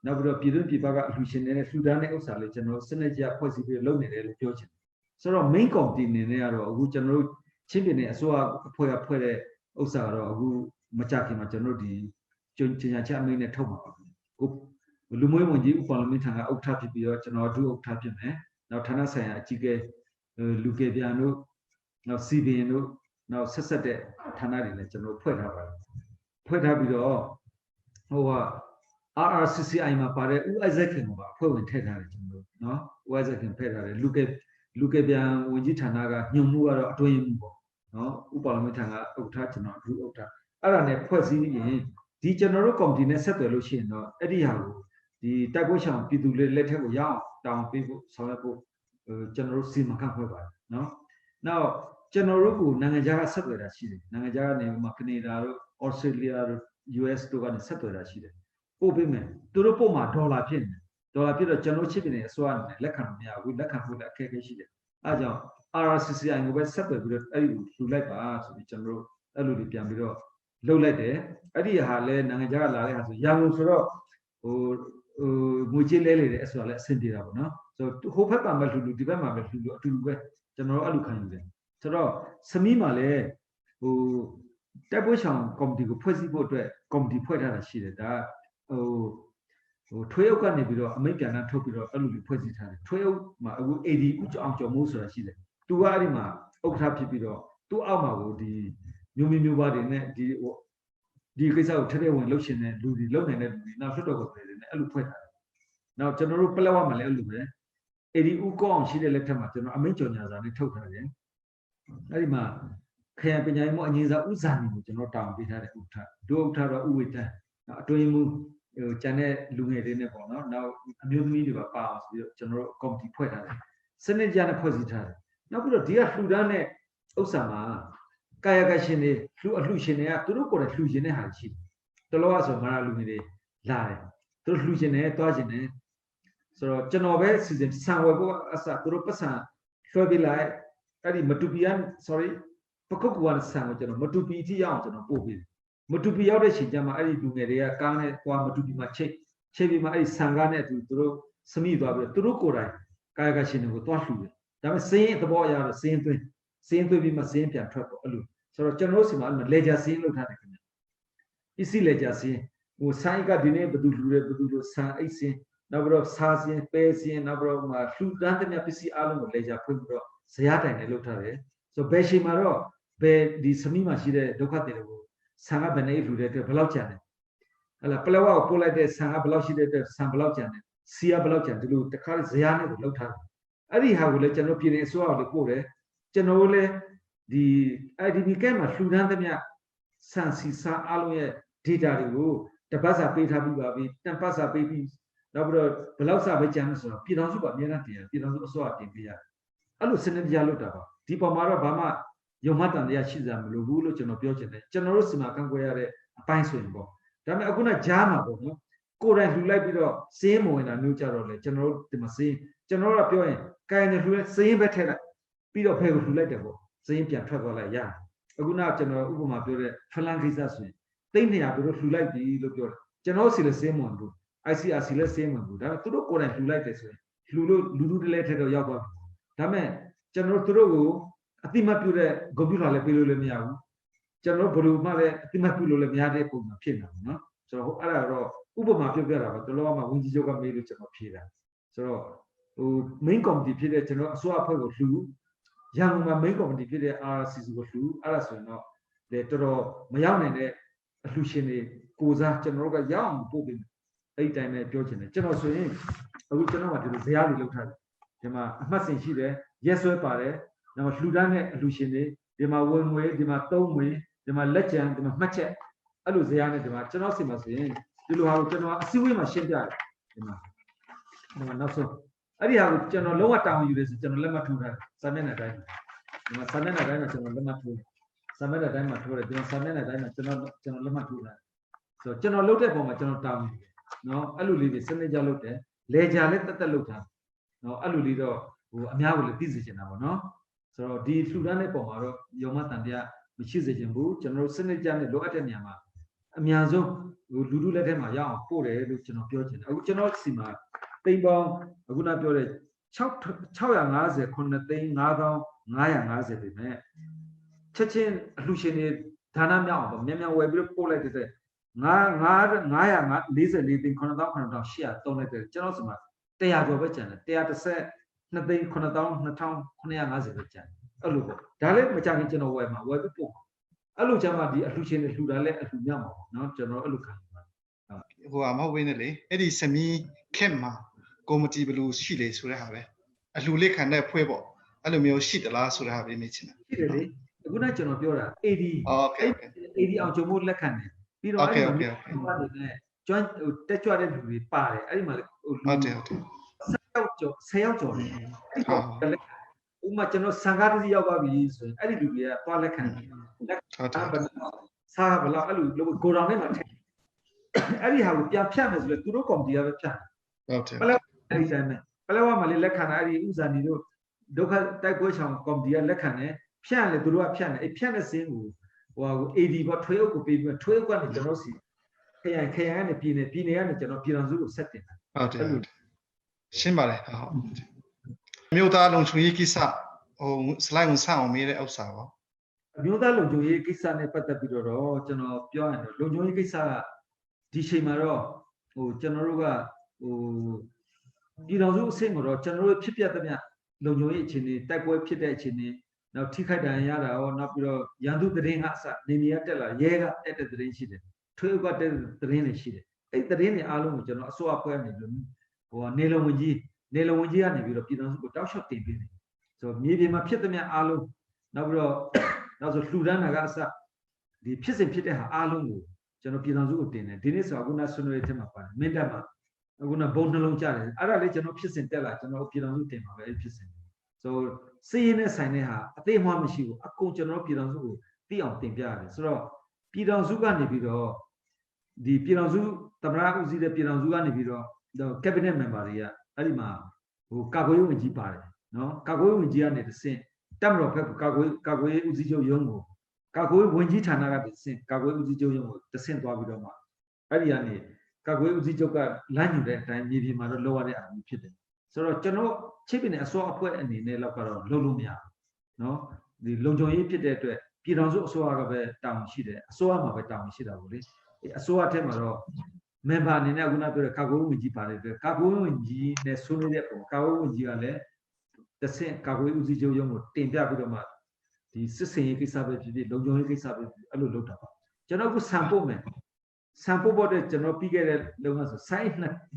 ်နောက်ပြီးတော့ပြည်တွင်းပြည်ပကအလှူရှင်တွေနဲ့လှူဒါန်းတဲ့ဥစ္စာလေးကျွန်တော်စနစ်ကျဖွဲ့စည်းပြီးလုပ်နေတယ်လို့ပြောချင်တယ်ဆိုတော့ main committee အနေနဲ့ကတော့အခုကျွန်တော်တို့ချင်းပြည်နယ်အစိုးရအဖွဲ့ကဖွဲ့တဲ့ဥစ္စာကတော့အခုမကြခင်မှာကျွန်တော်တို့ဒီကျညာချက်အမိန့်နဲ့ထုတ်မှာပါကိုလူမွေးဝန်ကြီးဥပဒေမင်းထံကဥက္ကဋ္ဌဖြစ်ပြီးတော့ကျွန်တော်ဒုဥက္ကဋ္ဌဖြစ်မယ်နောက်ဌာနဆိုင်ရာအကြီးအကဲလူကေပြန်တို့နောက်စီဘင်တို့နောက်ဆက်ဆက်တဲ့ဌာနတွေလည်းကျွန်တော်ဖွဲ့ထားပါတယ်ဖွဲ့ထားပြီးတော့ဟိုက RRCCI မှာပါတဲ့ဦးအိုက်ဇက်ခင်ကိုပါအဖွဲ့ဝင်ထည့်ထားတယ်ကျွန်တော်နော်ဦးအိုက်ဇက်ခင်ဖည့်ထားတယ်လူကေပြန်ဝန်ကြီးဌာနကညွှန်မှုကတော့အတွင်းမှုပေါ့နော်ဥပဒေမင်းထံကဥက္ကဋ္ဌကျွန်တော်ဒုဥက္ကဋ္ဌအဲ့ဒါနဲ့ဖွဲ့စည်းရင်ဒီကျွန်တော်တို့ကော်မတီနဲ့ဆက်သွယ်လို့ရှိရင်တော့အဲ့ဒီဟာကိုဒီတိုက်ပွဲဆောင်ပြည်သူလက်ထက်ကိုရအောင်တောင်းပေးဖို့ဆောင်ရွက်ဖို့ကျွန်တော်တို့စီမံခန့်ခွဲပါတယ်နော်နောက်ကျွန်တော်တို့ကနိုင်ငံခြားကဆက်သွယ်တာရှိတယ်နိုင်ငံခြားကနေမှကနေဒါတို့ဩစတြေးလျတို့ US တို့ကနေဆက်သွယ်တာရှိတယ်ပို့ပေးမယ်သူတို့ပို့မှာဒေါ်လာဖြစ်နေဒေါ်လာဖြစ်တော့ကျွန်တော်ချစ်ပြည်နယ်အစိုးရနဲ့လက်ခံမရဘူးလက်ခံဖို့လည်းအခက်အခဲရှိတယ်အဲဒါကြောင့် RRCCI ကိုပဲဆက်သွယ်ပြီးတော့အဲ့ဒီကိုလှူလိုက်ပါဆိုပြီးကျွန်တော်တို့အဲ့လိုတွေပြန်ပြီးတော့လှုပ်လိုက်တယ်အဲ့ဒီဟာလဲနိုင်ငံခြားကလာတဲ့ဟာဆိုရန်ကုန်ဆိုတော့ဟိုငွေကြေးလဲလေတယ်ဆိုတာလည်းအဆင်ပြေတာပေါ့နော်ဆိုတော့ဟိုဘက်မှာပဲလှူဒီဘက်မှာပဲလှူအတူတူပဲကျွန်တော်တို့အဲ့လိုခံယူတယ်ဆိုတော့စမီးမှာလည်းဟိုတိုက်ပွဲဆောင်ကော်မတီကိုဖွဲ့စည်းဖို့အတွက်ကော်မတီဖွဲ့ထားတာရှိတယ်ဒါဟိုထွေးအုပ်ကနေပြီးတော့အမိန့်ပြန်နှထုတ်ပြီးတော့အဲ့လိုမျိုးဖွဲ့စည်းထားတယ်ထွေးအုပ်မှာအခု AD ဦးအောင်ကျော်မိုးဆိုတာရှိတယ်သူကအဲ့ဒီမှာဥက္ကဋ္ဌဖြစ်ပြီးတော့သူ့အောက်မှာကိုဒီမျိုးမျိုးပါတွေနဲ့ဒီကိစ္စကိုထထဝင်လှုပ်ရှင်တဲ့လူတွေလုပ်နေတဲ့လူတွေနောက်လွှတ်တော်ကိုပြည်တယ်နဲ့အဲ့လိုဖွဲ့ထားတယ်နောက်ကျွန်တော်တို့ပလက်ဝမှာလည်းအဲ့လိုပဲ AD ဦးကောအောင်ရှိတဲ့လက်ထက်မှာကျွန်တော်အမိန့်ကြော်ညာစာနဲ့ထုတ်ထားတယ်အဲ့ဒီမှာခရံပညာရေးမှုအငြင်းစာဥဇာမီကိုကျွန်တော်တောင်းပေးထားတဲ့ဥက္ကဋ္ဌဒုဥက္ကဋ္ဌတော့ဥဝေတန်းအတွင်းမှုဟိုကျန်တဲ့လူငယ်တွေနဲ့ပေါ့နော်နောက်အမျိုးသမီးတွေပါအောင်ဆိုပြီးတော့ကျွန်တော်တို့ကော်မတီဖွဲ့ထားတယ်စနစ်ကျနဲ့ဖွဲ့စည်းထားတယ်နောက်ပြီးတော့ဒီကလှူဒန်းတဲ့ဥစ္စာမှာကာယကရှင်တွေအလှရှင်တွေကသူတို့ကိုယ်တိုင်လှူရှင်တဲ့ဟာရှိတယ်တလောကဆိုမာရလူငယ်တွေလာတယ်သူတို့လှူရှင်တွေတွားရှင်တွေဆိုတော့ကျွန်တော်ပဲစီစဉ်ဆံဝယ်ဖို့အစသူတို့ပတ်စံလွှဲပေးလိုက်အဲ့ဒီမတူပီက sorry ပကုတ်ကွာဆံကိုကျွန်တော်မတူပီအထိရောက်အောင်ကျွန်တော်ပို့ပေးတယ်မတူပီရောက်တဲ့ချိန်ကျမှအဲ့ဒီလူငယ်တွေကကားနဲ့ကွာမတူပီမှာချိတ်ပြီးမှအဲ့ဒီဆံကားနဲ့အတူသူတို့စမိသွားပြီးသူတို့ကိုယ်တိုင်ကာယကရှင်တွေကိုတွားလှူတယ်ဒါပေမဲ့စင်းရင်သဘောအရတော့စင်းသွင်းပြီးမှစင်းပြန်ထွက်ပေါ့အဲ့လိုဆိုတော့ကျွန်တော်တို့စီမှာလေဂျာစင်းလုပ်ထားတယ်ခင်ဗျပစ္စည်းလေဂျာစင်းဟိုဆိုင်ကဒီနေ့ဘယ်သူလှူတယ်ဘယ်သူလို့ဆန်အိတ်စင်းနောက်ပြီးတော့စားစင်းပဲစင်းနောက်ပြီးတော့မှလှူဒန်းတဲ့ပစ္စည်းအားလုံးကိုလေဂျာဖွင့်ပြီးတော့ဇရာတိုင်နဲ့လုပ်ထားတယ်ဆိုတော့ဘယ်ချိန်မှာတော့ဘယ်ဒီစမီးမှာရှိတဲ့ဒုက္ခတွေတွေကိုဆန်ကဘယ်နဲ့လှူတဲ့အတွက်ဘယ်လောက်ကျန်တယ်ဟလာပလက်ဝကိုပို့လိုက်တဲ့ဆန်ကဘယ်လောက်ရှိတဲ့အတွက်ဆန်ဘယ်လောက်ကျန်တယ်စီကဘယ်လောက်ကျန်ဒီလိုတခါဇရာနဲ့ကိုလုပ်ထားတယ်အဲ့ဒီဟာကိုလည်းကျွန်တော်ပြည်နယ်အစိုးရကိုပို့တယ်ကျွန်တော်လည်းဒီ IDP ကဲမှာလှူဒန်းသမျှဆန်စီစာအားလုံးရဲ့ data တွေကိုတပတ်စာပေးထားပြီးပါပြီတပတ်စာပေးပြီးနောက်ပြီးတော့ဘယ်လောက်စာပဲကျန်လို့ဆိုတော့ပြည်တော်စုကအများနဲ့တင်ပြည်တော်စုအစိုးရတင်ပေးရတယ်အဲ့လိုစနစ်တရားလုပ်တာပါဒီပေါ်မှာတော့ဘာမှယုံမှတ်တန်တရားရှိစရာမလိုဘူးလို့ကျွန်တော်ပြောချင်တယ်ကျွန်တော်တို့စီမံခန့်ခွဲရတဲ့အပိုင်းဆိုရင်ပေါ့ဒါပေမဲ့အခုနကြားမှာပေါ့နော်ကိုယ်တိုင်လှူလိုက်ပြီးတော့စင်းမဝင်တာမျိုးကြတော့လေကျွန်တော်တို့ဒီမှာစင်းကျွန်တော်တို့ကပြောရင်ကိုင်နေလှူလိုက်စင်းပဲထည့်လိုက်ပြီးတော့ဖဲကိုလှူလိုက်တယ်ပေါ့စင်းပြန်ထွက်သွားလိုက်ရအခုနကျွန်တော်ဥပမာပြောတဲ့ဖလန်ကိစ္စဆိုရင်300တို့လှူလိုက်ပြီလို့ပြောတယ် ကျွန်တော်စီလည်းစင်းမွန်ဘူး ICRC လည်းစင်းမွန်ဘူးဒါပေမဲ့သူတို့ကိုယ်တိုင်လှူလိုက်တယ်ဆိုရင်လှူလို့လူတလဲထက်တော့ရောက်သွားပြီဒါပေမဲ့ကျွန်တော်တို့ကိုအတိမတ်ပြုတဲ့ဂုဏ်ပြုလာလည်းပေးလို့လည်းမရဘူးကျွန်တော်ဘယ်လိုမှလည်းအတိမတ်ပြုလို့လည်းမရတဲ့ပုံစံဖြစ်နေတာပေါ့နော်ဆိုတော့အဲ့ဒါတော့ဥပမာပြောပြတာပါတော်တော်မှဝန်ကြီးချုပ်ကမေးလို့ကျွန်တော်ဖြေတာဆိုတော့ဟို main committee ဖြစ်တဲ့ကျွန်တော်အစိုးရအဖွဲ့ကိုလှူရန်ကုန်မှာ main committee ဖြစ်တဲ့ RCC ကိုလှူအဲ့ဒါဆိုရင်တော့လေတော်တော်မရောက်နိုင်တဲ့အလှူရှင်တွေကိုစားကျွန်တော်တို့ကရောက်အောင်ပို့ပေးအဲ့ဒီတိုင်းပဲပြောချင်တယ်ကျွန်တော်ဆိုရင်အခုကျွန်တော်ကဒီလိုဇယားလေးလုပ်ထားတယ်ဒီမှာအမှတ်စဉ်ရှိတယ်ရက်စွဲပါတယ်နောက်လှူဒန်းတဲ့အလှူရှင်တွေဒီမှာဝင်ငွေဒီမှာသုံးငွေဒီမှာလက်ကျန်ဒီမှာမှတ်ချက်အဲ့လိုဇယားနဲ့ဒီမှာကျွန်တော်စီမှာဆိုရင်ဒီလိုဟာကိုကျွန်တော်အစည်းအဝေးမှာရှင်းပြတယ်ဒီမှာနောက်ဆုံးအဲ့ဒီဟာကိုကျွန်တော်လုံးဝတောင်းယူရဆိုကျွန်တော်လက်မှတ်ထိုးထားစာမျက်နှာတိုင်းဒီမှာစာမျက်နှာတိုင်းမှာကျွန်တော်လက်မှတ်ထိုးစာမျက်နှာတိုင်းမှာထိုးတယ်ဒီမှာစာမျက်နှာတိုင်းမှာကျွန်တော်လက်မှတ်ထိုးထားဆိုတော့ကျွန်တော်လုပ်တဲ့ပုံမှာကျွန်တော်တောင်းယူတယ်နော်အဲ့လိုလေးတွေစနစ်ကြလုပ်တယ်လေဂျာလည်းတက်လုပ်ထားနော်အဲ့လိုလေးတော့ဟိုအများကိုလည်းသိစေချင်တာပေါ့နော်ဆိုတော့ဒီလှူဒန်းတဲ့ပုံမှာတော့ယုံမတန်တရားမရှိစေချင်ဘူးကျွန်တော်တို့စနစ်ကြနဲ့လိုအပ်တဲ့နေရာမှာအများဆုံးဟိုလူလူလက်ထက်မှာရအောင်ပို့တယ်လို့ကျွန်တော်ပြောချင်တယ်အခုကျွန်တော်စီမှာတိမ်ပေါင်းအခုနပြောတဲ့650 9သိန်း5550ပဲနဲ့ချက်ချင်းအလှူရှင်တွေဒါနမြောက်အောင်ပေါ့မြန်မြန်ဝယ်ပြီးပို့လိုက်တဲ့944သိန်း9800လိုက်တယ်ကျွန်တော်စီမှာ100ကျော်ပဲကျန်တယ်132သိန်း9250ပဲကျန်အဲ့လိုပေါ့ဒါလည်းမကြခင်ကျွန်တော်ဝယ်မှာဝယ်ပြီးပို့အဲ့လိုကျမှဒီအလှူရှင်တွေလှူတာလည်းအလှူမြောက်မှာပေါ့နော်ကျွန်တော်အဲ့လိုခံပါဟိုဟာမဟုတ်ဝင်းနဲ့လေအဲ့ဒီစမီခက်မှာကော်မတီဘယ်လိုရှိလေဆိုတဲ့ဟာပဲအလှူလေးခံတဲ့ဖွဲ့ပေါ့အဲ့လိုမျိုးရှိသလားဆိုတဲ့ဟာပဲမေးချင်တာရှိတယ်လေအခုနကကျွန်တော်ပြောတာ AD အောင်ကျုံမို့လက်ခံတယ်ပြီးတော့အဲ့ဒီမှာကျွမ်းတက်ကြွတဲ့လူတွေပါတယ်အဲ့ဒီမှာဟိုဟုတ်တယ်10ယောက်ကျော်နေဥမာကျွန်တော်စံကားတစ်စီးရောက်သွားပြီဆိုရင်အဲ့ဒီလူတွေကသွားလက်ခံတယ်စားဘလောက်အဲ့လိုဂိုဒေါင်ထဲမှာထည့်အဲ့ဒီဟာကိုပြန်ဖြတ်မယ်ဆိုလဲသူတို့ကော်မတီကပဲဖြတ်ဟုတ်တယ်ပလဲအဲ့ဒီတိုင်းပဲပလဲဝမှာလေလက်ခံတာအဲ့ဒီဥစ္စာနေတို့ဒုက္ခတိုက်ပွဲဆောင်ကော်မတီကလက်ခံတယ်ဖြတ်လေသူတို့ကဖြတ်တယ်အဲ့ဖြတ်တဲ့စင်းကိုဟို AD ပေါ့ထွေးအုပ်ကိုပေးပြီးထွေးအုပ်ကနေကျွန်တော်စီခရိုင်ကနေပြည်နယ်ကနေကျွန်တော်ပြည်တော်စုကိုဆက်တင်တာဟုတ်တယ်ရှင်းပါတယ်ဟုတ်မြို့သားလုံခြုံရေးကိစ္စဟိုစလိုက်ကိုစအောင်မေးတဲ့ဥစ္စာပေါ့မြို့သားလုံခြုံရေးကိစ္စနဲ့ပတ်သက်ပြီးတော့ကျွန်တော်ပြောရင်လုံခြုံရေးကိစ္စကဒီချိန်မှာတော့ဟိုကျွန်တော်တို့ကဟိုပြည်တော်စုအဆင့်ကိုတော့ကျွန်တော်တို့ဖြစ်ပြတဲ့မြလုံခြုံရေးအခြေအနေတိုက်ပွဲဖြစ်တဲ့အခြေအနေနောက်ထိခိုက်ဒဏ်ရာရတာရောနောက်ပြီးတော့ရန်သူသတင်းကအစနေနေရတက်လာရဲကတက်တဲ့သတင်းရှိတယ်ထွေးဥကတက်တဲ့သတင်းတွေရှိတယ်အဲ့သတင်းတွေအားလုံးကိုကျွန်တော်အစိုးရဖွဲ့နေလို့ဟိုနေလုံဝင်ကြီးကနေပြီးတော့ပြည်တော်စုကိုတောက်လျှောက်တင်ပေးတယ်ဆိုတော့မြေပြင်မှာဖြစ်တဲ့မြအားလုံးနောက်ပြီးတော့နောက်ဆိုလှူဒန်းတာကအစဒီဖြစ်စဉ်ဖြစ်တဲ့ဟာအားလုံးကိုကျွန်တော်ပြည်တော်စုကိုတင်တယ်ဒီနေ့ဆိုအခုနဆွေးနွေးတဲ့ထဲမှာပါတယ်မင်းတပ်မှာအခုနဘုံနှလုံးကြတယ်အဲ့ဒါလေးကျွန်တော်ဖြစ်စဉ်တက်လာကျွန်တော်ပြည်တော်စုတင်ပါပဲအဲ့ဖြစ်စဉ်ဆိုစီးရင်နဲ့ဆိုင်တဲ့ဟာအသေးအမွှားမရှိဘူးအကုန်ကျွန်တော်ပြည်တော်စုကိုသိအောင်တင်ပြရတယ်ဆိုတော့ပြည်တော်စုကနေပြီးတော့ဒီပြည်တော်စုသမရဦးစီးတဲ့ပြည်တော်စုကနေပြီးတော့ cabinet member တွေကအဲ့ဒီမှာဟိုကာကွယ်ရေးဝန်ကြီးပါတယ်နော်ကာကွယ်ရေးဝန်ကြီးကနေတဆင့်တက်မတော်ဘက်ကာကွယ်ရေးဦးစီးချုပ်ရုံးကိုကာကွယ်ရေးဝန်ကြီးဌာနကတဆင့်ကာကွယ်ရေးဦးစီးချုပ်ရုံးကိုတဆင့်သွားပြီးတော့မှအဲ့ဒီကနေကာကွယ်ရေးဦးစီးချုပ်ကလမ်းညွှန်တဲ့အတိုင်းမြေပြင်မှာတော့လောက်ရတဲ့အမှုဖြစ်တယ်ဆိုတော့ကျွန်တော်ချိပင်နဲ့အစောအဖွဲ့အနေနဲ့လောက်ကတော့လုံးလို့မရဘူးနော်ဒီလုံခြုံရေးဖြစ်တဲ့အတွက်ပြည်တော်စုအစိုးရကပဲတာဝန်ရှိတယ်အစိုးရမှာပဲတာဝန်ရှိတာပေါ့လေအစိုးရထဲမှာတော့ member အနေနဲ့အခုနပြောတဲ့ကာကွယ်ရေးဝန်ကြီးပါတယ်အတွက်ကာကွယ်ရေးဝန်ကြီးနဲ့ဆွေးနွေးတဲ့ပုံကာကွယ်ရေးဝန်ကြီးကလည်းတဆင့်ကာကွယ်ရေးဦးစီးချုပ်ရုံးကိုတင်ပြပြီးတော့မှဒီစစ်စင်ရေးကိစ္စပဲဖြစ်ဖြစ်လုံခြုံရေးကိစ္စပဲအဲ့လိုလုပ်တာပါကျွန်တော်ကစံပို့မယ်စံပို့ဖို့တဲ့ကျွန်တော်ပြီးခဲ့တဲ့လုံကဆိုစိုင်း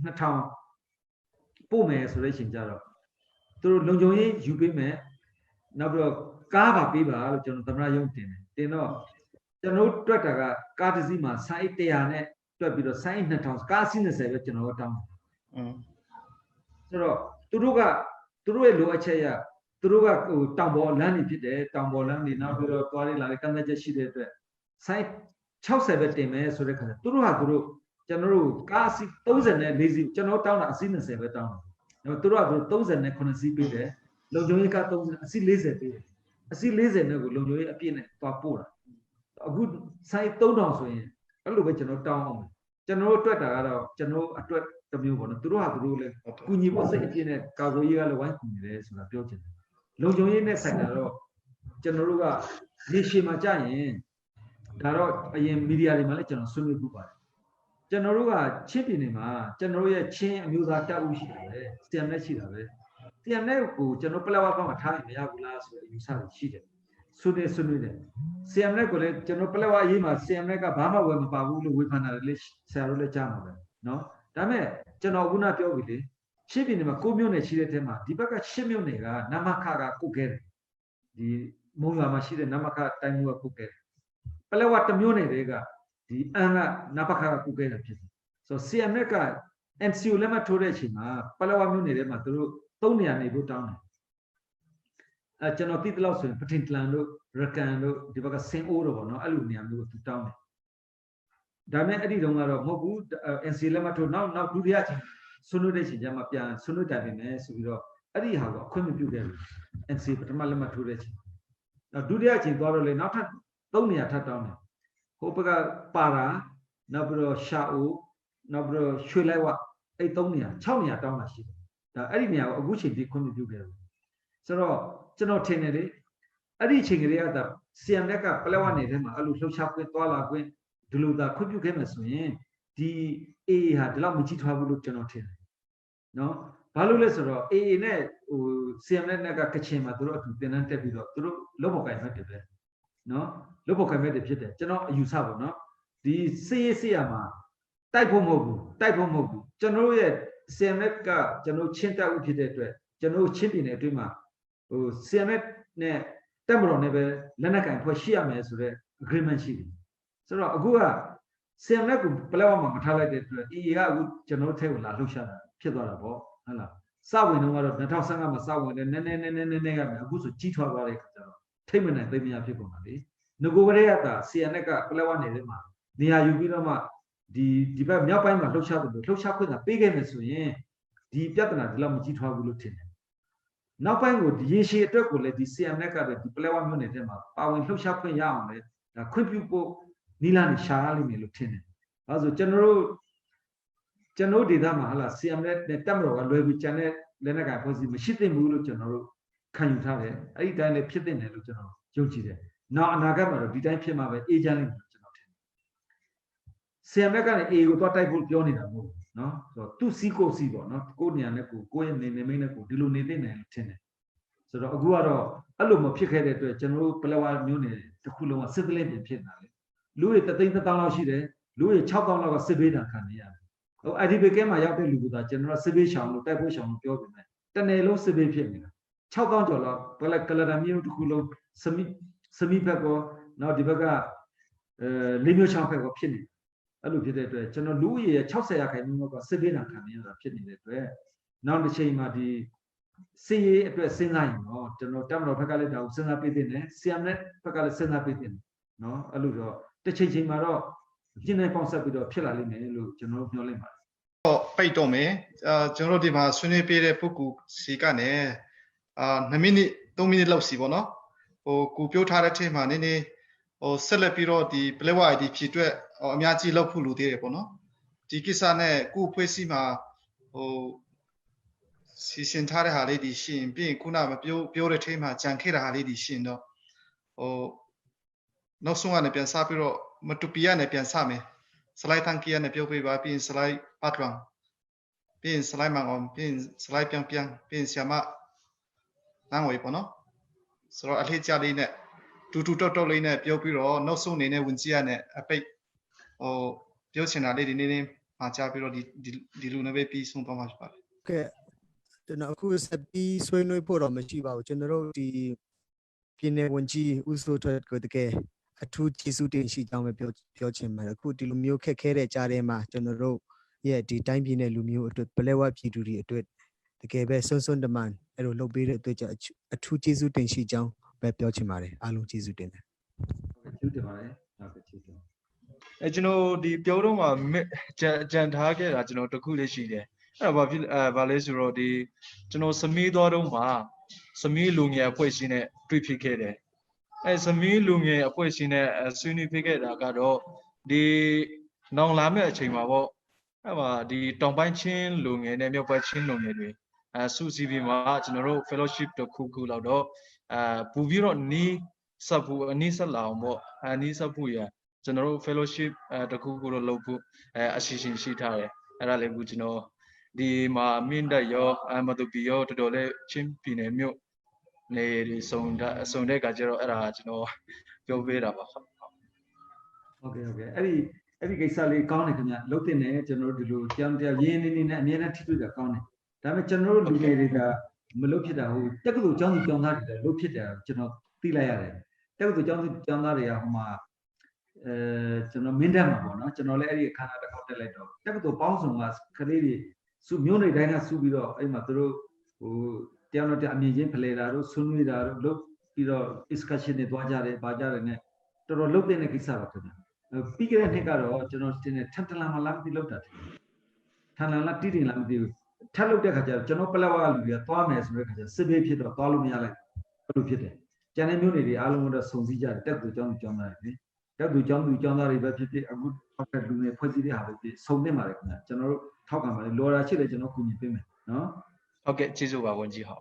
2000ပို့မယ်ဆိုတဲ့ချိန်ကျတော့သူတို့လုံခြုံရေးယူပေးမယ်နောက်ပြီးတော့ကားပါပေးပါလို့ကျွန်တော်သမရရုံးတင်တယ်တင်တော့ကျွန်တော်တွက်တာကကားတစ်စီးမှာစိုင်း100နဲ့တွက်ပြီးတော့စိုင်း2000ကားစီး20ပဲကျွန်တော်တောင်းဆိုတော့သူတို့ရဲ့လိုအပ်ချက်ရသူတို့ကဟိုတောင်ပေါ်လမ်းနေဖြစ်တယ်တောင်ပေါ်လမ်းနေနောက်ပြီးတော့သွားရလာတဲ့ကန့်သက်ချက်ရှိတဲ့အတွက်စိုင်း60ပဲတင်မယ်ဆိုတဲ့ခါကျသူတို့ကျွန်တော်တို့ကားအစီး30နဲ့4စီးကျွန်တော်တောင်းတာအစီး20ပဲတောင်းတယ်သူတို့က30နဲ့9စီးပေးတယ်လုံခြုံရေးက30အစီး40ပေးတယ်အစီး40နဲ့ကိုလုံခြုံရေးအပြည့်နဲ့သွားပို့တာအခုစိုင်း3000ဆိုရင်အဲ့လိုပဲကျွန်တော်တောင်းအောင် general to that general at the view one to have rule Kuni was a Kagoya one so that built Lojo in a second general Nishima Jain Daro I am media Malachan Sumi Buba General Chipinima General Chin Musa Ushi Stiam Nachi Stiam Neku General Palawa time Yagulas you saw cheated Sude Sunude Siam Necole General Palawa Yima Siam Neka Bama when Babu with an Alish Sarule Jama no Dame General Guna Piovili Chipinima Commune Chidetema Dibaka Chimunega Namakaga Kuker the Mula Machine Namaka Tamua Kuker Palawa Tamune Rega the Anna Napaka Kuker so Siam Neka and Siulema Torechima Palawa Mune Maturu Tony and Ebu Town Janoti Lawson, Patintlando, Rakando, Divaga same order, no aluminum to town. Dame Adidonga Mobu and Silema to now Dudiati, Sunudeci Jamapia, Sunudabine, Sudo, Adihago, Kumipu and see Patamalama Tureci. Now Dudiati, Gorole, not Tony at Tatone. Hopaga Para, Nabro Shao, Nabro Shulewa, Etonia, Chaunia Tomashi. The Adimia, Gucci, the Kumipu. So, General Tenere, Adi Chingaria, the Siameka, Palawan, Alu Shap with Tola, Duluda, could you come as me? The A had Lamuchi to have a look General Tenere. No, Palules A net, Siameka Kachema, Tenante Vido, Loboka met it. No, Loboka met it, General Usabo, no? The Siama, Typo General Siameka, General Chinta Ukide, General Chimpin at Rima. Siamet ne Tamron never Lanaka for Shiame agreement sheet. So Agua Siameku Palawa Matala Ia would General Table La Lucia Piedorabo, Allah. Sawi no matter the Tausanga Masawa and Nene Gusu Chitwa Valley, Taman and Lemia people. No Goreata, Sianeka, Palawan Edema, Nia Yubinoma, the Yapama Lucia with a big MSU, the Piatana, Lamachitwa Lutin. Now, I would Yishi Turkle, the Siameka, the Palawan Munitema, Power in Lucia Yam, the Quipu Nilan Shali Lieutenant. As a general Didama, Siamet, the Tamro, and Louis Janet, Lenaga was the machine Mulu General. Can you tell it? I done a pitin and General Joji. Now, Nagama, the time came over Ajan. Siameka, a what I would be on in a move. No, so two Siko Sibo, not Gonianaku, going in the Menaku, Dilunidin and Lieutenant. So the Aguaro, Aluma Picated to a general Palawa Muni, the Kuluma Civilian in Piednali. Louis the thing that Shide, Louis Chapon of Sibina Kania. Oh, I did became a Yabu with a general Sibisham, Tabusham, Pioviman. Then a low Sibi Piedna. Chapon Jola, Palacalamu to Kulo, Semi Pego, now Divaga, Limu Champa of Pini. I look at it, General Louis, a Chausayak, and Sabina coming in now the shame at the sea at the Sinai, or General Tamro Pacalita, Senapidin, Siamet, Pacal Senapidin. No, I look the changing Maro, Gina concept with a Pilalime, General Nolima. Paitome, General Dima, Sunipe Puku, Sikane, Namini, Domini Losibono, or Cupio Taratema, Nini, or Celepiro, the Plewa, the Pitre. Miaji Lopulu de Bono, Tikisane, Gu Pesima, or Sisintare Halidi Shin, being Kuna, Biore Tema, Jankera Halidi Shindo, or no sooner than Sapiro, Matupiana Piansame, Salaitanki and the Piopi being Salai Patron, being Salaiman, being Salai Piang Piang, being Siama, Nangway Bono. So at least Jaline, to totally in a Piopiro, no soon in a Winziane, a pay. Oh, Joshua, lady name, Majapiro di Luna Peace on Thomas. Okay, the Nakus at the Sweno put on Machiba, General the Pine Wenji, Uso to the gay, a two Chisutin she down with Piochim, Malaku, the Lumio Kere Jarema, General, yeah, the time Pine Lumio to Pelewa Pituri to it. The gay son the man, a low bit to judge, a two Chisutin she down by Piochimare, Alu Chisutin. General the Piodoma Jantake, General to Kulishi. About Valesuro, the General Sami Dodoma, Sami Lunga, Poisine, Prepicate. As Sami Lunga, Poisine, as soon as you get a gado, the น้องลาเมื่อချိန်မှာပေါ့အဲ့မှာဒီတောင်ပိုင်းချင်းလူငယ်နဲ့မြောက်ပိုင်းချင်းလူငယ်တွေစုစည်းပြီးမှကျွန်တော်တို့ fellowship တစ်ခုလောက်တော့ပူပြီးတော့နီးစပ်ဖို့အနည်းဆက်လာအောင်ပေါ့နီးစပ်ဖို့ရကျွန်တော်တို့ fellowship တစ်ခုတော့လုပ်ဖို့အစီအစဉ်ရှိထားတယ်အဲ့ဒါလည်းအခုကျွန်တော်ဒီမှာမင်းတက်ရောမတူပီရောတော်တော်လေးချင်းပြည်နယ်မြို့နေစုံတဲ့ကကြတော့အဲ့ဒါကျွန်တော်ပြောပေးတာပါဟုတ်ကဲ့အဲ့ဒီကိစ္စလေးကောင်းတယ်ခင်ဗျလုတ်တင်တယ်ကျွန်တော်တို့ဒီလိုကြောင်ရင်းနေနဲ့အများနဲ့ထိတွေ့တာကောင်းတယ်ဒါပေမဲ့ကျွန်တော်တို့လူငယ်တွေကမလုတ်ဖြစ်တာဟိုတက္ကသိုလ်ကျောင်းသူကျောင်းသားတွေလည်းလုတ်ဖြစ်တယ်ကျွန်တော်သိလိုက်ရတယ်တက္ကသိုလ်ကျောင်းသူကျောင်းသားတွေကဟိုမှာကျွန်တော်မင်းတက်မှာပေါ့နော်ကျွန်တော်လည်းအဲ့ဒီအခမ်းအနားတစ်ခေါက်တက်လိုက်တော့တက္ကသိုလ်ပေါင်းစုံကကလေးတွေစုမျိုးတွေတိုင်းကစုပြီးတော့အဲ့မှာသူတို့ဟိုတရားတော်အမြင်ချင်းဖလှယ်တာတို့ဆွေးနွေးတာတို့လုပ်ပြီးတော့ discussion တွေတွားကြတယ်ပါကြတယ်နဲ့တော်တော်လုတ်တဲ့ကိစ္စပါခင်ဗျပြီးခဲ့တဲ့နှစ်ကတော့ကျွန်တော်တင်တယ်ထန်တလန်မှာလာပြီးလောက်တာထန်တလန်လာတီးတင်လာမသိဘူးထပ်လောက်တဲ့ခါကျတော့ကျွန်တော်ပလက်ဝကလူတွေကသွားမယ်ဆိုတဲ့ခါကျစစ်ဘေးဖြစ်တော့သွားလို့မရလိုက်ဘူးလို့ဖြစ်တယ်ကျန်တဲ့မျိုးတွေအားလုံးကတော့စုံစည်းကြတယ်တက်သူကျောင်းသူကျောင်းသားတွေတက်သူကျောင်းသူကျောင်းသားတွေပဲဖြစ်ဖြစ်အခုထောက်တဲ့လူတွေဖွဲ့စည်းတဲ့ဟာပဲဖြစ်စုံနေပါတယ်ခင်ဗျကျွန်တော်တို့ထောက်ခံပါတယ်လော်ရာရှိတယ်ကျွန်တော်ကူညီပေးမယ်နော်ဟုတ်ကဲ့ကျေးဇူးပါဝန်ကြီးဟု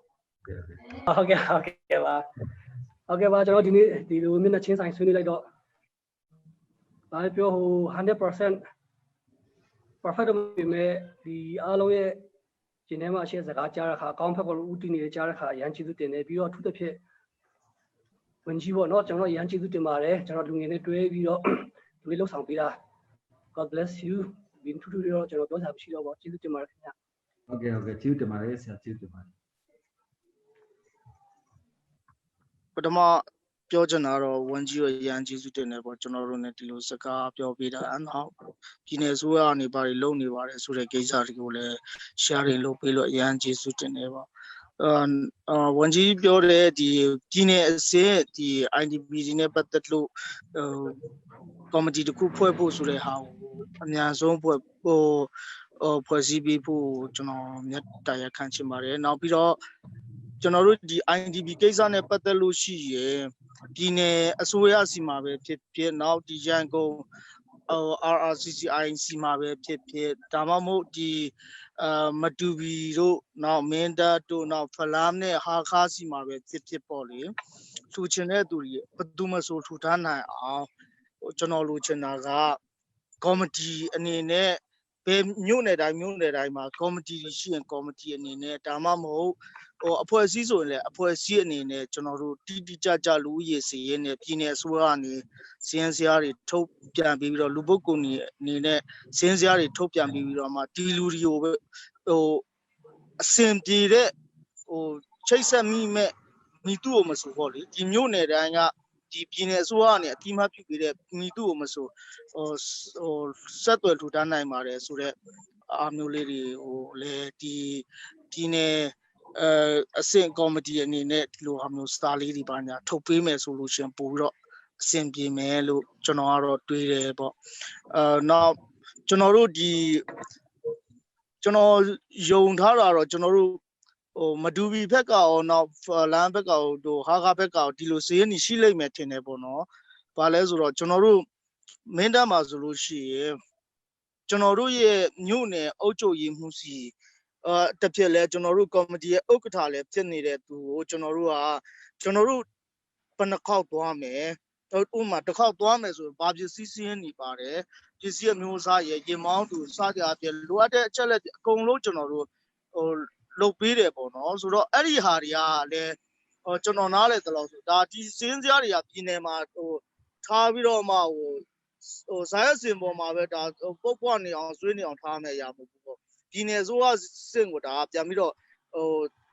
တ်ကဲ့ပါကျွန်တော်ဒီနေ့ဒီလိုမျက်နှာချင်းဆိုင်ဆွေးနွေးလိုက်တော့ဒါပြောဟို 100% perfect ပဲမဲ့ဒီအားလုံးရဲ့ကျင်းထဲမှာအရှင်းစကားကြားတဲ့အခါအကောင်းဖက်ကဦးတည်နေတဲ့ကြားတဲ့အခါအရန်ကျေးဇူးတင်တယ်ပြီးတော့အထူးသဖြင့်ဝန်ကြီးပေါ့နော်ကျွန်တော်အရန်ကျေးဇူးတင်ပါတယ်ကျွန်တော်လူငယ်နဲ့တွဲပြီးတော့လူလေးလှုပ်ဆောင်ပေးတာ God bless you ဒီထူးထူးတော့ကျွန်တော်ပြောစားမရှိတော့ပါကျေးဇူးတင်ပါတယ်ခင်ဗျဟုတ်ကဲ့ကျေးဇူးတင်ပါတယ်ဆရာကျေးဇူးတင်ပါတယ်ပထမပြောချင်တာတော့ဝန်ကြီးရရန်ကျေးဇူးတင်တယ်ပေါ့ကျွန်တော်တို့ ਨੇ ဒီလိုစကားပြောပေးတာနောက်ပြည်နယ်ဆိုရနေပါလုံနေပါတယ်ဆိုတဲ့ကိစ္စတွေကိုလည်း sharing လုပ်ပေးလို့ရန်ကျေးဇူးတင်တယ်ပေါ့ဝန်ကြီးပြောတဲ့ဒီပြည်နယ်အစစ်ဒီ IDP နဲ့ပတ်သက်လို့ကော်မတီတစ်ခုဖွဲ့ဖို့ဆိုတဲ့ဟာကိုအများဆုံးဖွဲ့စည်းပြီးဖို့ကျွန်တော်မြတ်တရားခံချင်ပါတယ်နောက်ပြီးတော့ကျွန်တော်တို့ဒီ IDP ကိစ္စနဲ့ပတ်သက်လို့ရှိရင်ပြည်နယ်အစိုးရစီမှာပဲဖြစ်ဖြစ်နောက်ဒီရန်ကုန်RRCCI စီမှာပဲဖြစ်ဖြစ်ဒါမှမဟုတ်ဒီမတူဘီတို့နောက်မင်းတပ်တို့နောက်ဖလားနဲ့ဟာခါစီမှာပဲဖြစ်ပေါ့လေထူချင်တဲ့သူတွေဘယ်သူမှဆိုထူထားနိုင်အောင်ကျွန်တော်လိုချင်တာကကော်မတီအနေနဲ့ဘယ်မြို့နယ်တိုင်းမှာကော်မတီရှိရင်ကော်မတီအနေနဲ့ဒါမှမဟုတ်အဖွဲ့အစည်းဆိုရင်လည်းအဖွဲ့အစည်းအနေနဲ့ကျွန်တော်တို့တိကျလူဦးရေစီရင်နဲ့ပြည်နယ်အစိုးရကနေစီရင်စရာတွေထုတ်ပြန်ပြီးတော့လူပုဂ္ဂိုလ်အနေနဲ့စီရင်စရာတွေထုတ်ပြန်ပြီးတော့မှဒီလူတွေကိုပဲအစင်ပြေတဲ့ချိတ်ဆက်မိမဲ့မိသူ့ကိုမဆိုပေါ့လေဒီမြို့နယ်တိုင်းကဒီပြည်နယ်အစိုးရကနေအတိမပြုပြီးတဲ့မိသူ့ကိုမဆိုဆက်သွယ်ထူထားနိုင်ပါတယ်ဆိုတော့အားမျိုးလေးတွေလေဒီပြည်နယ်အဆင့်ကော်မတီအနေနဲ့ဒီလိုဟာမျိုးစတာလေးတွေပါညာထုတ်ပေးမယ်ဆိုလို့ရှင်ပို့ပြီးတော့အဆင်ပြေမယ်လို့ကျွန်တော်ကတော့တွေးတယ်ပေါ့နောက်ကျွန်တော်တို့ဒီကျွန်တော်ယုံထားတာတော့ကျွန်တော်တို့မဒူဘီဘက်ကရောနောက်လမ်းဘက်ကရောတို့ဟာခါဘက်ကရောဒီလိုစည်ရည်ရှိလိမ့်မယ်ထင်တယ်ပေါ့နော်။ဘာလဲဆိုတော့ကျွန်တော်တို့မင်းတပ်မှာဆိုလို့ရှိရင်ကျွန်တော်တို့ရဲ့မြို့နယ်အုပ်ချုပ်ရေးမှုစီတစ်ဖြစ်လဲကျွန်တော်တို့ကော်မတီရဲ့ဥက္ကဋ္ဌလည်းဖြစ်နေတဲ့သူကိုကျွန်တော်တို့ဘယ်နှခေါက်သွားမယ်ဥပမာတစ်ခေါက်သွားမယ်ဆိုရင်ဘာပစ္စည်းစင်းနေပါတယ်ပစ္စည်းမျိုးစားရဲ့ရင်မောင်းသူစသဖြင့်လိုအပ်တဲ့အချက်လက်အကုန်လုံးကျွန်တော်တို့လုပ်ပေးတယ်ပေါ့နော်ဆိုတော့အဲ့ဒီဟာတွေကလည်းကျွန်တော်နားလဲတလို့ဆိုဒါဒီစင်းစရာတွေကပြည်နယ်မှာထားပြီးတော့မှဇာတ်စင်ပေါ်မှာပဲဒါပုတ်ပွားနေအောင်ဆွေးနေအောင်ထားမယ်ရမှာပေါ့ပြည်နယ်ဆိုကစင်ကိုဒါပြန်ပြီးတော့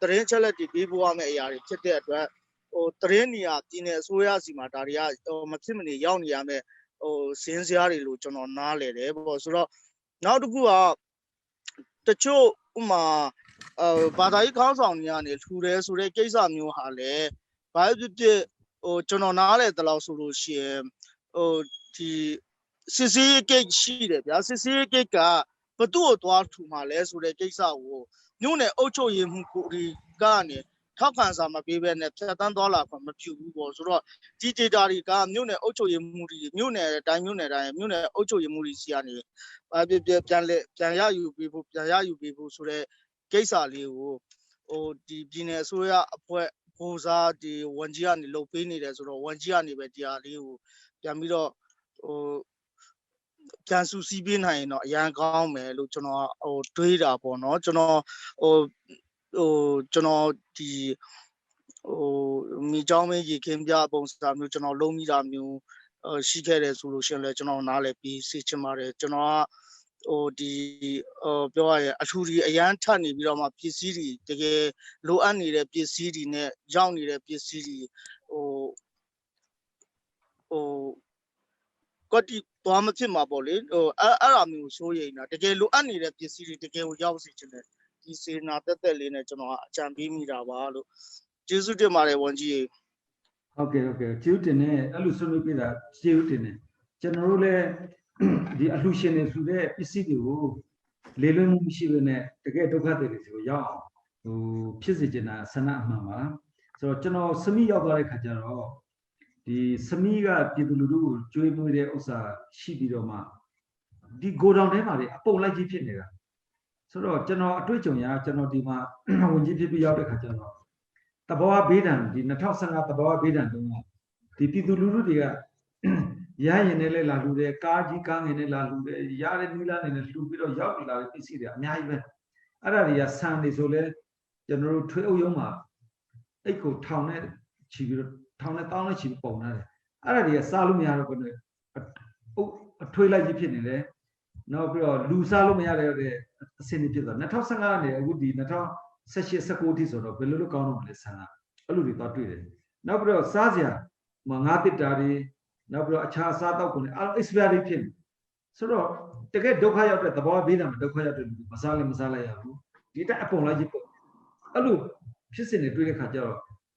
သတင်းချက်လက်တွေပေးဖို့ရမယ့်အရာတွေဖြစ်တဲ့အတွက်သတင်းနေရာပြည်နယ်အစိုးရစီမှာဒါတွေကမဖြစ်မနေရောက်နေရမယ်စင်းစရာတွေလို့ကျွန်တော်နားလဲတယ်ပေါ့ဆိုတော့နောက်တစ်ခုကတချို့ဥမာဘာသာရေးခေါင်းဆောင်တွေကနေထူတယ်ဆိုတဲ့ကိစ္စမျိုးဟာလေဘာဖြစ်ဖြစ်ကျွန်တော်နားလဲတလို့ဆိုလို့ရှိရင်ဒီစစ်စေးကိတ်ရှိတယ်ဗျာစစ်စေးကိတ်ကဘသူ့ကိုသွားထူမှာလဲဆိုတဲ့ကိစ္စကိုမြို့နယ်အုပ်ချုပ်ရေးမှုကိုဒီကနေ ထောက်ခံစာမပေးဘဲနဲ့ဖြတ်တန်းသွားလာခွင့်မပြုဘူးပေါ့ဆိုတော့ဒီ data တွေကမြို့နယ်အုပ်ချုပ်ရေးမှုတွေမြို့နယ်တိုင်းမြို့နယ်အုပ်ချုပ်ရေးမှုတွေစီကနေပြန်ရယူပေးဖို့ဆိုတဲ့ကိစ္စလေးကိုဒီပြည်နယ်အစိုးရအဖွဲ့ကိုစားဒီဝန်ကြီးကနေလုပ်ပေးနေတယ်ဆိုတော့ဝန်ကြီးကနေပဲဒီဟာလေးကိုပြန်ပြီးတော့ပြန်စုစည်းပေးနိုင်ရင်တော့အရန်ကောင်းမယ်လို့ကျွန်တော်တွေးတာပေါ့နော်ကျွန်တော်ဒီမိကြောင်းမရေခင်းပြပုံစံမျိုးကျွန်တော်လုံးမိတာမျိုးရှိခဲ့တယ်ဆိုလို့ရှင်လဲကျွန်တော်နားလည်ပြီးစီချင်ပါတယ်ကျွန်တော်ကဒီပြောရရင်အထူးကြီးအရန်ထပ်နေပြီးတော့မှပစ္စည်းတွေတကယ်လိုအပ်နေတဲ့ပစ္စည်းတွေနဲ့ရောက်နေတဲ့ပစ္စည်းတွေကွက်တီသွားမဖြစ်မှာပေါ့လေအဲ့ဒါမျိုးစိုးရိမ်တာတကယ်လိုအပ်နေတဲ့ပစ္စည်းတွေတကယ်ကိုရောက်စေချင်တယ်ဒီစေနာတက်လေးနဲ့ကျွန်တော်အကြံပေးမိတာပါလို့ကျေးဇူးတင်ပါတယ်ဝန်ကြီးဟုတ်ကဲ့ကျေးဇူးတင်တယ်အဲ့လိုဆွေးနွေးပြတာကျေးဇူးတင်တယ်ကျွန်တော်တို့လည်းဒီအလှူရှင်တွေလှူတဲ့ပစ္စည်းတွေကိုလေလွင့်မှုမရှိဘဲနဲ့တကယ်ဒုက္ခတွေတွေကိုရောက်အောင်ဖြစ်စေချင်တာဆန္ဒအမှန်ပါဆိုတော့ကျွန်တော်စမိရောက်သွားတဲ့ခါကျတော့ဒီစမိကပြည်သူလူထုကိုကြွေးမွေးတဲ့ဥစ္စာရှိပြီးတော့မှဒီဂိုဒေါန်ထဲမှာအပုံလိုက်ကြီးဖြစ်နေတာဆိုတော့ကျွန်တော်အတွေ့အကြုံရကျွန်တော်ဒီမှာဝင်ကြီးဖြစ်ပြီးရောက်တဲ့ခါကျတော့တဘောဘေးဒဏ်ဒီ2015တဘောဘေးဒဏ်တုန်းကဒီပြည်သူလူထုတွေကရရင်နဲ့လည်းလာလှူတယ်ကားကြီးကားငယ်နဲ့လာလှူတယ်ရတဲ့နီလာနေနဲ့လှူပြီးတော့ရောက်လာတဲ့ပစ္စည်းတွေအများကြီးပဲအဲ့ဒါတွေကဆန်တွေဆိုလဲကျွန်တော်တို့ထွေးအုပ်ရုံးမှာအိတ်ကိုထောင်နဲ့ချီပြီးတော့ထောင်နဲ့တောင်းနဲ့ချီပုံလာတယ်အဲ့ဒါတွေကစားလို့မရတော့ဘူးအထွေးလိုက်ကြီးဖြစ်နေတယ်နောက်ပြီးတော့လူစားလို့မရတဲ့အဆင့်တွေဖြစ်သွား2015ကနေအခုဒီ2018 19ထိဆိုတော့ဘယ်လိုလုပ်ကောင်းတော့မလဲဆန်ကအဲ့လိုတွေတော့တွေ့တယ်နောက်ပြီးတော့စားစရာငါးတစ်တာတွေနောက်ပြီးတော့အခြားစားတောက်ကုန်တွေအားလုံး expiry ဖြစ်နေဆိုတော့တကယ်ဒုက္ခရောက်တဲ့သဘောဘေးတာမှာဒုက္ခရောက်တဲ့လူမစားလိုက်ရဘူးဒီတက်အပုံလိုက်ကြီးပေါ့အဲ့လိုဖြစ်စဉ်တွေတွေ့တဲ့ခါကျတော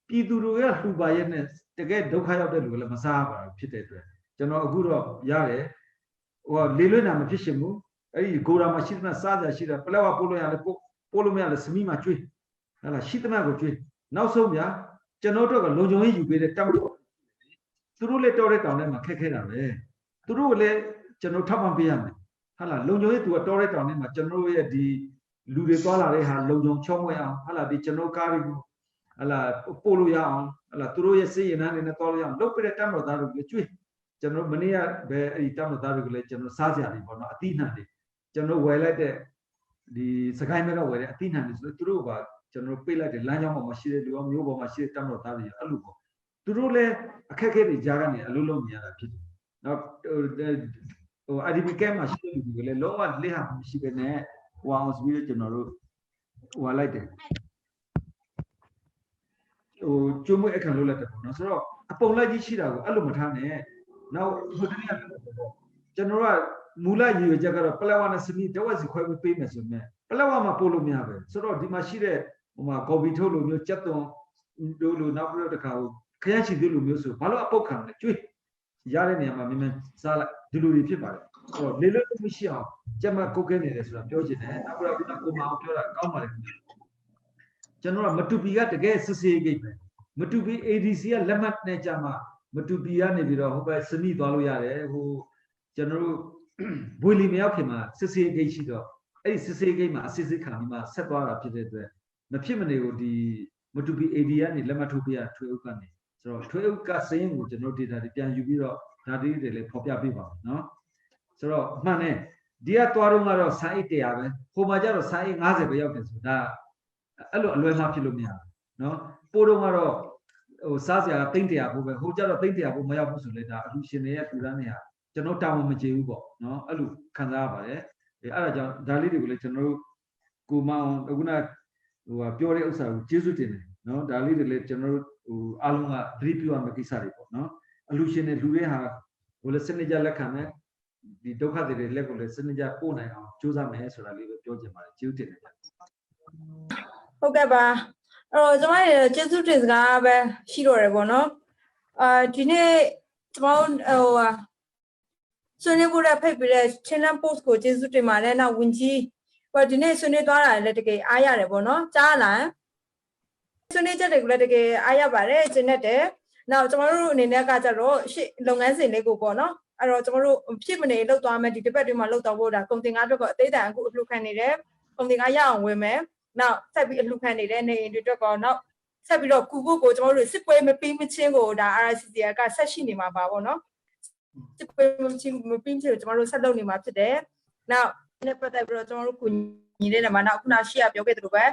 ့ပြည်သူတွေကလှူပါရဲ့နဲ့တကယ်ဒုက္ခရောက်တဲ့လူကလည်းမစားပါဘူးဖြစ်တဲ့အတွက်ကျွန်တော်အခုတော့ရတယ်လေလွင့်တာမဖြစ်ရှင်ဘူးအဲ့ဒီဂိုရာမှာရှိသမျှစားကြရှိတာပလက်ဝပို့လို့ရလဲပို့လို့မရလဲစမီးမှာကျွေးဟုတ်လားရှိသမျှကိုကျွေးနောက်ဆုံးဗျာကျွန်တော်တို့ကလုံခြုံရေးယူပေးတဲ့တပ်မတော်သူတို့လည်းတော်တဲ့တောင်ထဲမှာခက်ခဲတာပဲသူတို့ကလည်းကျွန်တော်ထောက်ပံ့ပေးရမယ်ဟုတ်လားလုံခြုံရေးသူကတော်တဲ့တောင်ထဲမှာကျွန်တော်ရဲ့ဒီလူတွေသွားလာတဲ့ဟာလုံခြုံချောမွေ့အောင်ဟုတ်လားဒီကျွန်တော်ကားတွေကိုဟုတ်လားပို့လို့ရအောင်ဟုတ်လားသူတို့ရဲ့စိတ်ရည်နှမ်းတွေနဲ့သွားလို့ရအောင်လုပ်ပေးတဲ့တပ်မတော်သားတွေကျွေးကျွန်တော်မနေ့ကပဲအဲ့ဒီတပ်မတော်သားတွေကလည်းကျွန်တော်စားစရာတွေပေါ့နော်အတိအနှံတွေကျွန်တော်ဝယ်လိုက်တဲ့ဒီစကိုင်းမဲကဝယ်တဲ့အတိအနှံတွေဆိုသူတို့ကကျွန်တော်ပေးလိုက်တဲ့လမ်းကြောင်းပေါ်မှာရှိတဲ့လူရောမျိုးပေါ်မှာရှိတဲ့တပ်မတော်သားတွေအဲ့လိုပေါ့သူတို့လည်းအခက်အခဲတွေကြားကနေအလုံးလုံးမြင်ရတာဖြစ်တယ်။နောက်IDP camp မှာရှိတဲ့လူတွေလည်းလုံးဝလက်ဟမရှိဘဲနဲ့အောင်ဆိုပြီးကျွန်တော်တို့လိုက်တယ်ကျွေးမွေးအခန့်လုပ်လိုက်တယ်ပေါ့နော်ဆိုတော့အပုံလိုက်ကြီးရှိတာကိုအဲ့လိုမထားနဲ့နောက်ဟိုတနေ့ကကျွန်တော်ကမူလရည်ရွယ်ချက်ကတော့ပလက်ဝနဲ့စမီတဝက်စီခွဲပေးမယ်ဆိုရင်ပလက်ဝမှာပို့လို့မရပဲဆိုတော့ဒီမှာရှိတဲ့ကော်ပီထုတ်လိုမျိုးကြက်သွန်တို့လိုနောက်ပြီးတော့တခါခရချီတို့လိုမျိုးဆိုဘာလို့အပုတ်ခံလဲကျွေးရတဲ့နေရာမှာမြန်စားလိုက်ဒီလိုတွေဖြစ်ပါတယ်ဟိုလေလွတ်မရှိအောင်ကြက်မကုတ်ကဲနေတယ်ဆိုတာပြောချင်တယ်နောက်ပြီးတော့ကိုမအောင်ပြောတာကောင်းပါတယ်ကျွန်တော်ကမတူပီကတကယ်စစ်စေးဂိတ်ပဲမတူပီ ADC ကလက်မှတ်နဲ့ကြမှာမတူပီကနေပြီးတော့ဟိုဘက်စမိသွားလို့ရတယ်ဟိုကျွန်တော်တို့ဘွေလီမရောက်ခင်မှာစစ်စေးဂိတ်ရှိတော့အဲ့ဒီစစ်စေးဂိတ်မှာအစစ်စစ်ခံပြီးမှဆက်သွားတာဖြစ်တဲ့အတွက်မဖြစ်မနေကိုဒီမတူပီ AD ကနေလက်မှတ်ထုတ်ပြရထွေအုပ်ကနေဆိုတော့ထွေအုပ်ကစင်းကိုကျွန်တော် data တွေပြန်ယူပြီးတော့ဒါတွေလည်းဖော်ပြပေးပါမယ်နော်ဆိုတော့မှန်တယ်ဒီကသွားတော့ကတော့စာအိတ်100ပဲဟိုမှာကျတော့စာအိတ်50ပဲရောက်တယ်ဆိုဒါအဲ့လိုအလွယ်မှဖြစ်လို့မရဘူးနော်ပို့တော့ကတော့ဟိုစားစရာသိန်း100ဖို့ပဲဟိုကျတော့သိန်း100ဖို့မရောက်ဘူးဆိုလေဒါအလူရှင်တွေရဲ့လူတန်းတွေကကျွန်တော်တာဝန်မကျေဘူးပေါ့နော်အဲ့လိုခံစားရပါတယ်အဲ့ဒါကြောင့်ဒါလေးတွေကိုလည်းကျွန်တော်တို့ကိုမအောင်အခုနပြောတဲ့ဥစ္စာကိုကျေးဇူးတင်တယ်နော်ဒါလေးတွေလည်းကျွန်တော်တို့အားလုံးကသတိပြုရမယ့်ကိစ္စတွေပေါ့နော်အလူရှင်တွေလူတွေဟာဟိုလည်းစနစ်ကြလက်ခံမယ်ဒီဒုက္ခတွေလက်ကိုလည်းစနစ်ကြပို့နိုင်အောင်ကြိုးစားမယ်ဆိုတာလေးပဲပြောချင်ပါတယ်ကျေးဇူးတင်တယ်ဟုတ်ကဲ့ပါအဲ့တော့ကျွန်မရဲ့ကျေးဇူးတင်စကားပဲရှိတော့တယ်ပေါ့နော်ဒီနေ့ကျွန်တော်ဆွေးနွေးဖို့ဖိတ်ပြီးတဲ့ channel post ကိုကျေးဇူးတင်ပါတယ်နောက်ဝင်ကြီးဒီနေ့ဆွေးနွေးသွားတာလည်းတကယ်အားရတယ်ပေါ့နော်ကြားလား ဆွေးနွေးချက်တွေကိုလည်းတကယ်အားရပါတယ်ကျင်းတဲ့နောက်ကျွန်တော်တို့အနေနဲ့ကကြတော့ရှေ့လုပ်ငန်းစဉ်လေးကိုပေါ့နော်အဲ့တော့ကျွန်တော်တို့ဖြစ်မနေလောက်သွားမယ်ဒီတစ်ပတ်တွင်းမှာလောက်တော့ဖို့ဒါကုန်တင်ကားအတွက်ကအသေးတန်အခုအလှူခံနေတယ်ကုန်တင်ကားရအောင်ဝင်မယ်နောက်ဆက်ပြီးအလှူခံနေတဲ့နေအိမ်တွေအတွက်ကောနောက်ဆက်ပြီးတော့ကူဖို့ကိုကျွန်တော်တို့စစ်ပွဲမပြီးမချင်းကိုဒါ RCC ကဆက်ရှိနေမှာပါပေါ့နော်စစ်ပွဲမချင်းမပြီးချင်းကိုကျွန်တော်တို့ဆက်လုပ်နေမှာဖြစ်တယ်နောက်နဲ့ပတ်သက်ပြီးတော့ကျွန်တော်တို့ကူညီနေတဲ့မှာနောက်ခုနရှေ့ကပြောခဲ့သလိုပဲ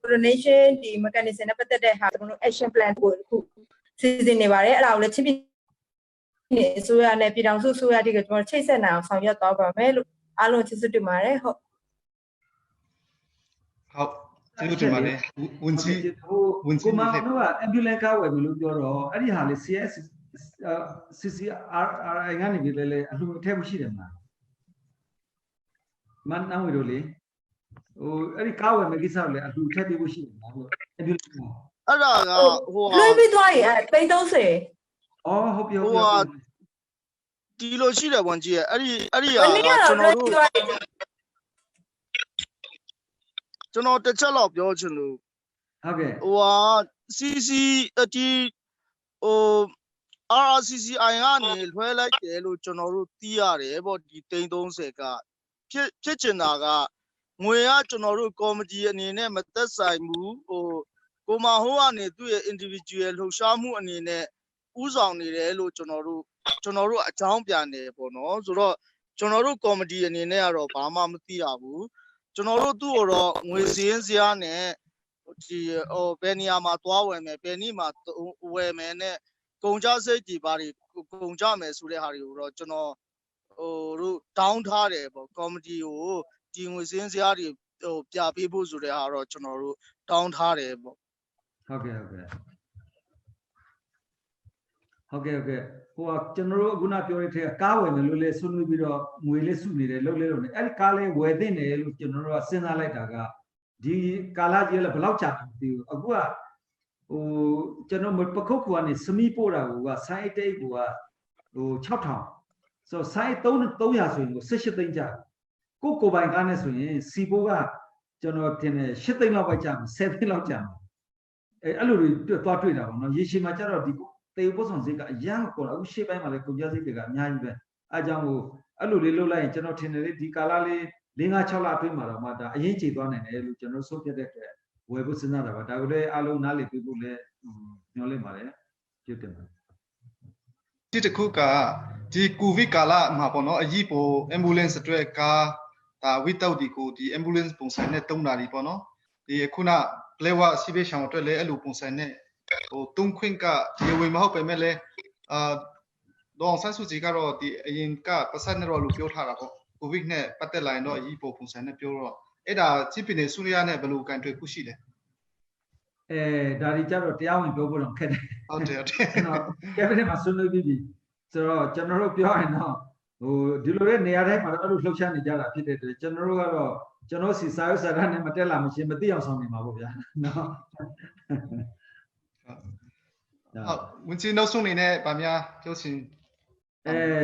coordination ဒီ mechanism နဲ့ပတ်သက်တဲ့ဟာကျွန်တော်တို့ action plan ကိုအခုစီစဉ်နေပါတယ်အဲ့ဒါကိုလည်းချင်းပြည်အစိုးရနဲ့ပြည်ထောင်စုအစိုးရတွေကကျွန်တော်ချိတ်ဆက်နိုင်အောင်ဆောင်ရွက်သွားပါမယ်လို့အားလုံးကျေးဇူးတင်ပါတယ်ဟုတ်ကျေးဇူးတင်ပါတယ်ဝန်ကြီးကိုမောင်တို့က ambulance ကားဝယ်မလို့ပြောတော့အဲ့ဒီဟာလေ CCRI ကနေပြီးလေအလှူအထက်မရှိတယ်မလားမန်နောင်ဝီတို့လေအဲ့ဒီကားဝယ်မယ်ကိစ္စကိုလေအလှူထက်ပေးဖို့ရှိတယ်မလားဟုတ် ambulance အဲ့ဒါကဟိုလွှဲပြီးသွားရင်330အော်ဟုတ်ပြီဟုတ်ပြီဒီလိုရှိတယ်ဝန်ကြီးရဲ့အဲ့ဒီဟာကျွန်တော်တစ်ချက်လောက်ပြောချင်လို့ဟုတ်ကဲ့ဟိုဟာ CC ဒီဟို RCCI ကနေလွှဲလိုက်တယ်လို့ကျွန်တော်တို့သိရတယ်ပေါ့ဒီ330ကဖြစ်ချင်တာကငွေကကျွန်တော်တို့ကော်မတီအနေနဲ့မသက်ဆိုင်ဘူးဟိုကိုမဟိုးကနေသူ့ရဲ့ individual လှုပ်ရှားမှုအနေနဲ့ဥဆောင်နေတယ်လို့ကျွန်တော်တို့အကြောင်းပြန်တယ်ပေါ့နော်ဆိုတော့ကျွန်တော်တို့ကော်မတီအနေနဲ့ကတော့ဘာမှမသိရဘူးကျွန်တော်တို့သူ့ကိုတော့ငွေစည်းစရာနဲ့ဒီဟိုဘယ်နေရာမှာသွားဝယ်မယ်ဘယ်နေ့မှာဝယ်မယ်နဲ့ကုန်ကြစိတ်ကြီးပါတွေကုန်ကြမယ်ဆိုတဲ့ဟာတွေကိုတော့ကျွန်တော်ဟိုတို့တောင်းထားတယ်ပေါ့ကော်မတီကိုဒီငွေစည်းစရာတွေဟိုပြပေးဖို့ဆိုတဲ့ဟာတော့ကျွန်တော်တို့တောင်းထားတယ်ပေါ့ဟုတ်ကဲ့ဟုတ်ကဲ့ဟုတ်ကဲ့ဟိုကကျွန်တော်တို့အခုနပြောရတဲ့ကားဝယ်မယ်လို့လေဆွနွေးပြီးတော့ငွေလေးစုနေတယ်လုပ်နေအဲ့ဒီကားလေးဝယ်သင့်တယ်လို့ကျွန်တော်တို့ကစဉ်းစားလိုက်တာကဒီကာလကြီးလည်းဘယ်လောက်ကြာမှမသိဘူးအခုကဟိုကျွန်တော်ပခုတ်ကူကနေစမီးပို့တာကဆိုင်းတိတ်ကဟို6000ဆိုဆိုင်း300ဆိုရင်ကို18သိန်းကြာကိုပိုင်ကားနဲ့ဆိုရင်စီပိုးကကျွန်တော်တင်တယ်8သိန်းလောက်ပဲကြာမယ်7သိန်းလောက်ကြာမယ်အဲ့လိုတွေသွားတွေ့တာပေါ့နော်ရေရှည်မှာကျတော့ဒီတေပုဆောင်စိတ်ကအရန်ပေါ်အခုရှေ့ပိုင်းမှာလည်းကုန်ကြစိတ်တွေကအများကြီးပဲအဲကြောင့်ဟိုအဲ့လိုလေးလှုပ်လိုက်ရင်ကျွန်တော်ထင်တယ်လေဒီကာလလေး5-6လအတွင်းမှာတော့မှဒါအရင်ခြေသွားနိုင်တယ်လို့ကျွန်တော်ဆုံးဖြတ်တဲ့အတွက်ဝယ်ဖို့စဉ်းစားတာပါဒါကိုလည်းအားလုံးနားလည်ပြဖို့လည်းညွှန်လိုက်ပါတယ်ပြုတင်ပါတယ်ဒီတစ်ခုကဒီကိုဗစ်ကာလမှာပေါ့နော်အရေးပေါ် ambulance အတွက်ကားဒါ without ဒီကိုဒီ ambulance ပုံစံနဲ့တုံးတာဒီပေါ့နော်ဒီခုန lewa စီဘေးရှောင်းအတွက်လည်းအဲ့လိုပုံစံနဲ့ဟိုတုံးခွင့်ကဒီဝင်မဟုတ်ပဲမဲ့လည်းတော့ဆန်းစုကြည်ကတော့ဒီအရင်ကပတ်စံနဲ့တော့လူပြောထားတာပေါ့ကိုဗစ်နဲ့ပတ်သက်လာရင်တော့အရေးပေါ်ပုံစံနဲ့ပြောတော့အဲ့ဒါချစ်ပင်နေစုရနဲ့ဘယ်လိုကန်ထွေခုရှိလဲဒါဒီကြတော့တရားဝင်ပြောဖို့တော့ခက်တယ်ဟုတ်တယ်ကျွန်တော် cabinet မှာဆွေးနွေးပြီးပြီဆိုတော့ကျွန်တော်တို့ပြောရင်တော့ဟိုဒီလိုတဲ့နေရာတိုင်းမှာတော့အဲ့လိုလှုပ်ရှားနေကြတာဖြစ်တဲ့အတွက်ကျွန်တော်တို့ကတော့ကျွန်တော်စီစာရွက်စာတမ်းနဲ့မတက်လာမချင်းမသိအောင်ဆောင်နေမှာပေါ့ဗျာနော်ဟုတ်ဝင်ချင်းနောက်ဆုံးနေနဲ့ဗာများပြောချင်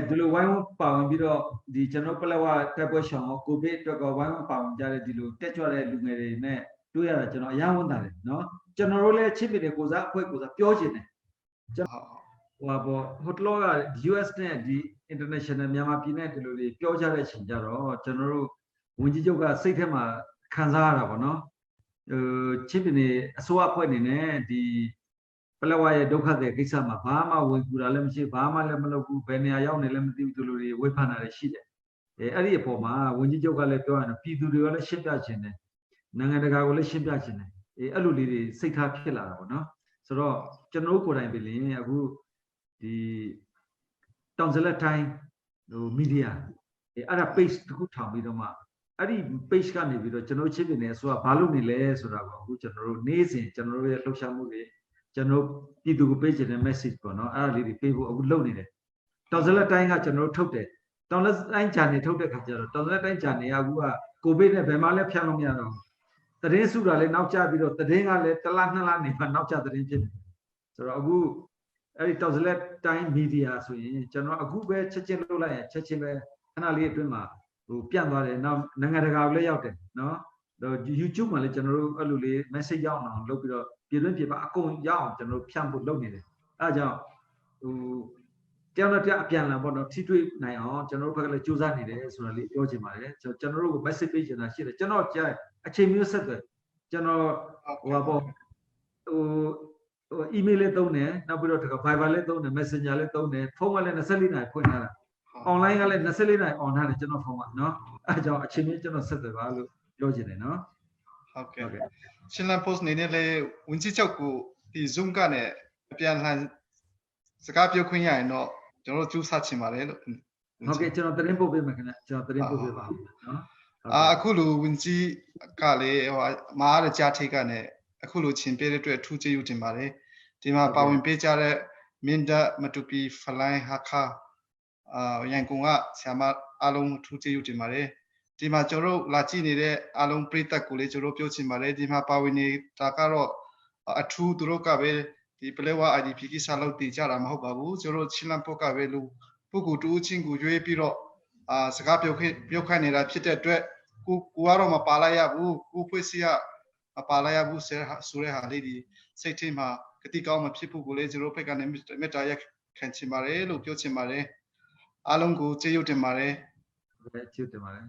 ဒီလိုဝိုင်းဝန်းပါဝင်ပြီးတော့ဒီကျွန်တော်ပလက်ဝတက်ပွဲရှောင်းကိုဗစ်အတွက်ကဝိုင်းဝန်းပါဝင်ကြတဲ့ဒီလိုတက်ကြွတဲ့လူငယ်တွေနဲ့တွေ့ရတာကျွန်တော်အယမ်းဝန်းတာတယ်နော်ကျွန်တော်တို့လည်းချစ်ပြည်ကိုစားအဖွဲ့ကိုစားပြောချင်တယ်ကျွန်တော်ဟိုဘောဟိုတလောက US နဲ့ဒီ international မြန်မာပြည်နဲ့ဒီလိုတွေပြောကြတဲ့အချိန်ကြတော့ကျွန်တော်တို့ဝန်ကြီးချုပ်ကစိတ်ထဲမှာခံစားရတာပေါ့နော်ချစ်ပြည်အစိုးရအဖွဲ့အနေနဲ့ဒီပလက်ဝရဲ့ဒုက္ခတဲ့ကိစ္စမှာဘာမှဝင်ကူတာလည်းမရှိဘာမှလည်းမလုပ်ဘူးဘယ်နေရာရောက်နေလည်းမသိဘူးဒီလိုတွေဝေဖန်တာတွေရှိတယ်အဲ့ဒီအပေါ်မှာဝန်ကြီးချုပ်ကလည်းပြောရတယ်ပြည်သူတွေကလည်းရှင်းပြခြင်းတယ်နိုင်ငံတကာကိုလည်းရှင်းပြခြင်းတယ်အဲ့လိုလေးတွေစိတ်ထားဖြစ်လာတာပေါ့နော်ဆိုတော့ကျွန်တော်တို့ကိုယ်တိုင်ပဲလင်းအခုဒီတောင်စလက်တိုင်းဟိုမီဒီယာအဲ့ဒါ page တစ်ခုထောင်ပြီးတော့မှအဲ့ဒီ page ကနေပြီးတော့ကျွန်တော်ချင်းပြည်နယ်ဆိုတာဘာလို့နေလဲဆိုတာကိုအခုကျွန်တော်တို့နေ့စဉ်ကျွန်တော်တို့ရဲ့လှုပ်ရှားမှုတွေကျွန်တော်ပြည်သူကိုပေးချင်တဲ့ message ပေါ့နော်အဲ့ဒါလေးတွေပေးဖို့အခုလုပ်နေတယ်တောင်စလက်တိုင်းကကျွန်တော်တို့ထုတ်တယ်တောင်စလက်တိုင်းဂျာနယ်ထုတ်တဲ့ခါကျတော့တောင်စလက်တိုင်းဂျာနယ်ကအခုကကိုဗစ်နဲ့ဘယ်မှလည်းဖြန့်လို့မရတော့ဘူးသတင်းစုတာလည်းနောက်ကျပြီးတော့သတင်းကလည်းတစ်လ2လနေမှနောက်ကျသတင်းဖြစ်တယ်ဆိုတော့အခုအဲ့ဒီတောင်စလက်တိုင်းမီဒီယာဆိုရင်ကျွန်တော်အခုပဲချက်ချင်းလုပ်လိုက်ရင်ချက်ချင်းပဲခဏလေးအတွင်းမှာဟ ပြန်သွားတယ်နောက်နိုင်ငံတကာလည်းရောက်တယ်နော်တော့ YouTube မှာလည်းကျွန်တော်တို့အဲ့လိုလေး message ရောက်အောင်လုပ်ပြီးတော့ပြည်တွင်းပြည်ပအကုန်ရအောင်ကျွန်တော်တို့ဖြန့်ဖို့လုပ်နေတယ်အဲဒါကြောင့်တယောက်နဲ့တယောက်အပြန်လာပေါ့နော်ထိတွေ့နိုင်အောင်ကျွန်တော်တို့ဘက်ကလည်းကြိုးစားနေတယ်ဆိုတာလေးပြောချင်ပါတယ်ကျွန်တော်တို့ကို message ပေးချင်တာရှိတယ်ကျွန်တော်ကြားအချိန်မျိုးဆက်တယ်ကျွန်တော်ပေါ့ email လေးသုံးတယ်နောက်ပြီးတော့ Viber လေးသုံးတယ် Messenger လေးသုံးတယ်ဖုန်းကလည်း24နာရီဖွင့်ထားတာ online ကလည်း24နာရီ on ထားတယ်ကျွန်တော်ဖုန်းကနော်အဲကြောင့်အချိန်မျိုးကျွန်တော်ဆက်တယ်ပါလို့ပြောချင်တယ်နော်ဟုတ်ကဲ့ရှင်းလန်း post နေနဲ့လေဝန်ကြီးချုပ်ကိုဒီ Zoom ကနေအပြန်လှန်စကားပြောခွင့်ရရင်တော့ကျွန်တော်တို့ကြိုးစားချင်ပါတယ်လို့ဟုတ်ကဲ့ကျွန်တော်သတင်းပို့ပေးမယ်ခင်ဗျကျွန်တော်သတင်းပို့ပေးပါမယ်နော်အခုလိုဝန်ကြီးကလေဟိုမအားရကြားထိတ်ကနေအခုလိုချင်းပေးတဲ့အတွက်ထူးကျေးဇူးတင်ပါတယ်ဒီမှာပါဝင်ပေးကြတဲ့မင်းဒမတူပီဖလိုင်းဟာခါရန်ကုန်ကဆရာမအားလုံးထူးကျေးဇူးတင်ပါတယ်ဒီမှာကျွန်တော်တို့လာကြည့်နေတဲ့အားလုံးပရိသတ်ကိုလည်းကျွန်တော်ပြောချင်ပါတယ်ဒီမှာပါဝင်နေတာကတော့အထူးသူတို့ကပဲဒီပလဲဝါ IDP ကိစ္စလောက်တည်ကြတာမဟုတ်ပါဘူးကျွန်တော်ချင်းလန်ပုတ်ကပဲလူပုဂ္ဂိုလ်တူးချင်းကိုရွေးပြီးတော့စကားပြောခိုင်းနေတာဖြစ်တဲ့အတွက်ကိုကတော့မပါလိုက်ရဘူးကိုဖွဲ့စည်းရမပါလိုက်ရဘူးဆိုတဲ့ဟာလေးဒီစိတ်ထဲမှာကတိကောင်းမဖြစ်ဖို့ကိုလည်းကျွန်တော်ဘက်ကနေမေတ္တာရက်ခံချင်ပါတယ်လို့ပြောချင်ပါတယ်အားလုံးကိုကျေးဇူးတင်ပါတယ်ကျေးဇူးတင်ပါတယ်